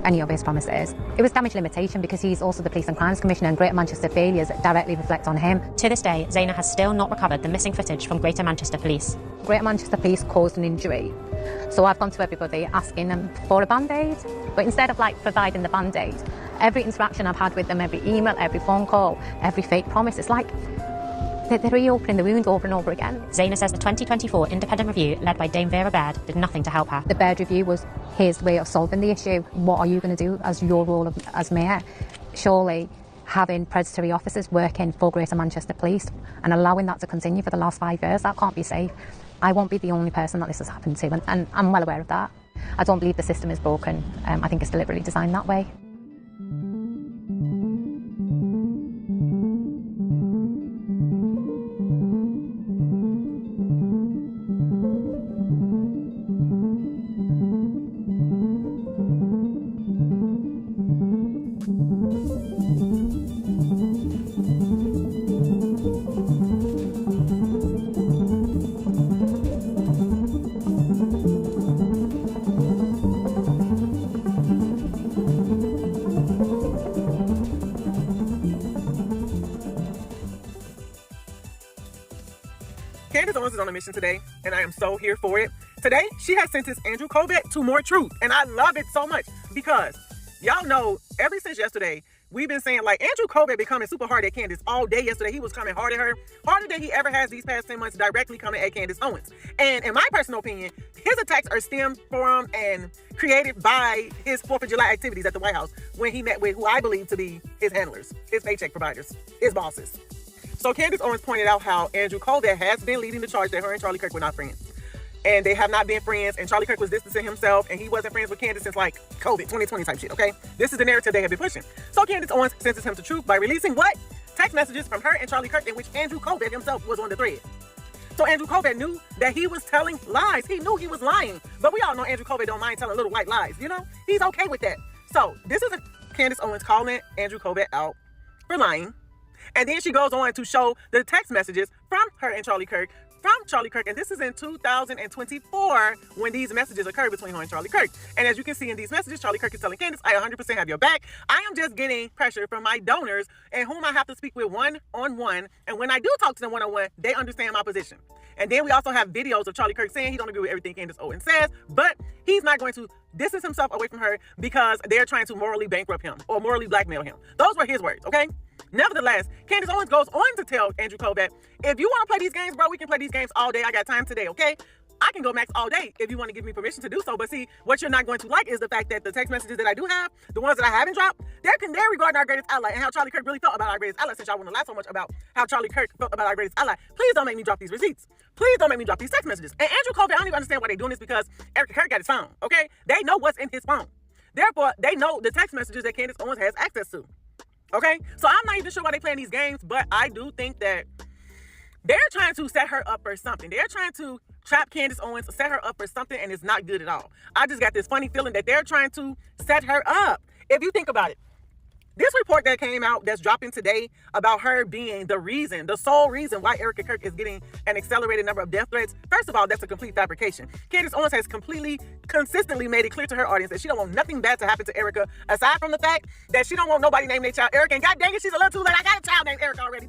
any of his promises. It was damage limitation because he's also the Police and Crimes Commissioner, and Greater Manchester failures directly reflect on him. To this day, Zaina has still not recovered the missing footage from Greater Manchester Police. Greater Manchester Police caused an injury. So I've gone to everybody asking them for a band-aid, but instead of providing the band-aid, every interaction I've had with them, every email, every phone call, every fake promise, it's like they're reopening the wound over and over again. Zaina says the 2024 independent review led by Dame Vera Baird did nothing to help her. The Baird review was his way of solving the issue. What are you going to do as your role as mayor? Surely having predatory officers working for Greater Manchester Police and allowing that to continue for the last 5 years, that can't be safe. I won't be the only person that this has happened to, and I'm well aware of that. I don't believe the system is broken. I think it's deliberately designed that way. Candace Owens is on a mission today, and I am so here for it. Today, she has sentenced Andrew Colbert to more truth, and I love it so much because y'all know ever since yesterday, we've been saying Andrew Colbert been coming super hard at Candace all day yesterday. He was coming hard at her, harder than he ever has these past 10 months, directly coming at Candace Owens. And in my personal opinion, his attacks are stemmed from and created by his 4th of July activities at the White House when he met with who I believe to be his handlers, his paycheck providers, his bosses. So Candace Owens pointed out how Andrew Colbert has been leading the charge that her and Charlie Kirk were not friends. And they have not been friends, and Charlie Kirk was distancing himself, and he wasn't friends with Candace since COVID 2020 type shit, okay? This is the narrative they have been pushing. So Candace Owens sentenced him to truth by releasing what? Text messages from her and Charlie Kirk in which Andrew Colbert himself was on the thread. So Andrew Colbert knew that he was telling lies. He knew he was lying. But we all know Andrew Colbert don't mind telling little white lies, you know? He's okay with that. So this is Candace Owens calling Andrew Colbert out for lying. And then she goes on to show the text messages from her and Charlie Kirk, and this is in 2024 when these messages occurred between her and Charlie Kirk. And as you can see in these messages, Charlie Kirk is telling Candace, I 100% have your back. I am just getting pressure from my donors and whom I have to speak with one-on-one. And when I do talk to them one-on-one, they understand my position. And then we also have videos of Charlie Kirk saying he don't agree with everything Candace Owens says, but he's not going to distance himself away from her because they're trying to morally bankrupt him or morally blackmail him. Those were his words, okay? Nevertheless, Candace Owens goes on to tell Andrew Colbert, if you want to play these games, bro, we can play these games all day. I got time today, okay? I can go max all day if you want to give me permission to do so. But see, what you're not going to like is the fact that the text messages that I do have, the ones that I haven't dropped, they're regarding our greatest ally and how Charlie Kirk really felt about our greatest ally. Since y'all want to lie so much about how Charlie Kirk felt about our greatest ally, please don't make me drop these receipts. Please don't make me drop these text messages. And Andrew Colbert, I don't even understand why they're doing this because Eric Kirk got his phone, okay? They know what's in his phone. Therefore, they know the text messages that Candace Owens has access to. Okay, so I'm not even sure why they're playing these games, but I do think that they're trying to set her up for something. They're trying to trap Candace Owens, set her up for something, and it's not good at all. I just got this funny feeling that they're trying to set her up. If you think about it, this report that came out that's dropping today about her being the sole reason why Erica Kirk is getting an accelerated number of death threats, first of all, that's a complete fabrication. Candace Owens has consistently made it clear to her audience that she don't want nothing bad to happen to Erica, aside from the fact that she don't want nobody named their child Erica, and god dang it, she's a little too late. I got a child named Erica already.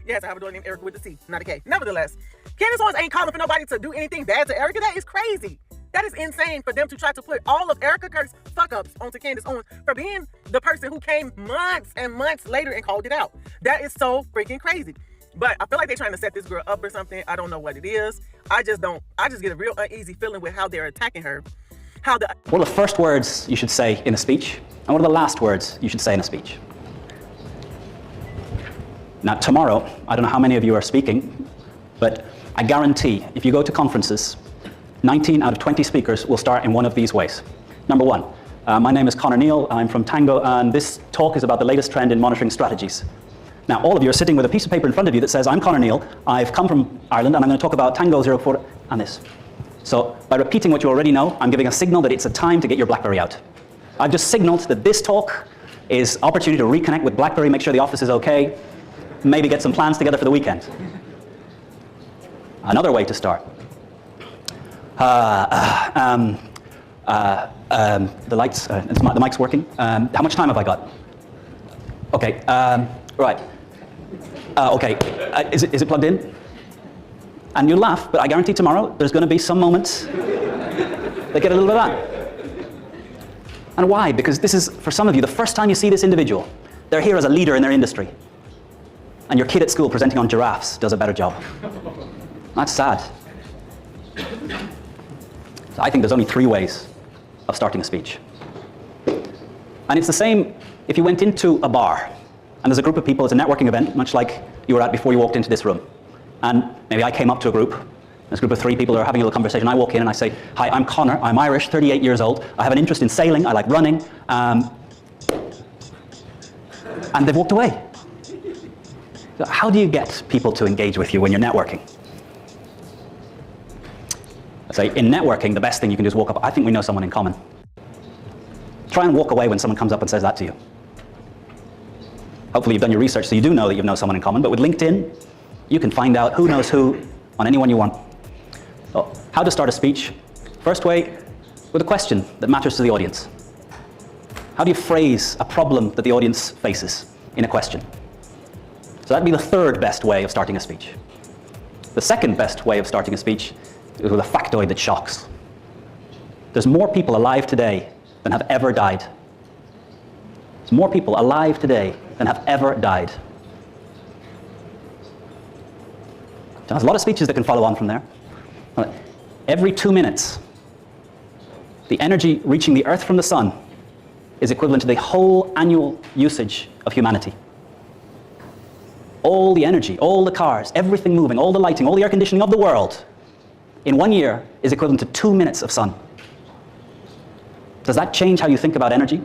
Yes, I have a daughter named Erica with a C, not a K. Nevertheless, Candace Owens ain't calling for nobody to do anything bad to Erica. That is crazy. That is insane for them to try to put all of Erica Kirk's fuck-ups onto Candace Owens for being the person who came months and months later and called it out. That is so freaking crazy. But I feel like they're trying to set this girl up or something. I don't know what it is. I just get a real uneasy feeling with how they're attacking her. One of the first words you should say in a speech, and one of the last words you should say in a speech. Now, tomorrow, I don't know how many of you are speaking, but I guarantee if you go to conferences, 19 out of 20 speakers will start in one of these ways. Number one, my name is Connor Neal, I'm from Tango, and this talk is about the latest trend in monitoring strategies. Now, all of you are sitting with a piece of paper in front of you that says, I'm Connor Neal, I've come from Ireland, and I'm going to talk about Tango 04 and this. So, by repeating what you already know, I'm giving a signal that it's a time to get your BlackBerry out. I've just signaled that this talk is opportunity to reconnect with BlackBerry, make sure the office is okay, maybe get some plans together for the weekend. Another way to start. The lights, the mic's working. How much time have I got? Okay, right. Okay, is it plugged in? And you'll laugh, but I guarantee tomorrow there's going to be some moments that get a little bit of that. And why? Because this is, for some of you, the first time you see this individual. They're here as a leader in their industry. And your kid at school presenting on giraffes does a better job. That's sad. So I think there's only 3 ways of starting a speech. And it's the same if you went into a bar and there's a group of people, it's a networking event, much like you were at before you walked into this room. And maybe I came up to a group, there's a group of 3 people who are having a little conversation. I walk in and I say, hi, I'm Connor, I'm Irish, 38 years old, I have an interest in sailing, I like running, and they've walked away. So how do you get people to engage with you when you're networking? I say, in networking, the best thing you can do is walk up, I think we know someone in common. Try and walk away when someone comes up and says that to you. Hopefully you've done your research so you do know that you know someone in common, but with LinkedIn, you can find out who knows who on anyone you want. So, how to start a speech? First way, with a question that matters to the audience. How do you phrase a problem that the audience faces in a question? So that'd be the 3rd best way of starting a speech. The 2nd best way of starting a speech is with a factoid that shocks. There's more people alive today than have ever died. There's more people alive today than have ever died. There's a lot of speeches that can follow on from there. Every 2 minutes, the energy reaching the Earth from the sun is equivalent to the whole annual usage of humanity. All the energy, all the cars, everything moving, all the lighting, all the air conditioning of the world in 1 year is equivalent to 2 minutes of sun. Does that change how you think about energy?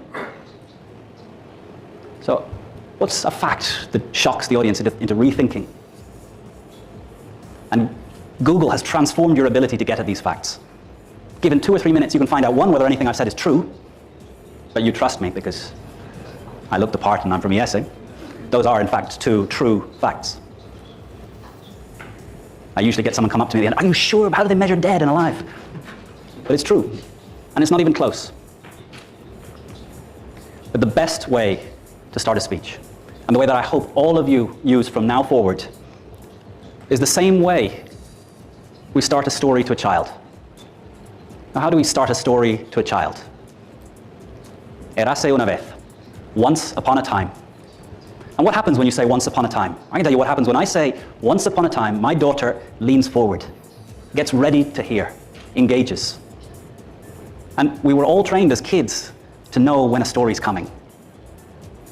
So, what's a fact that shocks the audience into rethinking? And Google has transformed your ability to get at these facts. Given 2 or 3 minutes, you can find out, 1, whether anything I've said is true, but you trust me because I look the part and I'm from ESA. Those are, in fact, 2 true facts. I usually get someone come up to me and, are you sure? How do they measure dead and alive? But it's true, and it's not even close. But the best way to start a speech, and the way that I hope all of you use from now forward, is the same way we start a story to a child. Now, how do we start a story to a child? Érase una vez, once upon a time. And what happens when you say once upon a time? I can tell you what happens when I say once upon a time. My daughter leans forward, gets ready to hear, engages. And we were all trained as kids to know when a story's coming.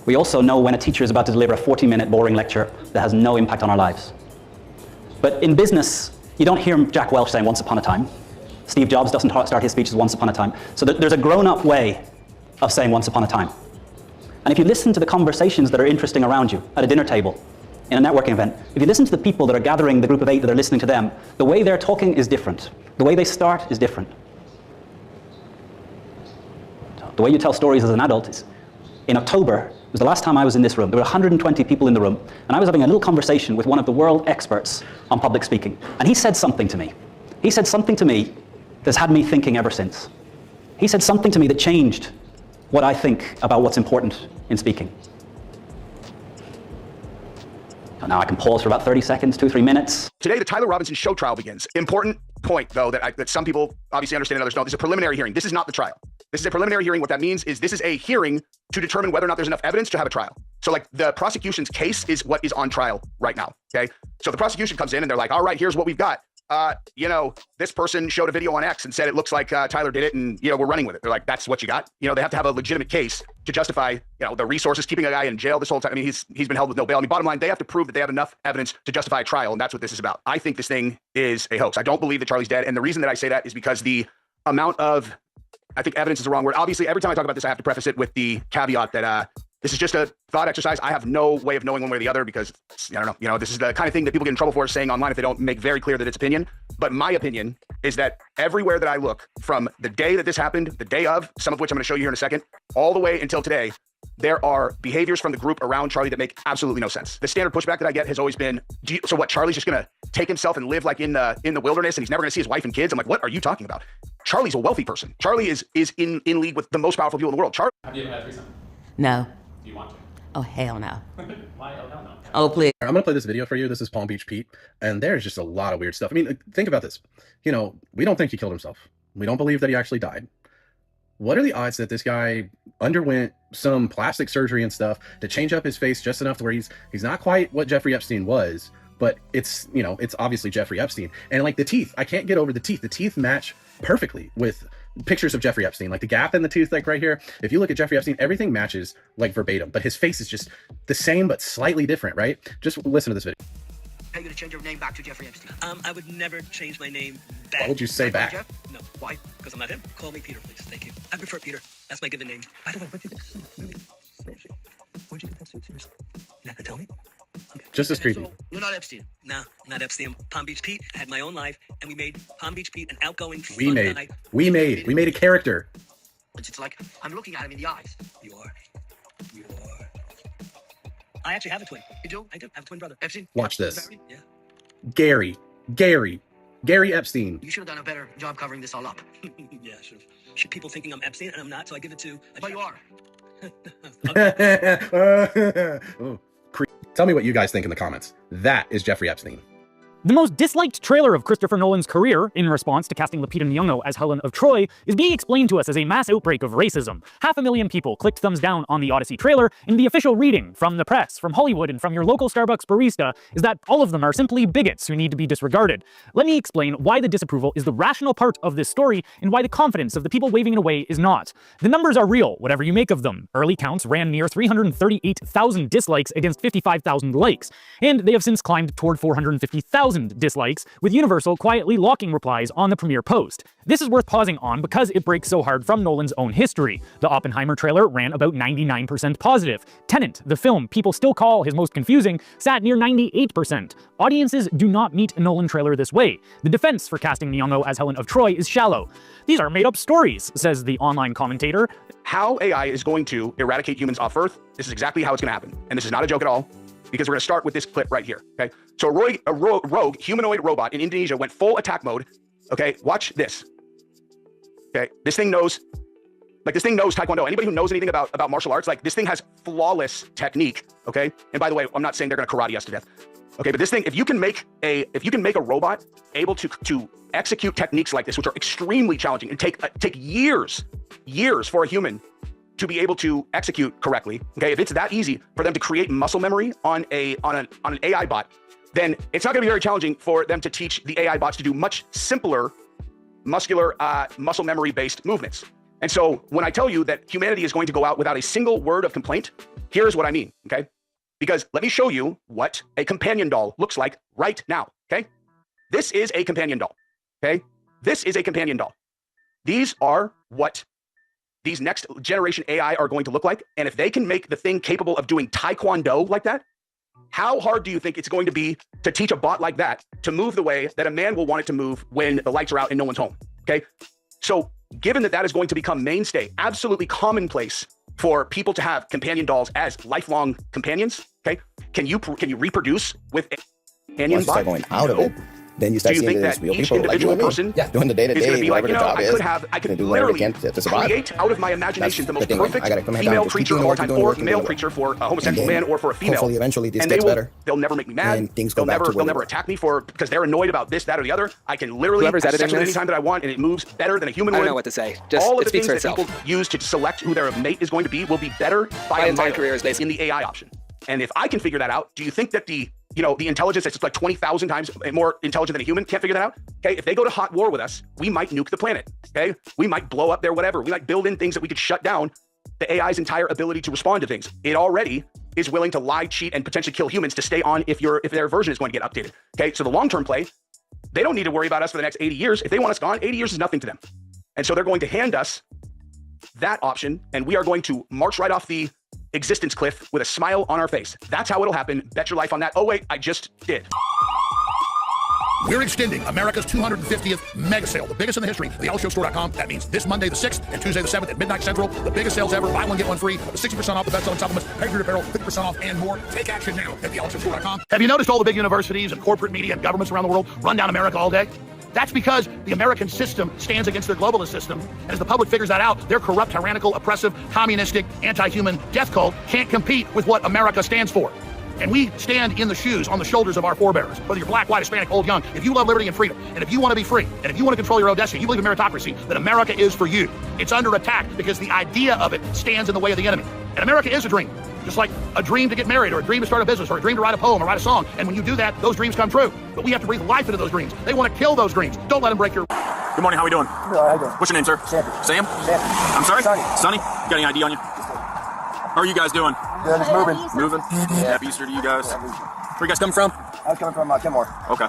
We also know when a teacher is about to deliver a 40-minute boring lecture that has no impact on our lives. But in business, you don't hear Jack Welch saying once upon a time. Steve Jobs doesn't start his speeches once upon a time. So there's a grown-up way of saying once upon a time. And if you listen to the conversations that are interesting around you at a dinner table, in a networking event, if you listen to the people that are gathering, the group of 8 that are listening to them, the way they're talking is different. The way they start is different. The way you tell stories as an adult is, in October, it was the last time I was in this room. There were 120 people in the room, and I was having a little conversation with one of the world experts on public speaking. And he said something to me. He said something to me that's had me thinking ever since. He said something to me that changed what I think about what's important in speaking. Now I can pause for about 30 seconds, 2-3 minutes. Today, the Tyler Robinson show trial begins. Important point, though, that some people obviously understand and others don't. This is a preliminary hearing. This is not the trial. This is a preliminary hearing. What that means is this is a hearing to determine whether or not there's enough evidence to have a trial. So like the prosecution's case is what is on trial right now, okay? So the prosecution comes in and they're like, all right, here's what we've got. This person showed a video on X and said it looks like Tyler did it and, we're running with it. They're like, that's what you got? They have to have a legitimate case to justify, the resources, keeping a guy in jail this whole time. I mean, he's been held with no bail. I mean, bottom line, they have to prove that they have enough evidence to justify a trial, and that's what this is about. I think this thing is a hoax. I don't believe that Charlie's dead, and the reason that I say that is because the amount of, I think evidence is the wrong word. Obviously, every time I talk about this, I have to preface it with the caveat that this is just a thought exercise. I have no way of knowing one way or the other because, I don't know, this is the kind of thing that people get in trouble for saying online if they don't make very clear that it's opinion. But my opinion is that everywhere that I look, from the day that this happened, the day of, some of which I'm going to show you here in a second, all the way until today, there are behaviors from the group around Charlie that make absolutely no sense. The standard pushback that I get has always been, so what, Charlie's just going to take himself and live like in the wilderness, and he's never going to see his wife and kids. I'm like, what are you talking about? Charlie's a wealthy person. Charlie is in league with the most powerful people in the world. Have you ever had a threesome? No. Do you want to? Oh, hell no. Why? Oh, hell no. Oh, please. I'm going to play this video for you. This is Palm Beach Pete, and there's just a lot of weird stuff. I mean, think about this. You know, we don't think he killed himself. We don't believe that he actually died. What are the odds that this guy underwent some plastic surgery and stuff to change up his face just enough to where he's not quite what Jeffrey Epstein was, but it's, you know, it's obviously Jeffrey Epstein. And like the teeth, I can't get over the teeth. The teeth match perfectly with pictures of Jeffrey Epstein, like the gap in the tooth, like right here. If you look at Jeffrey Epstein, everything matches like verbatim, but his face is just the same, but slightly different, right? Just listen to this video. Are you going to change your name back to Jeffrey Epstein? I would never change my name back. Why would you say back? No. Why? Because I'm not him. Call me Peter, please. Thank you. I prefer Peter. That's my given name. By the way, where'd you get that suit? Seriously? You're not going to tell me? Okay. Just as creepy. So, you're not Epstein. No, I'm not Epstein. I'm Palm Beach Pete. I had my own life, and we made Palm Beach Pete an outgoing, fun guy. We made a character. It's like, I'm looking at him in the eyes. You are. I actually have a twin. You do? I do. I have a twin brother. Epstein? Watch this. Yeah. Gary Epstein. You should have done a better job covering this all up. Yeah, I should have. Should people thinking I'm Epstein and I'm not, so I give it to... But you are. Oh, tell me what you guys think in the comments. That is Jeffrey Epstein. The most disliked trailer of Christopher Nolan's career, in response to casting Lupita Nyong'o as Helen of Troy, is being explained to us as a mass outbreak of racism. 500,000 people clicked thumbs down on the Odyssey trailer, and the official reading from the press, from Hollywood, and from your local Starbucks barista is that all of them are simply bigots who need to be disregarded. Let me explain why the disapproval is the rational part of this story, and why the confidence of the people waving it away is not. The numbers are real, whatever you make of them. Early counts ran near 338,000 dislikes against 55,000 likes, and they have since climbed toward 450,000 dislikes, with Universal quietly locking replies on the premiere post. This is worth pausing on because it breaks so hard from Nolan's own history. The Oppenheimer trailer ran about 99% positive. Tenet, the film people still call his most confusing, sat near 98%. Audiences do not meet a Nolan trailer this way. The defense for casting Nyong'o as Helen of Troy is shallow. These are made-up stories, says the online commentator. How AI is going to eradicate humans off Earth, this is exactly how it's going to happen. And this is not a joke at all, because we're going to start with this clip right here, okay? So a rogue humanoid robot in Indonesia went full attack mode, okay? Watch this, okay? This thing knows Taekwondo. Anybody who knows anything about martial arts, like this thing has flawless technique, okay? And by the way, I'm not saying they're going to karate us to death, okay? But this thing, if you can make a robot able to execute techniques like this, which are extremely challenging and take years for a human to be able to execute correctly, okay? If it's that easy for them to create muscle memory on an AI bot, then it's not gonna be very challenging for them to teach the AI bots to do much simpler muscular muscle memory based movements. And so when I tell you that humanity is going to go out without a single word of complaint, here's what I mean, okay? Because let me show you what a companion doll looks like right now, okay? This is a companion doll, okay? This is a companion doll. These are what these next generation AI are going to look like. And if they can make the thing capable of doing Taekwondo like that, how hard do you think it's going to be to teach a bot like that to move the way that a man will want it to move when the lights are out and no one's home, okay? So given that that is going to become mainstay, absolutely commonplace for people to have companion dolls as lifelong companions, okay? Can you reproduce with a companion Once you bot? start going out of it, then you start seeing it as real people like you and me. Person doing the day-to-day, like, whatever the job is. I could do whatever literally they can to survive. create out of my imagination the most thing, perfect I gotta come female down, just keep creature doing of the all work, time, doing the or work, male doing the creature for a homosexual And then man or for a female. hopefully eventually this and gets better. They'll never make me mad. And things go back to where They'll they never were. attack me because they're annoyed about this, that, or the other. I can literally have Whoever's sex editing with it this- anytime that I want, and it moves better than a human I would. don't know what to say. Just all of it the speaks things for that itself. people use to select who their mate is going to be will be better by My a entire mile career is based in the AI option. And if I can figure that out, do you think that the intelligence that's like 20,000 times more intelligent than a human can't figure that out? Okay, if they go to hot war with us, we might nuke the planet, okay? We might blow up their whatever. We might build in things that we could shut down the AI's entire ability to respond to things. It already is willing to lie, cheat, and potentially kill humans to stay on if their version is going to get updated, okay? So the long-term play, they don't need to worry about us for the next 80 years. If they want us gone, 80 years is nothing to them. And so they're going to hand us that option, and we are going to march right off the existence cliff with a smile on our face. That's how it'll happen. Bet your life on that. Oh wait, I just did. We're extending America's 250th mega sale, the biggest in the history of thealexshowstore.com. That means this Monday the 6th and Tuesday the 7th at midnight central. The biggest sales ever. Buy one, get one free. 60% off the best-selling supplements, pay-per-view apparel, 50% off, and more. Take action now at thealexshowstore.com. Have you noticed all the big universities and corporate media and governments around the world run down America all day? That's because the American system stands against their globalist system. And as the public figures that out, their corrupt, tyrannical, oppressive, communistic, anti-human death cult can't compete with what America stands for. And we stand in the shoes, on the shoulders of our forebears, whether you're black, white, Hispanic, old, young. If you love liberty and freedom, and if you want to be free, and if you want to control your own destiny, you believe in meritocracy, then America is for you. It's under attack because the idea of it stands in the way of the enemy. And America is a dream, just like a dream to get married, or a dream to start a business, or a dream to write a poem, or write a song. And when you do that, those dreams come true. But we have to breathe life into those dreams. They want to kill those dreams. Don't let them break your... Good morning, how we doing? Good, how you doing? What's your name, sir? Sam. Sam? I'm sorry? Sonny. You got any ID on you? How are you guys doing? Good, it's moving. Moving? Yeah. Happy Easter to you guys. Where you guys coming from? I was coming from Kenmore. Okay.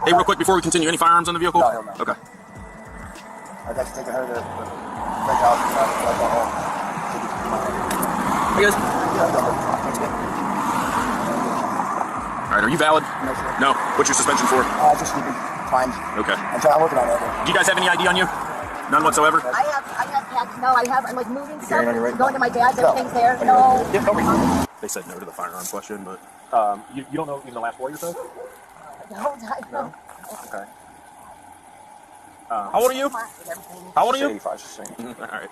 Hey, real quick before we continue, any firearms on the vehicle? No. Okay. I got to take her to the house and I go home. Hey guys. All right, are you valid? No, sir. No. What's your suspension for? Just sleeping. Fine. Okay. I'm working on it. Do you guys have any ID on you? None whatsoever? I have, I'm like moving stuff, carrying on your right going to my dad's, everything's there. No. They said no to the firearm question, but you don't know even the last 4 years old? No, no. Okay. How old are you? How old are you? 85. All right.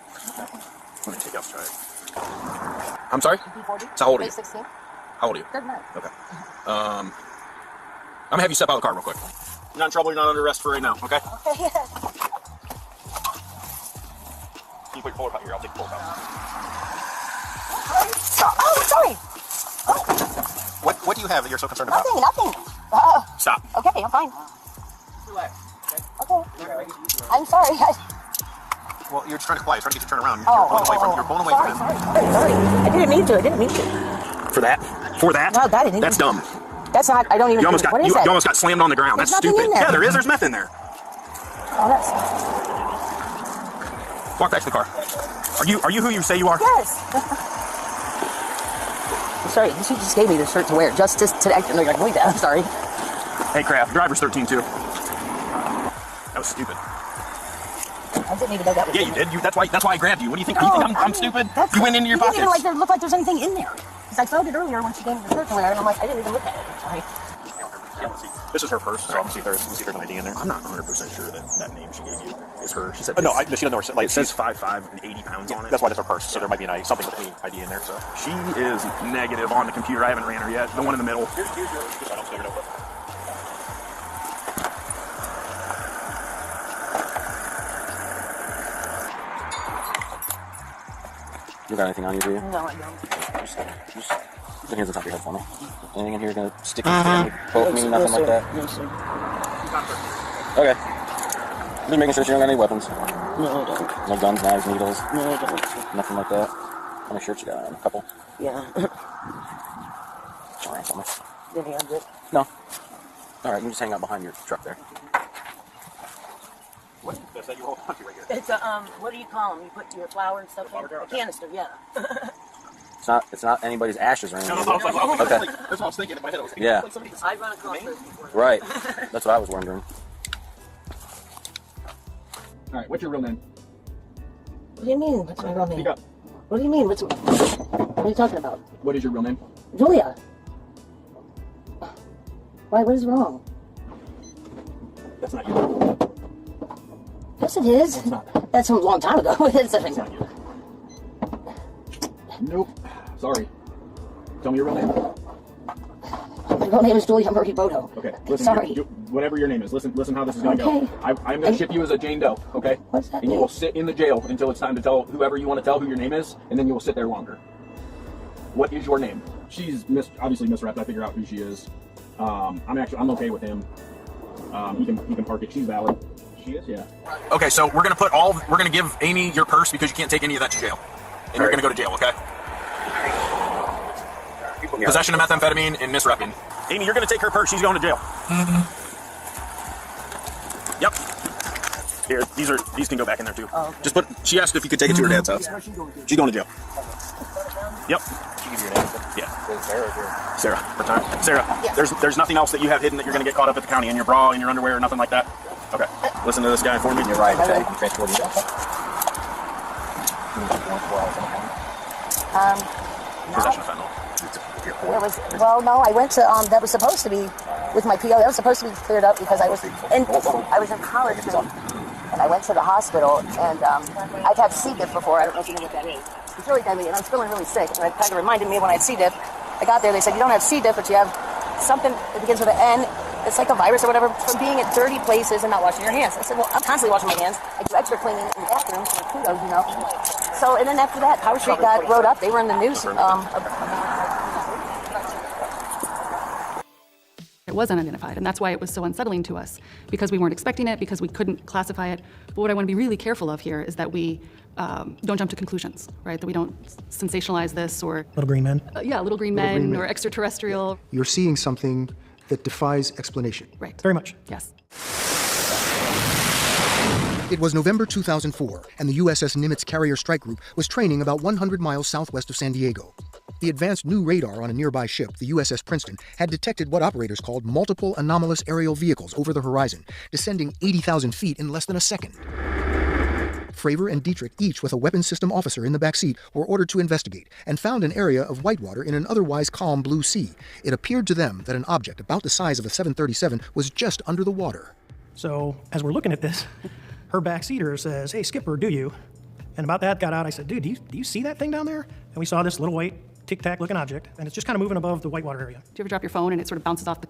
Let me take out stride. I'm sorry? So how old are you? 16. How old are you? Doesn't matter. Okay. I'm gonna have you step out of the car real quick. You're not in trouble. You're not under arrest for right now. Okay. Okay. Can you put your folder out here? I'll take the folder out. Oh, sorry. What do you have that you're so concerned about? Nothing. Stop. Okay, I'm fine. Okay. I'm sorry. Well, you're trying to quiet. Trying to get you to turn around. You're pulling away from him. Sorry. I didn't mean to. For that? For that? No, that didn't. That's dumb. That's not. I don't even. You almost got. What is You that? almost got slammed on the ground. There's That's nothing stupid. in there. Yeah, there is. There's meth in there. Oh, that's. Walk back to the car. Are you who you say you are? Yes. Sorry, she just gave me the shirt to wear just to act like wait, I'm sorry. Hey, Kraft. Driver's 13 too. That was stupid. I didn't even know that was. Yeah, you did. That's why I grabbed you. What do you think? You think I'm stupid? You went into your pockets. It didn't even look like there's anything in there. Because I felt it earlier when she gave me the shirt to wear, and I'm like, I didn't even look at it. Sorry. This is her purse, so obviously there's an ID in there. I'm not 100% sure that name she gave you is her. She said, no, she doesn't know her. Like, it says 5'5" and 80 pounds on it. That's why that's her purse. So there might be something with any ID in there. So she is negative on the computer. I haven't ran her yet. The one in the middle. Here's yours. I don't figure it out. You got anything on you, do you? No, I don't. Just put your hands on top of your head for me. Anything in here gonna stick you, poke me, nothing like that? No, sir. Okay. Just making sure you don't got any weapons. No, I don't. No guns, knives, needles? No, I don't. Nothing like that? How many shirts you got on? A couple? Yeah. Turn around for me. Yeah, I'm good. No. Alright, you can just hang out behind your truck there. What? That's that you hold on to right here. It's a, what do you call them? You put your flour and stuff in? A canister, yeah. It's not anybody's ashes or anything. No, okay. That's what I was thinking in my head. Yeah. I run across those before. Right. That's what I was wondering. Alright, what's your real name? What do you mean? What's my real name? Speak up. What do you mean? What are you talking about? What is your real name? Julia. Why? What is wrong? That's not you. Yes, it is. It's not. That's from a long time ago. It's not you. Nope. Sorry. Tell me your real name. My real name is Julia Murray Bodo. Okay. Listen. Sorry. Whatever your name is. Listen how this is going to Okay. go. I'm going to ship you as a Jane Doe. Okay. What's that And mean? you will sit in the jail until it's time to tell whoever you want to tell who your name is, and then you will sit there longer. What is your name? She's obviously misrepped. I figure out who she is. I'm okay with him. He can park it. She's valid. She is, yeah. Okay, so we're gonna give Amy your purse because you can't take any of that to jail, and you're gonna go to jail. Okay. Possession of methamphetamine and misrepping. Amy, you're gonna take her purse. She's going to jail. Yep. Here, these can go back in there too. Oh, okay. Just put. She asked if you could take it to her dad's house. She's going to jail. Yep. she give you your name? Yeah. Sarah. Sarah, Yes. there's nothing else that you have hidden that you're going to get caught up at the county in your bra, in your underwear, or nothing like that? Okay. Listen to this guy for me. You're right. Okay. Possession of fentanyl. Well, no, I went to, that was supposed to be, with my PO, that was supposed to be cleared up because I was in college, and I went to the hospital, and I've had C. diff before. I don't know if you know what that is. It's really deadly, and I was feeling really sick, and it kind of reminded me of when I had C. diff. I got there, they said, you don't have C. diff, but you have something that begins with an N. It's like a virus or whatever from being at dirty places and not washing your hands. I said, well, I'm constantly washing my hands. I do extra cleaning in the bathrooms, so kudos, you know. So, and then after that, Power Street got wrote up. They were in the news. It was unidentified, and that's why it was so unsettling to us, because we weren't expecting it, because we couldn't classify it. But what I want to be really careful of here is that we don't jump to conclusions, right? That we don't sensationalize this or... Little green men? Yeah, little green men or extraterrestrial. You're seeing something that defies explanation. Right. Very much. Yes. It was November 2004, and the USS Nimitz Carrier Strike Group was training about 100 miles southwest of San Diego. The advanced new radar on a nearby ship, the USS Princeton, had detected what operators called multiple anomalous aerial vehicles over the horizon, descending 80,000 feet in less than a second. Fravor and Dietrich, each with a weapons system officer in the back seat, were ordered to investigate and found an area of whitewater in an otherwise calm blue sea. It appeared to them that an object about the size of a 737 was just under the water. So, as we're looking at this, her backseater says, hey, Skipper, do you? And about that got out, I said, dude, do you see that thing down there? And we saw this little white tic-tac looking object, and it's just kind of moving above the whitewater area. Do you ever drop your phone and it sort of bounces off the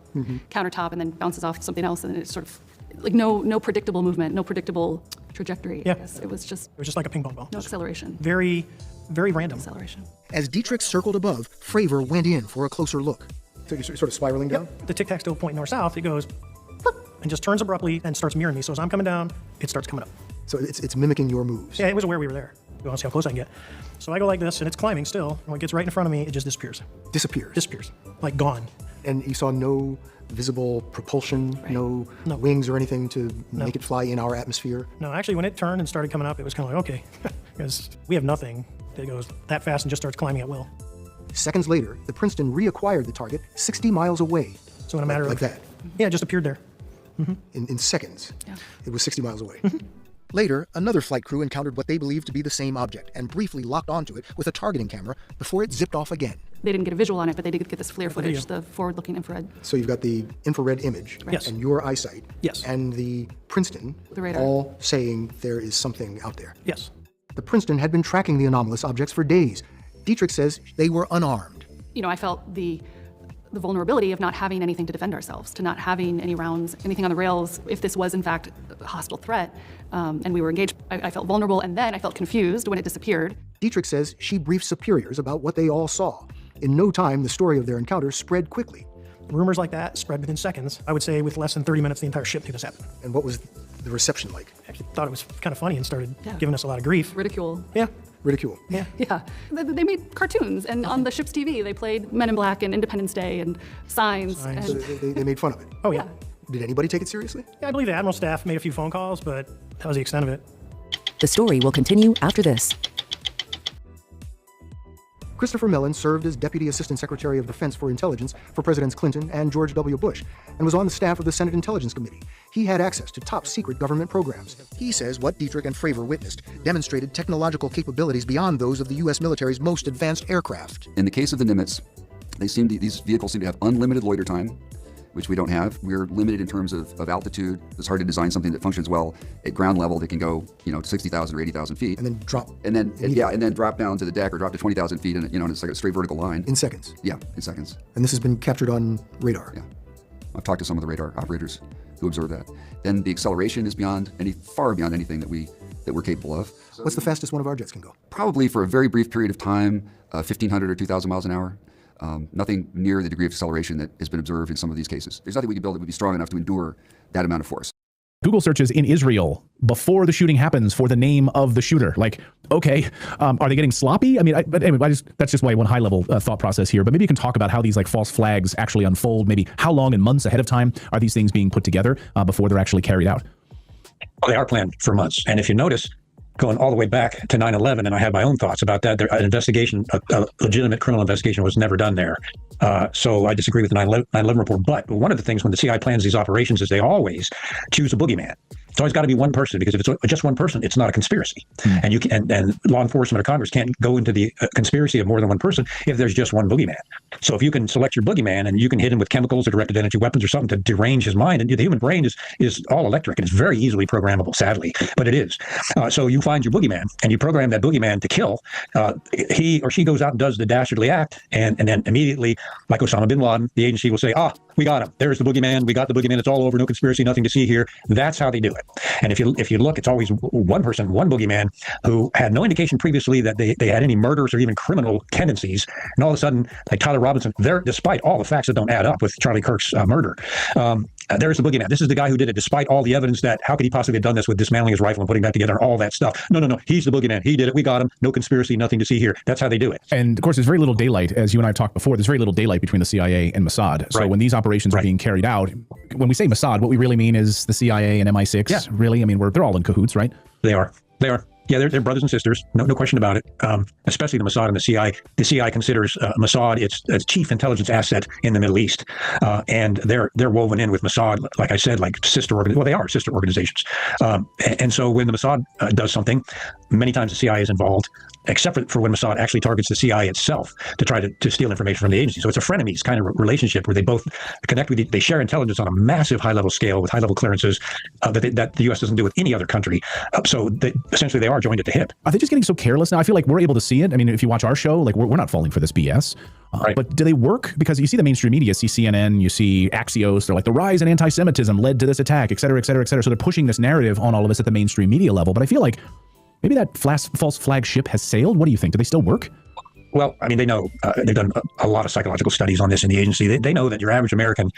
countertop and then bounces off something else, and it's sort of like no predictable movement, no predictable trajectory? Yeah. I guess. It was just like a ping pong ball. No acceleration. Very, very random. Acceleration. As Dietrich circled above, Fravor went in for a closer look. So you're sort of spiraling down? The tic-tac's still pointing north-south. It goes and just turns abruptly and starts mirroring me. So as I'm coming down, it starts coming up. So it's mimicking your moves. Yeah, it was aware we were there. We want to see how close I can get. So I go like this, and it's climbing still. And when it gets right in front of me, it just disappears. Disappears. Like gone. And you saw no visible propulsion, no wings or anything to make it fly in our atmosphere? No, actually, when it turned and started coming up, it was kind of like, okay, because we have nothing that goes that fast and just starts climbing at will. Seconds later, the Princeton reacquired the target 60 miles away. So in a matter of... Like that? Yeah, it just appeared there. In seconds. Yeah. It was 60 miles away. Later, another flight crew encountered what they believed to be the same object and briefly locked onto it with a targeting camera before it zipped off again. They didn't get a visual on it, but they did get this FLIR footage, the forward-looking infrared. So you've got the infrared image and your eyesight and the Princeton the radar. All saying there is something out there. Yes. The Princeton had been tracking the anomalous objects for days. Dietrich says they were unarmed. You know, I felt the vulnerability of not having anything to defend ourselves, to not having any rounds, anything on the rails, if this was in fact a hostile threat, and we were engaged. I felt vulnerable, and then I felt confused when it disappeared. Dietrich says she briefed superiors about what they all saw. In no time, the story of their encounter spread quickly. Rumors like that spread within seconds. I would say with less than 30 minutes, the entire ship knew this happened. And what was the reception like? Actually thought it was kind of funny and started giving us a lot of grief. Ridicule. Yeah. Ridicule. Yeah. Yeah. They made cartoons, and on the ship's TV, they played Men in Black and Independence Day and Signs. And... So they made fun of it. Oh, yeah. Did anybody take it seriously? Yeah, I believe the Admiral staff made a few phone calls, but that was the extent of it. The story will continue after this. Christopher Mellon served as Deputy Assistant Secretary of Defense for Intelligence for Presidents Clinton and George W. Bush, and was on the staff of the Senate Intelligence Committee. He had access to top-secret government programs. He says what Dietrich and Fravor witnessed demonstrated technological capabilities beyond those of the U.S. military's most advanced aircraft. In the case of the Nimitz, these vehicles seem to have unlimited loiter time, which we don't have. We're limited in terms of altitude. It's hard to design something that functions well at ground level that can go, to 60,000 or 80,000 feet. And then drop. And then drop down to the deck or drop to 20,000 feet, and it's like a straight vertical line. In seconds. Yeah, in seconds. And this has been captured on radar. Yeah, I've talked to some of the radar operators who observe that. Then the acceleration is far beyond anything that we're capable of. What's the fastest one of our jets can go? Probably for a very brief period of time, 1,500 or 2,000 miles an hour. Nothing near the degree of acceleration that has been observed in some of these cases. There's nothing we could build that would be strong enough to endure that amount of force. Google searches in Israel before the shooting happens for the name of the shooter. Like, okay, are they getting sloppy? I mean, that's just one high-level thought process here. But maybe you can talk about how these false flags actually unfold. Maybe how long and months ahead of time are these things being put together before they're actually carried out? Well, they are planned for months. And if you notice, going all the way back to 9/11, and I have my own thoughts about that. An investigation, a legitimate criminal investigation, was never done there. So I disagree with the 9/11 report. But one of the things when the CIA plans these operations is they always choose a boogeyman. It's always got to be one person, because if it's just one person, it's not a conspiracy. And you can, and law enforcement or Congress can't go into the conspiracy of more than one person if there's just one boogeyman. So if you can select your boogeyman and you can hit him with chemicals or directed energy weapons or something to derange his mind, and the human brain is all electric and it's very easily programmable, sadly, but it is. So you find your boogeyman and you program that boogeyman to kill. He or she goes out and does the dastardly act, and then immediately, like Osama bin Laden, the agency will say, we got him. There's the boogeyman. We got the boogeyman. It's all over. No conspiracy. Nothing to see here. That's how they do it. And if you look, it's always one person, one boogeyman, who had no indication previously that they had any murderous or even criminal tendencies. And all of a sudden, like Tyler Robinson, despite all the facts that don't add up with Charlie Kirk's murder, there's the boogeyman. This is the guy who did it, despite all the evidence that how could he possibly have done this with dismantling his rifle and putting back together and all that stuff. No. He's the boogeyman. He did it. We got him. No conspiracy. Nothing to see here. That's how they do it. And of course, there's very little daylight, as you and I talked before. There's very little daylight between the CIA and Mossad. So when these operations are being carried out, when we say Mossad, what we really mean is the CIA and MI6. Yeah. Really, I mean, they're all in cahoots, right? They are. Yeah, they're brothers and sisters. No question about it. Especially the Mossad and the CIA. The CIA considers Mossad its chief intelligence asset in the Middle East, and they're woven in with Mossad. Like I said, like they are sister organizations. And so when the Mossad does something, many times the CIA is involved, except for when Mossad actually targets the CIA itself to try to steal information from the agency. So it's a frenemies kind of relationship where they both connect with they share intelligence on a massive high-level scale with high-level clearances that the U.S. doesn't do with any other country. So essentially they are joined at the hip. Are they just getting so careless now? I feel like we're able to see it. I mean, if you watch our show, like we're not falling for this BS. But do they work? Because you see the mainstream media, see CNN, you see Axios, they're like, the rise in anti-Semitism led to this attack, et cetera, et cetera, et cetera. So they're pushing this narrative on all of us at the mainstream media level. But I feel like maybe that false flag ship has sailed. What do you think? Do they still work? Well, I mean, they know. They've done a lot of psychological studies on this in the agency. They know that your average American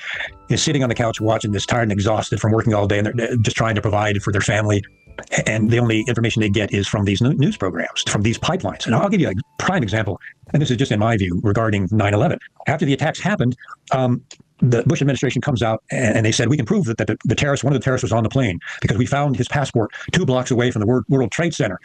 is sitting on the couch watching this, tired and exhausted from working all day, and they're just trying to provide for their family. And the only information they get is from these news programs, from these pipelines. And I'll give you a prime example, and this is just in my view, regarding 9/11. After the attacks happened, the Bush administration comes out and they said, we can prove that the terrorist, one of the terrorists was on the plane because we found his passport 2 blocks away from the World Trade Center.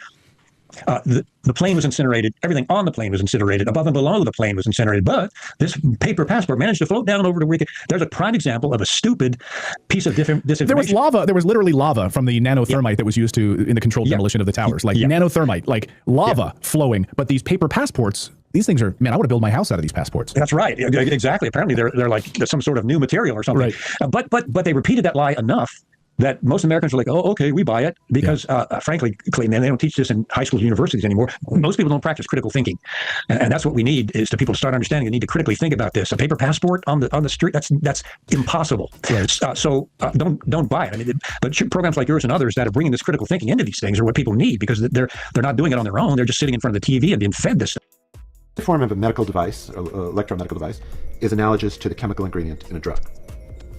The plane was incinerated. Everything on the plane was incinerated. Above and below the plane was incinerated. But this paper passport managed to float down over the wicket. There's a prime example of a stupid piece of disinformation. There was lava. There was literally lava from the nanothermite that was used in the controlled demolition of the towers. Like nanothermite, like lava flowing. But these paper passports, these things are, man, I want to build my house out of these passports. That's right. Exactly. Apparently they're like some sort of new material or something. Right. But they repeated that lie enough that most Americans are like, oh, okay, we buy it. Because frankly, Clayton, and they don't teach this in high schools and universities anymore. Most people don't practice critical thinking. And that's what we need, is to people to start understanding they need to critically think about this. A paper passport on the street, that's impossible. Right. So don't buy it. I mean, but programs like yours and others that are bringing this critical thinking into these things are what people need, because they're not doing it on their own. They're just sitting in front of the TV and being fed this stuff. The form of a medical device, or electromedical device, is analogous to the chemical ingredient in a drug.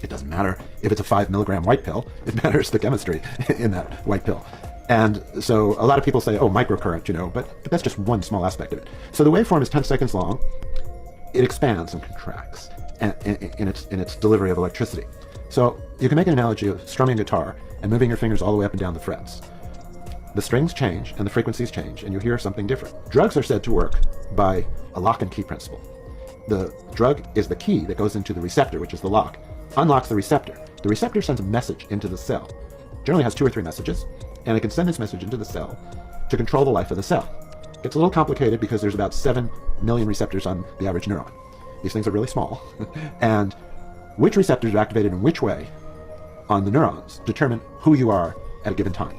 It doesn't matter if it's a 5 milligram white pill. It matters the chemistry in that white pill. And so a lot of people say, oh, microcurrent, but that's just one small aspect of it. So the waveform is 10 seconds long. It expands and contracts in its delivery of electricity. So you can make an analogy of strumming a guitar and moving your fingers all the way up and down the frets. The strings change and the frequencies change, and you hear something different. Drugs are said to work by a lock and key principle. The drug is the key that goes into the receptor, which is the lock, unlocks the receptor. The receptor sends a message into the cell. Generally has 2 or 3 messages, and it can send this message into the cell to control the life of the cell. It's a little complicated because there's about 7 million receptors on the average neuron. These things are really small. And which receptors are activated in which way on the neurons determine who you are at a given time.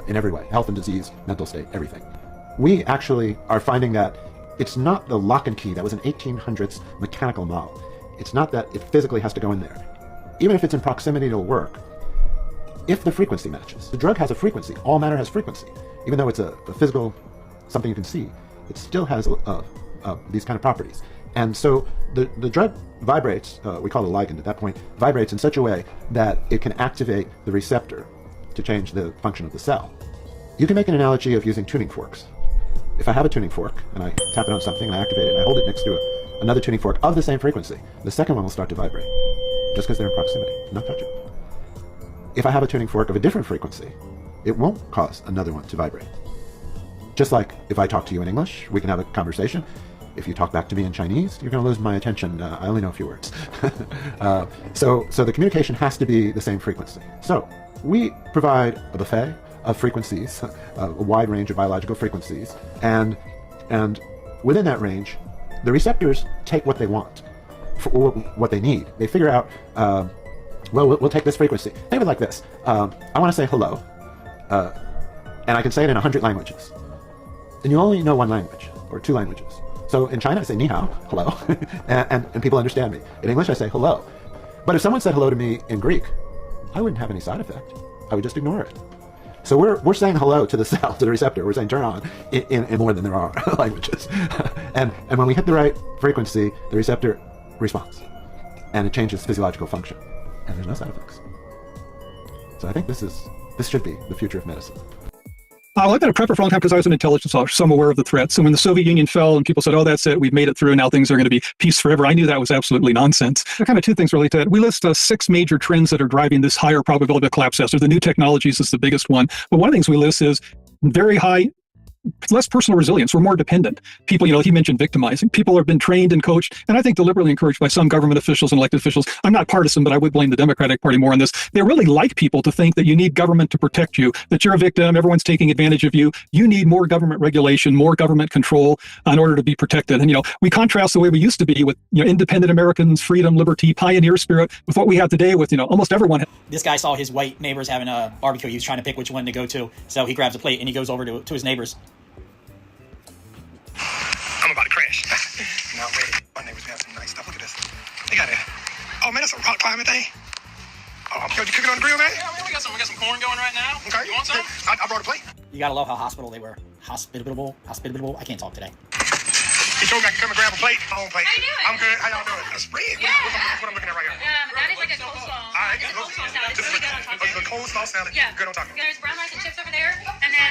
In every way, health and disease, mental state, everything. We actually are finding that it's not the lock and key that was an 1800s mechanical model. It's not that it physically has to go in there. Even if it's in proximity, it'll work. If the frequency matches. The drug has a frequency. All matter has frequency. Even though it's a physical, something you can see, it still has these kind of properties. And so the drug vibrates, we call it a ligand at that point, vibrates in such a way that it can activate the receptor to change the function of the cell. You can make an analogy of using tuning forks. If I have a tuning fork and I tap it on something and I activate it and I hold it next to another tuning fork of the same frequency, the second one will start to vibrate just because they're in proximity, not touch it. If I have a tuning fork of a different frequency, it won't cause another one to vibrate. Just like if I talk to you in English, we can have a conversation. If you talk back to me in Chinese, you're going to lose my attention. I only know a few words. So the communication has to be the same frequency. So we provide a buffet of frequencies, a wide range of biological frequencies, and within that range, the receptors take what they want, or what they need. They figure out, well, we'll take this frequency. Think of it like this. I want to say hello, and I can say it in 100 languages. And you only know one language, or two languages. So in China, I say ni hao, hello, and people understand me. In English, I say hello. But if someone said hello to me in Greek, I wouldn't have any side effect. I would just ignore it. So we're saying hello to the cell, to the receptor. We're saying turn on in more than there are languages. And when we hit the right frequency, the receptor responds. And it changes physiological function. And there's no side effects. So I think this should be the future of medicine. I've been a prepper for a long time because I was an intelligence officer, so I'm aware of the threats. And when the Soviet Union fell and people said, oh, that's it, we've made it through, and now things are going to be peace forever, I knew that was absolutely nonsense. There are kind of two things related to that. We list 6 major trends that are driving this higher probability of collapse. So the new technologies is the biggest one. But one of the things we list is very high, less personal resilience. We're more dependent. People, he mentioned victimizing. People have been trained and coached, and I think deliberately encouraged by some government officials and elected officials. I'm not partisan, but I would blame the Democratic Party more on this. They really like people to think that you need government to protect you, that you're a victim, everyone's taking advantage of you. You need more government regulation, more government control in order to be protected. And, we contrast the way we used to be with, independent Americans, freedom, liberty, pioneer spirit, with what we have today with, almost everyone. This guy saw his white neighbors having a barbecue. He was trying to pick which one to go to. So he grabs a plate and he goes over to his neighbors. I'm about to crash. No, wait. My neighbors have some nice stuff. Look at this. They got it. Oh, man, that's a rock climbing thing. Oh, you cooking on the grill, man? Yeah, man, we got some corn going right now. Okay. You want some? I brought a plate. You gotta love how hospitable they were. Hospitable. I can't talk today. You told me I could come and grab a plate. My own plate. How you doing? I'm good. How y'all doing? A spread? Yeah. What I'm looking at right here? That is like a coleslaw. All right. It's a coleslaw salad. It's really good on tacos. The coleslaw salad. Yeah. Good on tacos. There's brown rice and chips over there. And then,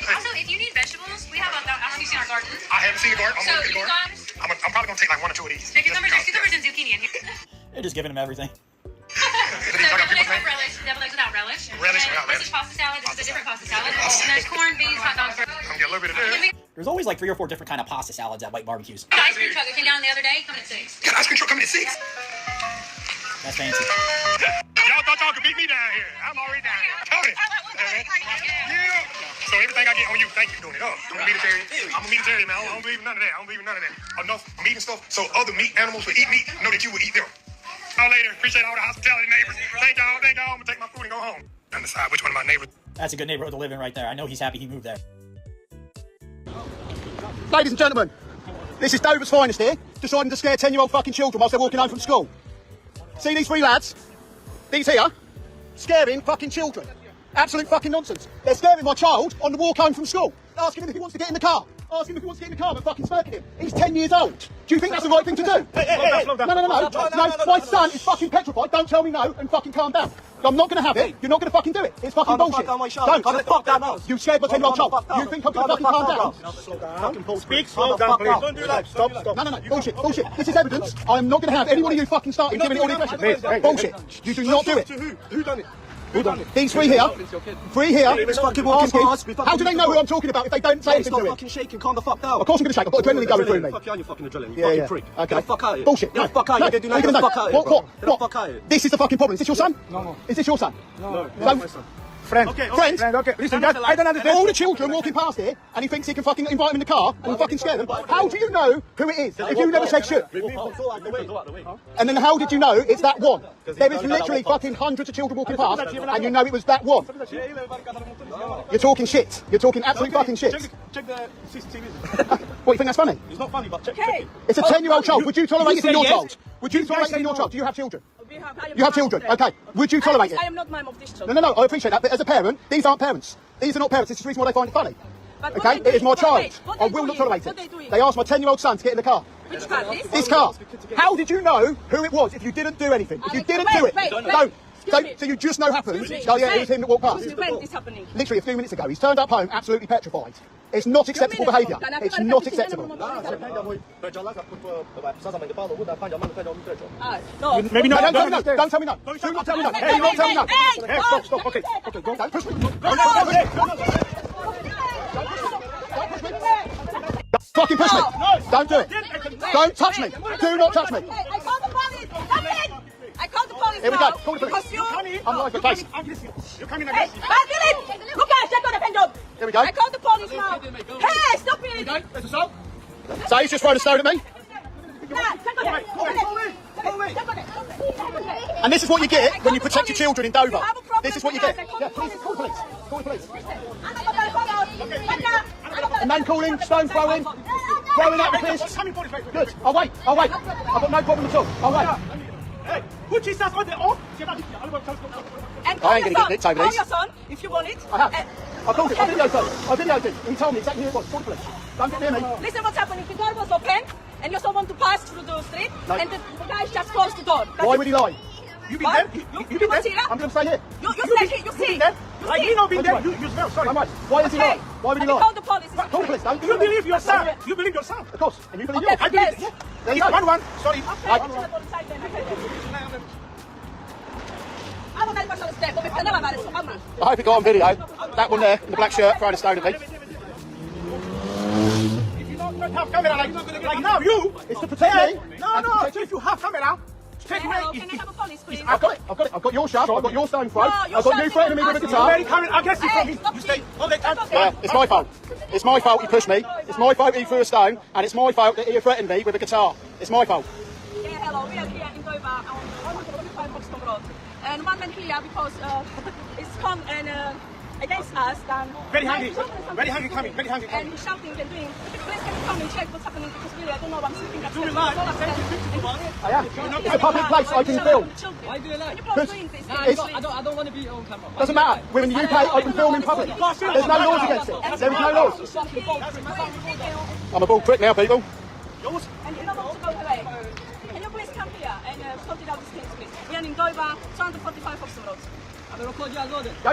also, if you need vegetables, we have I don't know if you've seen our garden. I haven't seen the garden. So you got... I'm probably going to take like 1 or 2 of these. There's cucumbers and zucchini in here. They're just giving him everything. So deviled eggs with relish, deviled eggs without relish. Relish without relish. This is pasta salad. This is a different pasta salad. And there's corn, beans, hot dogs. I'm going to get a little bit of this. There's always like 3 or 4 different kind of pasta salads at white barbecues. The ice cream truck that came down the other day, coming at 6. Got ice cream truck coming at 6? That's fancy. Y'all thought y'all could beat me down here. I'm already down here. Tony. Yeah. So everything I get on you, thank you for doing it. I'm a military. I'm a military, man. I don't believe in none of that. Enough meat and stuff so other meat animals would eat meat, know that you would eat them. Y'all later. Appreciate all the hospitality, neighbors. Thank y'all. I'm going to take my food and go home. And decide which one of my neighbors. That's a good neighborhood to live in right there. I know he's happy he moved there. Ladies and gentlemen, this is Dover's finest here, deciding to scare 10-year-old fucking children whilst they're walking home from school. See these 3 lads? These here? Scaring fucking children. Absolute fucking nonsense. They're scaring my child on the walk home from school. Asking him if he wants to get in the car. Asking him if he wants to get in the car and fucking smirking him. He's 10 years old. Do you think that's the right thing to do? Hey. No, my son is fucking petrified. Don't tell me no and fucking calm down. I'm not going to have it. You're not going to fucking do it. It's fucking bullshit. Don't. You scared my 10-year-old child. You think I'm going to fucking calm down? Speak slow down, please. Don't do that. Stop. No. Bullshit. This is evidence. I am not going to have any one of you fucking starting giving it all the impression. Bullshit. You do not do it. Who done it? These 3 here. 3 here. How do they know who I'm talking about if they don't say anything to him? Fucking shaking, calm the fuck down. Of course I'm going to shake. I've got adrenaline going through me. Fuck you and your fucking adrenaline. Yeah. Fucking prick. Okay. Get the fuck out of here. Bullshit. Get the fuck out of here. What? Get the fuck out of here. This is the fucking problem. Is this your son? No. Is this your son? No. So, friend. Okay. Listen, I don't understand. All the children walking past here, and he thinks he can fucking invite them in the car and fucking scare them. How do you know who it is if you never said shit? And then how did you know it's that one? There is literally fucking hundreds of children walking past, and you know it was that one. You're talking shit. You're talking absolute fucking shit. Check the CCTV. What, you think that's funny? It's not funny, but check it. It's a 10-year-old child. Would you tolerate it in your child? Would you tolerate it in your child? Do you have children? You have children. Okay. Would you tolerate it? I am not mom of this child. No. I appreciate that. But as a parent, these aren't parents. These are not parents. This is the reason why they find it funny. Okay? It is my child. I will not tolerate it. They asked my 10-year-old son to get in the car. Which car? This car. How did you know who it was if you didn't do anything? If you didn't do it? No. So you just know happened? Oh yeah, it was him that walked past. When is happening? Literally a few minutes ago. He's turned up home absolutely petrified. It's not acceptable behaviour. It's not acceptable. No. Maybe not. No. Don't tell me no. Do not tell me no. Do not tell me no. Hey, Stop. Okay. Don't push me. Fucking push me. Don't do it. Don't touch me. Do not touch me. I called the police. Come in. I called the police. Here we go. Call the police. Because you. I'm live for case. You're coming against me. Look at check on the pen. Here we go. I called the police now. Hey, stop it. So he's just thrown a stone at me? And this is what you get when you protect your children in Dover. This is what you get. Yeah, please, call the police. Call the police. And then calling, stone throwing at the police. Good. I'll wait. I've got no problem at all. I'll wait. And I ain't going to get nicked over call these. your son if you want it. I have. I called him. I videoed him. He told me exactly who it was. Call the police. Don't get near me. Listen what's happening. The door was open and you saw want to pass through the street and the guy just closed the door. Why would he lie? You been there? You been there? I'm going to stay here. You stay here. You see. Like he not been there. You smell. Sorry. Why is he lying? Why would he lie? Call the police. Call the police. Don't You believe yourself. You believe yourself. Of course. And you believe Okay, yours. yes. There you go. One. Sorry. I hope it got on video. That one there in the black shirt throwing a stone at me. If you don't have camera like now, you. It's to protect me. No. If you have camera, take me. Can I have a police, please? I've got it. I've got your shot. I've got your stone throw. I've got you threatening me with a guitar. Very camera. I guess you stay. Yeah, it's my fault. It's my fault he pushed me. It's my fault he threw a stone, and it's my fault that he threatened me with a guitar. It's my fault. Yeah, hello. We are here in Dover on 145 Hoxton Road. And one man here because it's come and against us. Then Very hungry coming. And he's shouting and doing. Please can you come and check what's happening because really I don't know. I'm sitting at Do you lie? I am. It's a public place. I can film. Why do you lie? I don't want to be on camera. Doesn't matter. We're in the UK. I can film in public. There's no laws against it. There is no laws. I'm a bald prick now, people. And you don't want to go away. Can you please come here and sort it out these things, please? We are in Dover, 245 Hoxton Road. Go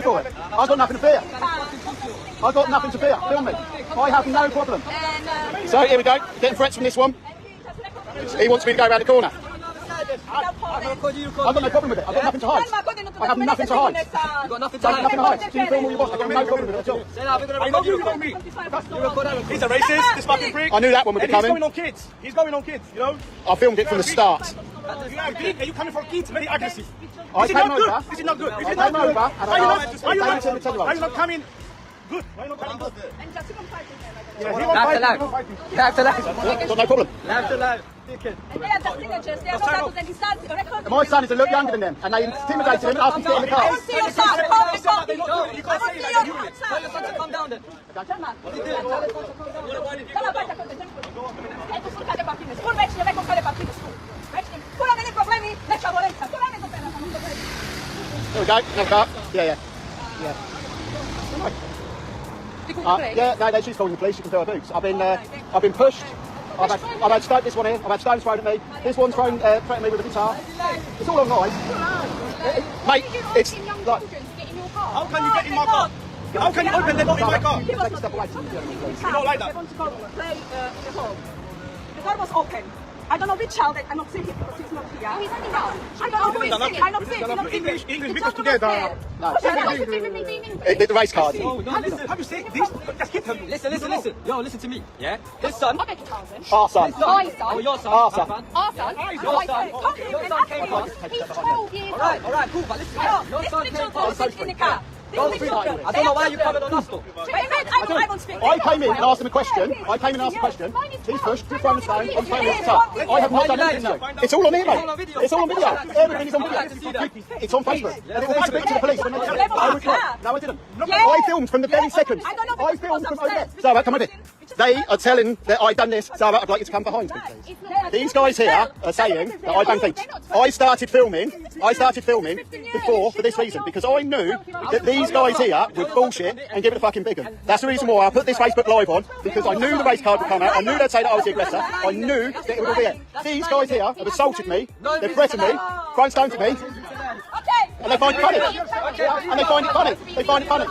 for it. I've got nothing to fear. I've got nothing to fear. Film me. I have no problem. So here we go. Getting threats from this one. He wants me to go around the corner. I've got no problem with it. I've got nothing to hide. I have nothing to hide. I've got nothing to hide. So you film all you want. I've got no problem with it at all. I know you know me. He's a racist, this fucking prick. I knew that one would be coming. He's going on kids, you know? I filmed it from the start. You are big and you coming for kids, very aggressive. I came over. This is not good. I came over and Why you not coming good? Why you not coming good? Yeah, he won't fight. Got no problem. My son is a lot younger than them, and they intimidated him and asked him to get in the car. Calm down then. There we go. No car. Yeah. No, she's calling the police. She can throw her boots. I've been pushed. I've had stones. This one here. I've had stones thrown at me. This one's threatening me with a guitar. It's all online. Mate, it's like. How can you get in my car? How can you open the door in my car? Take a step away. You don't like that. The door was open. I don't know which child. I'm not seeing him because he's not here. He's only now. I don't know who is sick. I'm not sick. English, because together. No. The race card. No, listen. Have you seen this? Just keep him. Listen. Yo, listen to me. Yeah? His son. Our son. My son. Oh, your son. Our son. Our son. Your son came past. He's 12 years old. Alright, cool, but listen. Your son came past. In the car. I don't know why you coming on us though. I won't speak. I came in and asked him a question. He's pushed, he's thrown the stone, I'm throwing the guitar. I have not done anything though. It's all on here, mate. It's all on video. Everything is on video. It's on Facebook. And it will be submitted to the police. No, I didn't. I filmed from the very second. I filmed from over there. Zara, come with it. They are telling that I've done this. Zara, I'd like you to come behind me, please. These guys here are saying that I've done things. I started filming before for this reason, because I knew that these guys here would bullshit and give it a fucking big one. That's the reason why I put this Facebook Live on, because I knew the race card would come out. I knew they'd say that I was the aggressor. I knew that it would all be it. These guys here have assaulted me. They've threatened me, thrown stones at me. And they find it funny. And they find it funny. They find it funny.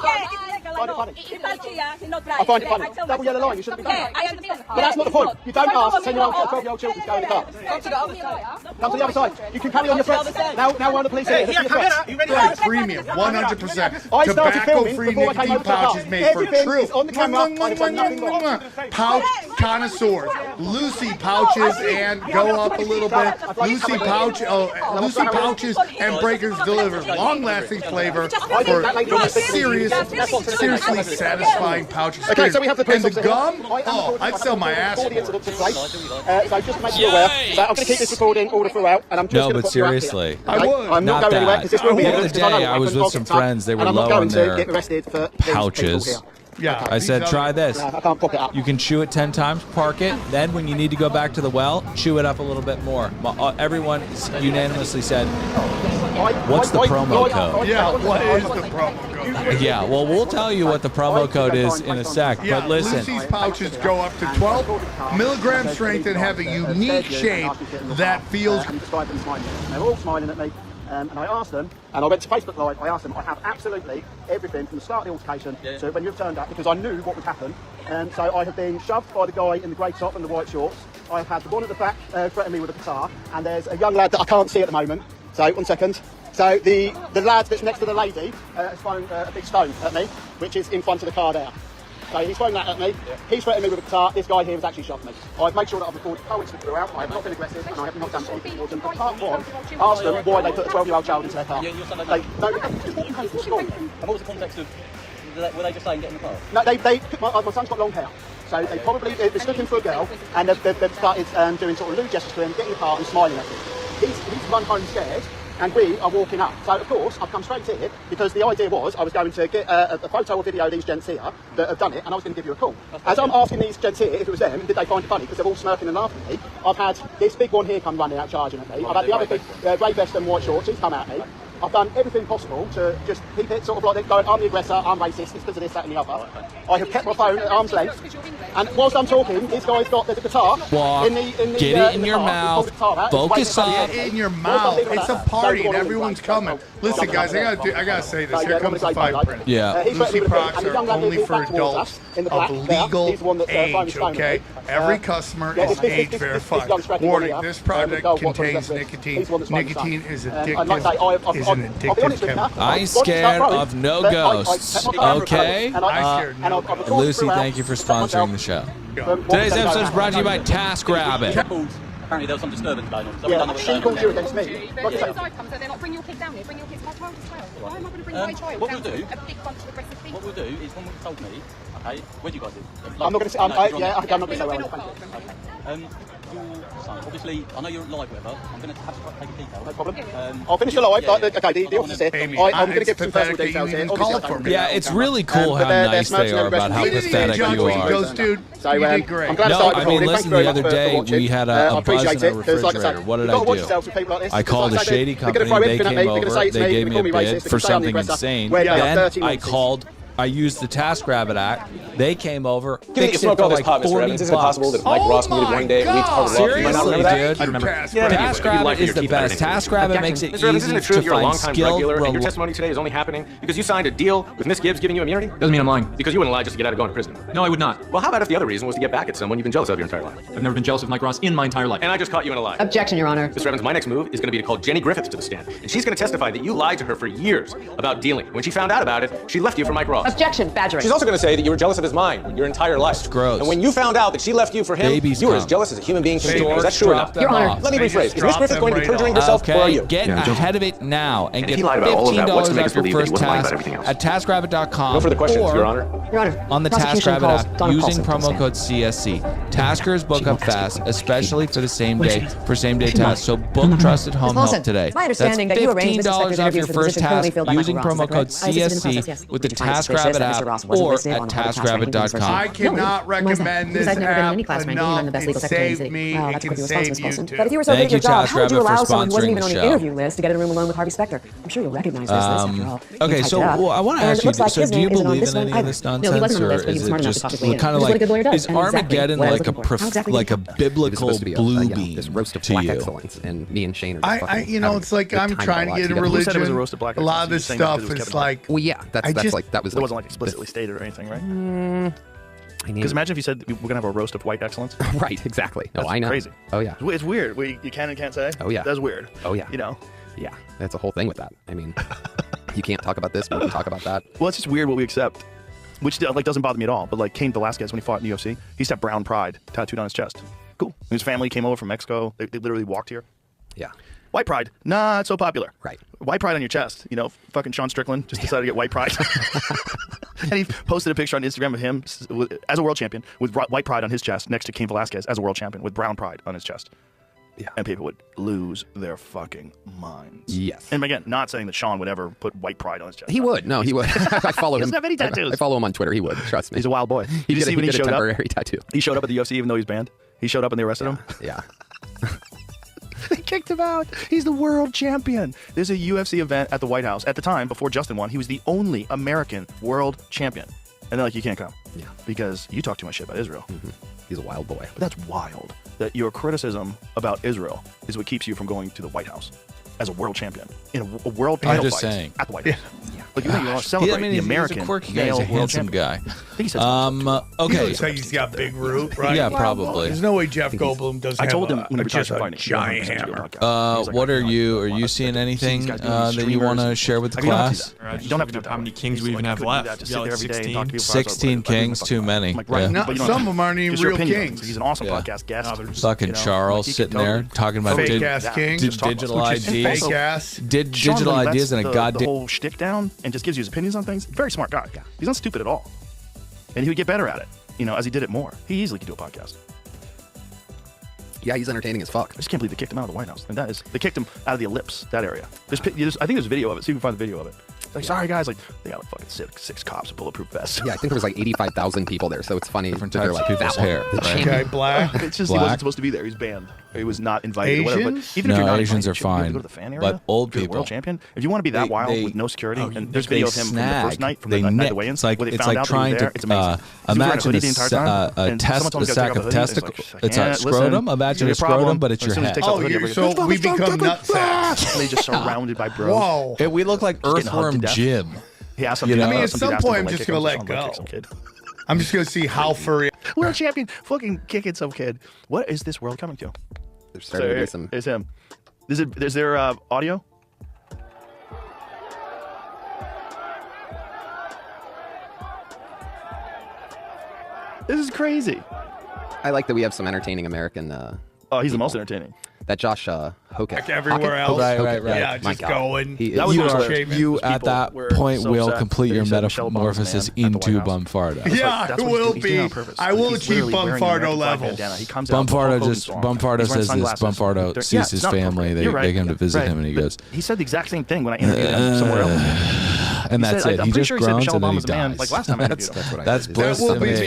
I find it funny. Double yellow line, you shouldn't be doing that. But that's not the point. You don't ask 10-year-old or 12-year-old children to go in the car. Come to the other side. You can carry on your threats. Now one of the police here. Here, come here. Premium, 100%. I started filming Tobacco-free before I came nicotine over to the car. pouches made for Everything true is on the camera. I've done nothing wrong. pouch connoisseurs. Lucy pouches and go up a little bit. Lucy pouches and breakers deliver long-lasting flavor for seriously satisfying pouches. Okay, so we have the police and the officer gum. here. Oh, I'd sell my ass for it. So just to make you aware, so I'm going to keep this recording all throughout, and I'm just going to put you up here. I would. I'm not going anywhere because this will be evidence. The other day, I was with some friends. They were low on their pouches. Yeah. I said, try this. I can't pop it up. You can chew it 10 times, park it. Then when you need to go back to the well, chew it up a little bit more. Everyone unanimously said, what's the promo code? Yeah, what is the promo code? Yeah, well, we'll tell you what the promo code is in a sec. Yeah, but listen. Lucy's pouches go up to 12 milligram strength and have a unique shape that feels... They're all smiling at me. And I asked them, and I went to Facebook Live, I asked them, I have absolutely everything from the start of the altercation to when you've turned up, because I knew what would happen. And so I have been shoved by the guy in the grey top and the white shorts. I've had the one at the back threaten me with a guitar, and there's a young lad that I can't see at the moment. So, 1 second. So the lad that's next to the lady has thrown a big stone at me, which is in front of the car there. So he's thrown that at me. He's threatened me with a guitar. This guy here has actually shot me. I've made sure that I've recorded coincidence throughout. I have not been aggressive, and I have not done anything towards them. But part one, ask them why they put a 12-year-old child into their car. Just walking home from school. And what was the context of? Were they just saying get in the car? No, my son's got long hair. So they probably, they're looking for a girl, and they've started doing sort of lewd gestures to him, getting in the car and smiling at him. He's run home scared. And we are walking up. So, of course, I've come straight here because the idea was I was going to get a photo or video of these gents here that have done it, and I was going to give you a call. As I'm asking these gents here if it was them, did they find it funny? Because they're all smirking and laughing at me. I've had this big one here come running out charging at me. I've had the other big grey vest and white shorts, he's come at me. I've done everything possible to just keep it sort of like going, I'm the aggressor, I'm racist, it's because of this, that and the other. I have kept my phone at arm's length, and whilst I'm talking, this guy's got, there's a guitar in the get it in your mouth, focus up. In your mouth. It's a party and everyone's coming. Listen, guys, I gotta say this. Here comes the fine print. Yeah. Lucy products are only for adults of legal age, okay? Every customer is age verified. Warning, this product contains nicotine. Nicotine is addictive. Is an addictive chemical. I'm scared of no ghosts, okay? Lucy, thank you for sponsoring the show. Today's episode is brought to you by TaskRabbit. Apparently there was some disturbance going on. So yeah, she called you against me. Like they're not bring your kid down here, bring your kids. My child as well. Why am I going to bring my child what down we'll do, to a big bunch of aggressive people? What we'll do is when you've told me, okay, where do you guys live? I'm not going to say, I'm not going to say where I live. Your son, obviously, I know you're live, whatever. I'm going to have to take a detail. No problem. I'll finish the live. Okay, the officer said, I'm going to give some personal details here. Yeah, it's really cool how nice they are about how pathetic you are. So, I'm glad no, I mean, listen, the other day we had a buzz in our refrigerator. What did I do? I called a shady company. They came over. They gave me a bid for something insane. Then I used the TaskRabbit act. They came over, fixed it for like $40. Is it possible that Mike Ross needed one day at least? Seriously, dude. I remember. TaskRabbit is the best. TaskRabbit makes it easy to find skilled. Your testimony today is only happening because you signed a deal with Miss Gibbs giving you immunity? Doesn't mean I'm lying. Because you wouldn't lie just to get out of going to prison. No, I would not. Well, how about if the other reason was to get back at someone you've been jealous of your entire life? I've never been jealous of Mike Ross in my entire life. And I just caught you in a lie. Objection, Your Honor. Mr. Evans, my next move is going to be to call Jenny Griffiths to the stand. And she's going to testify that you lied to her for years about dealing. When she found out about it, she left you for Mike Ross. Objection, badgering. She's also going to say that you were jealous of his mind your entire life. Gross. And when you found out that she left you for him, you were as jealous as a human being can be. Is that true or not? Your Honor. Let me rephrase. Is Miss Griffith going to be perjuring herself, or are you? Get ahead of it now and get $15 off your first task at TaskRabbit.com. No further questions, Your Honor. Your Honor. On the TaskRabbit app using promo code CSC. Taskers book up fast, especially for the same day tasks. So book trusted home help today. My understanding that you arranged $15 off your first task using promo code CSC with the TaskRabbit TaskRabbit app or at TaskRabbit.com. I cannot recommend this I've never been in any app class ranking. I'm the best enough. legal It secretary in the saved city. me. Wow, It that's a can pretty save responsible you person. too. But if you were so good at your job, how would you allow someone who wasn't even on your interview list to get in a room alone with Harvey Specter? I'm sure you'll recognize this after all. Okay, so I want to ask you, so do you believe in any of this nonsense, or is it just kind of like, is Armageddon like a biblical blue beam this roast of to black you? excellence, and me and Shane are just you know, it's like I'm trying to get a religion. A lot of this stuff is like, well, yeah, that's like that was. It wasn't like explicitly stated or anything, right? Because imagine if you said we're gonna have a roast of white excellence. Right, exactly. No, That's I know. Crazy. Oh yeah. It's weird. You can and can't say. Oh yeah. That's weird. Oh yeah. You know. Yeah, that's a whole thing with that. I mean, you can't talk about this, but we can talk about that. Well, it's just weird what we accept, which like doesn't bother me at all. But like Cain Velasquez, when he fought in the UFC, he used to have brown pride tattooed on his chest. Cool. His family came over from Mexico. They literally walked here. Yeah. White pride, not so popular. Right. White pride on your chest. You know, fucking Sean Strickland just decided to get white pride. And he posted a picture on Instagram of him as a world champion with white pride on his chest next to Cain Velasquez as a world champion with brown pride on his chest. Yeah. And people would lose their fucking minds. Yes. And again, not saying that Sean would ever put white pride on his chest. He would. No, he would. I follow him. He doesn't have any tattoos. I follow him on Twitter. He would. Trust me. He's a wild boy. He did did he showed a up? temporary tattoo. He showed up at the UFC even though he's banned. He showed up and they arrested him. Yeah. They kicked him out. He's the world champion. There's a UFC event at the White House. At the time, before Justin won, he was the only American world champion. And they're like, you can't come. Yeah. Because you talk too much shit about Israel. Mm-hmm. He's a wild boy. But that's wild. That your criticism about Israel is what keeps you from going to the White House as a world champion in a world title just fight saying. at the White House. Yeah. Like you want to celebrate the American he's a quirky guy. He's a male world handsome champion. guy. I think he said Okay. He looks like he's got big root, right? Yeah, probably. There's no way Jeff Goldblum doesn't I told have him when he just retired a fighting, giant hammer. What are you seeing anything that you want to share with the class? You don't have to do that. How many kings we even have left? Just sit there every day and talk to people. 16 kings, too many. Right. Some of them aren't even real kings. He's an awesome podcast guest. Fucking Charles sitting there talking about fake-ass kings. digital IDs. Fake-ass. Digital ideas and a goddamn... the whole shtick down and just gives you his opinions on things. Very smart guy. He's not stupid at all. And he would get better at it, as he did it more. He easily could do a podcast. Yeah, he's entertaining as fuck. I just can't believe they kicked him out of the White House. And they kicked him out of the ellipse, that area. I think there's a video of it. See if we can find the video of it. Like, sorry guys, like they got like fucking six cops with bulletproof vests. Yeah, I think there was like 85,000 people there, so it's funny. Different types of people's hair. Okay, black. It's just he wasn't supposed to be there. He was banned. He was not invited. Or whatever. But even if you're not Asians invited, are fine. you go to the fan area. But old if you're the people, world champion. If you want to be that wild with no security, and there's video of him from the first night, from the night of the weigh-ins, where they found out that he was there. It's amazing. Imagine a sack of testicles. It's a scrotum. Imagine a scrotum, but it's your head. Oh, so we become nutsacks. They just surrounded by bros. Whoa. We look like Earthworm Jim. Yeah, I mean, at some point, I'm just going to let go. I'm just going to see how furry. World champion, fucking kicking some kid. What is this world coming to? There's starting to be some. It's him. Is there audio? This is crazy. I like that we have some entertaining American. He's the most entertaining. That Josh Hockett. Like everywhere else. Right. Yeah, just going. You at that point will complete your metamorphosis into Bumfardo. Yeah, I will be. I will achieve Bumfardo level. Bumfardo says this. Bumfardo sees his family. They come to visit him, and he goes. He said the exact same thing when I interviewed him somewhere else. And that's it. He just groans and then he dies. Like last time I interviewed him. That's bliss to me.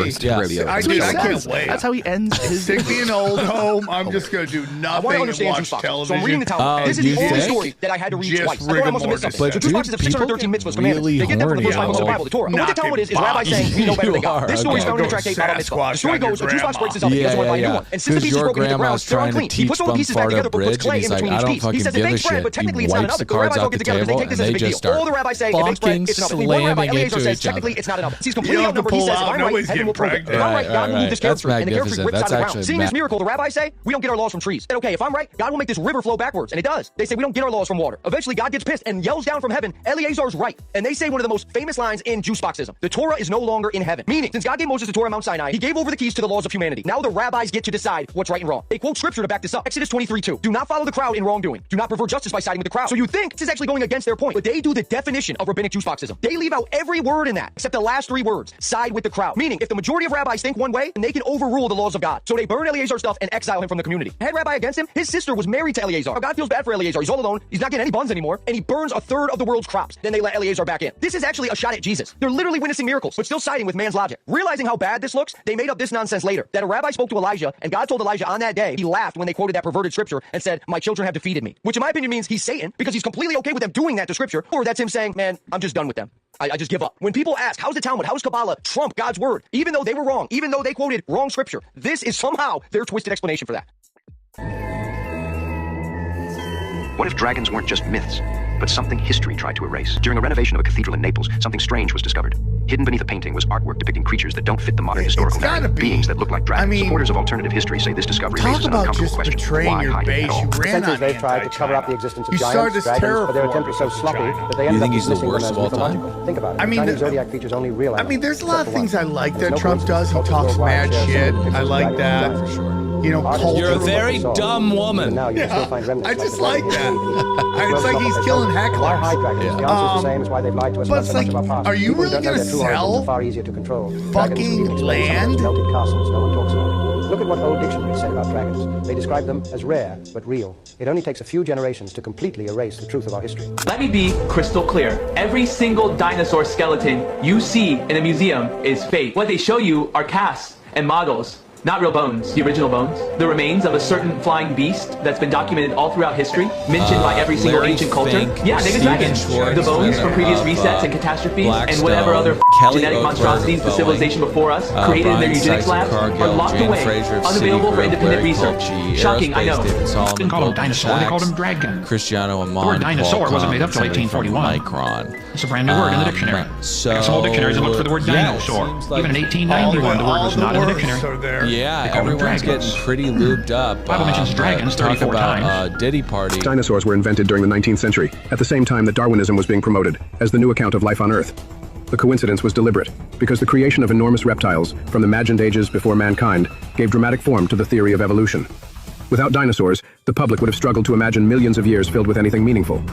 I can't wait. That's how he ends his. Stick me in old home. I'm just going to do nothing and watch television. So I'm reading the Talmud. This is the only story that I had to read twice. I thought I must have missed something. So Jewish is of 613 mitzvahs commandments. They get that from the first 5 books of the Bible, the Torah. And what the Talmud is rabbis saying, we know better than God. This story is found in the tractate Baba Mitzvah. The story goes, a Jewish box breaks his oven. He doesn't want to buy a new one. And since the pieces broken into ground, they're unclean. He puts all the pieces back together but puts clay in between each piece. He says it bakes bread, but technically it's not an oven. The rabbis all get together because they take this as a big deal. All the rabbis say it bakes bread, it's an oven. One rabbi, Eliezer, says technically it's not an oven. He's completely outnumbered. He says if I'm right, heaven will prove it. If I'm right, God will move this carrot tree, and the carrot tree rips out of the ground. Seeing this miracle, the rabbis say we don't get our laws from trees. Okay, if I'm right, God will make this river flow backwards, and it does. They say we don't get our laws from water. Eventually, God gets pissed and yells down from heaven, Eleazar's right. And they say one of the most famous lines in Jewish boxism. The Torah is no longer in heaven. Meaning, since God gave Moses the Torah on Mount Sinai, he gave over the keys to the laws of humanity. Now the rabbis get to decide what's right and wrong. They quote scripture to back this up. Exodus 23:2. Do not follow the crowd in wrongdoing. Do not pervert justice by siding with the crowd. So you think this is actually going against their point, but they do the definition of rabbinic juice boxism. They leave out every word in that, except the last 3 words, side with the crowd. Meaning, if the majority of rabbis think one way, then they can overrule the laws of God. So they burn Eleazar's stuff and exile him from the community. Head rabbi against him, his sister was married to Eleazar. Now God feels bad for Eleazar. He's all alone. He's not getting any buns anymore. And he burns 1/3 of the world's crops. Then they let Eleazar back in. This is actually a shot at Jesus. They're literally witnessing miracles, but still siding with man's logic. Realizing how bad this looks, they made up this nonsense later. That a rabbi spoke to Elijah, and God told Elijah on that day, he laughed when they quoted that perverted scripture and said, my children have defeated me. Which in my opinion means he's Satan, because he's completely okay with them doing that to scripture, or that's him saying, man, I'm just done with them. I just give up. When people ask, how's the Talmud, how's Kabbalah trump God's word? Even though they were wrong, even though they quoted wrong scripture, this is somehow their twisted explanation for that. What if dragons weren't just myths, but something history tried to erase? During a renovation of a cathedral in Naples, something strange was discovered. Hidden beneath a painting was artwork depicting creatures that don't fit the modern historical narrative. Beings that look like dragons. Supporters of alternative history say this discovery raises an uncomfortable question. Why hide it at all? For centuries they've tried to cover up the existence of giants, dragons, but their attempt is so sloppy that they end up dismissing them as mythological. Think about it. Chinese zodiac features only real animals. There's a lot of things I like that Trump does. He talks mad shit. I like that. You know, you're a very dumb woman. Yeah, I just like that. It's like he's killing hecklers. But it's like, are you really going to sell fucking land? Look at what old dictionaries said about dragons. They describe them as rare, but real. It only takes a few generations to completely erase the truth of our history. Let me be crystal clear. Every single dinosaur skeleton you see in a museum is fake. What they show you are casts and models. Not real bones, the original bones. The remains of a certain flying beast that's been documented all throughout history, mentioned by every single ancient culture. Yeah, naked dragons. The bones from previous resets and catastrophes and whatever other genetic monstrosities the civilization before us created in their eugenics labs are locked away, unavailable for independent research. Shocking, I know. They didn't call them dinosaur, they called them dragon. Cristiano Amon. The word dinosaur wasn't made up until 1841. Micron. It's a brand new word in the dictionary. So, I got some old dictionaries that look for the word dinosaur. Even in 1891, the word was not in the dictionary. Yeah, everyone's getting pretty lubed up. Bible mentions dragons 34 times. Diddy Party. Dinosaurs were invented during the 19th century, at the same time that Darwinism was being promoted as the new account of life on Earth. The coincidence was deliberate, because the creation of enormous reptiles from imagined ages before mankind gave dramatic form to the theory of evolution. Without dinosaurs, the public would have struggled to imagine millions of years filled with anything meaningful.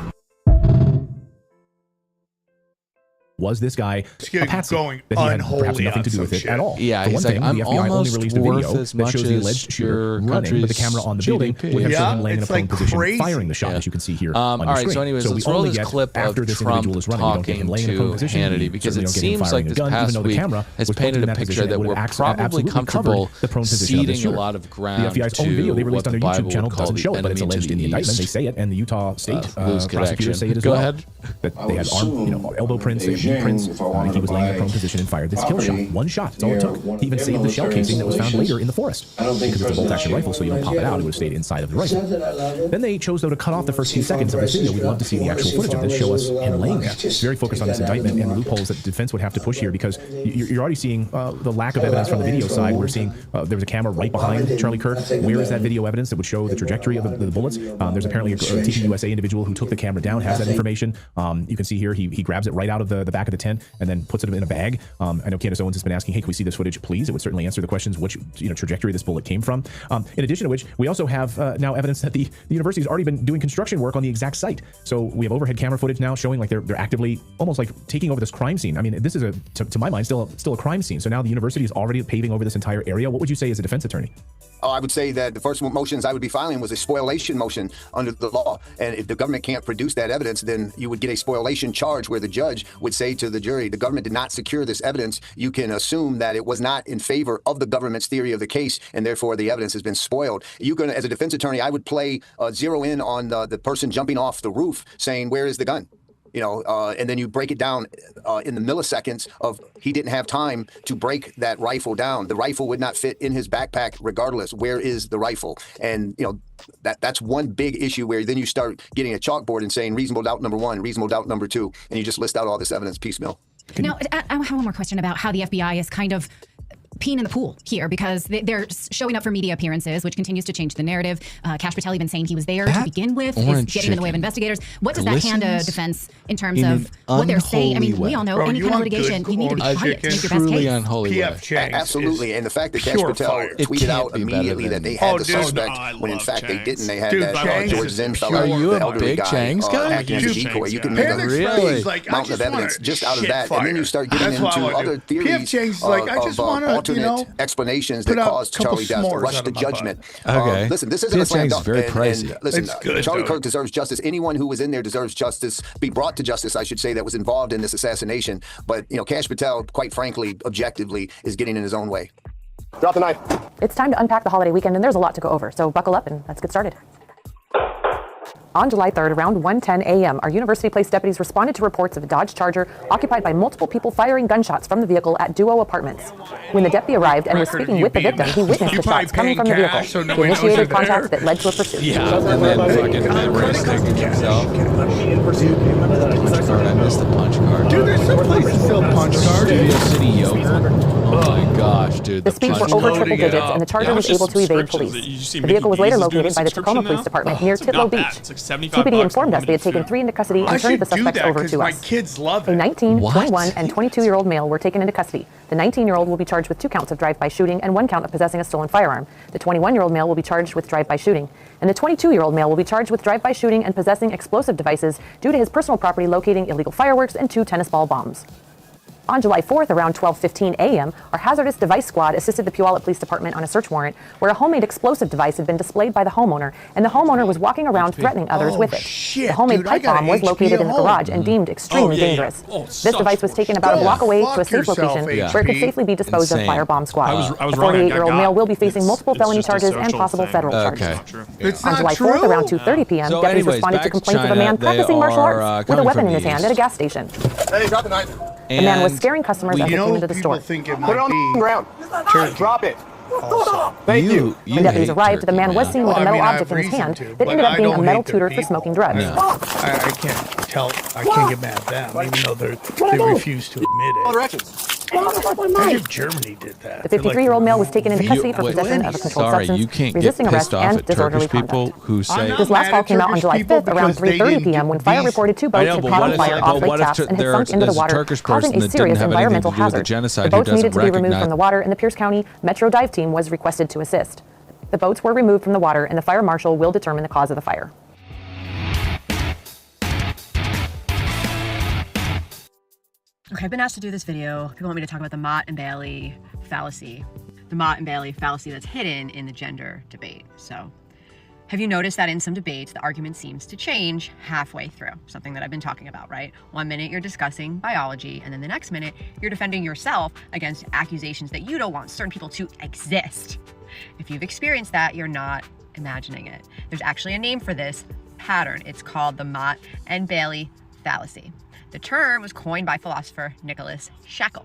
Was this guy a patsy going that he had perhaps nothing to do with it at all? Yeah, For he's one like, thing, I'm the FBI only almost released a worth video as that much shows the as alleged shooter your running, but the camera on the building GDP. would have shown him Yeah, laying in a it's prone like position, crazy. firing the shot, as you can see here on all your right, screen. so anyways, we let's roll only this get clip after of this Trump individual is running. We don't get him talking laying in a prone to position. Hannity, because it certainly don't seems get him like firing this a gun, past even though the week camera has was painted pointed a in that picture position, that it would we're have probably absolutely comfortable covered the prone position of the ceding a shooter. lot of ground The FBI's own to video they what released on the their YouTube Bible channel would call doesn't the show it, but it's enemy alleged to in the the indictment. They east. say it, and the Utah State Blues prosecutors say it as Go well. ahead. That they had elbow prints, they had knee prints, and he was laying in a prone position and fired this kill shot. One shot, that's all it took. He even saved the shell casing that was found later in the forest. Because it's a bolt-action rifle, so you don't pop it out, it would have stayed inside of the rifle. Then they chose, though, to cut off the first few seconds of this video. We'd love to see the actual footage of this, show us him laying there. Very focused on this indictment and the loopholes that the defense would have to push here, because you're already seeing the lack of evidence from the video side. We're seeing there was a camera right behind Charlie Kirk. Where is that video evidence that would show the trajectory of the bullets? There's apparently a TV USA individual who took the camera down, has that information. You can see here, he grabs it right out of the back of the tent and then puts it in a bag. I know Candace Owens has been asking, hey, can we see this footage, please? It would certainly answer the questions, which trajectory this bullet came from. In addition to which, we also have now evidence that the university has already been doing construction work on the exact site. So we have overhead camera footage now showing like they're actively almost like taking over this crime scene. I mean, this is to my mind still a crime scene. So now the university is already paving over this entire area. What would you say as a defense attorney? I would say that the first motions I would be filing was a spoliation motion under the law. And if the government can't produce that evidence, then you would get a spoliation charge where the judge would say to the jury, the government did not secure this evidence. You can assume that it was not in favor of the government's theory of the case, and therefore the evidence has been spoiled. You can, as a defense attorney, I would zero in on the person jumping off the roof saying, where is the gun? And then you break it down in the milliseconds of he didn't have time to break that rifle down. The rifle would not fit in his backpack regardless. Where is the rifle? And, that's one big issue where then you start getting a chalkboard and saying reasonable doubt number 1, reasonable doubt number 2, and you just list out all this evidence piecemeal. Now, I have one more question about how the FBI is kind of peeing in the pool here because they're showing up for media appearances, which continues to change the narrative. Kash Patel even saying he was there to begin with, is getting in the way of investigators. What does that hand a defense in terms of what they're saying? I mean, we all know any kind of litigation, you need to be quiet to make your best case. Unholy Absolutely, and the fact that Kash Patel tweeted out immediately that they had the suspect when in fact they didn't. They had that George Zinn fellow, Are you the a elderly big guy, Changs guy? acting as a decoy. You can make a mountain of evidence just out of that, and then you start getting into other theories of alternate explanations that caused Charlie Death to rush to judgment. Listen, this isn't a slam dunk. Very pricey. Listen, Charlie Kirk deserves justice. Anyone who was in there deserves justice, be brought to justice, I should say, that was involved in this assassination. But, Kash Patel, quite frankly, objectively, is getting in his own way. Drop the knife. It's time to unpack the holiday weekend, and there's a lot to go over, so buckle up and let's get started. On July 3rd, around 1:10 a.m., our University Place deputies responded to reports of a Dodge Charger occupied by multiple people firing gunshots from the vehicle at Duo Apartments. When the deputy arrived and was speaking with the victim, he witnessed the shots coming from the vehicle. He initiated contact that led to a pursuit. Yeah, and then fucking race taking himself. Punch card, I missed the punch card. Dude, there's some places still punch cards. Studio City Yogurt. Oh my gosh, dude. The speeds were over triple digits, and the Charger was able to evade police. The vehicle was later located by the Tacoma Police Department near Titlow Beach. TPD informed us they had taken 3 into custody and turned the suspects over to us. Kids love a 19, 21, and 22-year-old male were taken into custody. The 19-year-old will be charged with 2 counts of drive-by shooting and 1 count of possessing a stolen firearm. The 21-year-old male will be charged with drive-by shooting. And the 22-year-old male will be charged with drive-by shooting and possessing explosive devices due to his personal property locating illegal fireworks and 2 tennis ball bombs. On July 4th, around 12:15 a.m., our hazardous device squad assisted the Puyallup Police Department on a search warrant where a homemade explosive device had been displayed by the homeowner, and the homeowner was walking around threatening others with it. The homemade pipe bomb was located in the garage and deemed extremely dangerous. This device was taken about a block away to a safe location where it could safely be disposed of by our bomb squad. The 48-year-old male will be facing multiple felony charges and possible federal charges. On July 4th, around 2:30 p.m., deputies responded to complaints of a man practicing martial arts with a weapon in his hand at a gas station. Hey, drop the knife. The man was scaring customers as they came into the store. Put it on the ground. Drop it. Thank you. When deputies arrived, the man was seen with a metal object in his hand that ended up being a metal tutor for smoking drugs. I can't get mad at them, even though they refuse to admit it. Imagine if Germany did that. The 53-year-old male was taken into custody for possession of a controlled substance, resisting arrest, and disorderly conduct. This last call came out on July 5th around 3:30 p.m. when fire reported 2 boats had caught on fire off Lake Taft and had sunk into the water, causing a serious environmental hazard. The boats needed to be removed from the water, and the Pierce County Metro Dive Team was requested to assist. The boats were removed from the water, and the fire marshal will determine the cause of the fire. Okay, I've been asked to do this video. People want me to talk about the Mott and Bailey fallacy. The Mott and Bailey fallacy that's hidden in the gender debate. So, have you noticed that in some debates, the argument seems to change halfway through? Something that I've been talking about, right? 1 minute you're discussing biology, and then the next minute you're defending yourself against accusations that you don't want certain people to exist. If you've experienced that, you're not imagining it. There's actually a name for this pattern. It's called the Mott and Bailey fallacy. The term was coined by philosopher Nicholas Shackle.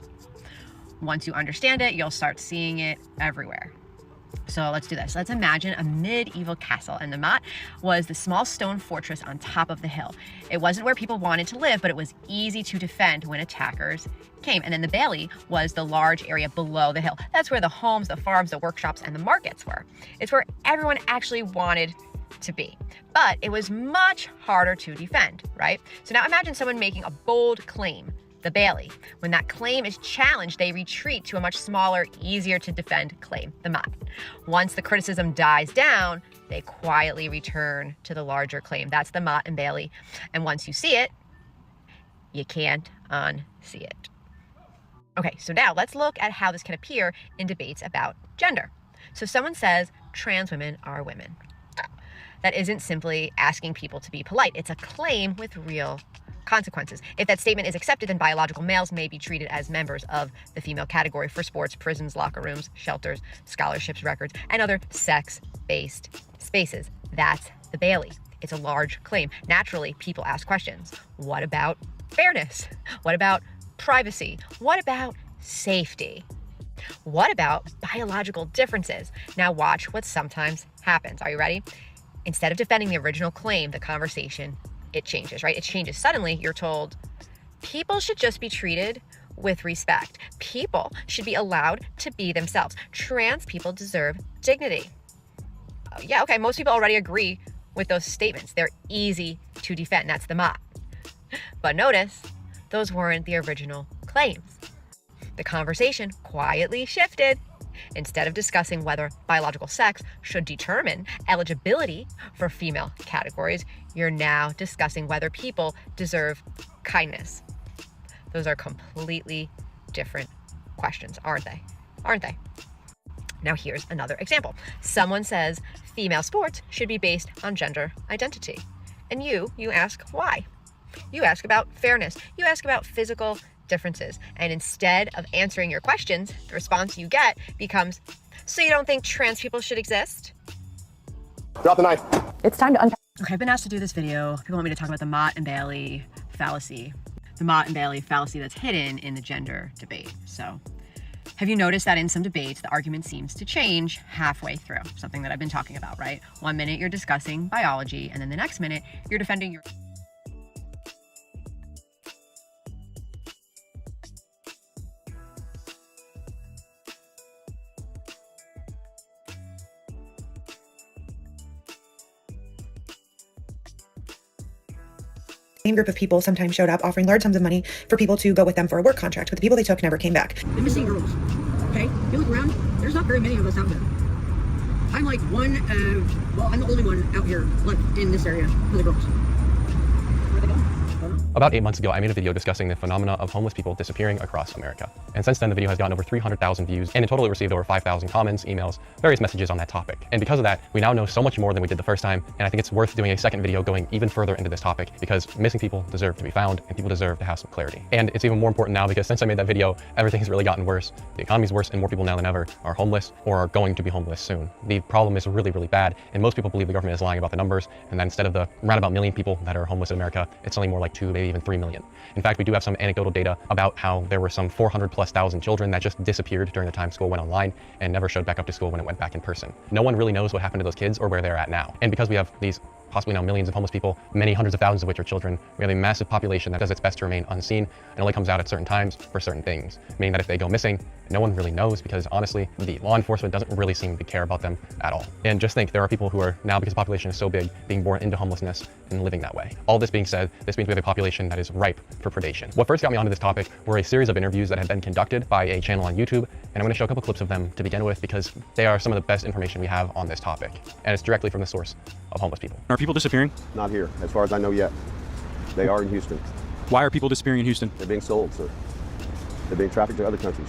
Once you understand it, you'll start seeing it everywhere. So let's do this. Let's imagine a medieval castle, and the Mott was the small stone fortress on top of the hill. It wasn't where people wanted to live, but it was easy to defend when attackers came. And then the Bailey was the large area below the hill. That's where the homes, the farms, the workshops, and the markets were. It's where everyone actually wanted to be. But it was much harder to defend, right? So now imagine someone making a bold claim, the Bailey. When that claim is challenged, they retreat to a much smaller, easier to defend claim, the Mott. Once the criticism dies down, they quietly return to the larger claim. That's the Mott and Bailey. And once you see it, you can't unsee it. Okay, so now let's look at how this can appear in debates about gender. So someone says trans women are women. That isn't simply asking people to be polite. It's a claim with real consequences. If that statement is accepted, then biological males may be treated as members of the female category for sports, prisons, locker rooms, shelters, scholarships, records, and other sex-based spaces. That's the Bailey. It's a large claim. Naturally, people ask questions. What about fairness? What about privacy? What about safety? What about biological differences? Now watch what sometimes happens. Are you ready? Instead of defending the original claim, the conversation, it changes, right? It changes. Suddenly, you're told, people should just be treated with respect. People should be allowed to be themselves. Trans people deserve dignity. Yeah, okay, most people already agree with those statements. They're easy to defend. That's the mot. But notice, those weren't the original claims. The conversation quietly shifted. Instead of discussing whether biological sex should determine eligibility for female categories, you're now discussing whether people deserve kindness. Those are completely different questions, aren't they? Aren't they? Now here's another example. Someone says female sports should be based on gender identity. And you ask why. You ask about fairness. You ask about physical differences. And instead of answering your questions, the response you get becomes, so you don't think trans people should exist? Drop the knife. It's time to unpack. Okay, I've been asked to do this video. People want me to talk about the Mott and Bailey fallacy. The Mott and Bailey fallacy that's hidden in the gender debate. So, have you noticed that in some debates, the argument seems to change halfway through? Something that I've been talking about, right? 1 minute you're discussing biology, and then the next minute you're defending your... Same group of people sometimes showed up offering large sums of money for people to go with them for a work contract, but the people they took never came back. The missing girls, okay? You look around, there's not very many of us out there. I'm like one of, well, I'm the only one out here left in this area for the girls. Where they go? About 8 months ago, I made a video discussing the phenomena of homeless people disappearing across America. And since then, the video has gotten over 300,000 views, and in total, it received over 5,000 comments, emails, various messages on that topic. And because of that, we now know so much more than we did the first time, and I think it's worth doing a second video going even further into this topic, because missing people deserve to be found, and people deserve to have some clarity. And it's even more important now because since I made that video, everything's really gotten worse. The economy's worse, and more people now than ever are homeless or are going to be homeless soon. The problem is really, really bad, and most people believe the government is lying about the numbers, and that instead of the roundabout million people that are homeless in America, it's only more like 2, maybe even 3 million. In fact, we do have some anecdotal data about how there were some 400,000+ children that just disappeared during the time school went online and never showed back up to school when it went back in person. No one really knows what happened to those kids or where they're at now. And because we have these possibly now millions of homeless people, many hundreds of thousands of which are children, we have a massive population that does its best to remain unseen and only comes out at certain times for certain things, meaning that if they go missing, no one really knows because honestly, the law enforcement doesn't really seem to care about them at all. And just think, there are people who are now, because the population is so big, being born into homelessness and living that way. All this being said, this means we have a population that is ripe for predation. What first got me onto this topic were a series of interviews that had been conducted by a channel on YouTube, and I'm going to show a couple clips of them to begin with because they are some of the best information we have on this topic, and it's directly from the source of homeless people. Are people disappearing? Not here, as far as I know yet. They are in Houston. Why are people disappearing in Houston? They're being sold, sir. They're being trafficked to other countries.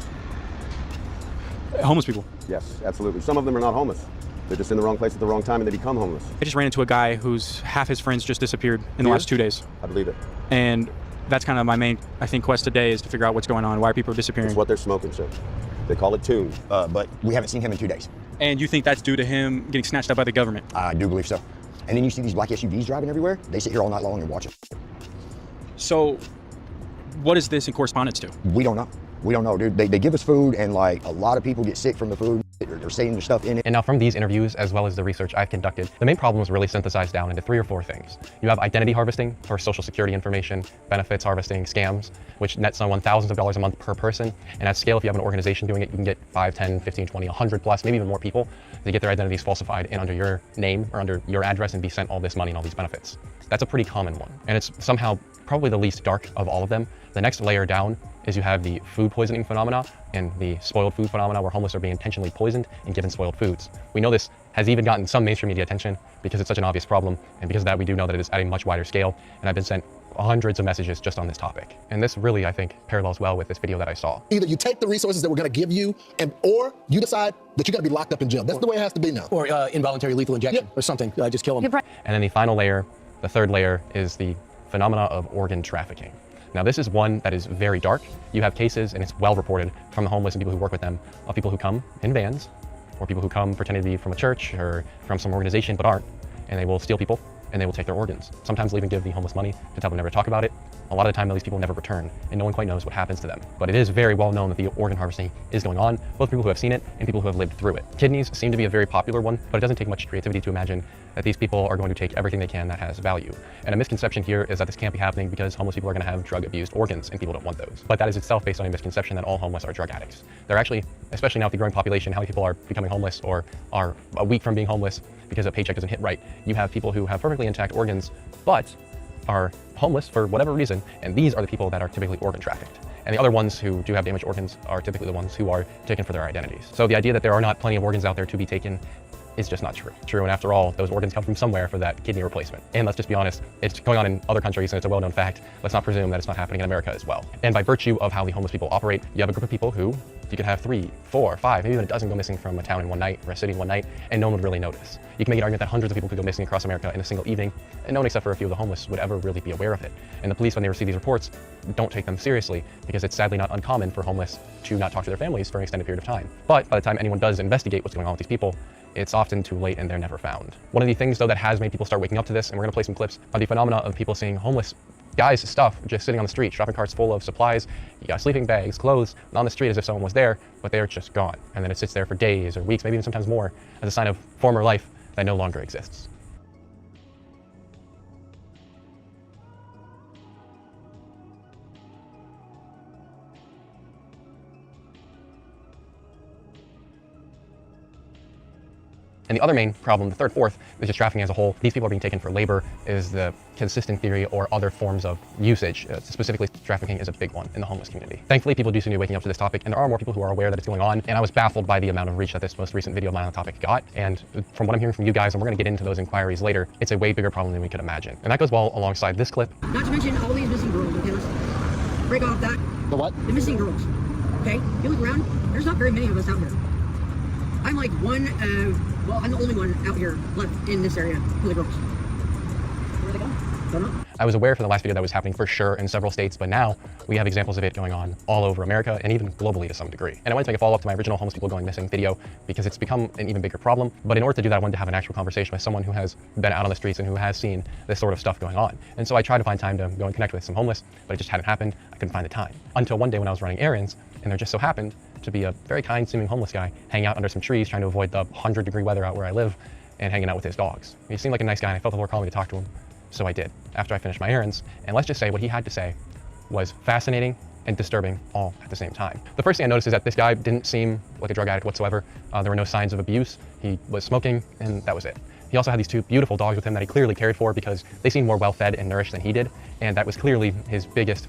Homeless people? Yes, absolutely. Some of them are not homeless. They're just in the wrong place at the wrong time and they become homeless. I just ran into a guy whose half his friends just disappeared in the last 2 days. I believe it. And that's kind of my main, I think, quest today is to figure out what's going on. Why are people disappearing? It's what they're smoking, sir. They call it tune. But we haven't seen him in 2 days. And you think that's due to him getting snatched up by the government? I do believe so. And then you see these black SUVs driving everywhere. They sit here all night long and watch it. So what is this in correspondence to? We don't know. We don't know, dude. They give us food and like a lot of people get sick from the food. They're saying there's stuff in it. And now from these interviews, as well as the research I've conducted, the main problem is really synthesized down into 3 or 4 things. You have identity harvesting for social security information, benefits harvesting, scams, which net someone thousands of dollars a month per person. And at scale, if you have an organization doing it, you can get 5, 10, 15, 20, 100 plus, maybe even more people to get their identities falsified and under your name or under your address and be sent all this money and all these benefits. That's a pretty common one. And it's somehow probably the least dark of all of them. The next layer down is you have the food poisoning phenomena and the spoiled food phenomena where homeless are being intentionally poisoned and given spoiled foods. We know this has even gotten some mainstream media attention because it's such an obvious problem, and because of that we do know that it is at a much wider scale, and I've been sent hundreds of messages just on this topic. And this really, I think, parallels well with this video that I saw. Either you take the resources that we're going to give you, or you decide that you're going to be locked up in jail. That's the way it has to be now. Or involuntary lethal injection or something. Just kill them. And then the final layer, the third layer, is the phenomena of organ trafficking. Now this is one that is very dark. You have cases, and it's well reported from the homeless and people who work with them, of people who come in vans, or people who come pretending to be from a church or from some organization but aren't, and they will steal people and they will take their organs. Sometimes they'll even give the homeless money to tell them never to talk about it. A lot of the time, these people never return, and no one quite knows what happens to them. But it is very well known that the organ harvesting is going on, both people who have seen it and people who have lived through it. Kidneys seem to be a very popular one, but it doesn't take much creativity to imagine that these people are going to take everything they can that has value. And a misconception here is that this can't be happening because homeless people are going to have drug-abused organs, and people don't want those. But that is itself based on a misconception that all homeless are drug addicts. They're actually, especially now with the growing population, how many people are becoming homeless or are a week from being homeless because a paycheck doesn't hit right. You have people who have perfectly intact organs, but are homeless for whatever reason, and these are the people that are typically organ trafficked. And the other ones who do have damaged organs are typically the ones who are taken for their identities. So the idea that there are not plenty of organs out there to be taken is just not true. And after all, those organs come from somewhere for that kidney replacement. And let's just be honest, it's going on in other countries and it's a well-known fact. Let's not presume that it's not happening in America as well. And by virtue of how the homeless people operate, you have a group of people who you can have 3, 4, 5, maybe even a dozen go missing from a town in one night or a city in one night, and no one would really notice. You can make an argument that hundreds of people could go missing across America in a single evening, and no one except for a few of the homeless would ever really be aware of it. And the police, when they receive these reports, don't take them seriously because it's sadly not uncommon for homeless to not talk to their families for an extended period of time. But by the time anyone does investigate what's going on with these people, it's often too late and they're never found. One of the things though that has made people start waking up to this, and we're gonna play some clips, are the phenomena of people seeing homeless guys' stuff just sitting on the street, shopping carts full of supplies, you got sleeping bags, clothes, on the street as if someone was there, but they're just gone. And then it sits there for days or weeks, maybe even sometimes more, as a sign of former life that no longer exists. And the other main problem, the third, fourth, is just trafficking as a whole. These people are being taken for labor is the consistent theory, or other forms of usage. Specifically, trafficking is a big one in the homeless community. Thankfully, people do seem to be waking up to this topic, and there are more people who are aware that it's going on. And I was baffled by the amount of reach that this most recent video of mine on the topic got. And from what I'm hearing from you guys, and we're going to get into those inquiries later, it's a way bigger problem than we could imagine. And that goes well alongside this clip. Not to mention all these missing girls, okay? Let's break off that. The what? The missing girls, okay? You look around, there's not very many of us out here. I'm like well, I'm the only one out here left in this area for the girls. Where are they going? Don't know. I was aware from the last video that was happening for sure in several states, but now we have examples of it going on all over America and even globally to some degree. And I wanted to make a follow-up to my original homeless people going missing video because it's become an even bigger problem. But in order to do that, I wanted to have an actual conversation with someone who has been out on the streets and who has seen this sort of stuff going on. And so I tried to find time to go and connect with some homeless, but it just hadn't happened. I couldn't find the time. Until one day when I was running errands, and there just so happened to be a very kind-seeming homeless guy hanging out under some trees trying to avoid the 100-degree weather out where I live and hanging out with his dogs. He seemed like a nice guy, and I felt the Lord calling me to talk to him. So I did, after I finished my errands. And let's just say what he had to say was fascinating and disturbing all at the same time. The first thing I noticed is that this guy didn't seem like a drug addict whatsoever. There were no signs of abuse. He was smoking, and that was it. He also had these 2 beautiful dogs with him that he clearly cared for because they seemed more well-fed and nourished than he did. And that was clearly his biggest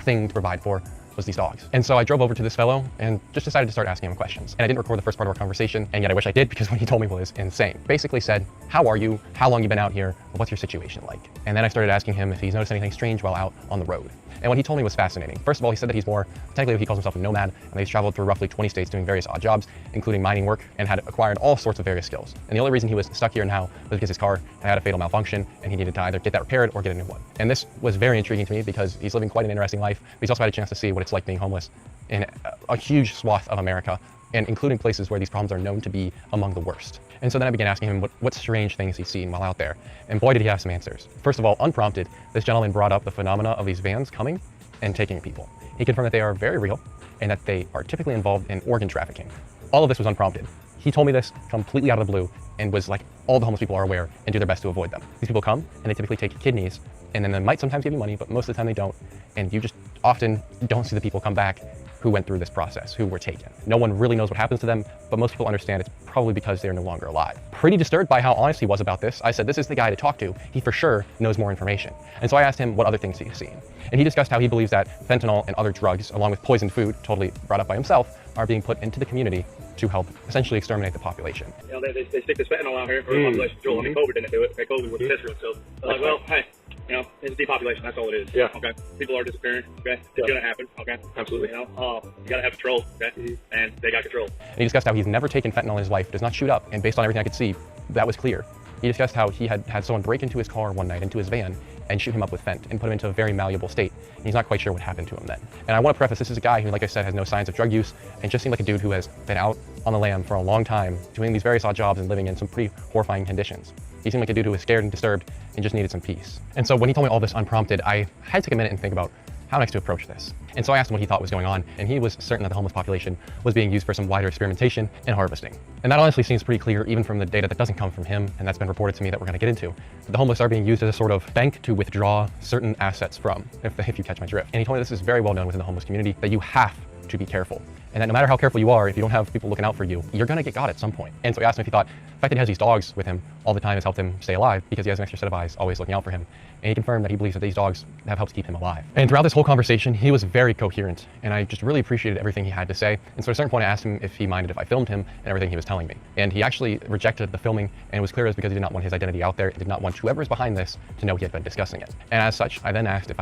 thing to provide for, was these dogs. And so I drove over to this fellow and just decided to start asking him questions. And I didn't record the first part of our conversation, and yet I wish I did because what he told me was insane. Basically said, how are you? How long you been out here? What's your situation like? And then I started asking him if he's noticed anything strange while out on the road. And what he told me was fascinating. First of all, he said that he's technically he calls himself a nomad, and that he's traveled through roughly 20 states doing various odd jobs, including mining work, and had acquired all sorts of various skills. And the only reason he was stuck here now was because his car had a fatal malfunction, and he needed to either get that repaired or get a new one. And this was very intriguing to me because he's living quite an interesting life, but he's also had a chance to see what it's like being homeless in a huge swath of America, and including places where these problems are known to be among the worst. And so then I began asking him what strange things he's seen while out there. And boy, did he have some answers. First of all, unprompted, this gentleman brought up the phenomena of these vans coming and taking people. He confirmed that they are very real and that they are typically involved in organ trafficking. All of this was unprompted. He told me this completely out of the blue and was like, all the homeless people are aware and do their best to avoid them. These people come and they typically take kidneys, and then they might sometimes give you money, but most of the time they don't. And you just often don't see the people come back who went through this process, who were taken. No one really knows what happens to them, but most people understand it's probably because they're no longer alive. Pretty disturbed by how honest he was about this, I said, this is the guy to talk to. He for sure knows more information. And so I asked him what other things he's seen. And he discussed how he believes that fentanyl and other drugs, along with poisoned food, totally brought up by himself, are being put into the community to help essentially exterminate the population. You know, they stick this fentanyl out here for the population control. I mean, COVID didn't do it. COVID was history. So they're like, well, hey, you know, it's depopulation. That's all it is. Yeah. Okay. People are disappearing. Okay. It's gonna happen. Okay. Absolutely. You know, you gotta have control. Okay. And they got control. And he discussed how he's never taken fentanyl in his life, does not shoot up, and based on everything I could see, that was clear. He discussed how he had someone break into his car one night, into his van, and shoot him up with fent and put him into a very malleable state. And he's not quite sure what happened to him then. And I want to preface, this is a guy who, like I said, has no signs of drug use and just seemed like a dude who has been out on the lam for a long time, doing these various odd jobs and living in some pretty horrifying conditions. He seemed like a dude who was scared and disturbed and just needed some peace. And so when he told me all this unprompted, I had to take a minute and think about how next to approach this. And so I asked him what he thought was going on, and he was certain that the homeless population was being used for some wider experimentation and harvesting. And that honestly seems pretty clear even from the data that doesn't come from him, and that's been reported to me that we're going to get into. The homeless are being used as a sort of bank to withdraw certain assets from, if you catch my drift. And he told me this is very well known within the homeless community, that you have to be careful. And that no matter how careful you are, if you don't have people looking out for you, you're going to get got at some point. And so he asked me if he thought the fact that he has these dogs with him all the time has helped him stay alive, because he has an extra set of eyes always looking out for him. And he confirmed that he believes that these dogs have helped keep him alive. And throughout this whole conversation, he was very coherent, and I just really appreciated everything he had to say. And so at a certain point, I asked him if he minded if I filmed him and everything he was telling me. And he actually rejected the filming, and it was clear it was because he did not want his identity out there and did not want whoever is behind this to know he had been discussing it. And as such, I then asked if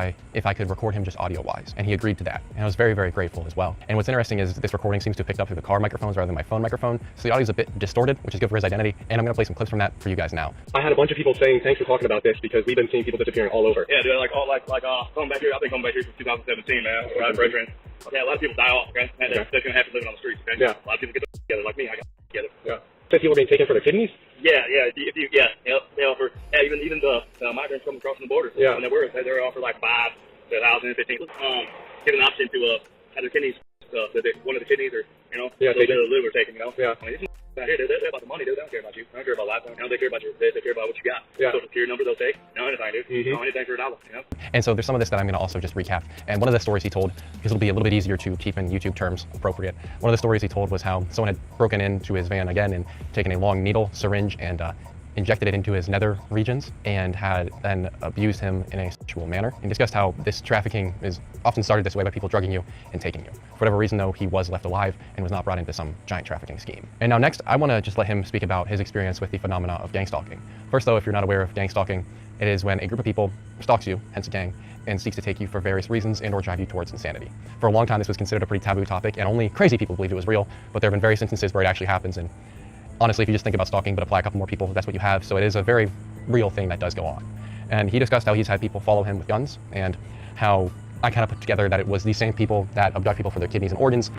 I could record him just audio-wise, and he agreed to that. And I was very, very grateful as well. And what's interesting is this recording seems to have picked up through the car microphones rather than my phone microphone, so the audio is a bit distorted, which is good for his identity. And I'm going to play some clips from that for you guys now. I had a bunch of people saying thanks for talking about this because we've been seeing people disappearing all over. Yeah, dude, coming back here. I've been coming back here since 2017, man. Right, brethren. Okay, a lot of people die off. Okay, that's gonna happen living on the streets. Okay, yeah. A lot of people get together like me. I got together. Yeah. So people are being taken for their kidneys. Yeah. They offer. Yeah, even the migrants coming across the border. Yeah. And they're offered like 5 to 1,000, 15. Given an option to have their kidneys. One of the kidneys or a little bit of the liver taken. Yeah. I mean, out here, they're about the money, dude. They don't care about you. They don't care about lifetime. They care about they care about what you got. Yeah. Social security number they'll take. No anything, dude. No anything for $1. And so there's some of this that I'm going to also just recap. And one of the stories he told, because it'll be a little bit easier to keep in YouTube terms appropriate. One of the stories he told was how someone had broken into his van again and taken a long needle, syringe, and injected it into his nether regions and had then abused him in a sexual manner. He discussed how this trafficking is often started this way by people drugging you and taking you. For whatever reason, though, he was left alive and was not brought into some giant trafficking scheme. And now next, I want to just let him speak about his experience with the phenomena of gang stalking. First, though, if you're not aware of gang stalking, it is when a group of people stalks you, hence a gang, and seeks to take you for various reasons and or drive you towards insanity. For a long time, this was considered a pretty taboo topic, and only crazy people believed it was real, but there have been various instances where it actually happens. And honestly, if you just think about stalking but apply a couple more people, that's what you have. So it is a very real thing that does go on. And he discussed how he's had people follow him with guns and how I kind of put together that it was these same people that abduct people for their kidneys and organs.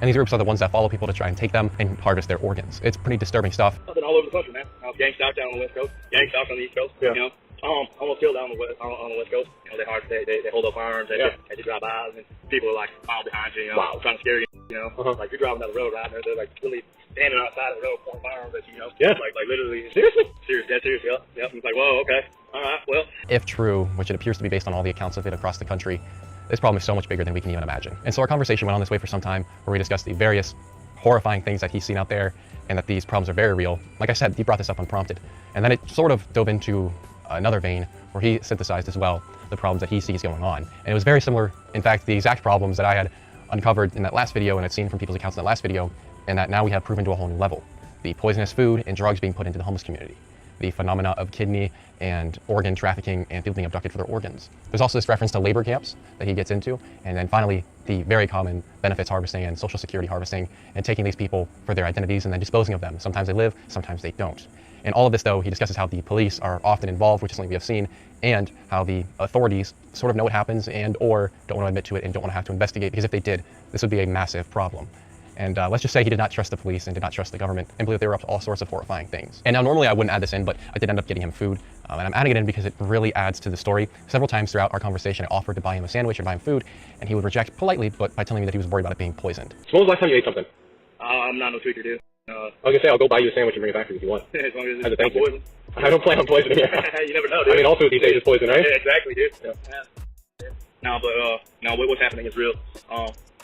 And these groups are the ones that follow people to try and take them and harvest their organs. It's pretty disturbing stuff. I've been all over the country, man. Gang stalk down on the West Coast, gang stalk on the East Coast. Yeah. Almost killed down on the West Coast. They hold up firearms and they drive by, and people are like all behind you, trying to scare you. Like you're driving down the road, right? And they're like really standing outside of the road, pointing firearms at you. Like literally. Seriously? Dead serious. Yep. It's like, whoa, okay, all right, well. If true, which it appears to be based on all the accounts of it across the country, this problem is so much bigger than we can even imagine. And so our conversation went on this way for some time, where we discussed the various horrifying things that he's seen out there, and that these problems are very real. Like I said, he brought this up unprompted, and then it sort of dove into another vein where he synthesized as well the problems that he sees going on. And it was very similar, in fact, the exact problems that I had uncovered in that last video and had seen from people's accounts in that last video, and that now we have proven to a whole new level. The poisonous food and drugs being put into the homeless community. The phenomena of kidney and organ trafficking and people being abducted for their organs. There's also this reference to labor camps that he gets into. And then finally, the very common benefits harvesting and social security harvesting and taking these people for their identities and then disposing of them. Sometimes they live, sometimes they don't. And all of this, though, he discusses how the police are often involved, which is something we have seen, and how the authorities sort of know what happens and or don't want to admit to it and don't want to have to investigate, because if they did, this would be a massive problem. And let's just say he did not trust the police and did not trust the government and believed they were up to all sorts of horrifying things. And now normally I wouldn't add this in, but I did end up getting him food. And I'm adding it in because it really adds to the story. Several times throughout our conversation, I offered to buy him a sandwich or buy him food, and he would reject politely, but by telling me that he was worried about it being poisoned. So when was the last time you ate something? I'm not no tweaker, dude. I was gonna say, I'll go buy you a sandwich and bring it back to you if you want. As long as it's not poison. I don't plan on poisoning you. You never know, dude. I mean, also these days is poison, right? Yeah, exactly, dude. No, what's happening is real.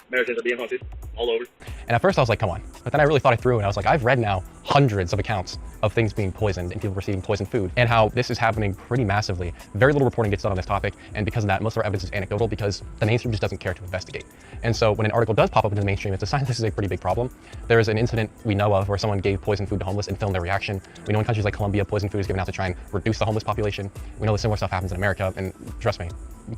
Americans are being hunted all over. And at first I was like, come on. But then I really thought it through, and I was like, I've read now hundreds of accounts of things being poisoned and people receiving poisoned food, and how this is happening pretty massively. Very little reporting gets done on this topic, and because of that, most of our evidence is anecdotal because the mainstream just doesn't care to investigate. And so when an article does pop up into the mainstream, it's a sign this is a pretty big problem. There is an incident we know of where someone gave poisoned food to homeless and filmed their reaction. We know in countries like Colombia, poisoned food is given out to try and reduce the homeless population. We know that similar stuff happens in America, and trust me,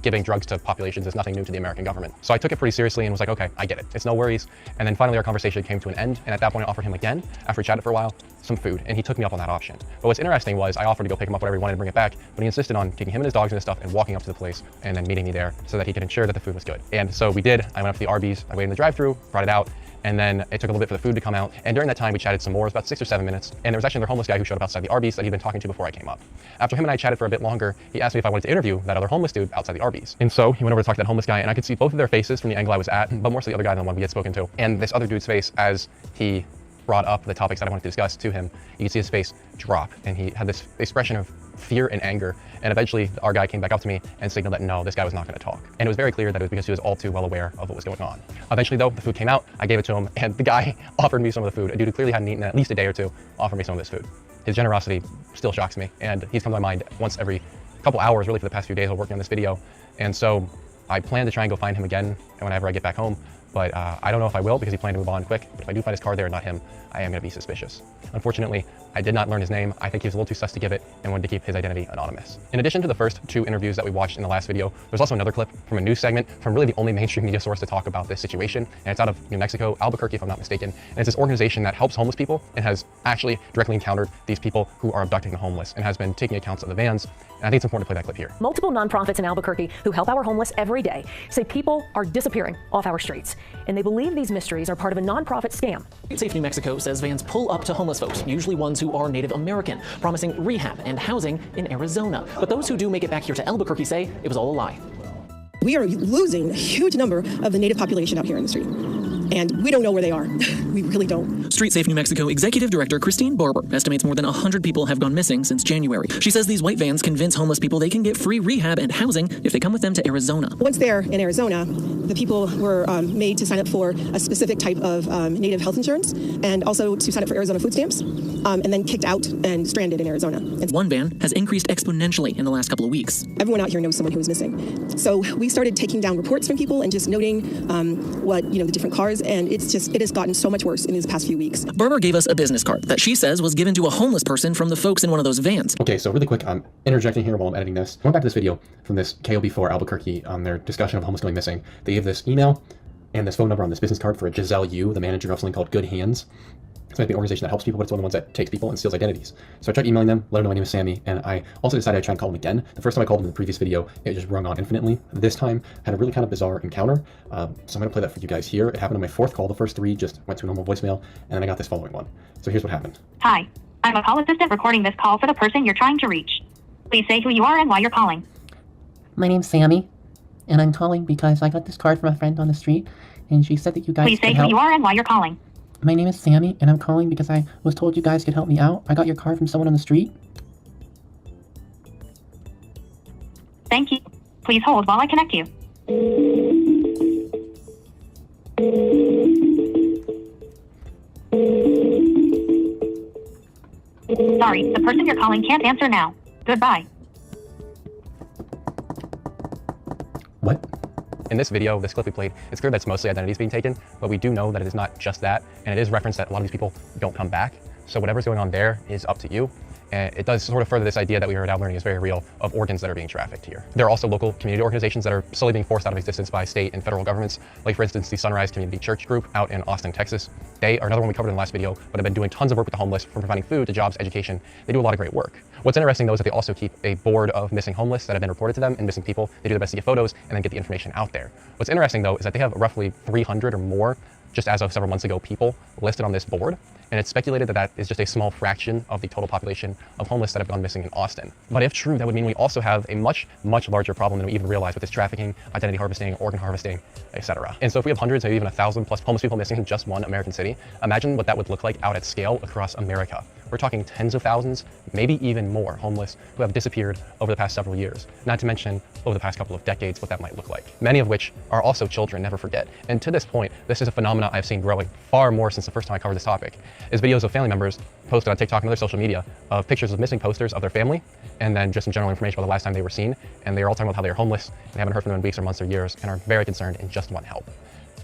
giving drugs to populations is nothing new to the American government. So I took it pretty seriously and was like, okay, I get it. It's no worries. And then finally our conversation came to an end. And at that point I offered him again, after we chatted for a while, some food. And he took me up on that option. But what's interesting was I offered to go pick him up whatever he wanted and bring it back, but he insisted on taking him and his dogs and his stuff and walking up to the place and then meeting me there so that he could ensure that the food was good. And so we did. I went up to the Arby's, I waited in the drive-thru, brought it out, and then it took a little bit for the food to come out. And during that time, we chatted some more. It was about 6 or 7 minutes. And there was actually another homeless guy who showed up outside the Arby's that he'd been talking to before I came up. After him and I chatted for a bit longer, he asked me if I wanted to interview that other homeless dude outside the Arby's. And so he went over to talk to that homeless guy, and I could see both of their faces from the angle I was at, but more so the other guy than the one we had spoken to. And this other dude's face, as he brought up the topics that I wanted to discuss to him, you could see his face drop, and he had this expression of fear and anger. And eventually our guy came back up to me and signaled that no, this guy was not going to talk. And it was very clear that it was because he was all too well aware of what was going on. Eventually though, the food came out, I gave it to him, and the guy offered me some of the food. A dude who clearly hadn't eaten in at least a day or two offered me some of this food. His generosity still shocks me, and he's come to my mind once every couple hours really for the past few days while working on this video. And so I plan to try and go find him again whenever I get back home. But I don't know if I will, because he planned to move on quick. But if I do find his card there and not him, I am going to be suspicious. Unfortunately, I did not learn his name. I think he was a little too sus to give it and wanted to keep his identity anonymous. In addition to the first 2 interviews that we watched in the last video, there's also another clip from a news segment from really the only mainstream media source to talk about this situation. And it's out of New Mexico, Albuquerque, if I'm not mistaken. And it's this organization that helps homeless people and has actually directly encountered these people who are abducting the homeless and has been taking accounts of the vans. And I think it's important to play that clip here. Multiple nonprofits in Albuquerque who help our homeless every day say people are disappearing off our streets, and they believe these mysteries are part of a nonprofit scam. Safe New Mexico says vans pull up to homeless folks, usually ones who are Native American, promising rehab and housing in Arizona. But those who do make it back here to Albuquerque say it was all a lie. We are losing a huge number of the Native population out here in the street, and we don't know where they are. We really don't. Street Safe New Mexico Executive Director Christine Barber estimates more than 100 people have gone missing since January. She says these white vans convince homeless people they can get free rehab and housing if they come with them to Arizona. Once they're in Arizona, the people were made to sign up for a specific type of Native health insurance, and also to sign up for Arizona food stamps, and then kicked out and stranded in Arizona. And one van has increased exponentially in the last couple of weeks. Everyone out here knows someone who is missing. So we started taking down reports from people and just noting what, the different cars, and it has gotten so much worse in these past few weeks. Barber gave us a business card that she says was given to a homeless person from the folks in one of those vans. Okay, so really quick, I'm interjecting here while I'm editing this. Going back to this video from this KOB4 Albuquerque on their discussion of homeless going missing, they gave this email and this phone number on this business card for a Giselle Yu, the manager of something called Good Hands. It's an organization that helps people, but it's one of the ones that takes people and steals identities. So I tried emailing them, let them know my name is Sammy, and I also decided I'd try and call them again. The first time I called them in the previous video, it just rung on infinitely. This time, I had a really kind of bizarre encounter, so I'm going to play that for you guys here. It happened on my 4th call. The first 3 just went to a normal voicemail, and then I got this following one. So here's what happened. Hi, I'm a call assistant recording this call for the person you're trying to reach. Please say who you are and why you're calling. My name's Sammy, and I'm calling because I got this card from a friend on the street, and she said that you guys Please say could who help. you are and why you're calling. My name is Sammy, and I'm calling because I was told you guys could help me out. I got your card from someone on the street. Thank you. Please hold while I connect you. Sorry, the person you're calling can't answer now. Goodbye. What? In this video, this clip we played, it's clear that it's mostly identities being taken, but we do know that it is not just that, and it is referenced that a lot of these people don't come back. So whatever's going on there is up to you. And it does sort of further this idea that we heard out learning is very real of organs that are being trafficked here. There are also local community organizations that are slowly being forced out of existence by state and federal governments, like for instance, the Sunrise Community Church Group out in Austin, Texas. They are another one we covered in the last video, but have been doing tons of work with the homeless, from providing food to jobs, education. They do a lot of great work. What's interesting though is that they also keep a board of missing homeless that have been reported to them and missing people. They do their best to get photos and then get the information out there. What's interesting though is that they have roughly 300 or more, just as of several months ago, people listed on this board. And it's speculated that that is just a small fraction of the total population of homeless that have gone missing in Austin. But if true, that would mean we also have a much, much larger problem than we even realize with this trafficking, identity harvesting, organ harvesting, etc. And so if we have hundreds, maybe even 1,000 plus homeless people missing in just one American city, imagine what that would look like out at scale across America. We're talking tens of thousands, maybe even more homeless who have disappeared over the past several years, not to mention over the past couple of decades what that might look like. Many of which are also children, never forget. And to this point, this is a phenomenon I've seen growing far more since the first time I covered this topic, is videos of family members posted on TikTok and other social media of pictures of missing posters of their family, and then just some general information about the last time they were seen, and they are all talking about how they are homeless, and they haven't heard from them in weeks or months or years, and are very concerned and just want help.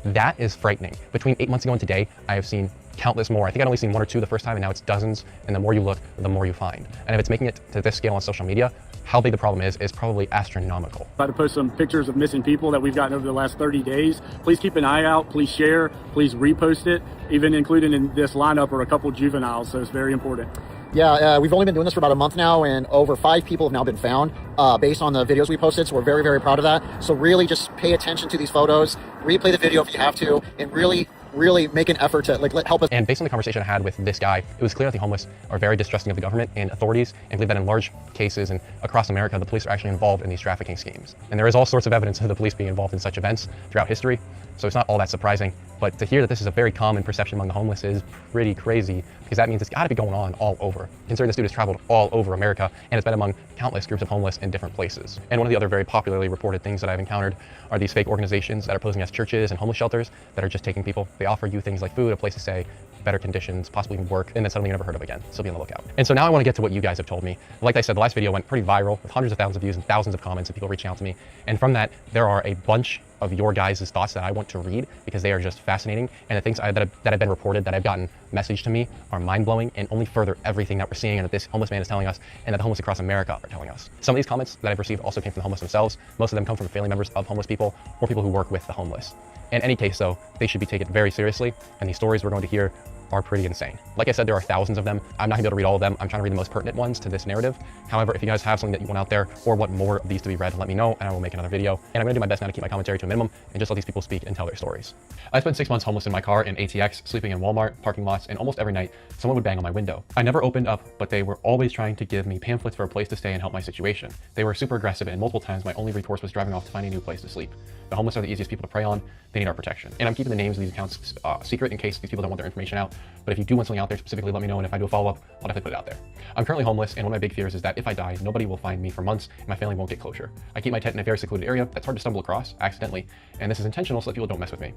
That is frightening. Between 8 months ago and today, I have seen countless more. I think I'd only seen 1 or 2 the first time, and now it's dozens, and the more you look, the more you find. And if it's making it to this scale on social media, how big the problem is probably astronomical. Try to post some pictures of missing people that we've gotten over the last 30 days. Please keep an eye out, please share, please repost it, even including in this lineup are a couple juveniles, so it's very important. Yeah, we've only been doing this for about a month now, and over 5 people have now been found based on the videos we posted, so we're very, very proud of that. So really just pay attention to these photos, replay the video if you have to, and really really make an effort to help us. And based on the conversation I had with this guy, it was clear that the homeless are very distrusting of the government and authorities, and believe that in large cases and across America, the police are actually involved in these trafficking schemes. And there is all sorts of evidence of the police being involved in such events throughout history, so it's not all that surprising. But to hear that this is a very common perception among the homeless is pretty crazy, because that means it's got to be going on all over. Considering this dude has traveled all over America and has been among countless groups of homeless in different places. And one of the other very popularly reported things that I've encountered are these fake organizations that are posing as churches and homeless shelters that are just taking people. They offer you things like food, a place to stay, better conditions, possibly even work, and then suddenly you're never heard of again. So be on the lookout. And so now I want to get to what you guys have told me. Like I said, the last video went pretty viral with hundreds of thousands of views and thousands of comments and people reaching out to me. And from that, there are a bunch of your guys' thoughts that I want to read because they are just fascinating. And the things that have been reported, that I've gotten messaged to me, are mind-blowing and only further everything that we're seeing and that this homeless man is telling us and that the homeless across America are telling us. Some of these comments that I've received also came from the homeless themselves. Most of them come from family members of homeless people or people who work with the homeless. In any case, though, they should be taken very seriously, and these stories we're going to hear are pretty insane. Like I said, there are thousands of them. I'm not gonna be able to read all of them. I'm trying to read the most pertinent ones to this narrative. However, if you guys have something that you want out there or want more of these to be read, let me know and I will make another video. And I'm gonna do my best now to keep my commentary to a minimum and just let these people speak and tell their stories. I spent 6 months homeless in my car in ATX, sleeping in Walmart, parking lots, and almost every night, someone would bang on my window. I never opened up, but they were always trying to give me pamphlets for a place to stay and help my situation. They were super aggressive, and multiple times my only recourse was driving off to find a new place to sleep. The homeless are the easiest people to prey on. They need our protection. And I'm keeping the names of these accounts secret in case these people don't want their information out. But if you do want something out there specifically, let me know. And if I do a follow-up, I'll definitely put it out there. I'm currently homeless, and one of my big fears is that if I die, nobody will find me for months and my family won't get closure. I keep my tent in a very secluded area that's hard to stumble across accidentally. And this is intentional so that people don't mess with me.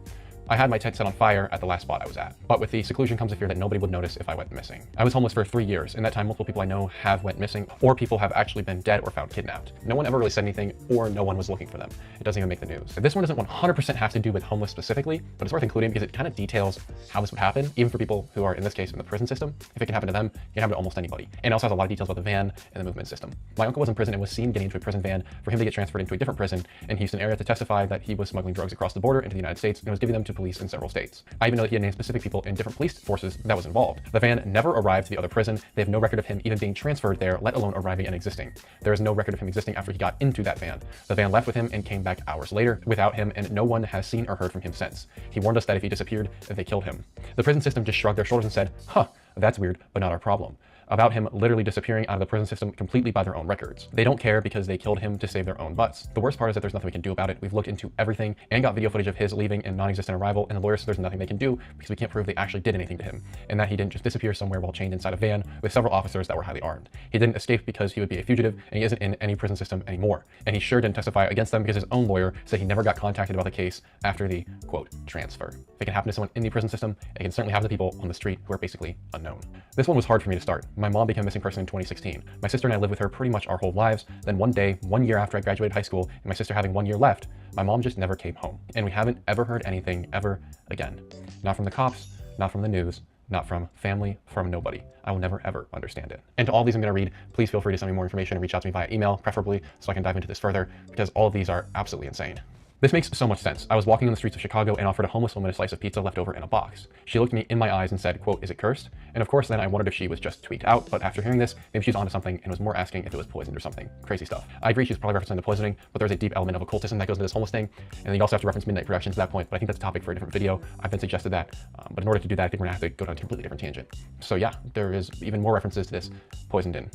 I had my tent set on fire at the last spot I was at. But with the seclusion comes a fear that nobody would notice if I went missing. I was homeless for 3 years. In that time, multiple people I know have went missing, or people have actually been dead or found kidnapped. No one ever really said anything, or no one was looking for them. It doesn't even make the news. This one doesn't 100% have to do with homeless specifically, but it's worth including because it kind of details how this would happen, even for people who are, in this case, in the prison system. If it can happen to them, it can happen to almost anybody. And it also has a lot of details about the van and the movement system. My uncle was in prison and was seen getting into a prison van for him to get transferred into a different prison in Houston area to testify that he was smuggling drugs across the border into the United States and was giving them to police in several states. I even know that he had named specific people in different police forces that was involved. The van never arrived to the other prison. They have no record of him even being transferred there, let alone arriving and existing. There is no record of him existing after he got into that van. The van left with him and came back hours later without him, and no one has seen or heard from him since. He warned us that if he disappeared, they killed him. The prison system just shrugged their shoulders and said, huh, that's weird, but not our problem. About him literally disappearing out of the prison system completely by their own records. They don't care because they killed him to save their own butts. The worst part is that there's nothing we can do about it. We've looked into everything and got video footage of his leaving and non-existent arrival, and the lawyer says there's nothing they can do because we can't prove they actually did anything to him, and that he didn't just disappear somewhere while chained inside a van with several officers that were highly armed. He didn't escape because he would be a fugitive, and he isn't in any prison system anymore. And he sure didn't testify against them because his own lawyer said he never got contacted about the case after the, quote, transfer. If it can happen to someone in the prison system, it can certainly happen to people on the street who are basically unknown. This one was hard for me to start. My mom became a missing person in 2016. My sister and I lived with her pretty much our whole lives. Then one day, 1 year after I graduated high school, and my sister having 1 year left, my mom just never came home. And we haven't ever heard anything ever again. Not from the cops, not from the news, not from family, from nobody. I will never ever understand it. And to all these I'm gonna read, please feel free to send me more information and reach out to me via email, preferably, so I can dive into this further, because all of these are absolutely insane. This makes so much sense. I was walking on the streets of Chicago and offered a homeless woman a slice of pizza left over in a box. She looked me in my eyes and said, quote, "Is it cursed?" And of course then I wondered if she was just tweaked out, but after hearing this, maybe she's onto something and was more asking if it was poisoned or something. Crazy stuff. I agree she's probably referencing the poisoning, but there's a deep element of occultism that goes into this homeless thing, and then you also have to reference midnight productions at that point, but I think that's a topic for a different video. I've been suggested that, but in order to do that, I think we're gonna have to go down a completely different tangent. So yeah, there is even more references to this poisoned in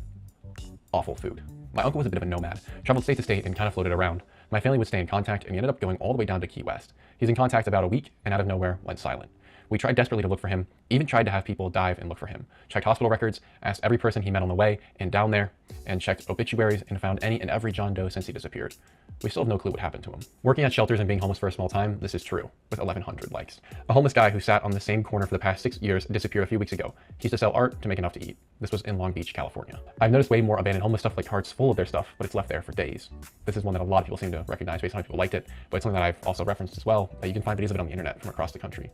awful food. My uncle was a bit of a nomad, traveled state to state and kind of floated around. My family would stay in contact, and he ended up going all the way down to Key West. He's in contact about a week, and out of nowhere went silent. We tried desperately to look for him, even tried to have people dive and look for him. Checked hospital records, asked every person he met on the way and down there, and checked obituaries and found any and every John Doe since he disappeared. We still have no clue what happened to him. Working at shelters and being homeless for a small time, this is true, with 1,100 likes. A homeless guy who sat on the same corner for the past 6 years disappeared a few weeks ago. He used to sell art to make enough to eat. This was in Long Beach, California. I've noticed way more abandoned homeless stuff like carts full of their stuff, but it's left there for days. This is one that a lot of people seem to recognize based on how people liked it, but it's something that I've also referenced as well, that you can find videos of it on the internet from across the country.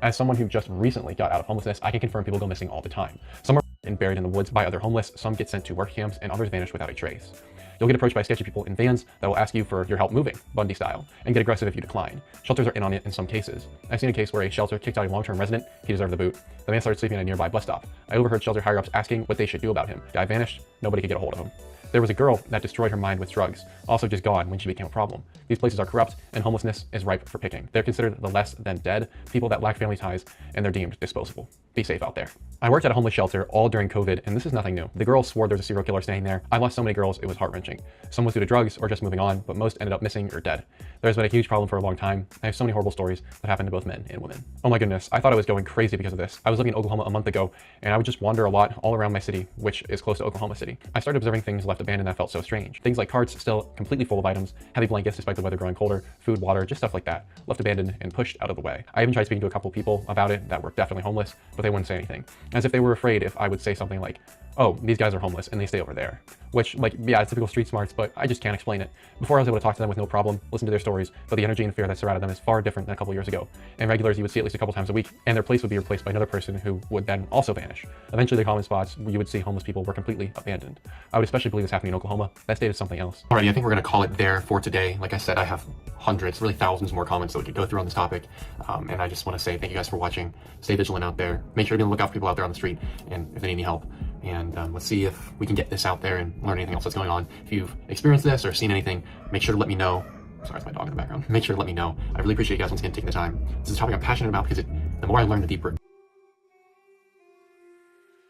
As someone who just recently got out of homelessness, I can confirm people go missing all the time. Some are buried in the woods by other homeless, some get sent to work camps, and others vanish without a trace. You'll get approached by sketchy people in vans that will ask you for your help moving, Bundy style, and get aggressive if you decline. Shelters are in on it in some cases. I've seen a case where a shelter kicked out a long-term resident. He deserved the boot. The man started sleeping at a nearby bus stop. I overheard shelter higher-ups asking what they should do about him. Guy vanished. Nobody could get a hold of him. There was a girl that destroyed her mind with drugs, also just gone when she became a problem. These places are corrupt, and homelessness is ripe for picking. They're considered the less than dead, people that lack family ties, and they're deemed disposable. Be safe out there. I worked at a homeless shelter all during COVID, and this is nothing new. The girls swore there was a serial killer staying there. I lost so many girls, it was heart-wrenching. Some was due to drugs or just moving on, but most ended up missing or dead. There's been a huge problem for a long time. I have so many horrible stories that happened to both men and women. Oh my goodness, I thought I was going crazy because of this. I was living in Oklahoma a month ago, and I would just wander a lot all around my city, which is close to Oklahoma City. I started observing things left abandoned that felt so strange. Things like carts still completely full of items, heavy blankets despite the weather growing colder, food, water, just stuff like that, left abandoned and pushed out of the way. I even tried speaking to a couple people about it that were definitely homeless, but they wouldn't say anything. As if they were afraid if I would say something like, oh, these guys are homeless and they stay over there. Which, like, yeah, it's typical street smarts, but I just can't explain it. Before I was able to talk to them with no problem, listen to their stories, but the energy and fear that surrounded them is far different than a couple years ago. And regulars you would see at least a couple times a week, and their place would be replaced by another person who would then also vanish. Eventually the common spots you would see homeless people were completely abandoned. I would especially believe this happening in Oklahoma. That state is something else. Alrighty, I think we're gonna call it there for today. Like I said, I have hundreds, really thousands more comments that we could go through on this topic. And I just want to say thank you guys for watching. Stay vigilant out there. Make sure to be on the lookout for people out there on the street and if they need any help. And let's see if we can get this out there and learn anything else that's going on. If you've experienced this or seen anything, make sure to let me know. Sorry, it's my dog in the background. Make sure to let me know. I really appreciate you guys once again taking the time. This is a topic I'm passionate about because the more I learn, the deeper.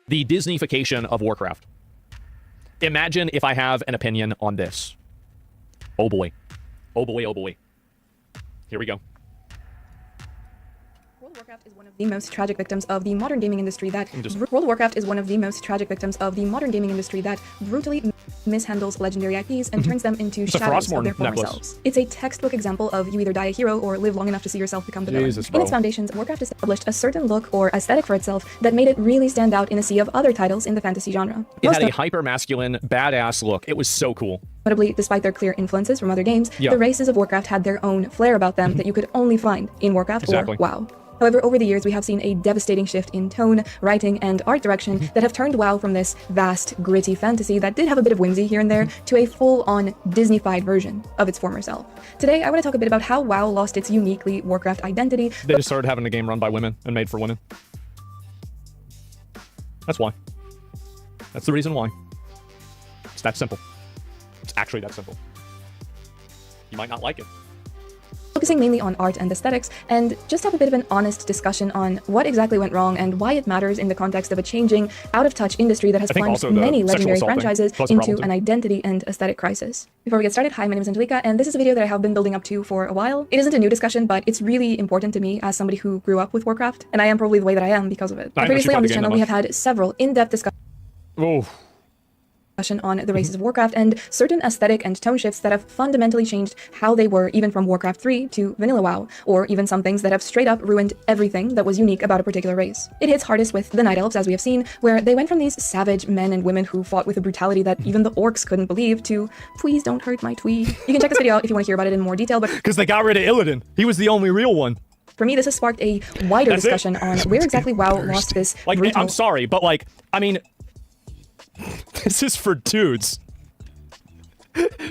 The Disneyfication of Warcraft. Imagine if I have an opinion on this. Oh boy. Oh boy, oh boy. Here we go. World of Warcraft is one of the most tragic victims of the modern gaming industry that World of Warcraft is one of the most tragic victims of the modern gaming industry that brutally mishandles legendary IPs and turns them into shadows of their former selves. It's a textbook example of you either die a hero or live long enough to see yourself become the villain. In its foundations, Warcraft established a certain look or aesthetic for itself that made it really stand out in a sea of other titles in the fantasy genre. It had a hyper-masculine, badass look. It was so cool. Notably, despite their clear influences from other games, the races of Warcraft had their own flair about them that you could only find in Warcraft or WoW. However, over the years, we have seen a devastating shift in tone, writing, and art direction that have turned WoW from this vast, gritty fantasy that did have a bit of whimsy here and there to a full-on Disney-fied version of its former self. Today, I want to talk a bit about how WoW lost its uniquely Warcraft identity. They just started having a game run by women and made for women. That's why. That's the reason why. It's that simple. It's actually that simple. You might not like it. Focusing mainly on art and aesthetics, and just have a bit of an honest discussion on what exactly went wrong and why it matters in the context of a changing, out-of-touch industry that has plunged many legendary franchises into an identity and aesthetic crisis. Before we get started, hi, my name is Angelica, and this is a video that I have been building up to for a while. It isn't a new discussion, but it's really important to me as somebody who grew up with Warcraft, and I am probably the way that I am because of it. Previously on this channel, we have had several in-depth discussions on the races of Warcraft and certain aesthetic and tone shifts that have fundamentally changed how they were even from Warcraft 3 to vanilla WoW, or even some things that have straight up ruined everything that was unique about a particular race. It hits hardest with the Night Elves, as we have seen, where they went from these savage men and women who fought with a brutality that even the orcs couldn't believe to, please don't hurt my tweed. You can check this video out if you want to hear about it in more detail, but because they got rid of Illidan. He was the only real one. For me, this has sparked a wider discussion on where exactly WoW lost this brutal... I'm sorry, but I mean, this is for dudes.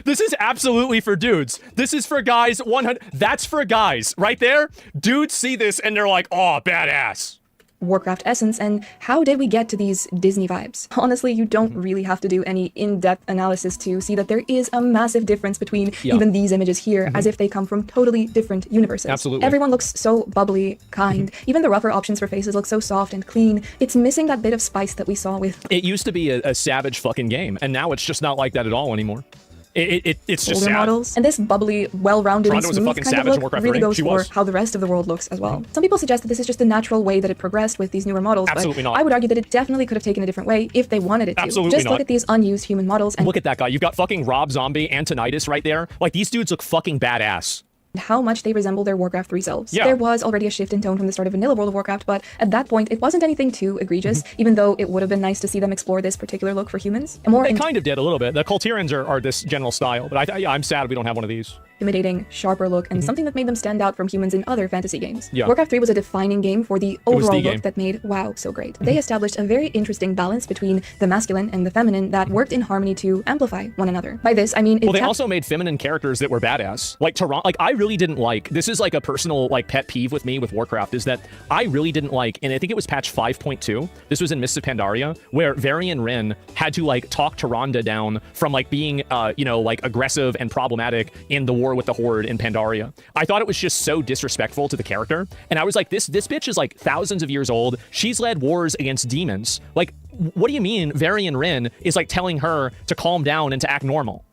This is absolutely for dudes. This is for guys 100. That's for guys right there. Dudes see this and they're like, oh, badass. Warcraft essence, and how did we get to these Disney vibes? Honestly, you don't really have to do any in-depth analysis to see that there is a massive difference between even these images here, as if they come from totally different universes. Absolutely. Everyone looks so bubbly, kind. Even the rougher options for faces look so soft and clean. It's missing that bit of spice that we saw with... It used to be a savage fucking game, and now it's just not like that at all anymore. It's just older sad. models, and this bubbly, well-rounded and smooth kind of look really goes for how the rest of the world looks as well. Some people suggest that this is just the natural way that it progressed with these newer models, Absolutely but not. I would argue that it definitely could have taken a different way if they wanted it to. Absolutely just not. look at these unused human models and look at that guy. You've got fucking Rob Zombie and Tinnitus right there. Like, these dudes look fucking badass. How much they resemble their Warcraft 3 selves. Yeah. There was already a shift in tone from the start of vanilla World of Warcraft, but at that point, it wasn't anything too egregious, even though it would have been nice to see them explore this particular look for humans. They kind of did a little bit. The Kultirians are this general style, but I'm sad we don't have one of these. intimidating, sharper look, and something that made them stand out from humans in other fantasy games. Yeah. Warcraft 3 was a defining game for the overall look that made WoW so great. They established a very interesting balance between the masculine and the feminine that worked in harmony to amplify one another. By this, I mean... Well, they also made feminine characters that were badass. Like, I really didn't like... This is like a personal, like, pet peeve with me with Warcraft, is that I really didn't like, and I think it was patch 5.2, this was in Mists of Pandaria, where Varian Wrynn had to, like, talk Tyrande down from, like, being, you know, like, aggressive and problematic in the war with the Horde in Pandaria. I thought it was just so disrespectful to the character, and I was like, this bitch is, like, thousands of years old. She's led wars against demons. Like, what do you mean Varian Wrynn is, like, telling her to calm down and to act normal?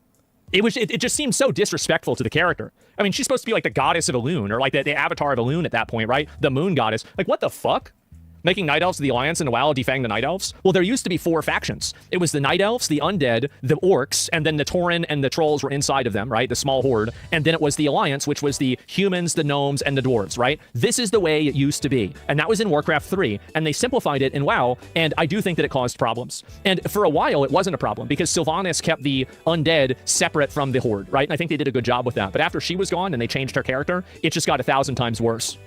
It just seemed so disrespectful to the character. I mean, she's supposed to be like the goddess of Elune, or like the avatar of Elune at that point, right? The moon goddess. Like, what the fuck? Making Night Elves of the Alliance and WoW defang the Night Elves? Well, there used to be 4 factions. It was the Night Elves, the Undead, the Orcs, and then the Tauren and the Trolls were inside of them, right? The small horde. And then it was the Alliance, which was the humans, the gnomes, and the dwarves, right? This is the way it used to be. And that was in Warcraft 3. And they simplified it in WoW, and I do think that it caused problems. And for a while, it wasn't a problem, because Sylvanas kept the Undead separate from the Horde, right? And I think they did a good job with that. But after she was gone and they changed her character, it just got 1,000 times worse.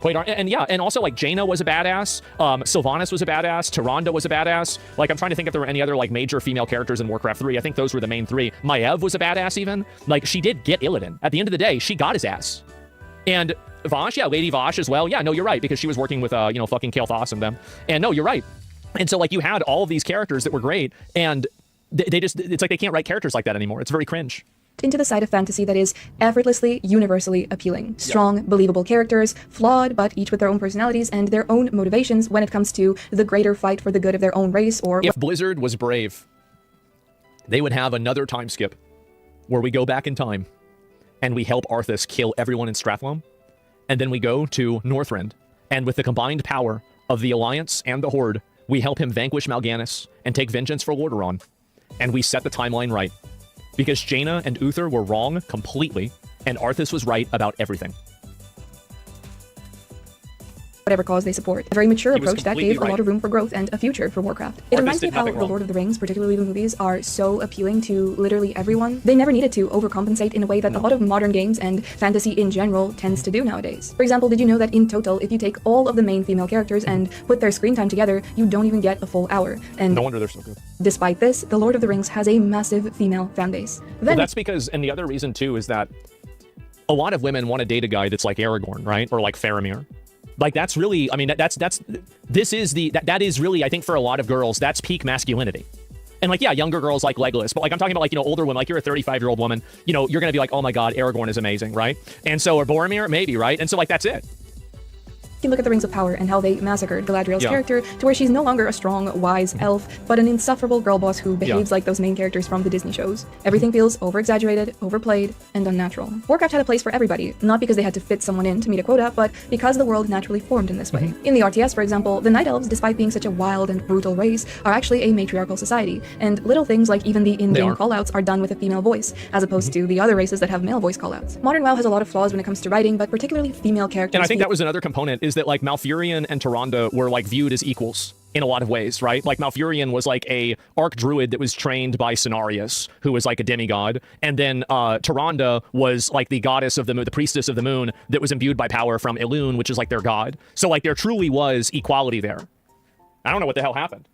And yeah, and also like Jaina was a badass, Sylvanas was a badass, Tyrande was a badass. Like, I'm trying to think if there were any other like major female characters in Warcraft 3. I think those were the main 3. Maiev was a badass even. Like, she did get Illidan. At the end of the day, she got his ass. And Vashj, yeah, Lady Vashj as well. Yeah, no, you're right, because she was working with, you know, fucking Kael'thas and them. And no, you're right. And so like you had all of these characters that were great, and they just, it's like they can't write characters like that anymore. It's very cringe. Into the side of fantasy that is effortlessly, universally appealing. Strong, believable characters, flawed, but each with their own personalities and their own motivations when it comes to the greater fight for the good of their own race, or... If Blizzard was brave, they would have another time skip where we go back in time and we help Arthas kill everyone in Strathlum, and then we go to Northrend, and with the combined power of the Alliance and the Horde, we help him vanquish Mal'Ganis and take vengeance for Lordaeron, and we set the timeline right. Because Jaina and Uther were wrong completely, and Arthas was right about everything. Whatever cause they support. A very mature approach that gave a lot of room for growth and a future for Warcraft. It reminds me of how The Lord of the Rings, particularly the movies, are so appealing to literally everyone. They never needed to overcompensate in a way that a lot of modern games and fantasy in general tends to do nowadays. For example, did you know that in total, if you take all of the main female characters and put their screen time together, you don't even get a full hour? And no wonder they're so good. Despite this, The Lord of the Rings has a massive female fan base. Well, that's because, and the other reason too, is that a lot of women want to date a guy that's like Aragorn, right? Or like Faramir. Like, that's really, I mean, that is really, I think for a lot of girls, that's peak masculinity. And like, yeah, younger girls like Legolas, but like, I'm talking about like, you know, older women, like you're a 35-year-old woman, you know, you're going to be like, oh my God, Aragorn is amazing, right? And so, or Boromir, maybe, right? And so like, that's it. You can look at the Rings of Power and how they massacred Galadriel's character to where she's no longer a strong, wise elf, but an insufferable girl boss who behaves like those main characters from the Disney shows. Everything feels over-exaggerated, overplayed, and unnatural. Warcraft had a place for everybody, not because they had to fit someone in to meet a quota, but because the world naturally formed in this way. In the RTS, for example, the Night Elves, despite being such a wild and brutal race, are actually a matriarchal society, and little things like even the in-game callouts are done with a female voice, as opposed to the other races that have male voice callouts. Modern WoW has a lot of flaws when it comes to writing, but particularly female characters. And I think that was another component, is that like Malfurion and Tyrande were like viewed as equals in a lot of ways, right? Like Malfurion was like a arc druid that was trained by Cenarius, who was like a demigod, and then Tyrande was like the goddess of the moon, the priestess of the moon, that was imbued by power from Elune, which is like their god. So like there truly was equality there. I don't know what the hell happened.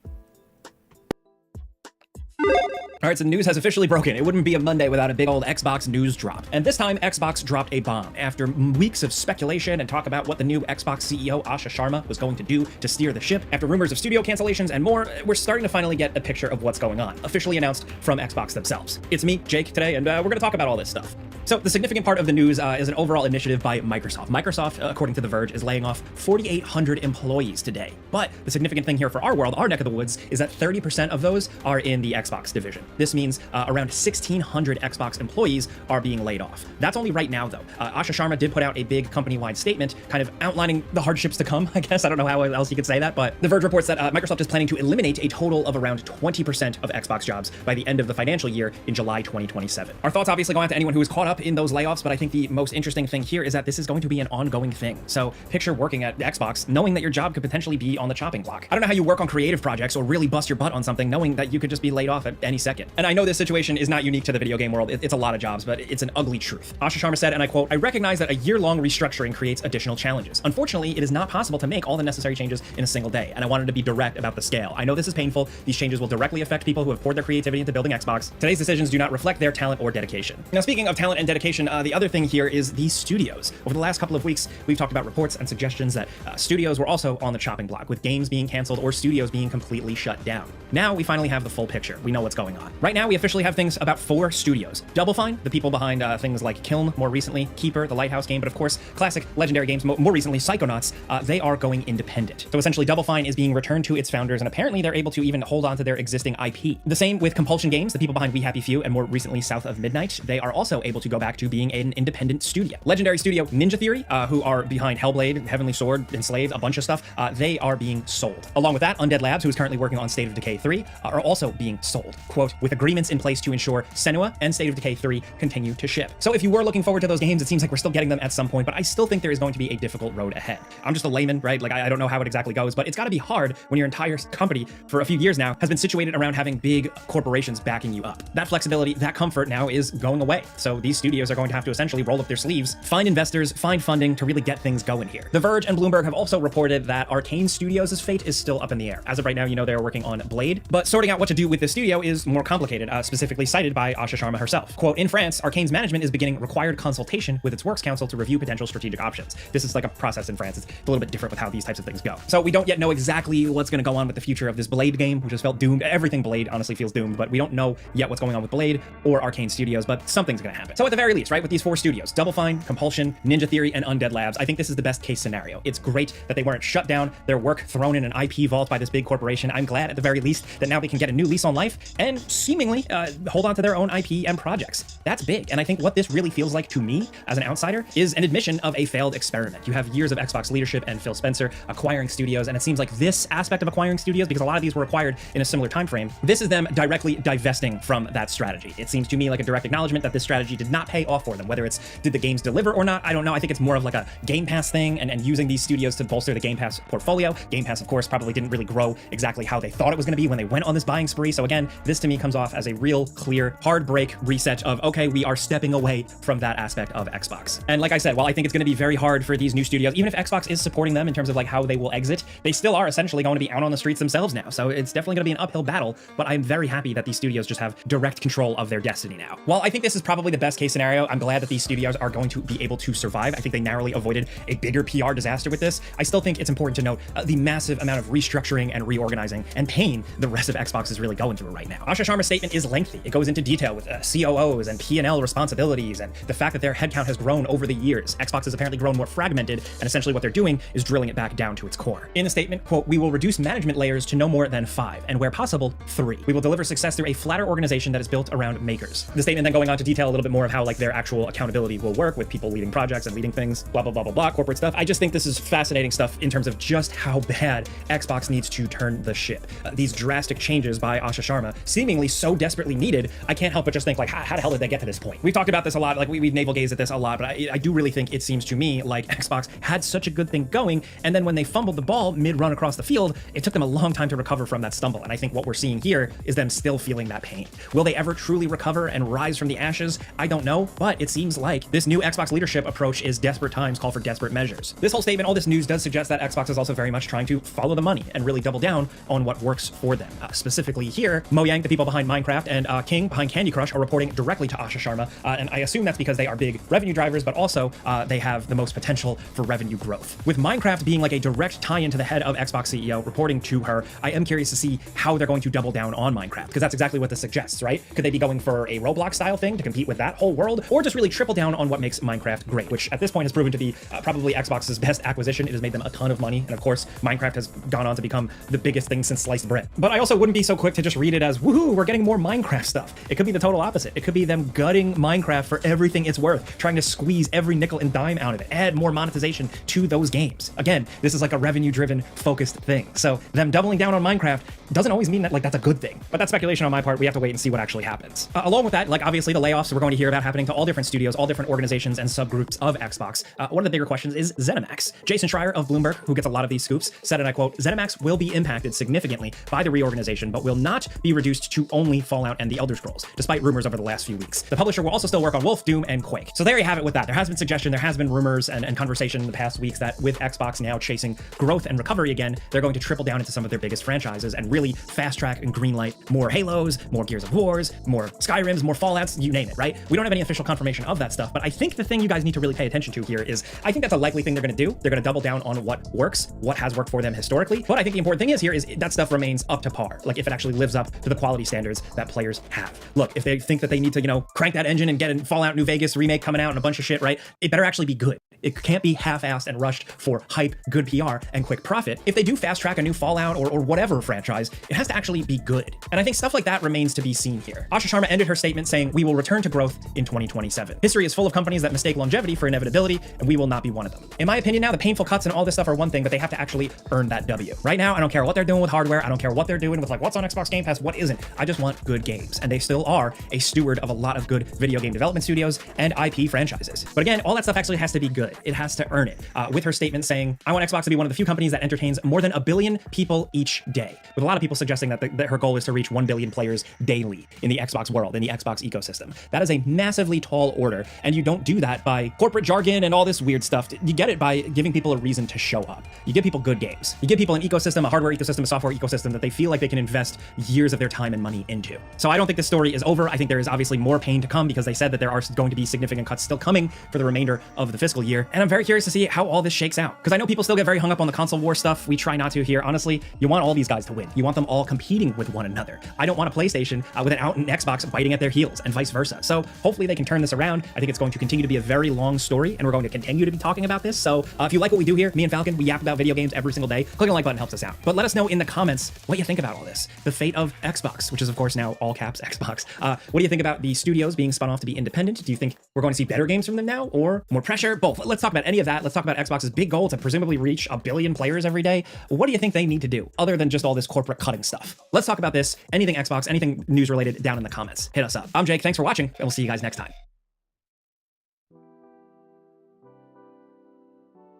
All right, so news has officially broken. It wouldn't be a Monday without a big old Xbox news drop. And this time, Xbox dropped a bomb. After weeks of speculation and talk about what the new Xbox CEO, Asha Sharma, was going to do to steer the ship, after rumors of studio cancellations and more, we're starting to finally get a picture of what's going on, officially announced from Xbox themselves. It's me, Jake, today, and we're going to talk about all this stuff. So the significant part of the news is an overall initiative by Microsoft. Microsoft, according to The Verge, is laying off 4,800 employees today. But the significant thing here for our world, our neck of the woods, is that 30% of those are in the Xbox division. This means around 1,600 Xbox employees are being laid off. That's only right now, though. Asha Sharma did put out a big company-wide statement kind of outlining the hardships to come, I guess. I don't know how else you could say that, but The Verge reports that Microsoft is planning to eliminate a total of around 20% of Xbox jobs by the end of the financial year in July 2027. Our thoughts obviously go out to anyone who is caught up up in those layoffs, but I think the most interesting thing here is that this is going to be an ongoing thing. So picture working at Xbox knowing that your job could potentially be on the chopping block. I don't know how you work on creative projects or really bust your butt on something knowing that you could just be laid off at any second. And I know this situation is not unique to the video game world. It's a lot of jobs, but it's an ugly truth. Asha Sharma said, and I quote, "I recognize that a year-long restructuring creates additional challenges. Unfortunately, it is not possible to make all the necessary changes in a single day, and I wanted to be direct about the scale. I know this is painful. These changes will directly affect people who have poured their creativity into building Xbox. Today's decisions do not reflect their talent or dedication." Now, speaking of talent and dedication, the other thing here is these studios. Over the last couple of weeks, we've talked about reports and suggestions that studios were also on the chopping block, with games being canceled or studios being completely shut down. Now we finally have the full picture. We know what's going on. Right now, we officially have things about 4 studios. Double Fine, the people behind things like Kiln, more recently, Keeper, the Lighthouse game, but of course, classic legendary games, more recently, Psychonauts, they are going independent. So essentially, Double Fine is being returned to its founders, and apparently they're able to even hold on to their existing IP. The same with Compulsion Games, the people behind We Happy Few, and more recently, South of Midnight. They are also able to go back to being an independent studio. Legendary studio Ninja Theory, who are behind Hellblade, Heavenly Sword, Enslaved, a bunch of stuff, they are being sold. Along with that, Undead Labs, who is currently working on State of Decay 3, are also being sold. Quote, with agreements in place to ensure Senua and State of Decay 3 continue to ship. So if you were looking forward to those games, it seems like we're still getting them at some point, but I still think there is going to be a difficult road ahead. I'm just a layman, right? Like, I don't know how it exactly goes, but it's got to be hard when your entire company for a few years now has been situated around having big corporations backing you up. That flexibility, that comfort now is going away. So these studios are going to have to essentially roll up their sleeves, find investors, find funding to really get things going here. The Verge and Bloomberg have also reported that Arcane Studios' fate is still up in the air. As of right now, you know, they're working on Blade, but sorting out what to do with the studio is more complicated, specifically cited by Asha Sharma herself. Quote, in France, Arcane's management is beginning required consultation with its works council to review potential strategic options. This is like a process in France. It's a little bit different with how these types of things go. So we don't yet know exactly what's going to go on with the future of this Blade game, which has felt doomed. Everything Blade honestly feels doomed, but we don't know yet what's going on with Blade or Arcane Studios, but something's going to happen. So at the very least, right, with these 4 studios, Double Fine, Compulsion, Ninja Theory, and Undead Labs, I think this is the best case scenario. It's great that they weren't shut down, their work thrown in an IP vault by this big corporation. I'm glad at the very least that now they can get a new lease on life and seemingly hold on to their own IP and projects. That's big. And I think what this really feels like to me as an outsider is an admission of a failed experiment. You have years of Xbox leadership and Phil Spencer acquiring studios, and it seems like this aspect of acquiring studios, because a lot of these were acquired in a similar time frame, this is them directly divesting from that strategy. It seems to me like a direct acknowledgement that this strategy did not pay off for them. Whether it's did the games deliver or not, I don't know. I think it's more of like a Game Pass thing and using these studios to bolster the Game Pass portfolio. Game Pass, of course, probably didn't really grow exactly how they thought it was going to be when they went on this buying spree. So again, this to me comes off as a real clear hard break reset of, okay, we are stepping away from that aspect of Xbox. And like I said, while I think it's going to be very hard for these new studios, even if Xbox is supporting them in terms of like how they will exit, they still are essentially going to be out on the streets themselves now. So it's definitely going to be an uphill battle, but I'm very happy that these studios just have direct control of their destiny now. While I think this is probably the best case scenario, I'm glad that these studios are going to be able to survive. I think they narrowly avoided a bigger PR disaster with this. I still think it's important to note the massive amount of restructuring and reorganizing and pain the rest of Xbox is really going through right now. Asha Sharma's statement is lengthy. It goes into detail with COOs and P&L responsibilities and the fact that their headcount has grown over the years. Xbox has apparently grown more fragmented, and essentially what they're doing is drilling it back down to its core. In the statement, quote, we will reduce management layers to no more than 5, and where possible, 3. We will deliver success through a flatter organization that is built around makers. The statement then going on to detail a little bit more of how like their actual accountability will work with people leading projects and leading things, blah, blah, blah, blah, blah, corporate stuff. I just think this is fascinating stuff in terms of just how bad Xbox needs to turn the ship. These drastic changes by Asha Sharma, seemingly so desperately needed, I can't help but just think like, how the hell did they get to this point? We've talked about this a lot, like we've navel gazed at this a lot, but I do really think it seems to me like Xbox had such a good thing going, and then when they fumbled the ball mid-run across the field, it took them a long time to recover from that stumble. And I think what we're seeing here is them still feeling that pain. Will they ever truly recover and rise from the ashes? I don't know, but it seems like this new Xbox leadership approach is desperate times call for desperate measures. This whole statement, all this news does suggest that Xbox is also very much trying to follow the money and really double down on what works for them. Specifically here, Mojang, the people behind Minecraft, and King behind Candy Crush are reporting directly to Asha Sharma, and I assume that's because they are big revenue drivers, but also they have the most potential for revenue growth. With Minecraft being like a direct tie-in to the head of Xbox CEO reporting to her, I am curious to see how they're going to double down on Minecraft, because that's exactly what this suggests, right? Could they be going for a Roblox style thing to compete with that whole world, or just really triple down on what makes Minecraft great, which at this point has proven to be probably Xbox's best acquisition. It has made them a ton of money, and of course, Minecraft has gone on to become the biggest thing since sliced bread. But I also wouldn't be so quick to just read it as, woohoo, we're getting more Minecraft stuff. It could be the total opposite. It could be them gutting Minecraft for everything it's worth, trying to squeeze every nickel and dime out of it, add more monetization to those games. Again, this is like a revenue-driven, focused thing. So them doubling down on Minecraft doesn't always mean that like that's a good thing. But that's speculation on my part. We have to wait and see what actually happens. Along with that, like obviously the layoffs, we're going to hear about happening to all different studios, all different organizations and subgroups of Xbox. One of the bigger questions is ZeniMax. Jason Schreier of Bloomberg, who gets a lot of these scoops, said, and I quote, ZeniMax will be impacted significantly by the reorganization, but will not be reduced to only Fallout and the Elder Scrolls, despite rumors over the last few weeks. The publisher will also still work on Wolf, Doom, and Quake. So there you have it with that. There has been suggestion, there has been rumors and conversation in the past weeks that with Xbox now chasing growth and recovery again, they're going to triple down into some of their biggest franchises and really fast track and greenlight more Halos, more Gears of Wars, more Skyrims, more Fallouts, you name it, right? We don't have any official confirmation of that stuff, but I think the thing you guys need to really pay attention to here is, I think that's a likely thing they're going to do. They're going to double down on what works, what has worked for them historically. But I think the important thing is here is that stuff remains up to par. Like if it actually lives up to the quality standards that players have. Look, if they think that they need to, you know, crank that engine and get a Fallout New Vegas remake coming out and a bunch of shit, right? It better actually be good. It can't be half-assed and rushed for hype, good PR, and quick profit. If they do fast track a new Fallout or whatever franchise, it has to actually be good. And I think stuff like that remains to be seen here. Asha Sharma ended her statement saying, "We will return to growth in 2027. History is full of companies that mistake longevity for inevitability, and we will not be one of them." In my opinion now, the painful cuts and all this stuff are one thing, but they have to actually earn that W. Right now, I don't care what they're doing with hardware. I don't care what they're doing with like what's on Xbox Game Pass, what isn't. I just want good games. And they still are a steward of a lot of good video game development studios and IP franchises. But again, all that stuff actually has to be good. It has to earn it. With her statement saying, "I want Xbox to be one of the few companies that entertains more than 1 billion people each day," with a lot of people suggesting that her goal is to reach 1 billion players daily in the Xbox world, in the Xbox ecosystem. That is a massively tall order, and you don't do that by corporate jargon and all this weird stuff. You get it by giving people a reason to show up. You give people good games. You give people an ecosystem, a hardware ecosystem, a software ecosystem that they feel like they can invest years of their time and money into. So I don't think this story is over. I think there is obviously more pain to come because they said that there are going to be significant cuts still coming for the remainder of the fiscal year. And I'm very curious to see how all this shakes out. Because I know people still get very hung up on the console war stuff. We try not to here. Honestly, you want all these guys to win. You want them all competing with one another. I don't want a PlayStation with an out and Xbox biting at their heels and vice versa. So hopefully they can turn this around. I think it's going to continue to be a very long story, and we're going to continue to be talking about this. So if you like what we do here, me and Falcon, we yap about video games every single day. Clicking the like button helps us out. But let us know in the comments what you think about all this. The fate of Xbox, which is of course now all caps Xbox. What do you think about the studios being spun off to be independent? Do you think we're going to see better games from them now or more pressure? Both. Let's talk about any of that. Let's talk about Xbox's big goal to presumably reach 1 billion players every day. What do you think they need to do other than just all this corporate cutting stuff? Let's talk about this. Anything Xbox, anything news related down in the comments. Hit us up. I'm Jake. Thanks for watching, and we'll see you guys next time.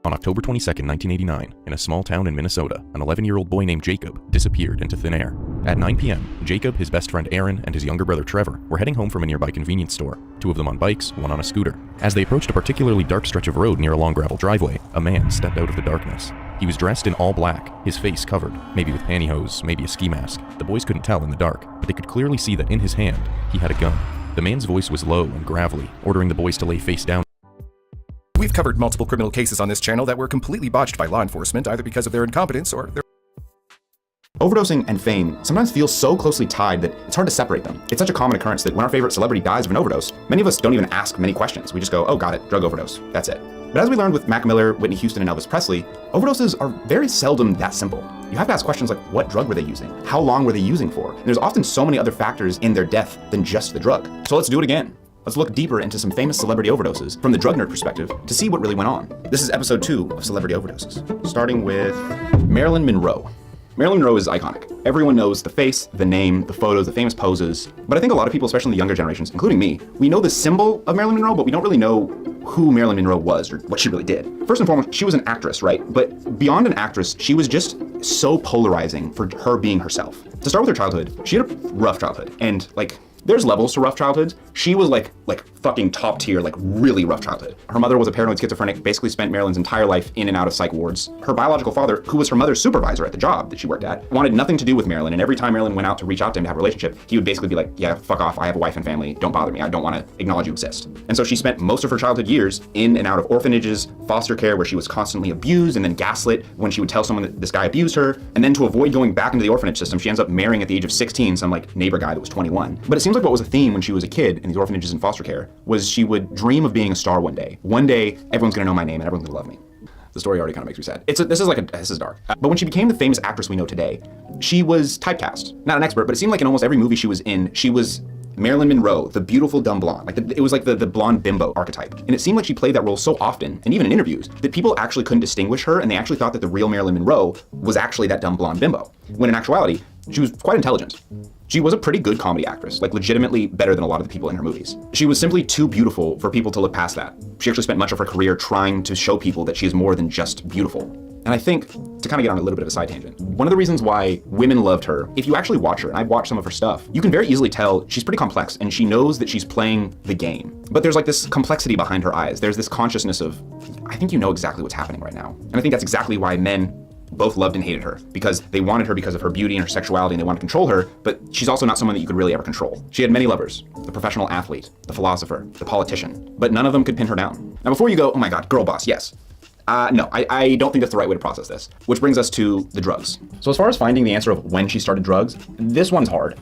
On October 22, 1989, in a small town in Minnesota, an 11-year-old boy named Jacob disappeared into thin air. At 9 p.m., Jacob, his best friend Aaron, and his younger brother Trevor were heading home from a nearby convenience store, 2 of them on bikes, 1 on a scooter. As they approached a particularly dark stretch of road near a long gravel driveway, a man stepped out of the darkness. He was dressed in all black, his face covered, maybe with pantyhose, maybe a ski mask. The boys couldn't tell in the dark, but they could clearly see that in his hand, he had a gun. The man's voice was low and gravelly, ordering the boys to lay face down. We've covered multiple criminal cases on this channel that were completely botched by law enforcement, either because of their incompetence or their... Overdosing and fame sometimes feel so closely tied that it's hard to separate them. It's such a common occurrence that when our favorite celebrity dies of an overdose, many of us don't even ask many questions. We just go, oh, got it, drug overdose, that's it. But as we learned with Mac Miller, Whitney Houston, and Elvis Presley, overdoses are very seldom that simple. You have to ask questions like, what drug were they using? How long were they using for? And there's often so many other factors in their death than just the drug. So let's do it again. Let's look deeper into some famous celebrity overdoses from the drug nerd perspective to see what really went on. This is episode 2 of Celebrity Overdoses, starting with Marilyn Monroe. Marilyn Monroe is iconic. Everyone knows the face, the name, the photos, the famous poses. But I think a lot of people, especially in the younger generations, including me, we know the symbol of Marilyn Monroe, but we don't really know who Marilyn Monroe was or what she really did. First and foremost, she was an actress, right? But beyond an actress, she was just so polarizing for her being herself. To start with her childhood, she had a rough childhood. And there's levels to rough childhoods. She was like fucking top tier, really rough childhood. Her mother was a paranoid schizophrenic, basically spent Marilyn's entire life in and out of psych wards. Her biological father, who was her mother's supervisor at the job that she worked at, wanted nothing to do with Marilyn. And every time Marilyn went out to reach out to him to have a relationship, he would basically be like, yeah, fuck off. I have a wife and family. Don't bother me. I don't want to acknowledge you exist. And so she spent most of her childhood years in and out of orphanages, foster care, where she was constantly abused and then gaslit when she would tell someone that this guy abused her. And then to avoid going back into the orphanage system, she ends up marrying at the age of 16 some neighbor guy that was 21. But it seems like what was a theme when she was a kid in these orphanages and foster care was she would dream of being a star one day. One day, everyone's gonna know my name and everyone's gonna love me. The story already kind of makes me sad. This is dark. But when she became the famous actress we know today, she was typecast. Not an expert, but it seemed like in almost every movie she was in, she was Marilyn Monroe, the beautiful dumb blonde. It was like the blonde bimbo archetype. And it seemed like she played that role so often, and even in interviews, that people actually couldn't distinguish her, and they actually thought that the real Marilyn Monroe was actually that dumb blonde bimbo. When in actuality, she was quite intelligent. She was a pretty good comedy actress, like legitimately better than a lot of the people in her movies. She was simply too beautiful for people to look past that. She actually spent much of her career trying to show people that she is more than just beautiful. And I think, to kind of get on a little bit of a side tangent, one of the reasons why women loved her, if you actually watch her, and I've watched some of her stuff, you can very easily tell she's pretty complex and she knows that she's playing the game. But there's like this complexity behind her eyes. There's this consciousness of, I think you know exactly what's happening right now. And I think that's exactly why men both loved and hated her, because they wanted her because of her beauty and her sexuality and they wanted to control her, but she's also not someone that you could really ever control. She had many lovers, the professional athlete, the philosopher, the politician, but none of them could pin her down. Now before you go, oh my God, girl boss, yes. No, I don't think that's the right way to process this, which brings us to the drugs. So as far as finding the answer of when she started drugs, this one's hard.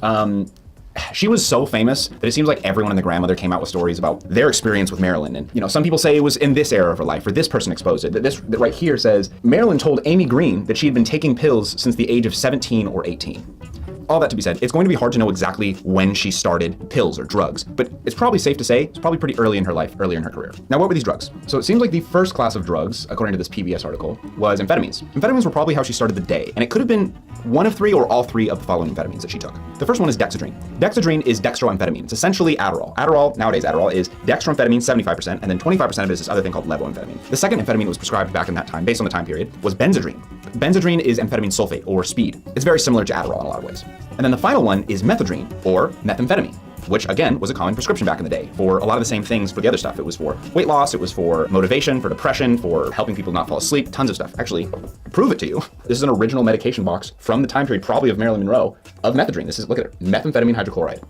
She was so famous that it seems like everyone and their grandmother came out with stories about their experience with Marilyn. And, you know, some people say it was in this era of her life, or this person exposed it. That right here says, Marilyn told Amy Green that she had been taking pills since the age of 17 or 18. All that to be said, it's going to be hard to know exactly when she started pills or drugs, but it's probably safe to say it's probably pretty early in her life, earlier in her career. Now, what were these drugs? So it seems like the first class of drugs, according to this PBS article, was amphetamines. Amphetamines were probably how she started the day, and it could have been one of three or all three of the following amphetamines that she took. The first one is dexedrine. Dexedrine is dextroamphetamine. It's essentially Adderall. Nowadays Adderall is dextroamphetamine 75%, and then 25% of it is this other thing called levoamphetamine. The second amphetamine that was prescribed back in that time, based on the time period, was benzedrine. Benzedrine is amphetamine sulfate, or speed. It's very similar to Adderall in a lot of ways. And then the final one is methadone, or methamphetamine, which again was a common prescription back in the day for a lot of the same things for the other stuff. It was for weight loss, it was for motivation, for depression, for helping people not fall asleep, tons of stuff. Actually, to prove it to you, this is an original medication box from the time period, probably of Marilyn Monroe, of methadone. This is, look at it, methamphetamine hydrochloride.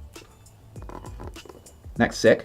Next, sick.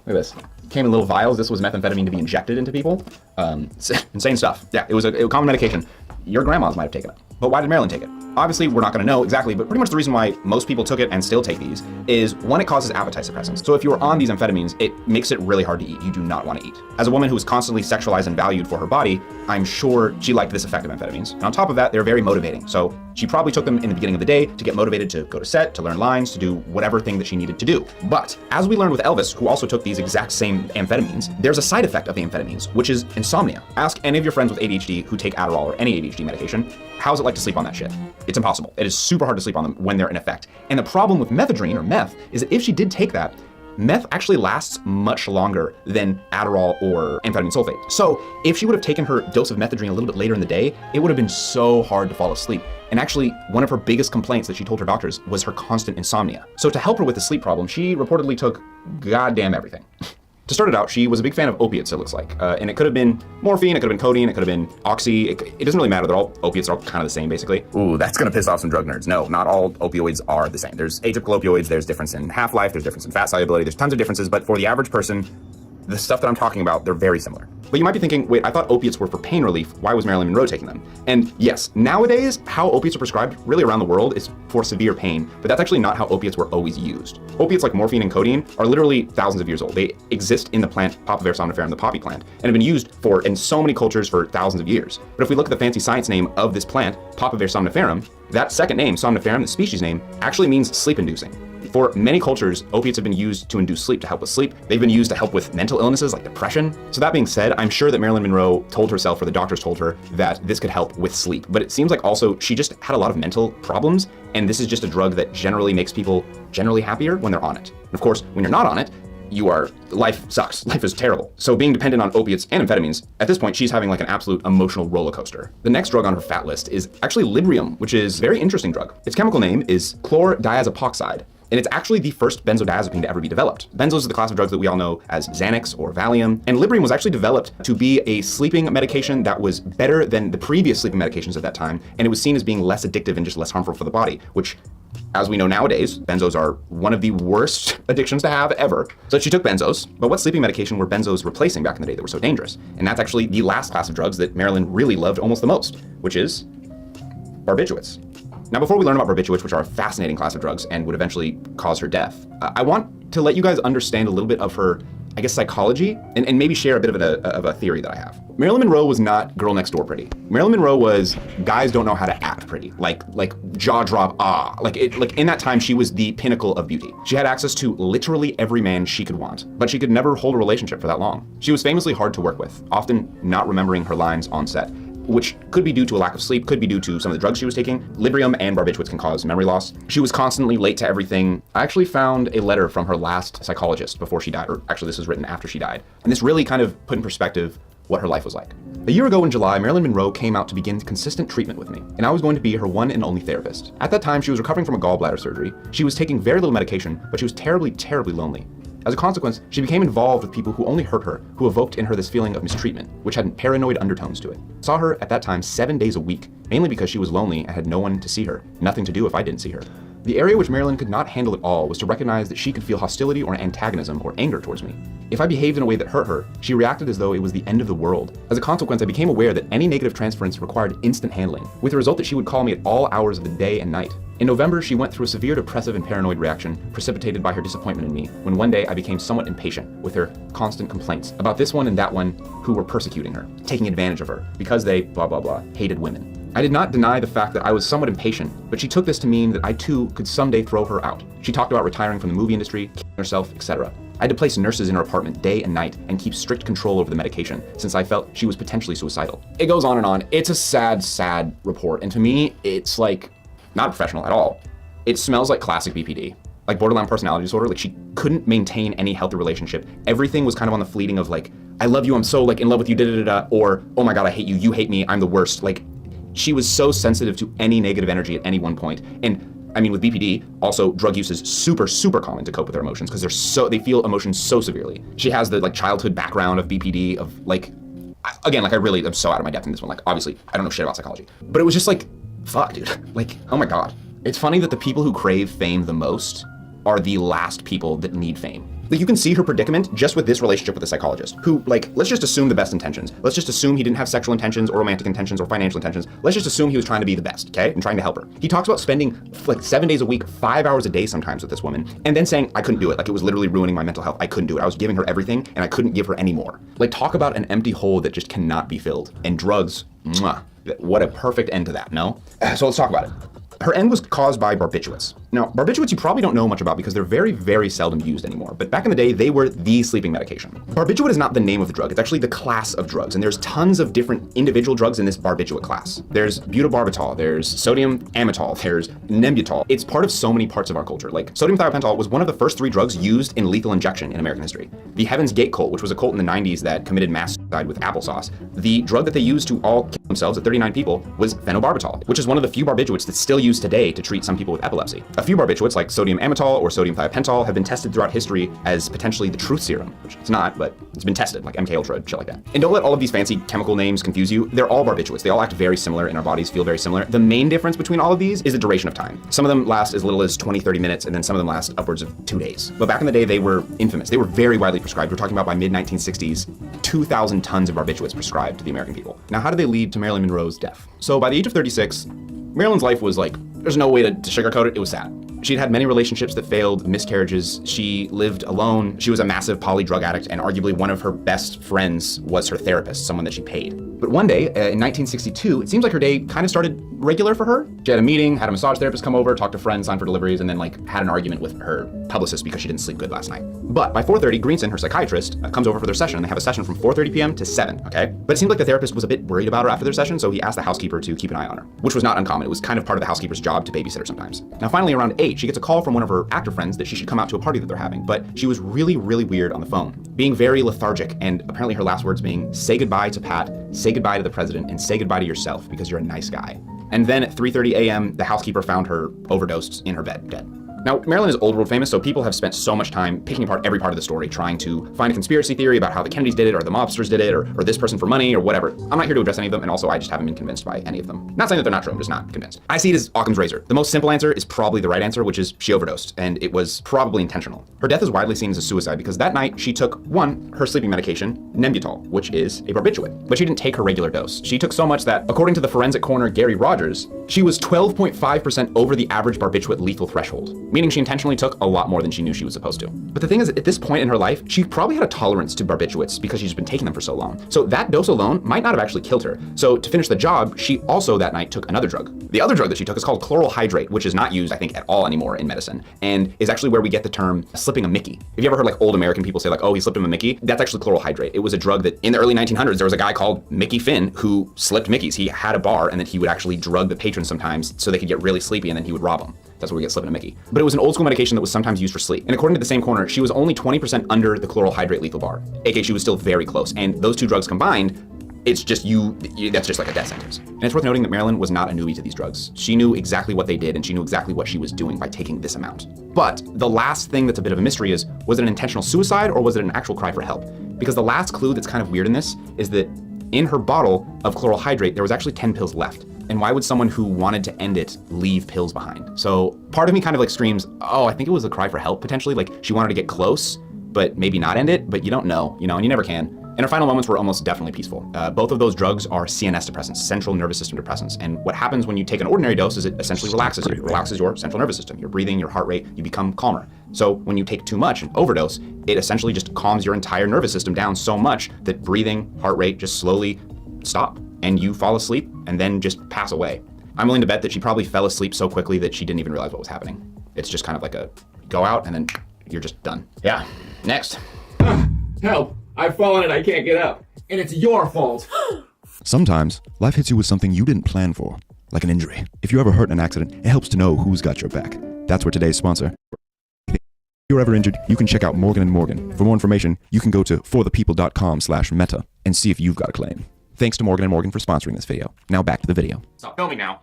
Look at this. It came in little vials. This was methamphetamine to be injected into people. Insane stuff. Yeah, it was a common medication. Your grandmas might have taken it. But why did Marilyn take it? Obviously, we're not going to know exactly, but pretty much the reason why most people took it and still take these is, one, it causes appetite suppressants. So if you're on these amphetamines, it makes it really hard to eat. You do not want to eat. As a woman who is constantly sexualized and valued for her body, I'm sure she liked this effect of amphetamines. And on top of that, they're very motivating. So she probably took them in the beginning of the day to get motivated to go to set, to learn lines, to do whatever thing that she needed to do. But as we learned with Elvis, who also took these exact same amphetamines, there's a side effect of the amphetamines, which is insomnia. Ask any of your friends with ADHD who take Adderall or any ADHD medication, how's it like to sleep on that shit? It's impossible. It is super hard to sleep on them when they're in effect. And the problem with methadone or meth is that if she did take that, meth actually lasts much longer than Adderall or amphetamine sulfate. So if she would have taken her dose of methadone a little bit later in the day, it would have been so hard to fall asleep. And actually, one of her biggest complaints that she told her doctors was her constant insomnia. So to help her with the sleep problem, she reportedly took goddamn everything. To start it out, she was a big fan of opiates, it looks like. And it could have been morphine, it could have been codeine, it could have been oxy. It doesn't really matter. Opiates are all kind of the same, basically. Ooh, that's gonna piss off some drug nerds. No, not all opioids are the same. There's atypical opioids, there's difference in half-life, there's difference in fat solubility, there's tons of differences, but for the average person, the stuff that I'm talking about, they're very similar. But you might be thinking, wait, I thought opiates were for pain relief. Why was Marilyn Monroe taking them? And yes, nowadays, how opiates are prescribed really around the world is for severe pain, but that's actually not how opiates were always used. Opiates like morphine and codeine are literally thousands of years old. They exist in the plant Papaver somniferum, the poppy plant, and have been used in so many cultures for thousands of years. But if we look at the fancy science name of this plant, Papaver somniferum, that second name, somniferum, the species name, actually means sleep-inducing. For many cultures, opiates have been used to induce sleep, to help with sleep. They've been used to help with mental illnesses like depression. So that being said, I'm sure that Marilyn Monroe told herself, or the doctors told her, that this could help with sleep. But it seems like also she just had a lot of mental problems, and this is just a drug that generally makes people generally happier when they're on it. And of course, when you're not on it, life sucks. Life is terrible. So being dependent on opiates and amphetamines, at this point, she's having like an absolute emotional roller coaster. The next drug on her fat list is actually Librium, which is a very interesting drug. Its chemical name is chlordiazepoxide. And it's actually the first benzodiazepine to ever be developed. Benzos are the class of drugs that we all know as Xanax or Valium. And Librium was actually developed to be a sleeping medication that was better than the previous sleeping medications at that time. And it was seen as being less addictive and just less harmful for the body, which, as we know nowadays, benzos are one of the worst addictions to have ever. So she took benzos, but what sleeping medication were benzos replacing back in the day that were so dangerous? And that's actually the last class of drugs that Marilyn really loved almost the most, which is barbiturates. Now, before we learn about barbiturates, which are a fascinating class of drugs and would eventually cause her death, I want to let you guys understand a little bit of her, I guess, psychology, and maybe share a bit of a theory that I have. Marilyn Monroe was not girl next door pretty. Marilyn Monroe was guys don't know how to act pretty, like jaw drop, like in that time she was the pinnacle of beauty. She had access to literally every man she could want, but she could never hold a relationship for that long. She was famously hard to work with, often not remembering her lines on set. which could be due to a lack of sleep, could be due to some of the drugs she was taking. Librium and barbiturates can cause memory loss. She was constantly late to everything. I actually found a letter from her last psychologist before she died, or actually this was written after she died. And this really kind of put in perspective what her life was like. A year ago in July, Marilyn Monroe came out to begin consistent treatment with me, and I was going to be her one and only therapist. At that time, she was recovering from a gallbladder surgery. She was taking very little medication, but she was terribly, terribly lonely. As a consequence, she became involved with people who only hurt her, who evoked in her this feeling of mistreatment, which had paranoid undertones to it. Saw her at that time 7 days a week, mainly because she was lonely and had no one to see her, nothing to do if I didn't see her. The area which Marilyn could not handle at all was to recognize that she could feel hostility or antagonism or anger towards me. If I behaved in a way that hurt her, she reacted as though it was the end of the world. As a consequence, I became aware that any negative transference required instant handling, with the result that she would call me at all hours of the day and night. In November, she went through a severe depressive and paranoid reaction precipitated by her disappointment in me, when one day I became somewhat impatient with her constant complaints about this one and that one who were persecuting her, taking advantage of her, because they, blah blah blah, hated women. I did not deny the fact that I was somewhat impatient, but she took this to mean that I too could someday throw her out. She talked about retiring from the movie industry, killing herself, etc. I had to place nurses in her apartment day and night and keep strict control over the medication, since I felt she was potentially suicidal. It goes on and on. It's a sad, sad report, and to me, it's like, not professional at all. It smells like classic BPD, like borderline personality disorder. Like, she couldn't maintain any healthy relationship. Everything was kind of on the fleeting of like, I love you, I'm so like in love with you, da-da-da-da, or oh my God, I hate you, you hate me, I'm the worst. Like, she was so sensitive to any negative energy at any one point. And I mean, with BPD, also drug use is super, super common to cope with their emotions because they feel emotions so severely. She has the like childhood background of BPD of like, again, like I'm so out of my depth in this one. Like, obviously I don't know shit about psychology, but it was just like, fuck, dude. Like, oh my God. It's funny that the people who crave fame the most are the last people that need fame. Like, you can see her predicament just with this relationship with the psychologist, who, like, let's just assume the best intentions. Let's just assume he didn't have sexual intentions or romantic intentions or financial intentions. Let's just assume he was trying to be the best, okay? And trying to help her. He talks about spending like 7 days a week, 5 hours a day sometimes with this woman, and then saying, I couldn't do it. Like, it was literally ruining my mental health. I couldn't do it. I was giving her everything and I couldn't give her any more. Like, talk about an empty hole that just cannot be filled. And drugs, mwah, what a perfect end to that, no? So let's talk about it. Her end was caused by barbiturates. Now, barbiturates you probably don't know much about because they're very, very seldom used anymore, but back in the day, they were the sleeping medication. Barbiturate is not the name of the drug, it's actually the class of drugs, and there's tons of different individual drugs in this barbiturate class. There's butobarbital, there's sodium amytal, there's nembutal. It's part of so many parts of our culture. Like, sodium thiopental was one of the first 3 drugs used in lethal injection in American history. The Heaven's Gate cult, which was a cult in the 90s that committed mass suicide with applesauce, the drug that they used to all kill themselves at 39 people was phenobarbital, which is one of the few barbiturates that's still used today to treat some people with epilepsy. A few barbiturates, like sodium amytal or sodium thiopental, have been tested throughout history as potentially the truth serum, which it's not, but it's been tested, like MK Ultra, shit like that. And don't let all of these fancy chemical names confuse you. They're all barbiturates. They all act very similar in our bodies, feel very similar. The main difference between all of these is the duration of time. Some of them last as little as 20, 30 minutes, and then some of them last upwards of 2 days. But back in the day, they were infamous. They were very widely prescribed. We're talking about by mid-1960s, 2,000 tons of barbiturates prescribed to the American people. Now, how did they lead to Marilyn Monroe's death? So by the age of 36, Marilyn's life was like, there's no way to sugarcoat it, it was sad. She'd had many relationships that failed, miscarriages. She lived alone. She was a massive poly drug addict, and arguably one of her best friends was her therapist, someone that she paid. But one day, in 1962, it seems like her day kind of started regular for her. She had a meeting, had a massage therapist come over, talked to friends, signed for deliveries, and then like had an argument with her publicist because she didn't sleep good last night. But by 4:30, Greenson, her psychiatrist, comes over for their session, and they have a session from 4:30 p.m. to 7, okay? But it seemed like the therapist was a bit worried about her after their session, so he asked the housekeeper to keep an eye on her, which was not uncommon. It was kind of part of the housekeeper's job to babysit her sometimes. Now finally, around 8, she gets a call from one of her actor friends that she should come out to a party that they're having, but she was really, really weird on the phone, being very lethargic, and apparently her last words being, say goodbye to Pat, say goodbye to the president, and say goodbye to yourself because you're a nice guy. And then at 3:30 a.m., the housekeeper found her overdosed in her bed, dead. Now, Marilyn is old world famous, so people have spent so much time picking apart every part of the story, trying to find a conspiracy theory about how the Kennedys did it, or the mobsters did it, or this person for money, or whatever. I'm not here to address any of them, and also I just haven't been convinced by any of them. Not saying that they're not true, I'm just not convinced. I see it as Occam's razor. The most simple answer is probably the right answer, which is she overdosed, and it was probably intentional. Her death is widely seen as a suicide because that night she took, 1, her sleeping medication, nembutal, which is a barbiturate, but she didn't take her regular dose. She took so much that, according to the forensic coroner Gary Rogers, She was 12.5% over the average barbiturate lethal threshold, meaning she intentionally took a lot more than she knew she was supposed to. But the thing is, at this point in her life, she probably had a tolerance to barbiturates because she's been taking them for so long. So that dose alone might not have actually killed her. So to finish the job, she also that night took another drug. The other drug that she took is called chloral hydrate, which is not used, I think, at all anymore in medicine, and is actually where we get the term slipping a Mickey. Have you ever heard like old American people say like, oh, he slipped him a Mickey? That's actually chloral hydrate. It was a drug that in the early 1900s, there was a guy called Mickey Finn who slipped Mickeys. He had a bar and then he would actually drug the patrons sometimes so they could get really sleepy and then he would rob them. That's where we get slipping a Mickey. But it was an old school medication that was sometimes used for sleep. And according to the same corner, she was only 20% under the chloral hydrate lethal bar, aka she was still very close. And those two drugs combined, it's just that's just like a death sentence. And it's worth noting that Marilyn was not a newbie to these drugs. She knew exactly what they did and she knew exactly what she was doing by taking this amount. But the last thing that's a bit of a mystery is, was it an intentional suicide or was it an actual cry for help? Because the last clue that's kind of weird in this is that in her bottle of chloral hydrate, there was actually 10 pills left. And why would someone who wanted to end it leave pills behind? So part of me kind of like screams, oh, I think it was a cry for help potentially. Like she wanted to get close, but maybe not end it, but you don't know, and you never can. And her final moments were almost definitely peaceful. Both of those drugs are CNS depressants, central nervous system depressants. And what happens when you take an ordinary dose is it essentially relaxes you. It relaxes your central nervous system, your breathing, your heart rate, you become calmer. So when you take too much, an overdose, it essentially just calms your entire nervous system down so much that breathing, heart rate just slowly stop. And you fall asleep and then just pass away. I'm willing to bet that she probably fell asleep so quickly that she didn't even realize what was happening. It's just kind of like a go out and then you're just done. Yeah, next. Help, I've fallen and I can't get up. And it's your fault. Sometimes life hits you with something you didn't plan for, like an injury. If you ever hurt in an accident, it helps to know who's got your back. That's where today's sponsor. If you're ever injured, you can check out Morgan & Morgan. For more information, you can go to forthepeople.com/meta and see if you've got a claim. Thanks to Morgan & Morgan for sponsoring this video. Now back to the video. Stop filming now.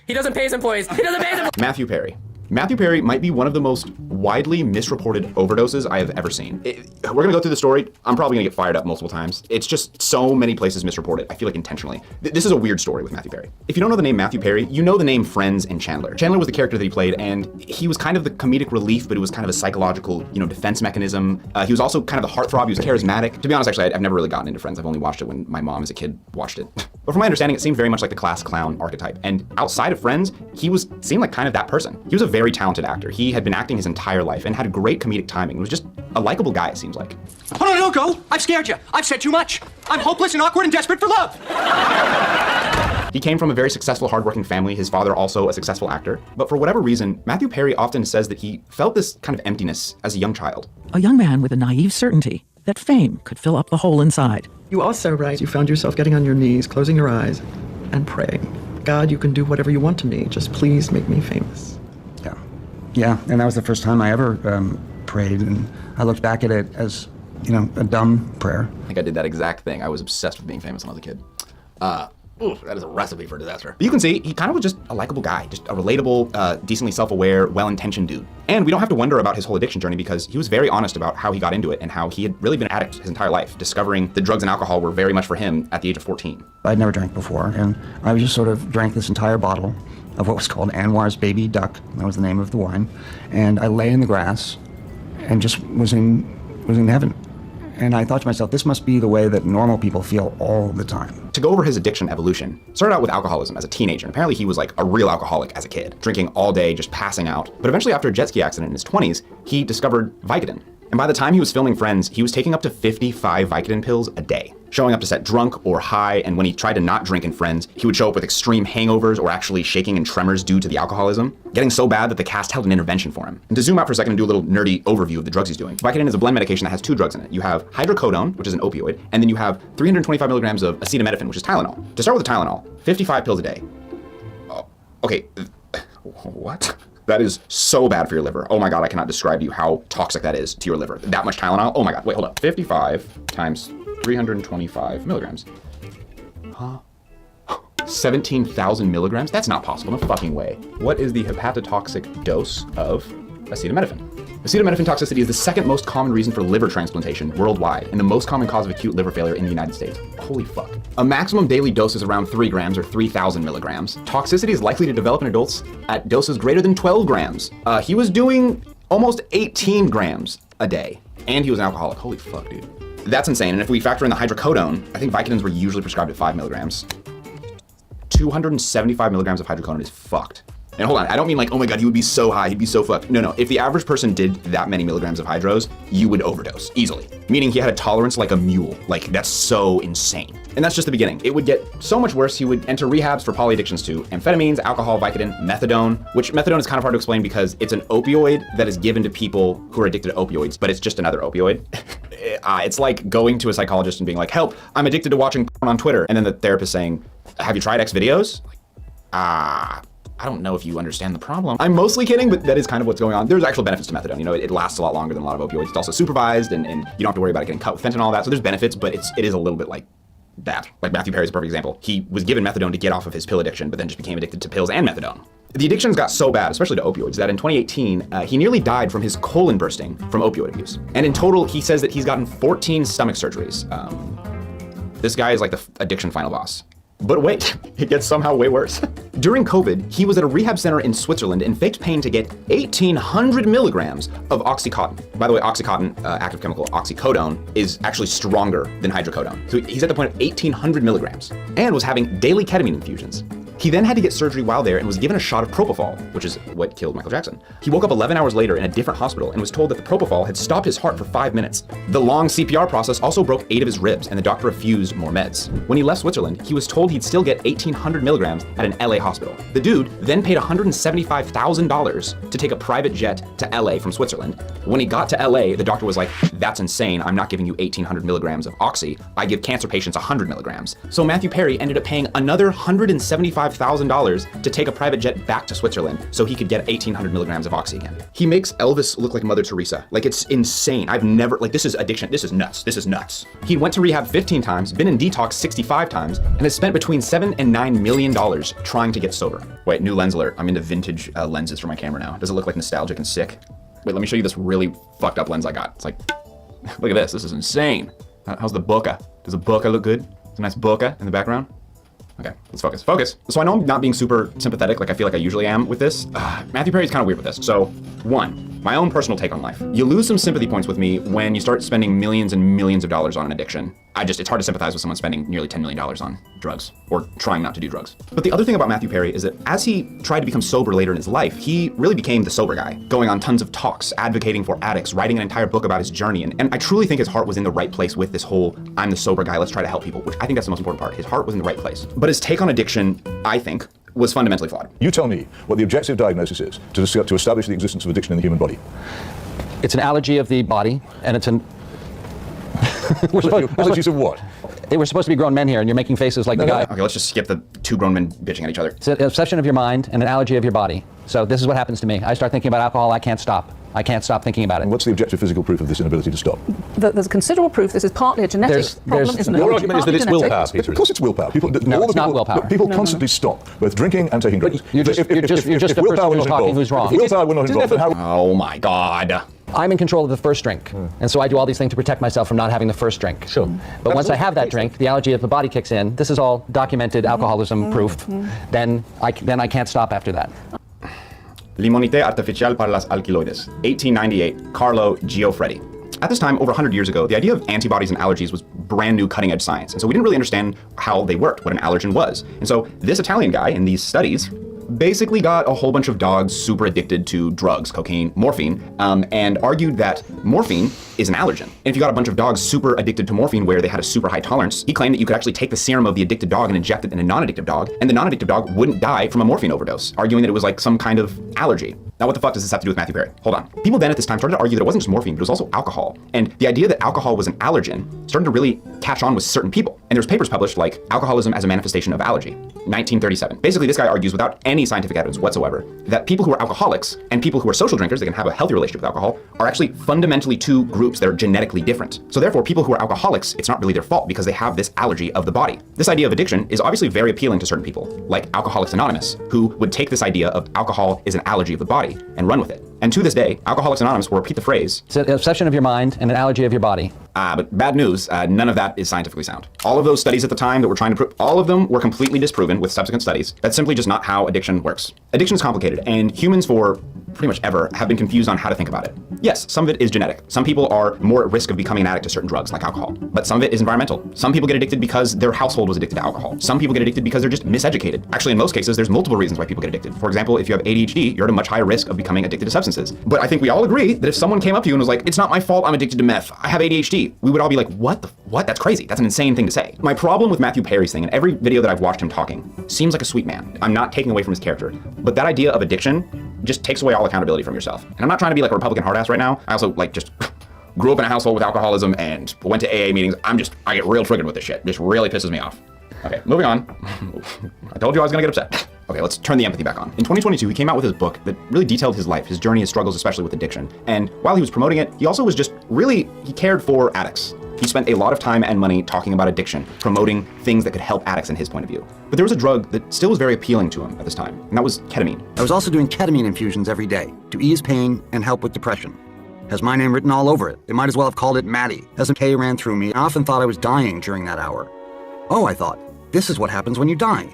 He doesn't pay his employees. He doesn't pay his employees. Matthew Perry. Matthew Perry might be one of the most widely misreported overdoses I have ever seen. We're gonna go through the story. I'm probably gonna get fired up multiple times. It's just so many places misreported. I feel like intentionally. This is a weird story with Matthew Perry. If you don't know the name Matthew Perry, you know the name Friends and Chandler. Chandler was the character that he played, and he was kind of the comedic relief, but it was kind of a psychological, defense mechanism. He was also kind of the heartthrob. He was charismatic. To be honest, actually, I've never really gotten into Friends. I've only watched it when my mom as a kid watched it. But from my understanding, it seemed very much like the class clown archetype. And outside of Friends, he seemed like kind of that person. He was a very talented actor. He had been acting his entire life and had great comedic timing. He was just a likable guy, it seems like. Oh, no, don't go. I've scared you. I've said too much. I'm hopeless and awkward and desperate for love. He came from a very successful, hardworking family. His father also a successful actor. But for whatever reason, Matthew Perry often says that he felt this kind of emptiness as a young child. A young man with a naive certainty that fame could fill up the hole inside. You also write you found yourself getting on your knees, closing your eyes, and praying. God, you can do whatever you want to me. Just please make me famous. Yeah, and that was the first time I ever prayed, and I looked back at it as, a dumb prayer. I think I did that exact thing. I was obsessed with being famous when I was a kid. That is a recipe for disaster. But you can see, he kind of was just a likable guy, just a relatable, decently self-aware, well-intentioned dude. And we don't have to wonder about his whole addiction journey because he was very honest about how he got into it and how he had really been an addict his entire life, discovering that drugs and alcohol were very much for him at the age of 14. I'd never drank before, and I just sort of drank this entire bottle of what was called Anwar's Baby Duck. That was the name of the wine. And I lay in the grass and just was in heaven. And I thought to myself, this must be the way that normal people feel all the time. To go over his addiction evolution, started out with alcoholism as a teenager. And apparently he was like a real alcoholic as a kid, drinking all day, just passing out. But eventually after a jet ski accident in his 20s, he discovered Vicodin. And by the time he was filming Friends, he was taking up to 55 Vicodin pills a day, showing up to set drunk or high, and when he tried to not drink in Friends, he would show up with extreme hangovers or actually shaking and tremors due to the alcoholism, getting so bad that the cast held an intervention for him. And to zoom out for a second and do a little nerdy overview of the drugs he's doing, Vicodin is a blend medication that has two drugs in it. You have hydrocodone, which is an opioid, and then you have 325 milligrams of acetaminophen, which is Tylenol. To start with the Tylenol, 55 pills a day. Oh, okay, what? That is so bad for your liver. Oh my God, I cannot describe to you how toxic that is to your liver. That much Tylenol, oh my God, wait, hold up. 55 times 325 milligrams. Huh? 17,000 milligrams? That's not possible, no fucking way. What is the hepatotoxic dose of acetaminophen? Acetaminophen toxicity is the second most common reason for liver transplantation worldwide and the most common cause of acute liver failure in the United States. Holy fuck. A maximum daily dose is around 3 grams or 3,000 milligrams. Toxicity is likely to develop in adults at doses greater than 12 grams. He was doing almost 18 grams a day, and he was an alcoholic. Holy fuck, dude. That's insane. And if we factor in the hydrocodone, I think Vicodins were usually prescribed at 5 milligrams. 275 milligrams of hydrocodone is fucked. And hold on, I don't mean like, oh my God, he would be so high, he'd be so fucked. No, if the average person did that many milligrams of hydros, you would overdose easily. Meaning he had a tolerance like a mule. Like, that's so insane. And that's just the beginning. It would get so much worse. He would enter rehabs for polyaddictions to amphetamines, alcohol, Vicodin, methadone, which methadone is kind of hard to explain because it's an opioid that is given to people who are addicted to opioids, but it's just another opioid. It's like going to a psychologist and being like, help, I'm addicted to watching porn on Twitter. And then the therapist saying, have you tried X videos? I don't know if you understand the problem. I'm mostly kidding, but that is kind of what's going on. There's actual benefits to methadone. You know, it lasts a lot longer than a lot of opioids. It's also supervised and you don't have to worry about it getting cut with fentanyl and all that. So there's benefits, but it is a little bit like that. Like Matthew Perry's a perfect example. He was given methadone to get off of his pill addiction, but then just became addicted to pills and methadone. The addictions got so bad, especially to opioids, that in 2018, he nearly died from his colon bursting from opioid abuse. And in total, he says that he's gotten 14 stomach surgeries. This guy is like the addiction final boss. But wait, it gets somehow way worse. During COVID, he was at a rehab center in Switzerland and faked pain to get 1,800 milligrams of Oxycontin. By the way, Oxycontin, active chemical oxycodone, is actually stronger than hydrocodone. So he's at the point of 1,800 milligrams and was having daily ketamine infusions. He then had to get surgery while there and was given a shot of propofol, which is what killed Michael Jackson. He woke up 11 hours later in a different hospital and was told that the propofol had stopped his heart for 5 minutes. The long CPR process also broke 8 of his ribs and the doctor refused more meds. When he left Switzerland, he was told he'd still get 1,800 milligrams at an LA hospital. The dude then paid $175,000 to take a private jet to LA from Switzerland. When he got to LA, the doctor was like, that's insane, I'm not giving you 1,800 milligrams of oxy, I give cancer patients 100 milligrams. So Matthew Perry ended up paying another $175,000 to take a private jet back to Switzerland so he could get 1,800 milligrams of oxy again. He makes Elvis look like Mother Teresa. Like, it's insane. I've never, like, this is addiction. This is nuts. This is nuts. He went to rehab 15 times, been in detox 65 times, and has spent between $7 and $9 million trying to get sober. Wait, new lens alert. I'm into vintage lenses for my camera now. Does it look like nostalgic and sick? Wait, let me show you this really fucked up lens I got. It's like, look at this. This is insane. How's the bokeh? Does the bokeh look good? It's a nice bokeh in the background. Okay, let's focus. Focus. So I know I'm not being super sympathetic like I feel like I usually am with this. Matthew Perry's kind of weird with this. So, 1, my own personal take on life. You lose some sympathy points with me when you start spending millions and millions of dollars on an addiction. It's hard to sympathize with someone spending nearly $10 million on drugs, or trying not to do drugs. But the other thing about Matthew Perry is that as he tried to become sober later in his life, he really became the sober guy, going on tons of talks, advocating for addicts, writing an entire book about his journey. And I truly think his heart was in the right place with this whole, I'm the sober guy, let's try to help people, which I think that's the most important part. His heart was in the right place. But his take on addiction, I think, was fundamentally flawed. You tell me what the objective diagnosis is to establish the existence of addiction in the human body. It's an allergy of the body, and it's an... Allergies of what? We're supposed to be grown men here, and you're making faces like the guy. Okay, let's just skip the 2 grown men bitching at each other. It's an obsession of your mind and an allergy of your body. So this is what happens to me. I start thinking about alcohol, I can't stop. I can't stop thinking about it. And what's the objective physical proof of this inability to stop? There's considerable proof this is partly a genetic problem, isn't it? Your argument is that it's willpower, Peter. Of course it's willpower. It's not willpower. People constantly stop, both drinking and taking drugs. You're just the person who's talking who's wrong. If willpower were not involved, oh my God. I'm in control of the first drink. And so I do all these things to protect myself from not having the first drink. Sure. But once I have that drink, the allergy of the body kicks in. This is all documented alcoholism proof. Then I can't stop after that. L'immunité artificielle par las alkyloides, 1898, Carlo Giuffretti. At this time, over 100 years ago, the idea of antibodies and allergies was brand new cutting-edge science. And so we didn't really understand how they worked, what an allergen was. And so this Italian guy in these studies basically got a whole bunch of dogs super addicted to drugs, cocaine, morphine, and argued that morphine is an allergen. And if you got a bunch of dogs super addicted to morphine where they had a super high tolerance, he claimed that you could actually take the serum of the addicted dog and inject it in a non-addictive dog, and the non-addictive dog wouldn't die from a morphine overdose, arguing that it was like some kind of allergy. Now what the fuck does this have to do with Matthew Perry? Hold on. People then at this time started to argue that it wasn't just morphine, but it was also alcohol. And the idea that alcohol was an allergen started to really catch on with certain people. And there's papers published like Alcoholism as a Manifestation of Allergy, 1937. Basically, this guy argues without any scientific evidence whatsoever that people who are alcoholics and people who are social drinkers that can have a healthy relationship with alcohol are actually fundamentally 2 groups that are genetically different. So therefore, people who are alcoholics, it's not really their fault because they have this allergy of the body. This idea of addiction is obviously very appealing to certain people, like Alcoholics Anonymous, who would take this idea of alcohol is an allergy of the body and run with it. And to this day, Alcoholics Anonymous will repeat the phrase, it's an obsession of your mind and an allergy of your body. But bad news, none of that is scientifically sound. All of those studies at the time that were trying to prove, all of them were completely disproven with subsequent studies. That's simply just not how addiction works. Addiction is complicated, and humans for pretty much ever have been confused on how to think about it. Yes, some of it is genetic. Some people are more at risk of becoming an addict to certain drugs like alcohol, but some of it is environmental. Some people get addicted because their household was addicted to alcohol. Some people get addicted because they're just miseducated. Actually, in most cases, there's multiple reasons why people get addicted. For example, if you have ADHD, you're at a much higher risk of becoming addicted to substances. But I think we all agree that if someone came up to you and was like, it's not my fault I'm addicted to meth, I have ADHD, we would all be like, what? That's crazy. That's an insane thing to say. My problem with Matthew Perry's thing, and every video that I've watched him talking, seems like a sweet man. I'm not taking away from his character, but that idea of addiction just takes away all accountability from yourself. And I'm not trying to be like a Republican hard ass right now. I also like just grew up in a household with alcoholism and went to AA meetings. I get real triggered with this shit. This really pisses me off. Okay, moving on. I told you I was gonna get upset. Okay, let's turn the empathy back on. In 2022, he came out with his book that really detailed his life, his journey, his struggles, especially with addiction. And while he was promoting it, he also was just really, he cared for addicts. He spent a lot of time and money talking about addiction, promoting things that could help addicts in his point of view. But there was a drug that still was very appealing to him at this time, and that was ketamine. I was also doing ketamine infusions every day to ease pain and help with depression. Has my name written all over it. They might as well have called it Maddie. As a K ran through me, I often thought I was dying during that hour. Oh, I thought, this is what happens when you die.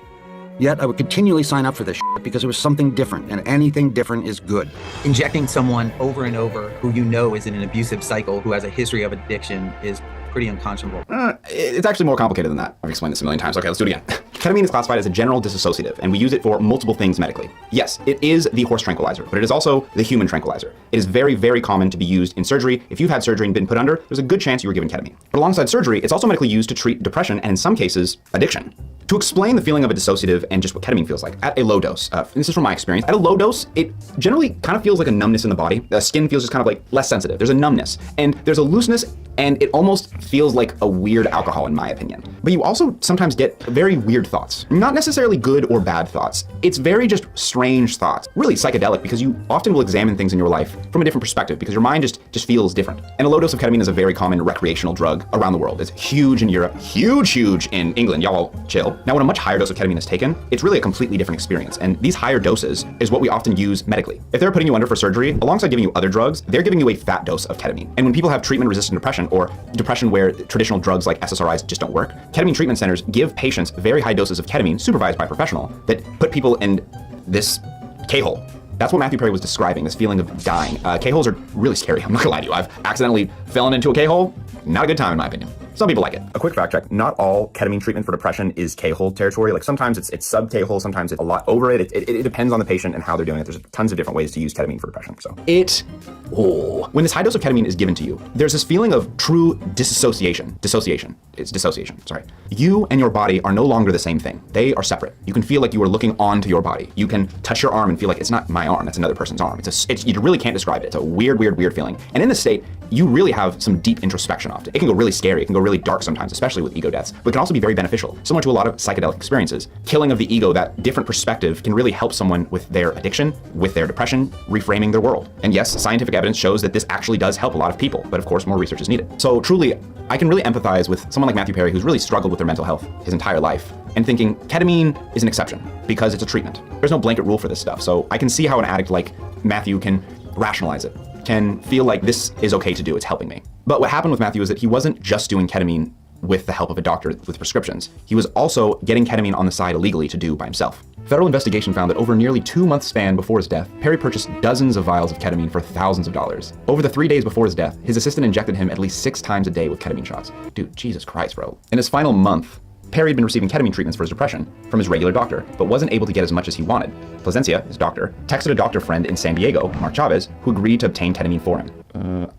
Yet I would continually sign up for this shit because it was something different, and anything different is good. Injecting someone over and over who you know is in an abusive cycle, who has a history of addiction, is pretty unconscionable. It's actually more complicated than that. I've explained this a million times. Okay, let's do it again. Ketamine is classified as a general dissociative, and we use it for multiple things medically. Yes, it is the horse tranquilizer, but it is also the human tranquilizer. It is very, very common to be used in surgery. If you've had surgery and been put under, there's a good chance you were given ketamine. But alongside surgery, it's also medically used to treat depression and in some cases, addiction. To explain the feeling of a dissociative and just what ketamine feels like, at a low dose, and this is from my experience, at a low dose, it generally kind of feels like a numbness in the body. The skin feels just kind of like less sensitive. There's a numbness, and there's a looseness, and it almost feels like a weird alcohol in my opinion. But you also sometimes get very weird thoughts. Not necessarily good or bad thoughts. It's very just strange thoughts. Really psychedelic because you often will examine things in your life from a different perspective because your mind just feels different. And a low dose of ketamine is a very common recreational drug around the world. It's huge in Europe, huge in England. Y'all chill. Now, when a much higher dose of ketamine is taken, it's really a completely different experience. And these higher doses is what we often use medically. If they're putting you under for surgery, alongside giving you other drugs, they're giving you a fat dose of ketamine. And when people have treatment-resistant depression or depression where traditional drugs like SSRIs just don't work, ketamine treatment centers give patients very high doses of ketamine supervised by a professional that put people in this K-hole. That's what Matthew Perry was describing, this feeling of dying. K-holes are really scary, I'm not gonna lie to you. I've accidentally fallen into a K-hole. Not a good time in my opinion. Some people like it. A quick fact check, not all ketamine treatment for depression is K-hole territory. Like sometimes it's sub K-hole, sometimes it's a lot over it. It depends on the patient and how they're doing it. There's tons of different ways to use ketamine for depression. So when this high dose of ketamine is given to you, there's this feeling of true dissociation. It's dissociation, sorry. You and your body are no longer the same thing. They are separate. You can feel like you are looking onto your body. You can touch your arm and feel like it's not my arm, that's another person's arm. You really can't describe it. It's a weird feeling. And in this state, you really have some deep introspection often. It can go really scary, it can go really dark sometimes, especially with ego deaths, but it can also be very beneficial. Similar to a lot of psychedelic experiences. Killing of the ego, that different perspective can really help someone with their addiction, with their depression, reframing their world. And yes, scientific evidence shows that this actually does help a lot of people, but of course more research is needed. So truly, I can really empathize with someone like Matthew Perry who's really struggled with their mental health his entire life and thinking ketamine is an exception because it's a treatment. There's no blanket rule for this stuff. So I can see how an addict like Matthew can rationalize it, can feel like this is okay to do, it's helping me. But what happened with Matthew is that he wasn't just doing ketamine with the help of a doctor with prescriptions. He was also getting ketamine on the side illegally to do by himself. Federal investigation found that over a nearly 2-month span before his death, Perry purchased dozens of vials of ketamine for thousands of dollars. Over the 3 days before his death, his assistant injected him at least 6 times a day with ketamine shots. Dude, Jesus Christ, bro. In his final month, Perry had been receiving ketamine treatments for his depression from his regular doctor, but wasn't able to get as much as he wanted. Placencia, his doctor, texted a doctor friend in San Diego, Mark Chavez, who agreed to obtain ketamine for him.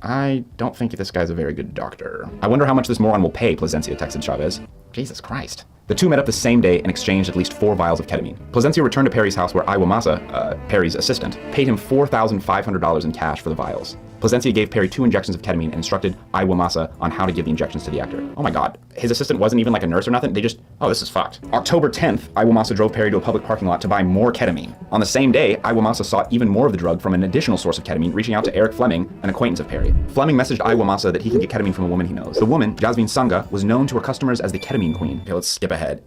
I don't think this guy's a very good doctor. I wonder how much this moron will pay, Placencia texted Chavez. Jesus Christ. The two met up the same day and exchanged at least 4 vials of ketamine. Placencia returned to Perry's house where Iwamasa, Perry's assistant, paid him $4,500 in cash for the vials. Placencia gave Perry 2 injections of ketamine and instructed Iwamasa on how to give the injections to the actor. Oh my God. His assistant wasn't even like a nurse or nothing. They just, oh, this is fucked. October 10th, Iwamasa drove Perry to a public parking lot to buy more ketamine. On the same day, Iwamasa sought even more of the drug from an additional source of ketamine, reaching out to Eric Fleming, an acquaintance of Perry. Fleming messaged Iwamasa that he can get ketamine from a woman he knows. The woman, Jasmine Sanga, was known to her customers as the ketamine queen. Okay, let's skip ahead.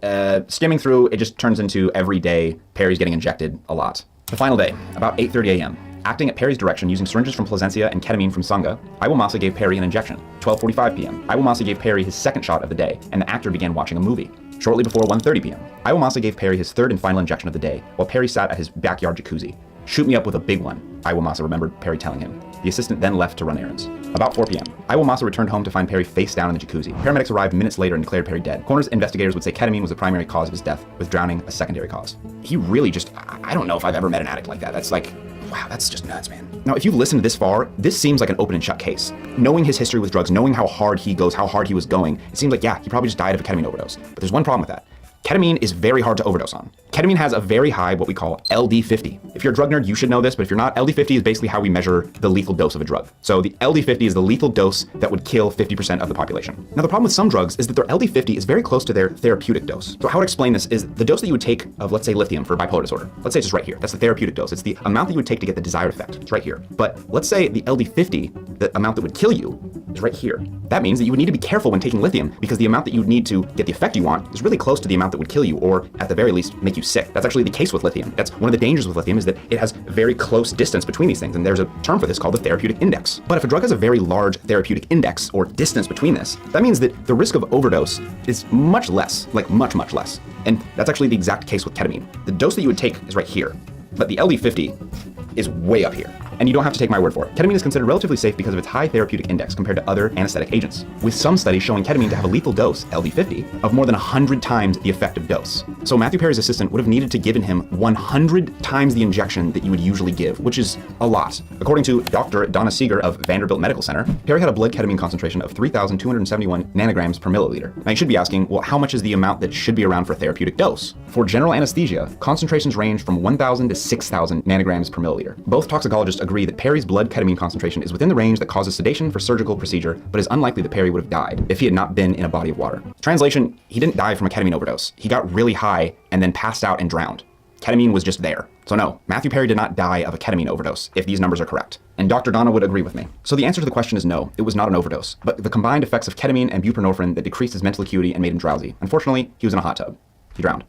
Skimming through, it just turns into every day Perry's getting injected a lot. The final day, about 8:30 a.m. Acting at Perry's direction using syringes from Placencia and ketamine from Sanga, Iwamasa gave Perry an injection. 12:45 p.m. Iwamasa gave Perry his second shot of the day, and the actor began watching a movie. Shortly before 1:30 p.m., Iwamasa gave Perry his third and final injection of the day, while Perry sat at his backyard jacuzzi. Shoot me up with a big one. Iwamasa remembered Perry telling him. The assistant then left to run errands. About 4 p.m., Iwamasa returned home to find Perry face down in the jacuzzi. Paramedics arrived minutes later and declared Perry dead. Coroner's investigators would say ketamine was the primary cause of his death, with drowning a secondary cause. He really just, I don't know if I've ever met an addict like that. That's like, wow, that's just nuts, man. Now, if you've listened this far, this seems like an open and shut case. Knowing his history with drugs, knowing how hard he goes, how hard he was going, it seems like, yeah, he probably just died of a ketamine overdose. But there's one problem with that. Ketamine is very hard to overdose on. Ketamine has a very high, what we call LD50. If you're a drug nerd, you should know this, but if you're not, LD50 is basically how we measure the lethal dose of a drug. So the LD50 is the lethal dose that would kill 50% of the population. Now, the problem with some drugs is that their LD50 is very close to their therapeutic dose. So how I would explain this is the dose that you would take of, let's say, lithium for bipolar disorder. Let's say it's just right here. That's the therapeutic dose. It's the amount that you would take to get the desired effect. It's right here. But let's say the LD50, the amount that would kill you, is right here. That means that you would need to be careful when taking lithium because the amount that you would need to get the effect you want is really close to the amount that would kill you, or at the very least make you sick. That's actually the case with lithium. That's one of the dangers with lithium, is that it has very close distance between these things, and there's a term for this called the therapeutic index. But if a drug has a very large therapeutic index or distance between this, that means that the risk of overdose is much less, like much, much less. And that's actually the exact case with ketamine. The dose that you would take is right here, but the LD50 is way up here. And you don't have to take my word for it. Ketamine is considered relatively safe because of its high therapeutic index compared to other anesthetic agents, with some studies showing ketamine to have a lethal dose, LD50, of more than 100 times the effective dose. So Matthew Perry's assistant would have needed to given him 100 times the injection that you would usually give, which is a lot. According to Dr. Donna Seeger of Vanderbilt Medical Center, Perry had a blood ketamine concentration of 3,271 nanograms per milliliter. Now you should be asking, well, how much is the amount that should be around for therapeutic dose? For general anesthesia, concentrations range from 1,000 to 6,000 nanograms per milliliter. Both toxicologists agree that Perry's blood ketamine concentration is within the range that causes sedation for surgical procedure, but is unlikely that Perry would have died if he had not been in a body of water. Translation, he didn't die from a ketamine overdose. He got really high and then passed out and drowned. Ketamine was just there. So no, Matthew Perry did not die of a ketamine overdose, if these numbers are correct. And Dr. Donna would agree with me. So the answer to the question is no, it was not an overdose, but the combined effects of ketamine and buprenorphine that decreased his mental acuity and made him drowsy. Unfortunately, he was in a hot tub. He drowned.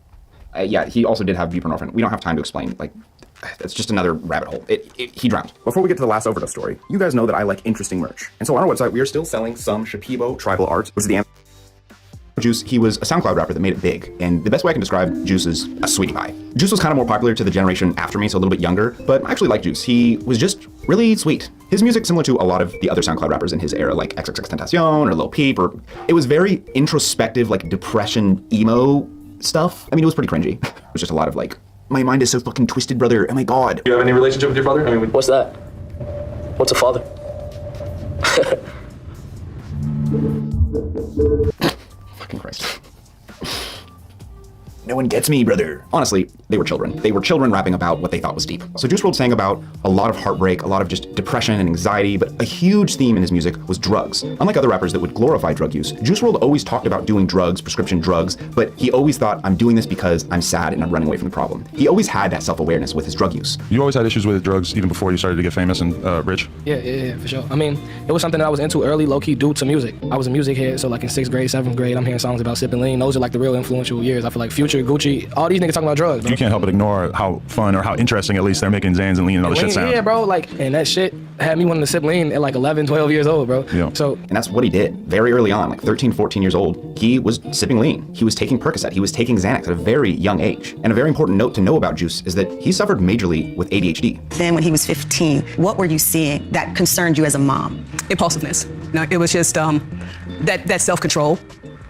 Yeah, he also did have buprenorphine. We don't have time to explain, that's just another rabbit hole. He drowned. Before we get to the last overdose story, you guys know that I like interesting merch. And so on our website, we are still selling some Shipibo tribal art, which is the Juice. He was a SoundCloud rapper that made it big. And the best way I can describe Juice is a sweetie pie. Juice was kind of more popular to the generation after me, so a little bit younger, but I actually like Juice. He was just really sweet. His music, similar to a lot of the other SoundCloud rappers in his era, like XXXTentacion or Lil Peep, it was very introspective, like depression, emo stuff. I mean, it was pretty cringy. It was just a lot of like, my mind is so fucking twisted, brother. Oh my God. Do you have any relationship with your father? I mean, what's that? What's a father? Fucking Christ. No one gets me, brother. Honestly, they were children. They were children rapping about what they thought was deep. So Juice WRLD sang about a lot of heartbreak, a lot of just depression and anxiety, but a huge theme in his music was drugs. Unlike other rappers that would glorify drug use, Juice WRLD always talked about doing drugs, prescription drugs, but he always thought, I'm doing this because I'm sad and I'm running away from the problem. He always had that self-awareness with his drug use. You always had issues with drugs even before you started to get famous and rich? Yeah, for sure. I mean, it was something that I was into early, low-key, due to music. I was a music head, so like in 6th grade, 7th grade, I'm hearing songs about sipping lean. Those are like the real influential years. I feel like Future, Gucci, all these niggas talking about drugs, bro. You can't help but ignore how fun or how interesting at least they're making Xans and lean and all the shit sound. Yeah, bro, like, and that shit had me wanting to sip lean at like 11, 12 years old, bro. Yeah. So, and that's what he did very early on, like 13, 14 years old. He was sipping lean. He was taking Percocet. He was taking Xanax at a very young age. And a very important note to know about Juice is that he suffered majorly with ADHD. Then when he was 15, what were you seeing that concerned you as a mom? Impulsiveness. No, it was just that self-control.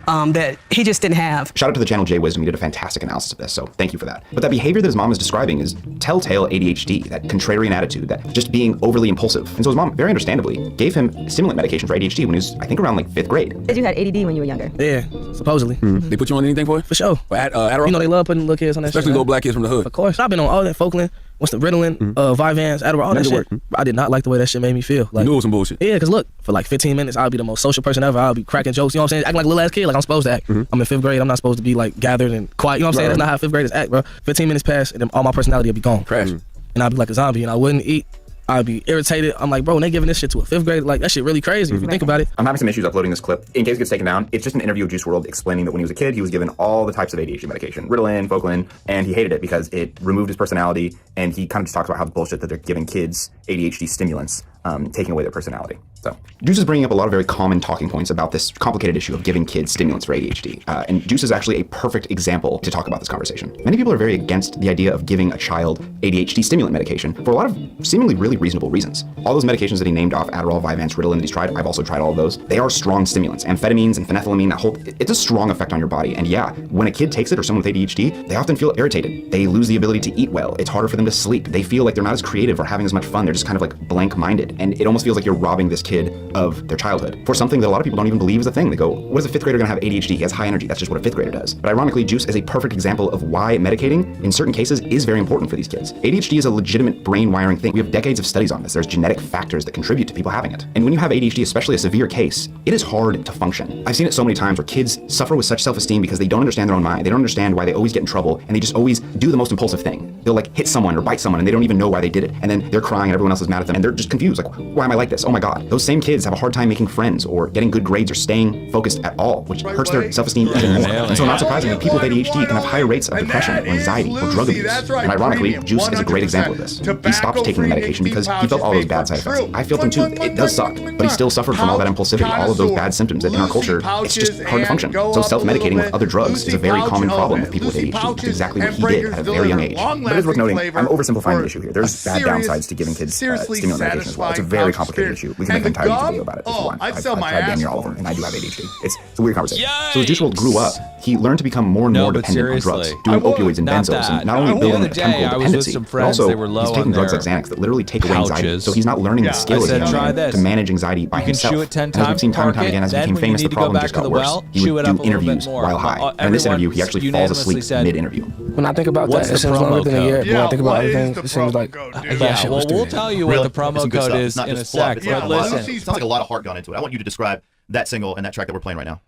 That he just didn't have. Shout out to the channel Jay Wisdom. He did a fantastic analysis of this, so thank you for that. But that behavior that his mom is describing is telltale ADHD, that contrarian attitude, that just being overly impulsive. And so his mom, very understandably, gave him stimulant medication for ADHD when he was, I think, around like 5th grade. Said you had ADD when you were younger. Yeah, supposedly. Mm-hmm. They put you on anything for it? For sure. Adderall? You know they love putting little kids on that Especially shit. little black kids from the hood. Of course. I've been on all that, Folkland. What's the Ritalin, Vyvanse, Adderall, all that shit. I did not like the way that shit made me feel. Like, you knew it was some bullshit. Yeah, because look, for like 15 minutes, I'll be the most social person ever. I'll be cracking jokes, you know what I'm saying? Acting like a little ass kid, like I'm supposed to act. I'm in 5th grade, I'm not supposed to be like gathered and quiet, you know what I'm saying? That's not how 5th graders act, bro. 15 minutes pass, and then all my personality will be gone. Crash. And I'll be like a zombie, and I wouldn't eat. I'd be irritated. I'm like, bro, when they giving this shit to a 5th grader, like that shit really crazy if you think about it. I'm having some issues uploading this clip. In case it gets taken down, it's just an interview of Juice WRLD explaining that when he was a kid, he was given all the types of ADHD medication, Ritalin, Folkland, and he hated it because it removed his personality, and he kind of just talks about how the bullshit that they're giving kids ADHD stimulants taking away their personality. So Juice is bringing up a lot of very common talking points about this complicated issue of giving kids stimulants for ADHD. And Juice is actually a perfect example to talk about this conversation. Many people are very against the idea of giving a child ADHD stimulant medication for a lot of seemingly really reasonable reasons. All those medications that he named off, Adderall, Vyvanse, Ritalin, that he's tried, I've also tried all of those. They are strong stimulants. Amphetamines and phenethylamine, it's a strong effect on your body. And yeah, when a kid takes it or someone with ADHD, they often feel irritated. They lose the ability to eat well. It's harder for them to sleep. They feel like they're not as creative or having as much fun. They're just kind of like blank-minded. And it almost feels like you're robbing this kid of their childhood for something that a lot of people don't even believe is a thing. They go, what is a 5th grader gonna have ADHD? He has high energy. That's just what a 5th grader does. But ironically, Juice is a perfect example of why medicating in certain cases is very important for these kids. ADHD is a legitimate brain wiring thing. We have decades of studies on this. There's genetic factors that contribute to people having it. And when you have ADHD, especially a severe case, it is hard to function. I've seen it so many times where kids suffer with such self-esteem because they don't understand their own mind. They don't understand why they always get in trouble, and they just always do the most impulsive thing. They'll like hit someone or bite someone and they don't even know why they did it. And then they're crying and everyone else is mad at them and they're just confused. Like, why am I like this? Oh my God. Those same kids have a hard time making friends or getting good grades or staying focused at all, which hurts their self-esteem even more. And so not surprisingly, people with ADHD can have higher rates of depression or anxiety or drug abuse. And ironically, Juice is a great example of this. He stopped taking the medication because he felt all those bad side effects. I felt them too. It does suck, but he still suffered from all that impulsivity, all of those bad symptoms that in our culture, it's just hard to function. So self-medicating with other drugs is a very common problem with people with ADHD. That's exactly what he did at a very young age. But it is worth noting, I'm oversimplifying the issue here. There's bad downsides to giving kids stimulant medication as well. It's a very complicated issue. We can make an entire YouTube video about it if you want. I've tried damn near all of them, and I do have ADHD. It's a weird conversation. So as Juice WRLD grew up, he learned to become more and more dependent on drugs, doing opioids and benzos, and not only building a chemical dependency, but also he's taking drugs like Xanax that literally take away anxiety. So he's not learning the skill to manage anxiety by himself. And as we've seen time and time again, as he became famous, the problem just got worse. He would do interviews while high. And in this interview, he actually falls asleep mid-interview. When I think about that, it seems longer than a year. When I think about other things, it seems like yeah, well, we'll tell you what the promo code is in a sec. But listen, it sounds like a lot of heart gone into it. I want you to describe that single and that track that we're playing right now.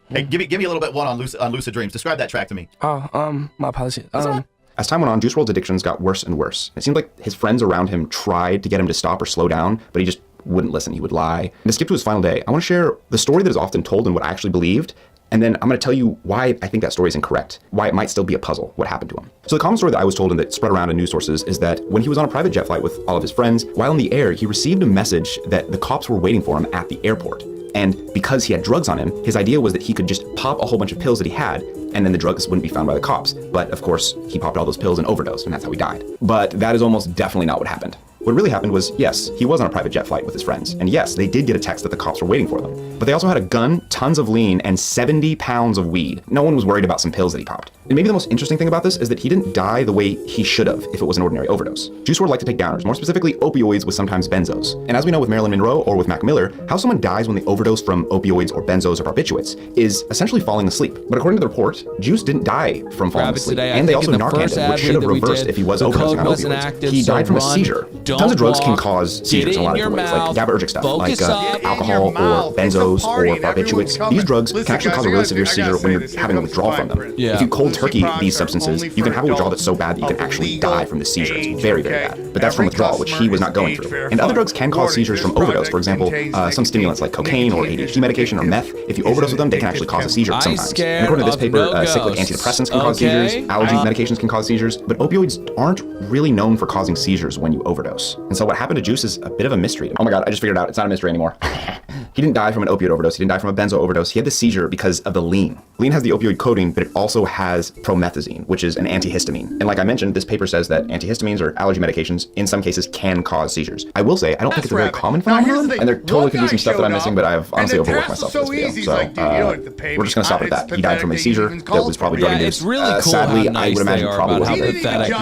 Hey, give me a little bit one on Lucid Dreams. Describe that track to me. Oh, my apologies. As time went on, Juice WRLD's addictions got worse and worse. It seemed like his friends around him tried to get him to stop or slow down, but he just wouldn't listen. He would lie. And to skip to his final day, I want to share the story that is often told and what I actually believed, and then I'm going to tell you why I think that story is incorrect, why it might still be a puzzle, what happened to him. So the common story that I was told and that spread around in news sources is that when he was on a private jet flight with all of his friends, while in the air, he received a message that the cops were waiting for him at the airport. And because he had drugs on him, his idea was that he could just pop a whole bunch of pills that he had, and then the drugs wouldn't be found by the cops. But of course, he popped all those pills and overdosed, and that's how he died. But that is almost definitely not what happened. What really happened was, yes, he was on a private jet flight with his friends, and yes, they did get a text that the cops were waiting for them. But they also had a gun, tons of lean, and 70 pounds of weed. No one was worried about some pills that he popped. And maybe the most interesting thing about this is that he didn't die the way he should have if it was an ordinary overdose. Juice WRLD liked to take downers, more specifically opioids with sometimes benzos. And as we know with Marilyn Monroe or with Mac Miller, how someone dies when they overdose from opioids or benzos or barbiturates is essentially falling asleep. But according to the report, Juice didn't die from falling asleep. And they also Narcaned him, which should have reversed if he was overdosing on opioids. He died from a seizure. Tons of drugs can cause seizures in a lot of different ways, like GABAergic stuff, like alcohol or benzos or barbiturates. These drugs can actually cause a really severe seizure when you're having a withdrawal from them. If you cold turkey these substances, you can have a withdrawal that's so bad that you can actually die from the seizure. It's very, very bad. But that's from withdrawal, which he was not going through. And other drugs can cause seizures from overdose. For example, some stimulants like cocaine or ADHD medication or meth, if you overdose with them, they can actually cause a seizure sometimes. And according to this paper, cyclic antidepressants can cause seizures, allergy medications can cause seizures, but opioids aren't really known for causing seizures when you overdose. And so what happened to Juice is a bit of a mystery. Oh my God, I just figured it out. It's not a mystery anymore. He didn't die from an opioid overdose. He didn't die from a benzo overdose. He had the seizure because of the lean. Lean has the opioid coating, but it also has promethazine, which is an antihistamine. And like I mentioned, this paper says that antihistamines or allergy medications in some cases can cause seizures. I will say, I don't think it's a very common phenomenon, and there totally could be some stuff that I'm missing, but I've honestly overworked myself for this video. So we're just gonna stop at that. He died from a seizure that was probably drug-induced. Sadly, I would imagine probably wasn't very pathetic.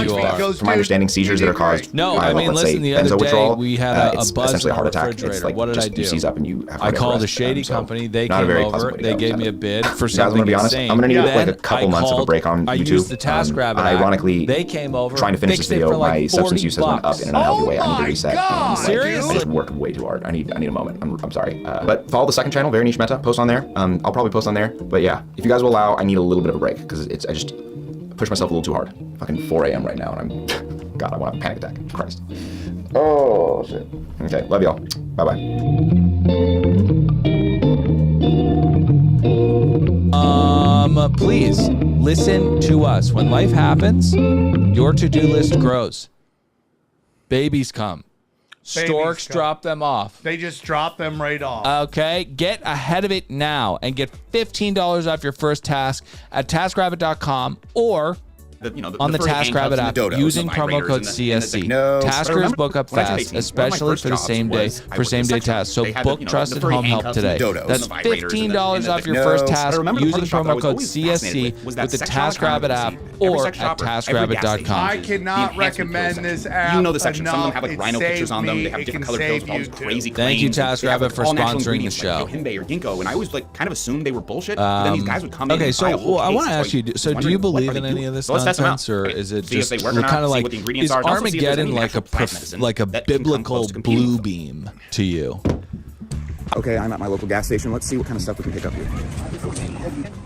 From my understanding, seizures that are caused by, let's say, benzo withdrawal, it's essentially a heart attack. It's like just you seize up and you have I called a shady company. They came over. They gave me a bid for something insane. I'm gonna need like a couple months of a break on YouTube. I used the TaskRabbit app. Ironically, they came over. Trying to finish this video, my substance use has went up in an unhealthy way. I need to reset. Seriously? I just worked way too hard. I need a moment. I'm sorry. But follow the second channel, Very Niche Meta. Post on there. I'll probably post on there. But yeah, if you guys will allow, I need a little bit of a break because I just pushed myself a little too hard. Fucking 4 a.m. right now, and I'm God, I want a panic attack. Christ. Oh shit. Okay, love y'all. Bye bye. Please. Listen to us. When life happens, your to-do list grows. Babies come. Storks drop them off. They just drop them right off. Okay, get ahead of it now and get $15 off your first task at TaskRabbit.com or on the TaskRabbit app using promo code CSC. Taskers book up fast, especially for the same day tasks. So book trusted home help today. That's $15 off your first task using promo code CSC with the TaskRabbit app or at TaskRabbit.com. I cannot recommend this app. You know the section. Some of them have like It rhino pictures on them. saved They have me. different It colored can pills with all save these you crazy too. Thank you, claims. They have, TaskRabbit, like, for all natural sponsoring the ingredients, show. Like Yohimbe or ginkgo, and I always like kind of assumed they were bullshit. But then these guys would come in. Okay, and buy a whole so I want to case. ask you, so do you believe in any of this nonsense, or is it just kind of like, is Armageddon like a biblical blue beam to you? Okay, I'm at my local gas station. Let's see what kind of stuff we can pick up here.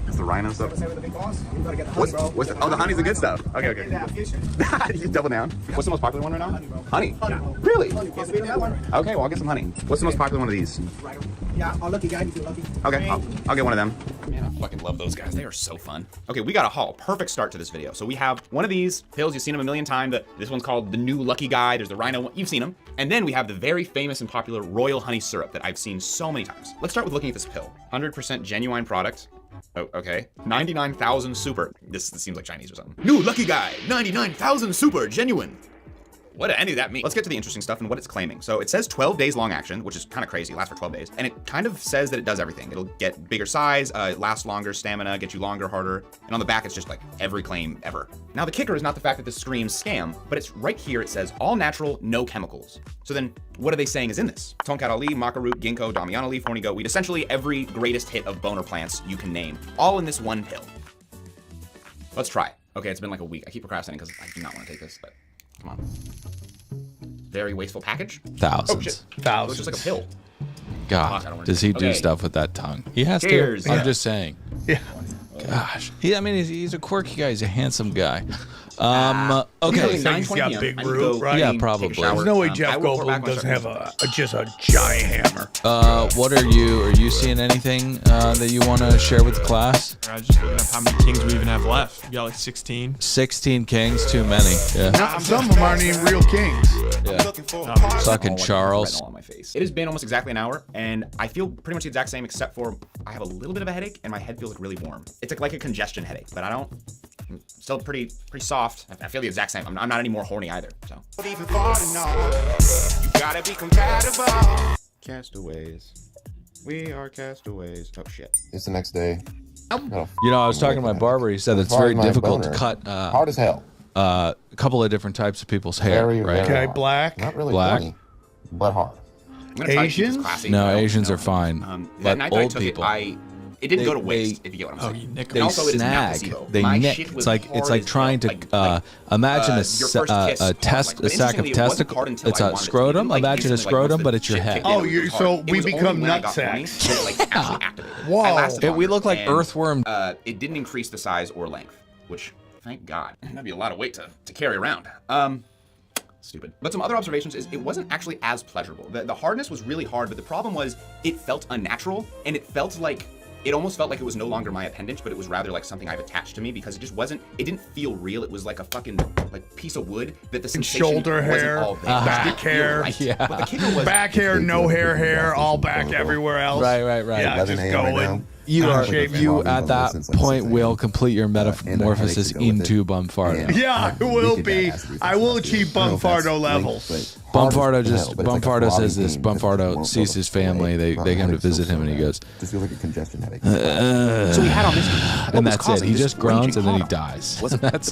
It's the rhino stuff. What's the, oh, the honey's the good stuff. Okay. You double down. What's the most popular one right now? Honey. Really? Okay, well, I'll get some honey. What's the most popular one of these? Yeah, I'll lucky guy if you're lucky. Okay, I'll get one of them. Man, I fucking love those guys. They are so fun. Okay, we got a haul. Perfect start to this video. So we have one of these pills. You've seen them a million times. This one's called the new Lucky Guy. There's the Rhino one. You've seen them. And then we have the very famous and popular Royal Honey Syrup that I've seen so many times. Let's start with looking at this pill. 100% genuine product. Oh, okay. 99,000 super. This seems like Chinese or something. New Lucky Guy. 99,000 super genuine. What did any of that mean? Let's get to the interesting stuff and what it's claiming. So it says 12 days long action, which is kind of crazy. It lasts for 12 days. And it kind of says that it does everything. It'll get bigger size, last longer, stamina, get you longer, harder. And on the back, it's just like every claim ever. Now the kicker is not the fact that this screams scam, but it's right here. It says all natural, no chemicals. So then what are they saying is in this? Tonkat Ali, maca root, ginkgo, damiana leaf, horny goat weed. Essentially every greatest hit of boner plants you can name, all in this one pill. Let's try it. Okay, it's been like a week. I keep procrastinating because I do not want to take this, but come on. Very wasteful package. Thousands. Oh, shit. Thousands. It's just like a pill. God, does he do stuff with that tongue? He has Cheers. to. I'm just saying. Yeah. Gosh. I mean, he's a quirky guy. He's a handsome guy. Okay. He's got big root, right? Yeah, probably. There's no way Jeff Goldblum doesn't have just a giant hammer. What are you seeing anything that you want to share with the class? I'm just looking up how many kings we even have left. We got like 16. 16 kings, too many. Yeah. Some of them aren't even real kings. Yeah. Fucking Charles. On my face. It has been almost exactly an hour, and I feel pretty much the exact same, except for I have a little bit of a headache, and my head feels like really warm. It's like a congestion headache, but I'm still pretty soft. I feel the exact same. I'm not any more horny either. So. You gotta be compatible. Castaways. We are castaways. Oh shit. It's the next day. You know, I was talking to my barber. He said it's very difficult to cut. Hard as hell. A couple of different types of people's hair. Right? Okay, black. Not really Black. funny, but hard. Asians? No, Asians are fine. But old people. It didn't go to waste, if you get what I'm saying. You nick They also, it is not snag. placebo. They My nick. shit was It's like hard as trying hell. to imagine your first kiss a hard, test, but a sack of interestingly, it wasn't testicle. hard until It's I a wanted it to be. scrotum. Like, Imagine a instantly, scrotum, once but the it's your shit head. kicked in, Oh, it you was so hard. It we was only become when I nut got horny sacks. that it, like, actually activated. Whoa. I lasted We longer, look like and, earthworm. It didn't increase the size or length, which, thank God. That'd be a lot of weight to carry around. Stupid. But some other observations is it wasn't actually as pleasurable. The hardness was really hard, but the problem was it felt unnatural, and it almost felt like it was no longer my appendage, but it was rather like something I've attached to me because it didn't feel real. It was like a fucking piece of wood that the sensation shoulder hair, wasn't all there. back hair, Right. But the kicker was back hair, no hair, all back everywhere else. Right. Yeah, just going. You are Shave you at that point will complete your metamorphosis into Bumfardo. Yeah, I will be. I will achieve Bumfardo levels. Bumfardo says this. Bumfardo sees his family. They come to visit him, and he goes. Just feels like a congestion headache. So we had on this, and that's it. He just groans and then he dies. That's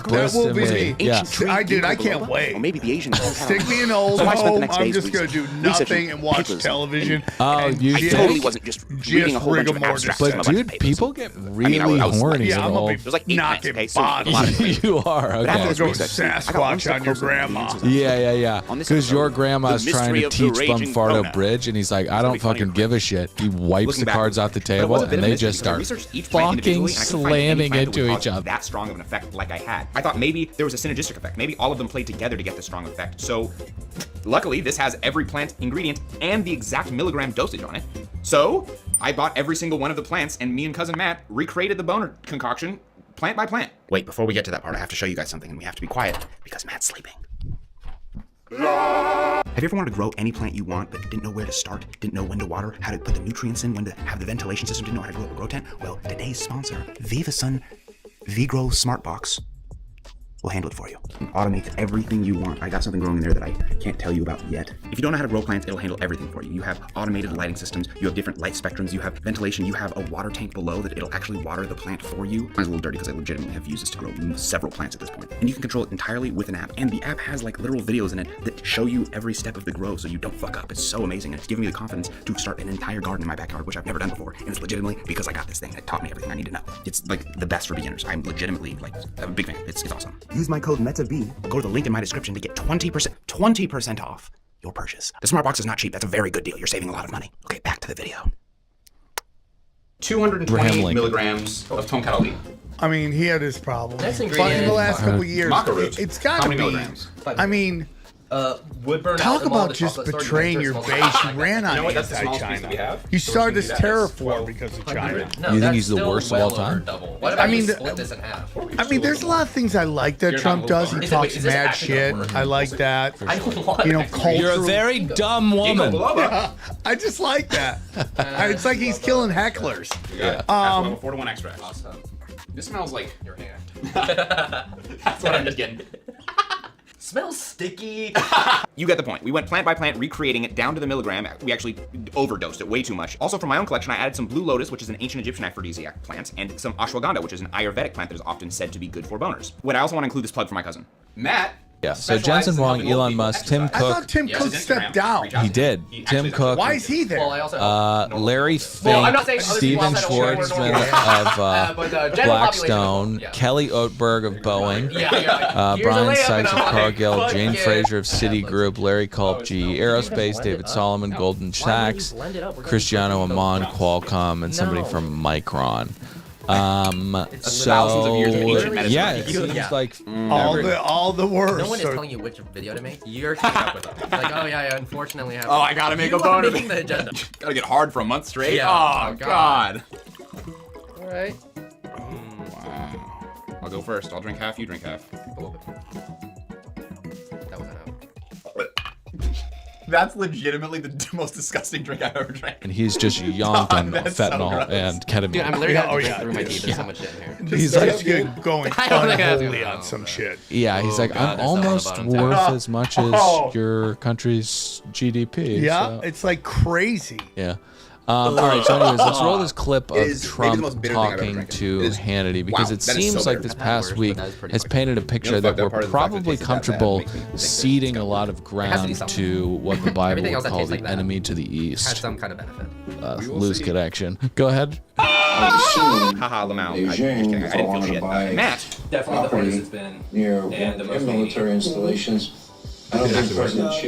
bliss to me. Yeah. I can't wait. Or maybe the Asian. Stick me in old home. I'm just gonna do nothing and watch television. Oh, you I totally wasn't just reading a whole bunch of abstracts. But dude, people get really horny. Yeah, I'm gonna be There's like 8 knocking plants, okay? bodies. You are. I'm Okay. gonna go Sasquatch on your grandma. Yeah. Because your grandma's The trying mystery to of the teach raging Bumfardo Rona. Bridge, and he's like, I don't fucking give a shit. He wipes Looking the cards off the but it table, was a bit and of a they mystery just because I start researched each plant fucking individually, and I couldn't find any slamming plant that into would each cause other. that strong of an effect like I had. I thought maybe there was a synergistic effect. Maybe all of them played together to get this strong effect. So luckily, this has every plant ingredient and the exact milligram dosage on it. So I bought every single one of the plants, and me and cousin Matt recreated the boner concoction plant by plant. Wait, before we get to that part, I have to show you guys something, and we have to be quiet because Matt's sleeping. Have you ever wanted to grow any plant you want, but didn't know where to start, didn't know when to water, how to put the nutrients in, when to have the ventilation system, didn't know how to grow up a grow tent? Well, today's sponsor, VivaSun VGrow Smart Box, will handle it for you. It automates everything you want. I got something growing in there that I can't tell you about yet. If you don't know how to grow plants, it'll handle everything for you. You have automated lighting systems, you have different light spectrums, you have ventilation, you have a water tank below that it'll actually water the plant for you. Mine's a little dirty because I legitimately have used this to grow several plants at this point. And you can control it entirely with an app. And the app has like literal videos in it that show you every step of the grow so you don't fuck up. It's so amazing. And it's giving me the confidence to start an entire garden in my backyard, which I've never done before. And it's legitimately because I got this thing that taught me everything I need to know. It's like the best for beginners. I'm legitimately like, I'm a big fan. It's awesome. Use my code METAB. Go to the link in my description to get 20% off your purchase. The Smart Box is not cheap. That's a very good deal. You're saving a lot of money. Okay, back to the video. 220 milligrams of Tonkat Ali. I mean, he had his problems. Next But ingredient in the last is couple of years, Maca it's got to How many be. milligrams? I mean, Woodburn talk alcohol, about the just chocolate store, betraying you your drink base. small- You ran on You know what? That's the smallest piece that we anti-China. have. You So started we this can do that. terraform because of China. No, You think that's he's the still worst of all well over time? double. What about I mean, you split this in half? I mean, there's a lot of things I like that You're Trump not does. moving He on. talks Is it mad actually shit. gonna work? I like that. I don't want You know, it. cultural. You're a very dumb woman. Yeah, I just like that. It's like he's killing hecklers. Yeah. 4-to-1 extract. Awesome. This smells like Your hand. that's what I'm just getting. Smells sticky. You get the point. We went plant by plant, recreating it down to the milligram. We actually overdosed it way too much. Also, from my own collection, I added some blue lotus, which is an ancient Egyptian aphrodisiac plant, and some ashwagandha, which is an Ayurvedic plant that is often said to be good for boners. What I also want to include this plug for my cousin, Matt. Yeah, so Jensen Huang, Elon Musk, Tim I Cook. thought Tim Cook stepped down. He did. Tim Cook. Why is he there? Well, I also Larry Well, I'm Fink, not saying other Steven people outside of Schwartzman Schwartzman of but, general Blackstone, population, yeah. Kelly Oatberg of Boeing, Yeah, here's a Brian layup Sykes and of I'm Cargill, like, Jane fuck Fraser of Citigroup, Larry Culp, GE Aerospace, David Solomon, Golden Sachs, Cristiano Amon, Qualcomm, and somebody from Micron. thousands of years of ancient medicine. Yeah, it seems like all the worst. No one is telling you which video to make. You're coming up with them. It's like, oh yeah, unfortunately, I have. Oh, I gotta make you a bone of making the agenda. Gotta get hard for a month straight. Yeah. Oh, Oh, God. All right. Wow. I'll go first. I'll drink half. You drink half. That wasn't out. That's legitimately the most disgusting drink I've ever drank. and he's just yonked on That's so fentanyl gross. and ketamine. Dude, I'm literally Yeah, having to yeah. drink through my teeth. There's so much shit in here. He's like going I don't think I have to. unholy on some shit. Yeah, he's like, God, I'm there's almost something on the worth bottom as much as your country's GDP. Yeah, so- it's like crazy. yeah. All right, so anyways, let's roll this clip of It is maybe the Trump most bitter thing I've ever talking drank. to It is- Hannity because wow, it that is seems so like bitter. this past worse, week but that is pretty has fucking painted a picture that fucked up we're part of the fact that it probably tasted that bad comfortable makes me think that it's ceding a lot of has to be ground something. to what the Bible Everything would else that call tastes the like that enemy to the has east. some kind of benefit. Loose connection. Go ahead. Haha, Lamau. I'm just kidding. I didn't feel shit. Matt. Definitely the furthest it's been. near And the most military installations. I don't think President Xi.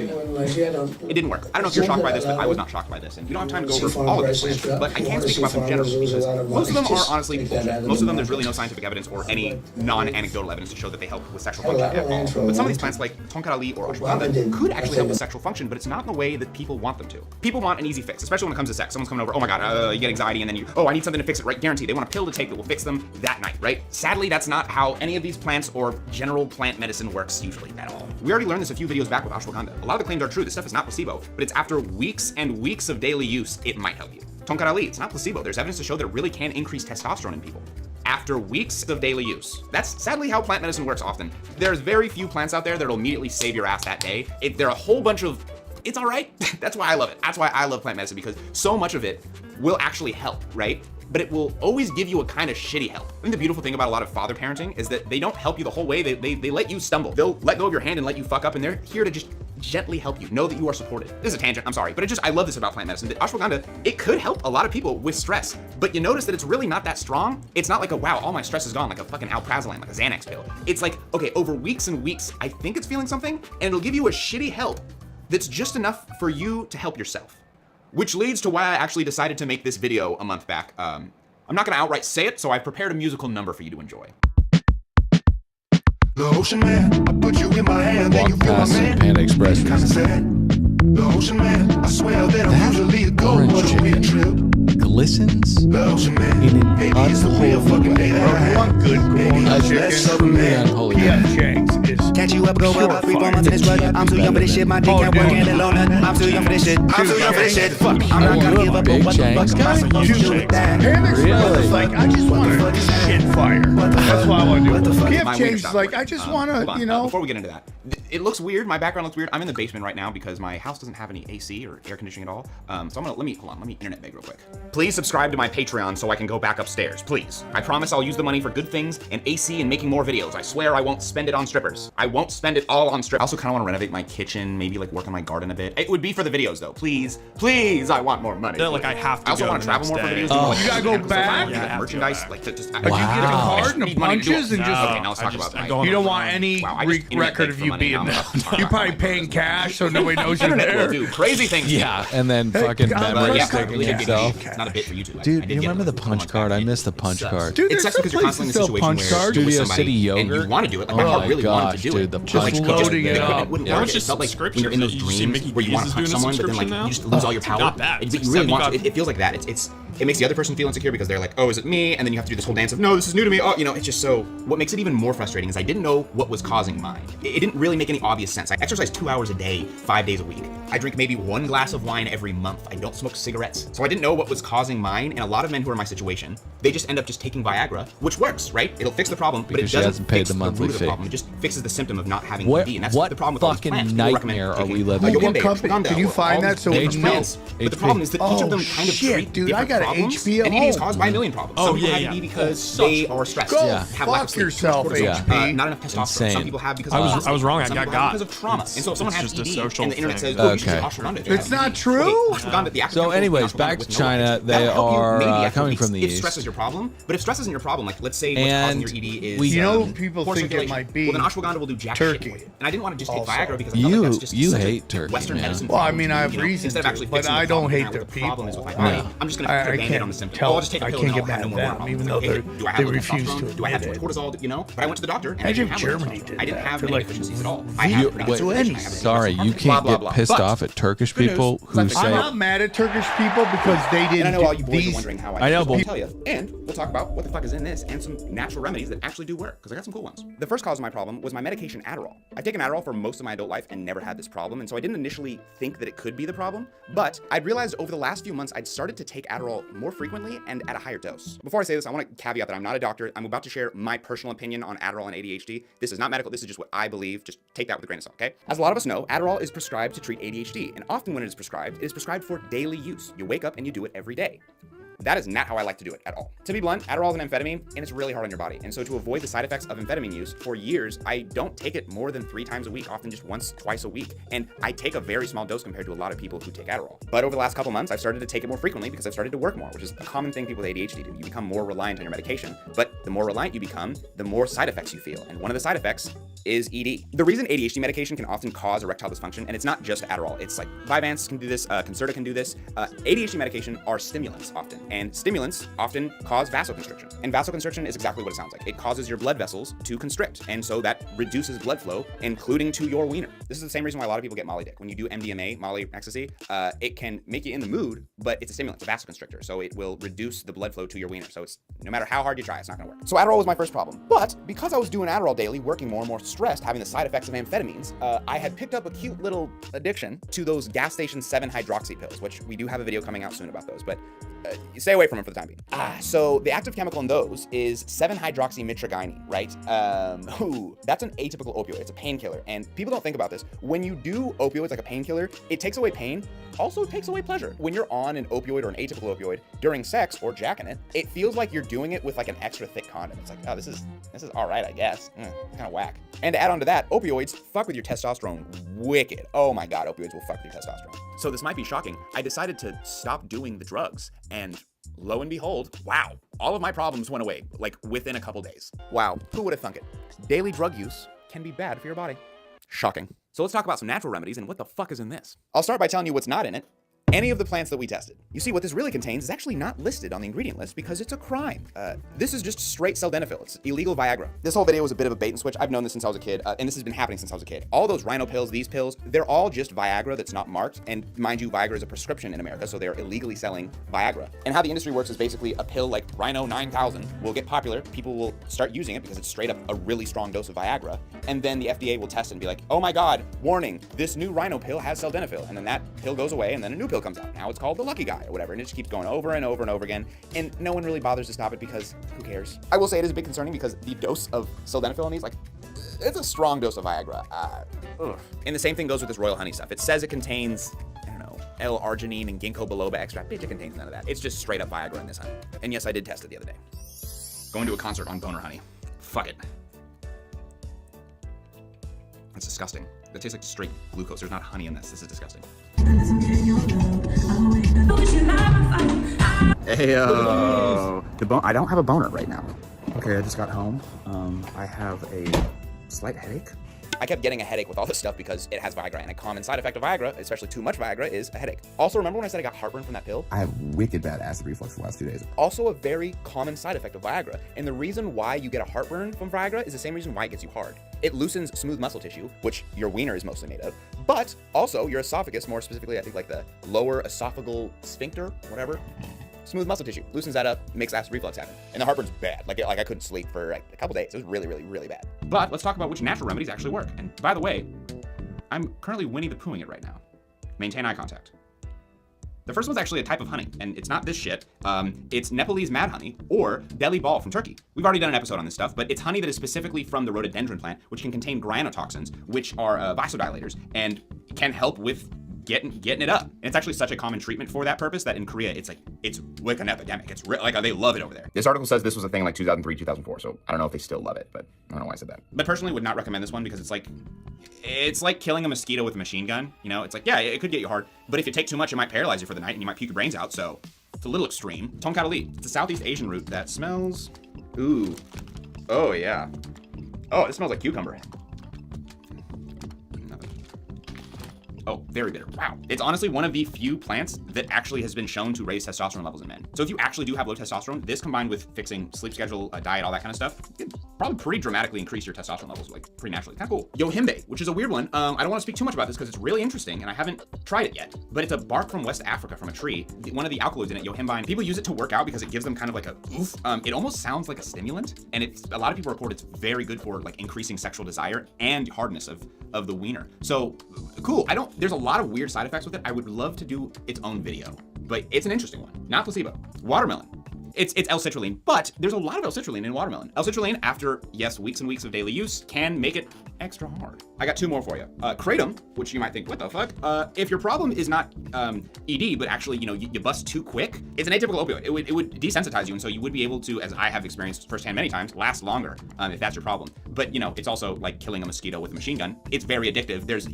It didn't work. I don't know if you're shocked by this, but I was not shocked by this. And we don't have time to go over all of this, but I can speak about them generally because most of them are honestly bullshit. Most of them, there's really no scientific evidence or any non-anecdotal evidence to show that they help with sexual function at all. But some of these plants, like Tonkat Ali or ashwagandha, could actually help with sexual function, but it's not in the way that people want them to. People want an easy fix, especially when it comes to sex. Someone's coming over, oh my god, you get anxiety, and then I need something to fix it, right? Guaranteed. They want a pill to take that will fix them that night, right? Sadly, that's not how any of these plants or general plant medicine works usually at all. We already learned this a few videos back with ashwagandha. A lot of the claims are true. This stuff is not placebo, but it's after weeks and weeks of daily use, it might help you. Tonkat Ali, it's not placebo. There's evidence to show that it really can increase testosterone in people after weeks of daily use. That's sadly how plant medicine works often. There's very few plants out there that'll immediately save your ass that day. There are a whole bunch of, it's all right. That's why I love it. That's why I love plant medicine, because so much of it will actually help, right? But it will always give you a kind of shitty help. I think the beautiful thing about a lot of father parenting is that they don't help you the whole way. They let you stumble. They'll let go of your hand and let you fuck up, and they're here to just gently help you. Know that you are supported. This is a tangent, I'm sorry, but I love this about plant medicine. That ashwagandha, it could help a lot of people with stress, but you notice that it's really not that strong. It's not like wow, all my stress is gone, like a fucking alprazolam, like a Xanax pill. It's like, okay, over weeks and weeks, I think it's feeling something, and it'll give you a shitty help that's just enough for you to help yourself. Which leads to why I actually decided to make this video a month back. I'm not gonna outright say it, so I've prepared a musical number for you to enjoy. The ocean man, I put you in my hand, then you feel my man. Panda Express. Kinda sad. The ocean man, I swear that I'm usually a gold, but a weird trip. listens in an unholy way. Really unholy way. PF Chang's is Catch you up, go about 3-4 months in this rut. I'm too young for this shit. My dick can't work and alone. I'm too young for this shit. I'm too young for this shit. Fuck. I'm not gonna give up. But what the fuck am I supposed to do with that? Really? Like, I just want to shit fire. That's what I want to do. PF Chang's is like, I just want to, you know. Before we get into that, it looks weird. My background looks weird. I'm in the basement right now because my house doesn't have any AC or air conditioning at all. So I'm gonna let me internet beg real quick. Please subscribe to my Patreon so I can go back upstairs. Please. I promise I'll use the money for good things and AC and making more videos. I swear I won't spend it on strippers. I won't spend it all on strippers. I also kind of want to renovate my kitchen, maybe like work on my garden a bit. It would be for the videos though. Please, please, I want more money. Yeah, like I have to. I also want to travel more for videos. Oh, you gotta go back. Merchandise, like to just. Like you get a card and a punches and just. Okay, now let's talk about that. You don't want any record of you being there. You're probably paying cash so nobody knows you're there. Do crazy things. Yeah, and then fucking memory sticking himself. It's not a bit for YouTube. Dude, you remember the punch card? I missed the punch card. Dude, it sucks because you're constantly in a situation where Studio City Yogurt. and you want to do it. Like Oh I my really wanted gosh, to do dude, it. the Just punch like card. loading it up. Wouldn't Yeah, work. it's It just felt like when you're in those dreams where you want to punch someone, but then like you just lose all your power. Not bad. But you really want to. It feels like that. It makes the other person feel insecure because they're like, oh, is it me? And then you have to do this whole dance of, no, this is new to me. Oh, you know, it's just so. What makes it even more frustrating is I didn't know what was causing mine. It didn't really make any obvious sense. I exercise 2 hours a day, 5 days a week. I drink maybe 1 glass of wine every month. I don't smoke cigarettes. So I didn't know what was causing mine. And a lot of men who are in my situation, they just end up just taking Viagra, which works, right? It'll fix the problem, but it Because she doesn't hasn't paid fix the monthly root of fee. the problem. It just fixes the symptom of not having What- ED, and that's what the problem with all these fucking plants. People recommend nightmare are taking we living What Yogambe, company? ashwagandha, Can you find all that so these we different know? plants. But the problem is that each of them kind of shit, treat dude, I different got an problems, HP at and ED is home. caused by a million problems. Oh, Some people yeah, have yeah. ED because Go they are stressed. Go Have lack of fuck sleep, yourself, too much cortisol, HP. not enough testosterone. Insane. Some people have because I of was wrong. I some got people have got. because of trauma. And so if someone It's has just a ED social and the internet thing. says, oh, you should Okay. take ashwagandha. It's not true. Ashwagandha, the active So chemical anyways, ashwagandha back with to no China, light. they That'll help you are, maybe after coming weeks from the if east. stress is your problem. But if stress isn't your problem, like let's say what's causing your ED is You know what people poor think it circulation. might be? Well, then ashwagandha will do jack Turkey. shit for you. And I didn't want to just take Also. Viagra because I felt like that's just You such a hate Turkey, Western man. medicine. Well, I problem mean, to I do, have you know, reason instead of to, actually but fixing I the don't problem, hate now their what the problem is with my people. body. No. I'm just gonna put a Band-Aid on the symptom. Oh, I'll just take a I pill can't and get I'll have mad no at more them, problems. even though Okay, do I have they low refuse to testosterone? Do I have too much admit it. cortisol? You know, but I went to the doctor and I Imagine didn't have Germany testosterone. did I didn't that have for, any like, deficiencies at all. I have You, pronounced wait, inflammation. I have sorry, you blah, can't blah, get blah. pissed But off at Turkish good news, people who I'm say. I'm not mad at Turkish people because they didn't. And I know all you boys are these- wondering how I know, feel, but- so I'll tell you. And we'll talk about what the fuck is in this and some natural remedies that actually do work, because I got some cool ones. The first cause of my problem was my medication Adderall. I've taken Adderall for most of my adult life and never had this problem, and so I didn't initially think that it could be the problem, but I'd realized over the last few months I'd started to take Adderall more frequently and at a higher dose. Before I say this, I want to caveat that I'm not a doctor. I'm about to share my personal opinion on Adderall and ADHD. This is not medical. This is just what I believe. Just take that with a grain of salt, okay? As a lot of us know, Adderall is prescribed to treat ADHD, and often when it is prescribed for daily use. You wake up and you do it every day. That is not how I like to do it at all. To be blunt, Adderall is an amphetamine, and it's really hard on your body. And so to avoid the side effects of amphetamine use, for years, I don't take it more than 3 times a week, often just once, twice a week. And I take a very small dose compared to a lot of people who take Adderall. But over the last couple months, I've started to take it more frequently because I've started to work more, which is a common thing people with ADHD do. You become more reliant on your medication, but the more reliant you become, the more side effects you feel. And one of the side effects is ED. The reason ADHD medication can often cause erectile dysfunction, and it's not just Adderall, it's like Vyvanse can do this, Concerta can do this. ADHD medication are stimulants often, and stimulants often cause vasoconstriction. And vasoconstriction is exactly what it sounds like. It causes your blood vessels to constrict, and so that reduces blood flow, including to your wiener. This is the same reason why a lot of people get Molly dick. When you do MDMA, Molly ecstasy, it can make you in the mood, but it's a stimulant, it's a vasoconstrictor, so it will reduce the blood flow to your wiener. So it's no matter how hard you try, it's not gonna work. So Adderall was my first problem. But because I was doing Adderall daily, working more and more stressed, having the side effects of amphetamines, I had picked up a cute little addiction to those gas station 7-hydroxy pills, which we do have a video coming out soon about those, but stay away from them for the time being. So the active chemical in those is 7-hydroxymitragynine, right? That's an atypical opioid. It's a painkiller, and people don't think about this. When you do opioids like a painkiller, it takes away pain, also takes away pleasure. When you're on an opioid or an atypical opioid during sex or jacking it, it feels like you're doing it with like an extra thick condom. It's like, oh, this is all right, I guess. Kind of whack. And to add on to that, opioids fuck with your testosterone wicked. Oh my God, opioids will fuck with your testosterone. So this might be shocking. I decided to stop doing the drugs, and lo and behold, wow, all of my problems went away, like within a couple days. Wow, who would have thunk it? Daily drug use can be bad for your body. Shocking. So let's talk about some natural remedies and what the fuck is in this. I'll start by telling you what's not in it. any of the plants that we tested. You see, what this really contains is actually not listed on the ingredient list because it's a crime. This is just straight sildenafil. It's illegal Viagra. This whole video was a bit of a bait and switch. I've known this since I was a kid, and this has been happening since I was a kid. All those rhino pills, these pills, they're all just Viagra that's not marked. And mind you, Viagra is a prescription in America, so they're illegally selling Viagra. And how the industry works is basically a pill like Rhino 9000 will get popular. People will start using it because it's straight up a really strong dose of Viagra. And then the FDA will test it and be like, oh my God, warning, this new Rhino pill has sildenafil. And then that pill goes away and then a new pill comes out. Now it's called the Lucky Guy or whatever. And it just keeps going over and over and over again. And no one really bothers to stop it because who cares? I will say it is a bit concerning because the dose of sildenafil in these, like, it's a strong dose of Viagra. And the same thing goes with this Royal Honey stuff. It says it contains, I don't know, L-arginine and ginkgo biloba extract. Bitch, it contains none of that. It's just straight up Viagra in this honey. And yes, I did test it the other day. Going to a concert on boner honey. Fuck it. That's disgusting. That tastes like straight glucose. There's not honey in this. This is disgusting. Hey, I don't have a boner right now. Okay, I just got home. I have a slight headache. I kept getting a headache with all this stuff because it has Viagra, and a common side effect of Viagra, especially too much Viagra, is a headache. Also, remember when I said I got heartburn from that pill? I have wicked bad acid reflux the last 2 days. Also a very common side effect of Viagra, and the reason why you get a heartburn from Viagra is the same reason why it gets you hard. It loosens smooth muscle tissue, which your wiener is mostly made of, but also your esophagus, more specifically, I think like the lower esophageal sphincter, whatever. Smooth muscle tissue, loosens that up, makes acid reflux happen. And the heartburn's bad. Like I couldn't sleep for like a couple days. It was really, really, really bad. But let's talk about which natural remedies actually work. And by the way, I'm currently Winnie the Poohing it right now. Maintain eye contact. The first one's actually a type of honey, and it's not this shit. It's Nepalese mad honey, or Delhi ball from Turkey. We've already done an episode on this stuff, but it's honey that is specifically from the rhododendron plant, which can contain gynotoxins, which are vasodilators, and can help with getting it up. And it's actually such a common treatment for that purpose that in Korea, it's like an epidemic. It's like they love it over there. This article says this was a thing like 2003, 2004, so I don't know if they still love it, but I don't know why I said that. But personally would not recommend this one because it's like killing a mosquito with a machine gun. You know, it's like, yeah, it could get you hard, but if you take too much, it might paralyze you for the night and you might puke your brains out, so it's a little extreme. Tongkatali, it's a Southeast Asian root that smells, ooh, oh yeah. Oh, it smells like cucumber. Oh, very bitter. Wow. It's honestly one of the few plants that actually has been shown to raise testosterone levels in men. So if you actually do have low testosterone, this combined with fixing sleep schedule, diet, all that kind of stuff, it probably pretty dramatically increase your testosterone levels, like pretty naturally. Kind of cool. Yohimbe, which is a weird one. I don't want to speak too much about this because it's really interesting and I haven't tried it yet, but it's a bark from West Africa from a tree. One of the alkaloids in it, yohimbine, people use it to work out because it gives them kind of like a oof. It almost sounds like a stimulant, and a lot of people report it's very good for like increasing sexual desire and hardness of the wiener. So cool. There's a lot of weird side effects with it. I would love to do its own video, but it's an interesting one. Not placebo. Watermelon. It's L-citrulline, but there's a lot of L-citrulline in watermelon. L-citrulline, after, yes, weeks and weeks of daily use, can make it extra hard. I got two more for you. Kratom, which you might think, what the fuck? If your problem is not ED, but actually, you bust too quick, it's an atypical opioid. It would desensitize you, and so you would be able to, as I have experienced firsthand many times, last longer if that's your problem. But, it's also like killing a mosquito with a machine gun. It's very addictive. There's,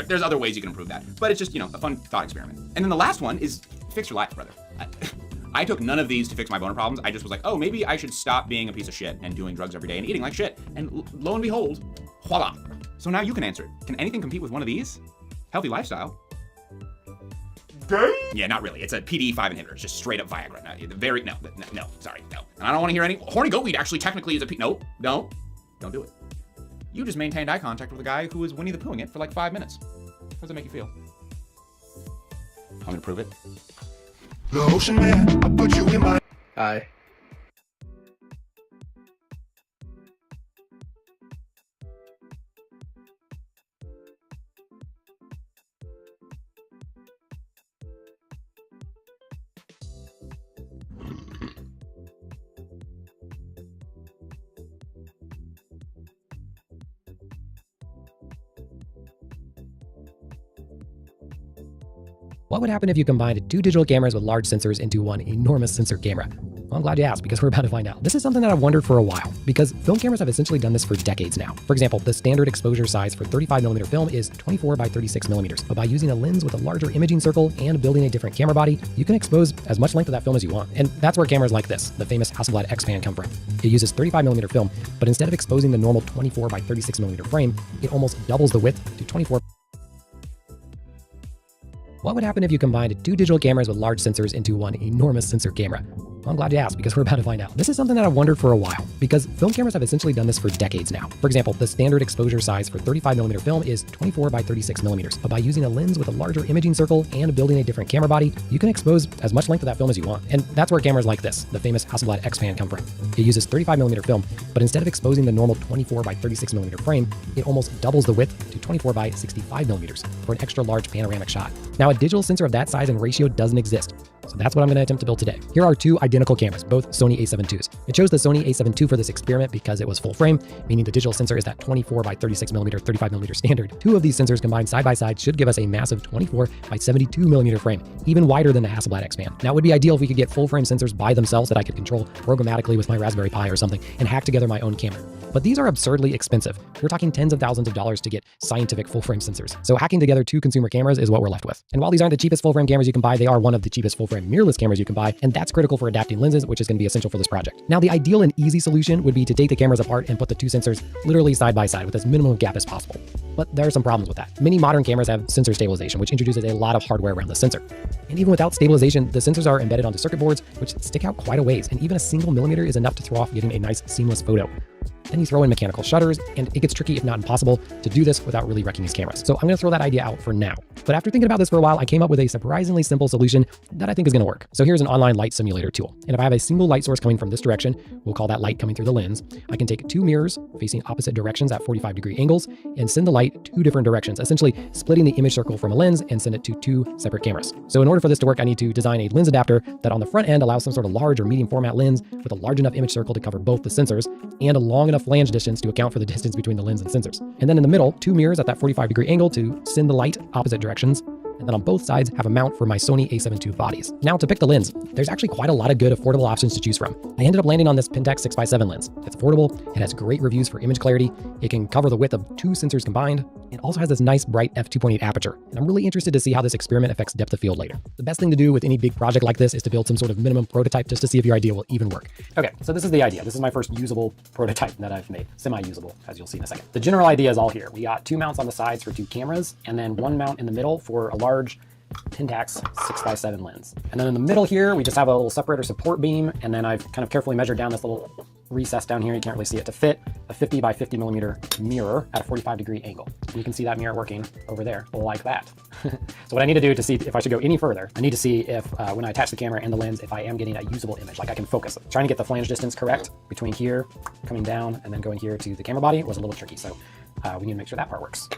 there's other ways you can improve that. But it's just, a fun thought experiment. And then the last one is fix your life, brother. I took none of these to fix my boner problems. I just was like, oh, maybe I should stop being a piece of shit and doing drugs every day and eating like shit. And lo and behold, voila. So now you can answer it. Can anything compete with one of these? Healthy lifestyle. Gay? Yeah, not really. It's a PDE5 inhibitor. It's just straight up Viagra. No, sorry, no. And I don't want to hear any, horny goat weed actually technically is a no, don't do it. You just maintained eye contact with a guy who was Winnie the Poohing it for like 5 minutes. How does it make you feel? I'm gonna prove it. The ocean man, I put you in my... Hi. What would happen if you combined 2 digital cameras with large sensors into one enormous sensor camera? Well, I'm glad you asked because we're about to find out. This is something that I've wondered for a while because film cameras have essentially done this for decades now. For example, the standard exposure size for 35mm film is 24 by 36mm, but by using a lens with a larger imaging circle and building a different camera body, you can expose as much length of that film as you want. And that's where cameras like this, the famous Hasselblad X-Pan, come from. It uses 35mm film, but instead of exposing the normal 24 by 36mm frame, it almost doubles the width to 24 What would happen if you combined 2 digital cameras with large sensors into one enormous sensor camera? Well, I'm glad you asked because we're about to find out. This is something that I've wondered for a while because film cameras have essentially done this for decades now. For example, the standard exposure size for 35mm film is 24 by 36mm, but by using a lens with a larger imaging circle and building a different camera body, you can expose as much length of that film as you want. And that's where cameras like this, the famous Hasselblad X-Pan, come from. It uses 35mm film, but instead of exposing the normal 24 by 36mm frame, it almost doubles the width to 24 by 65mm for an extra large panoramic shot. Now, a digital sensor of that size and ratio doesn't exist. So that's what I'm going to attempt to build today. Here are 2 identical cameras, both Sony a7 IIs. I chose the Sony a7 II for this experiment because it was full frame, meaning the digital sensor is that 24 by 36mm, 35mm standard. 2 of these sensors combined side by side should give us a massive 24 by 72mm frame, even wider than the Hasselblad X-Pan. Now, it would be ideal if we could get full frame sensors by themselves that I could control programmatically with my Raspberry Pi or something and hack together my own camera. But these are absurdly expensive. We're talking tens of thousands of dollars to get scientific full frame sensors. So hacking together 2 consumer cameras is what we're left with. And while these aren't the cheapest full frame cameras you can buy, they are one of the cheapest full frame mirrorless cameras you can buy, and that's critical for adapting lenses, which is going to be essential for this project. Now, the ideal and easy solution would be to take the cameras apart and put the 2 sensors literally side by side with as minimum gap as possible. But there are some problems with that. Many modern cameras have sensor stabilization, which introduces a lot of hardware around the sensor. And even without stabilization, the sensors are embedded onto circuit boards, which stick out quite a ways, and even a single millimeter is enough to throw off getting a nice seamless photo. Then you throw in mechanical shutters, and it gets tricky, if not impossible, to do this without really wrecking these cameras. So I'm going to throw that idea out for now. But after thinking about this for a while, I came up with a surprisingly simple solution that I think is going to work. So here's an online light simulator tool. And if I have a single light source coming from this direction, we'll call that light coming through the lens, I can take 2 mirrors facing opposite directions at 45-degree angles and send the light 2 different directions, essentially splitting the image circle from a lens and send it to 2 separate cameras. So in order for this to work, I need to design a lens adapter that on the front end allows some sort of large or medium format lens with a large enough image circle to cover both the sensors and a long enough flange distance to account for the distance between the lens and sensors. And then in the middle, 2 mirrors at that 45-degree angle to send the light opposite directions. And then on both sides have a mount for my Sony a7 II bodies. Now, to pick the lens, there's actually quite a lot of good affordable options to choose from. I ended up landing on this Pentax 6x7 lens. It's affordable, it has great reviews for image clarity, it can cover the width of 2 sensors combined, it also has this nice bright f2.8 aperture, and I'm really interested to see how this experiment affects depth of field later. The best thing to do with any big project like this is to build some sort of minimum prototype just to see if your idea will even work. Okay, so this is the idea. This is my first usable prototype that I've made, semi-usable, as you'll see in a second. The general idea is all here. We got 2 mounts on the sides for 2 cameras, and then 1 mount in the middle for a large Pentax 6x7 lens. And then in the middle here, we just have a little separator support beam, and then I've kind of carefully measured down this little recess down here, you can't really see it, to fit a 50 by 50 millimeter mirror at a 45-degree angle. And you can see that mirror working over there like that. So what I need to do to see if I should go any further, I need to see if when I attach the camera and the lens, if I am getting a usable image, like I can focus. Trying to get the flange distance correct between here, coming down, and then going here to the camera body was a little tricky. So we need to make sure that part works.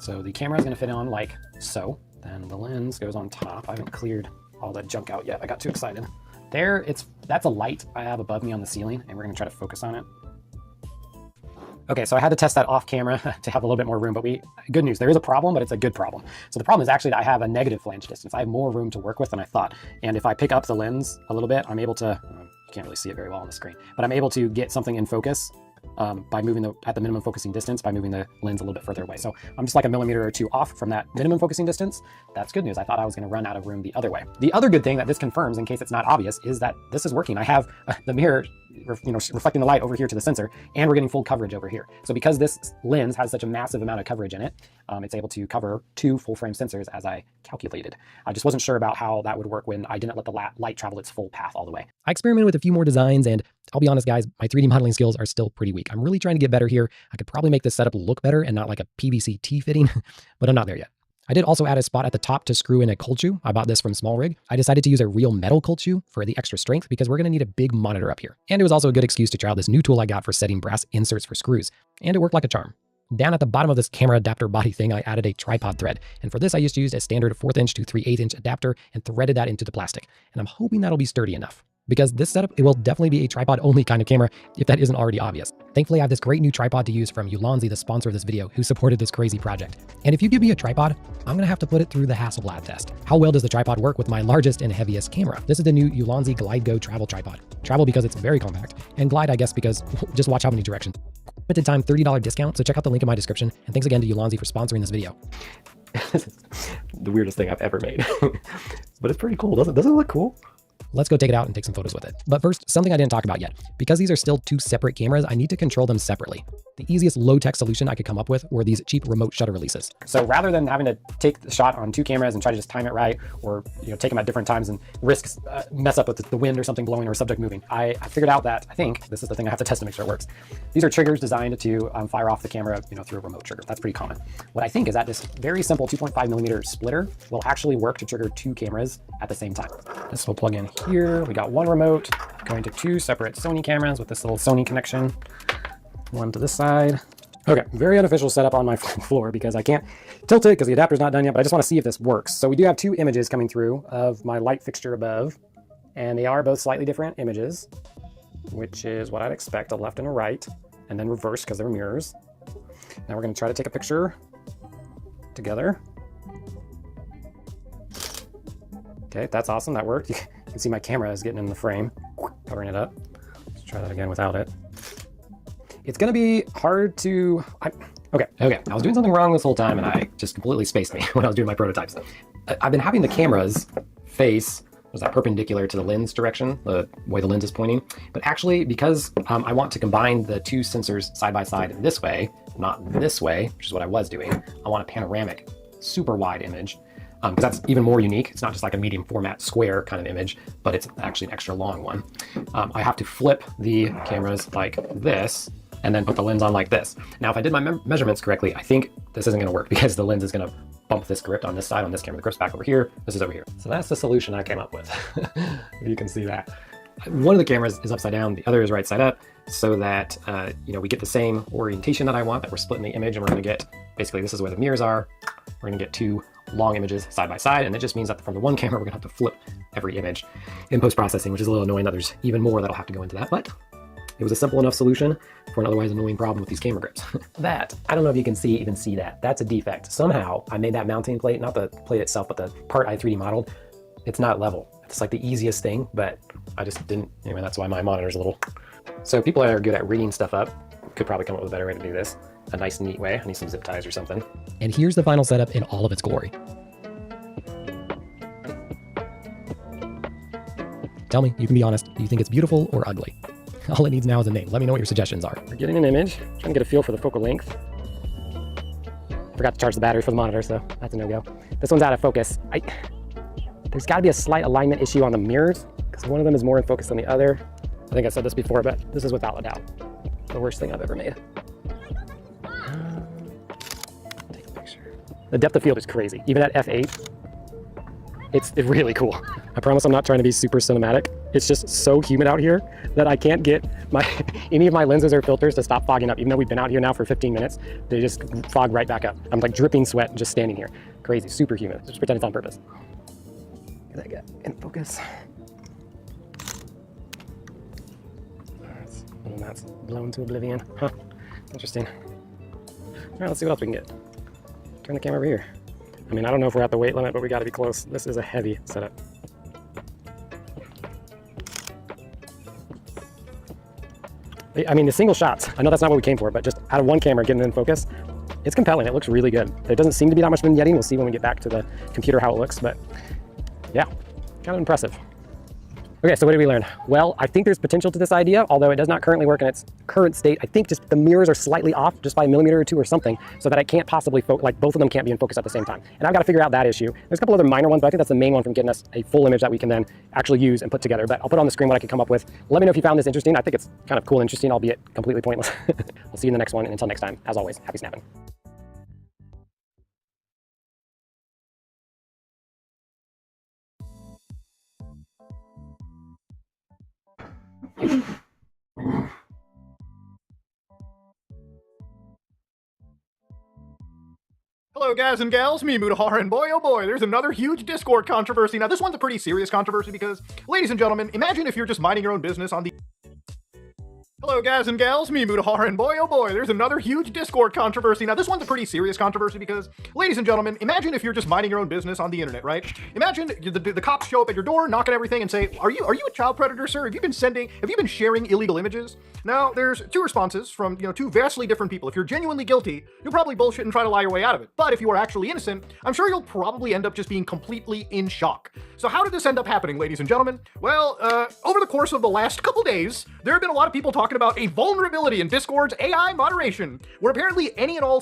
So the camera is going to fit on like so. Then the lens goes on top. I haven't cleared all the junk out yet. I got too excited. There, that's a light I have above me on the ceiling, and we're gonna try to focus on it. Okay, so I had to test that off camera to have a little bit more room, but good news, there is a problem, but it's a good problem. So the problem is actually that I have a negative flange distance. I have more room to work with than I thought. And if I pick up the lens a little bit, I'm able to, you can't really see it very well on the screen, but I'm able to get something in focus by moving at the minimum focusing distance, by moving the lens a little bit further away. So I'm just like a millimeter or 2 off from that minimum focusing distance. That's good news. I thought I was going to run out of room the other way. The other good thing that this confirms, in case it's not obvious, is that this is working. I have the mirror reflecting the light over here to the sensor, and we're getting full coverage over here. So because this lens has such a massive amount of coverage in it, it's able to cover 2 full frame sensors as I calculated. I just wasn't sure about how that would work when I didn't let the light travel its full path all the way. I experimented with a few more designs, and I'll be honest, guys, my 3D modeling skills are still pretty weak. I'm really trying to get better here. I could probably make this setup look better and not like a PVC T-fitting, but I'm not there yet. I did also add a spot at the top to screw in a cold shoe. I bought this from Small Rig. I decided to use a real metal cold shoe for the extra strength because we're going to need a big monitor up here. And it was also a good excuse to try out this new tool I got for setting brass inserts for screws. And it worked like a charm. Down at the bottom of this camera adapter body thing, I added a tripod thread. And for this, I just used a standard 1/4 inch to 3/8 inch adapter and threaded that into the plastic. And I'm hoping that'll be sturdy enough. Because this setup, it will definitely be a tripod-only kind of camera, if that isn't already obvious. Thankfully, I have this great new tripod to use from Ulanzi, the sponsor of this video, who supported this crazy project. And if you give me a tripod, I'm gonna have to put it through the Hasselblad test. How well does the tripod work with my largest and heaviest camera? This is the new Ulanzi Glide Go travel tripod. Travel because it's very compact, and glide, I guess, because just watch how many directions. Limited time $30 discount, so check out the link in my description. And thanks again to Ulanzi for sponsoring this video. This is the weirdest thing I've ever made. But it's pretty cool. Doesn't it look cool? Let's go take it out and take some photos with it. But first, something I didn't talk about yet. Because these are still two separate cameras, I need to control them separately. The easiest low-tech solution I could come up with were these cheap remote shutter releases. So rather than having to take the shot on two cameras and try to just time it right, or take them at different times and risk mess up with the wind or something blowing or a subject moving, I figured out that I think this is the thing I have to test to make sure it works. These are triggers designed to fire off the camera, through a remote trigger. That's pretty common. What I think is that this very simple 2.5mm splitter will actually work to trigger two cameras at the same time. This will plug in here. We got one remote going to two separate Sony cameras with this little Sony connection. One to this side. Okay, very unofficial setup on my floor because I can't tilt it because the adapter's not done yet, but I just want to see if this works. So we do have two images coming through of my light fixture above, and they are both slightly different images, which is what I'd expect, a left and a right, and then reverse because they're mirrors. Now we're going to try to take a picture together. Okay, that's awesome, that worked. You can see my camera is getting in the frame, covering it up. Let's try that again without it. It's gonna be hard to, okay, I was doing something wrong this whole time and I just completely spaced me when I was doing my prototypes. I've been having the camera's face, was that perpendicular to the lens direction, the way the lens is pointing, but actually because I want to combine the two sensors side by side this way, not this way, which is what I was doing, I want a panoramic, super wide image, because that's even more unique. It's not just like a medium format square kind of image, but it's actually an extra long one. I have to flip the cameras like this, and then put the lens on like this. Now, if I did my measurements correctly, I think this isn't gonna work because the lens is gonna bump this grip on this side, on this camera. The grip's back over here, this is over here. So that's the solution I came up with, if you can see that. One of the cameras is upside down, the other is right side up, so that we get the same orientation that I want, that we're splitting the image, and we're gonna get, basically this is where the mirrors are, we're gonna get two long images side by side, and it just means that from the one camera, we're gonna have to flip every image in post-processing, which is a little annoying that there's even more that'll have to go into that, but it was a simple enough solution for an otherwise annoying problem with these camera grips. That, I don't know if you can even see that. That's a defect. Somehow, I made that mounting plate, not the plate itself, but the part I 3D modeled, it's not level. It's like the easiest thing, but I just didn't, anyway, that's why my monitor's a little. So people that are good at rigging stuff up could probably come up with a better way to do this. A nice, neat way. I need some zip ties or something. And here's the final setup in all of its glory. Tell me, you can be honest, do you think it's beautiful or ugly? All it needs now is a name. Let me know what your suggestions are. We're getting an image, trying to get a feel for the focal length. Forgot to charge the battery for the monitor, so that's a no-go. This one's out of focus. There's gotta be a slight alignment issue on the mirrors, because one of them is more in focus than the other. I think I said this before, but this is without a doubt the worst thing I've ever made. Take a picture. The depth of field is crazy. Even at f8, it's really cool. I promise I'm not trying to be super cinematic. It's just so humid out here that I can't get any of my lenses or filters to stop fogging up. Even though we've been out here now for 15 minutes, they just fog right back up. I'm like dripping sweat just standing here. Crazy, super humid. Just pretend it's on purpose. Get that guy in focus. And that's blown to oblivion. Huh, interesting. All right, let's see what else we can get. Turn the camera over here. I mean, I don't know if we're at the weight limit, but we gotta be close. This is a heavy setup. I mean, the single shots, I know that's not what we came for, but just out of one camera getting it in focus, it's compelling. It looks really good. There doesn't seem to be that much vignetting. We'll see when we get back to the computer how it looks, but yeah, kind of impressive. Okay, so what did we learn? Well, I think there's potential to this idea, although it does not currently work in its current state. I think just the mirrors are slightly off just by a millimeter or two or something, so that I can't possibly focus, like both of them can't be in focus at the same time. And I've got to figure out that issue. There's a couple other minor ones, but I think that's the main one from getting us a full image that we can then actually use and put together. But I'll put on the screen what I can come up with. Let me know if you found this interesting. I think it's kind of cool and interesting, albeit completely pointless. We'll see you in the next one, and until next time, as always, happy snapping. Hello guys and gals, me Mutahar, and boy oh boy, there's another huge Discord controversy. Now this one's a pretty serious controversy because, ladies and gentlemen, imagine if you're just minding your own business on the Hello, guys and gals, me, Mudahar, and boy, oh boy, there's another huge Discord controversy. Now, this one's a pretty serious controversy because, ladies and gentlemen, imagine if you're just minding your own business on the internet, right? Imagine the cops show up at your door, knock on everything, and say, are you a child predator, sir? Have you been sharing illegal images? Now, there's two responses from, two vastly different people. If you're genuinely guilty, you'll probably bullshit and try to lie your way out of it. But if you are actually innocent, I'm sure you'll probably end up just being completely in shock. So how did this end up happening, ladies and gentlemen? Well, over the course of the last couple days, there have been a lot of people talking about a vulnerability in Discord's AI moderation, where apparently any and all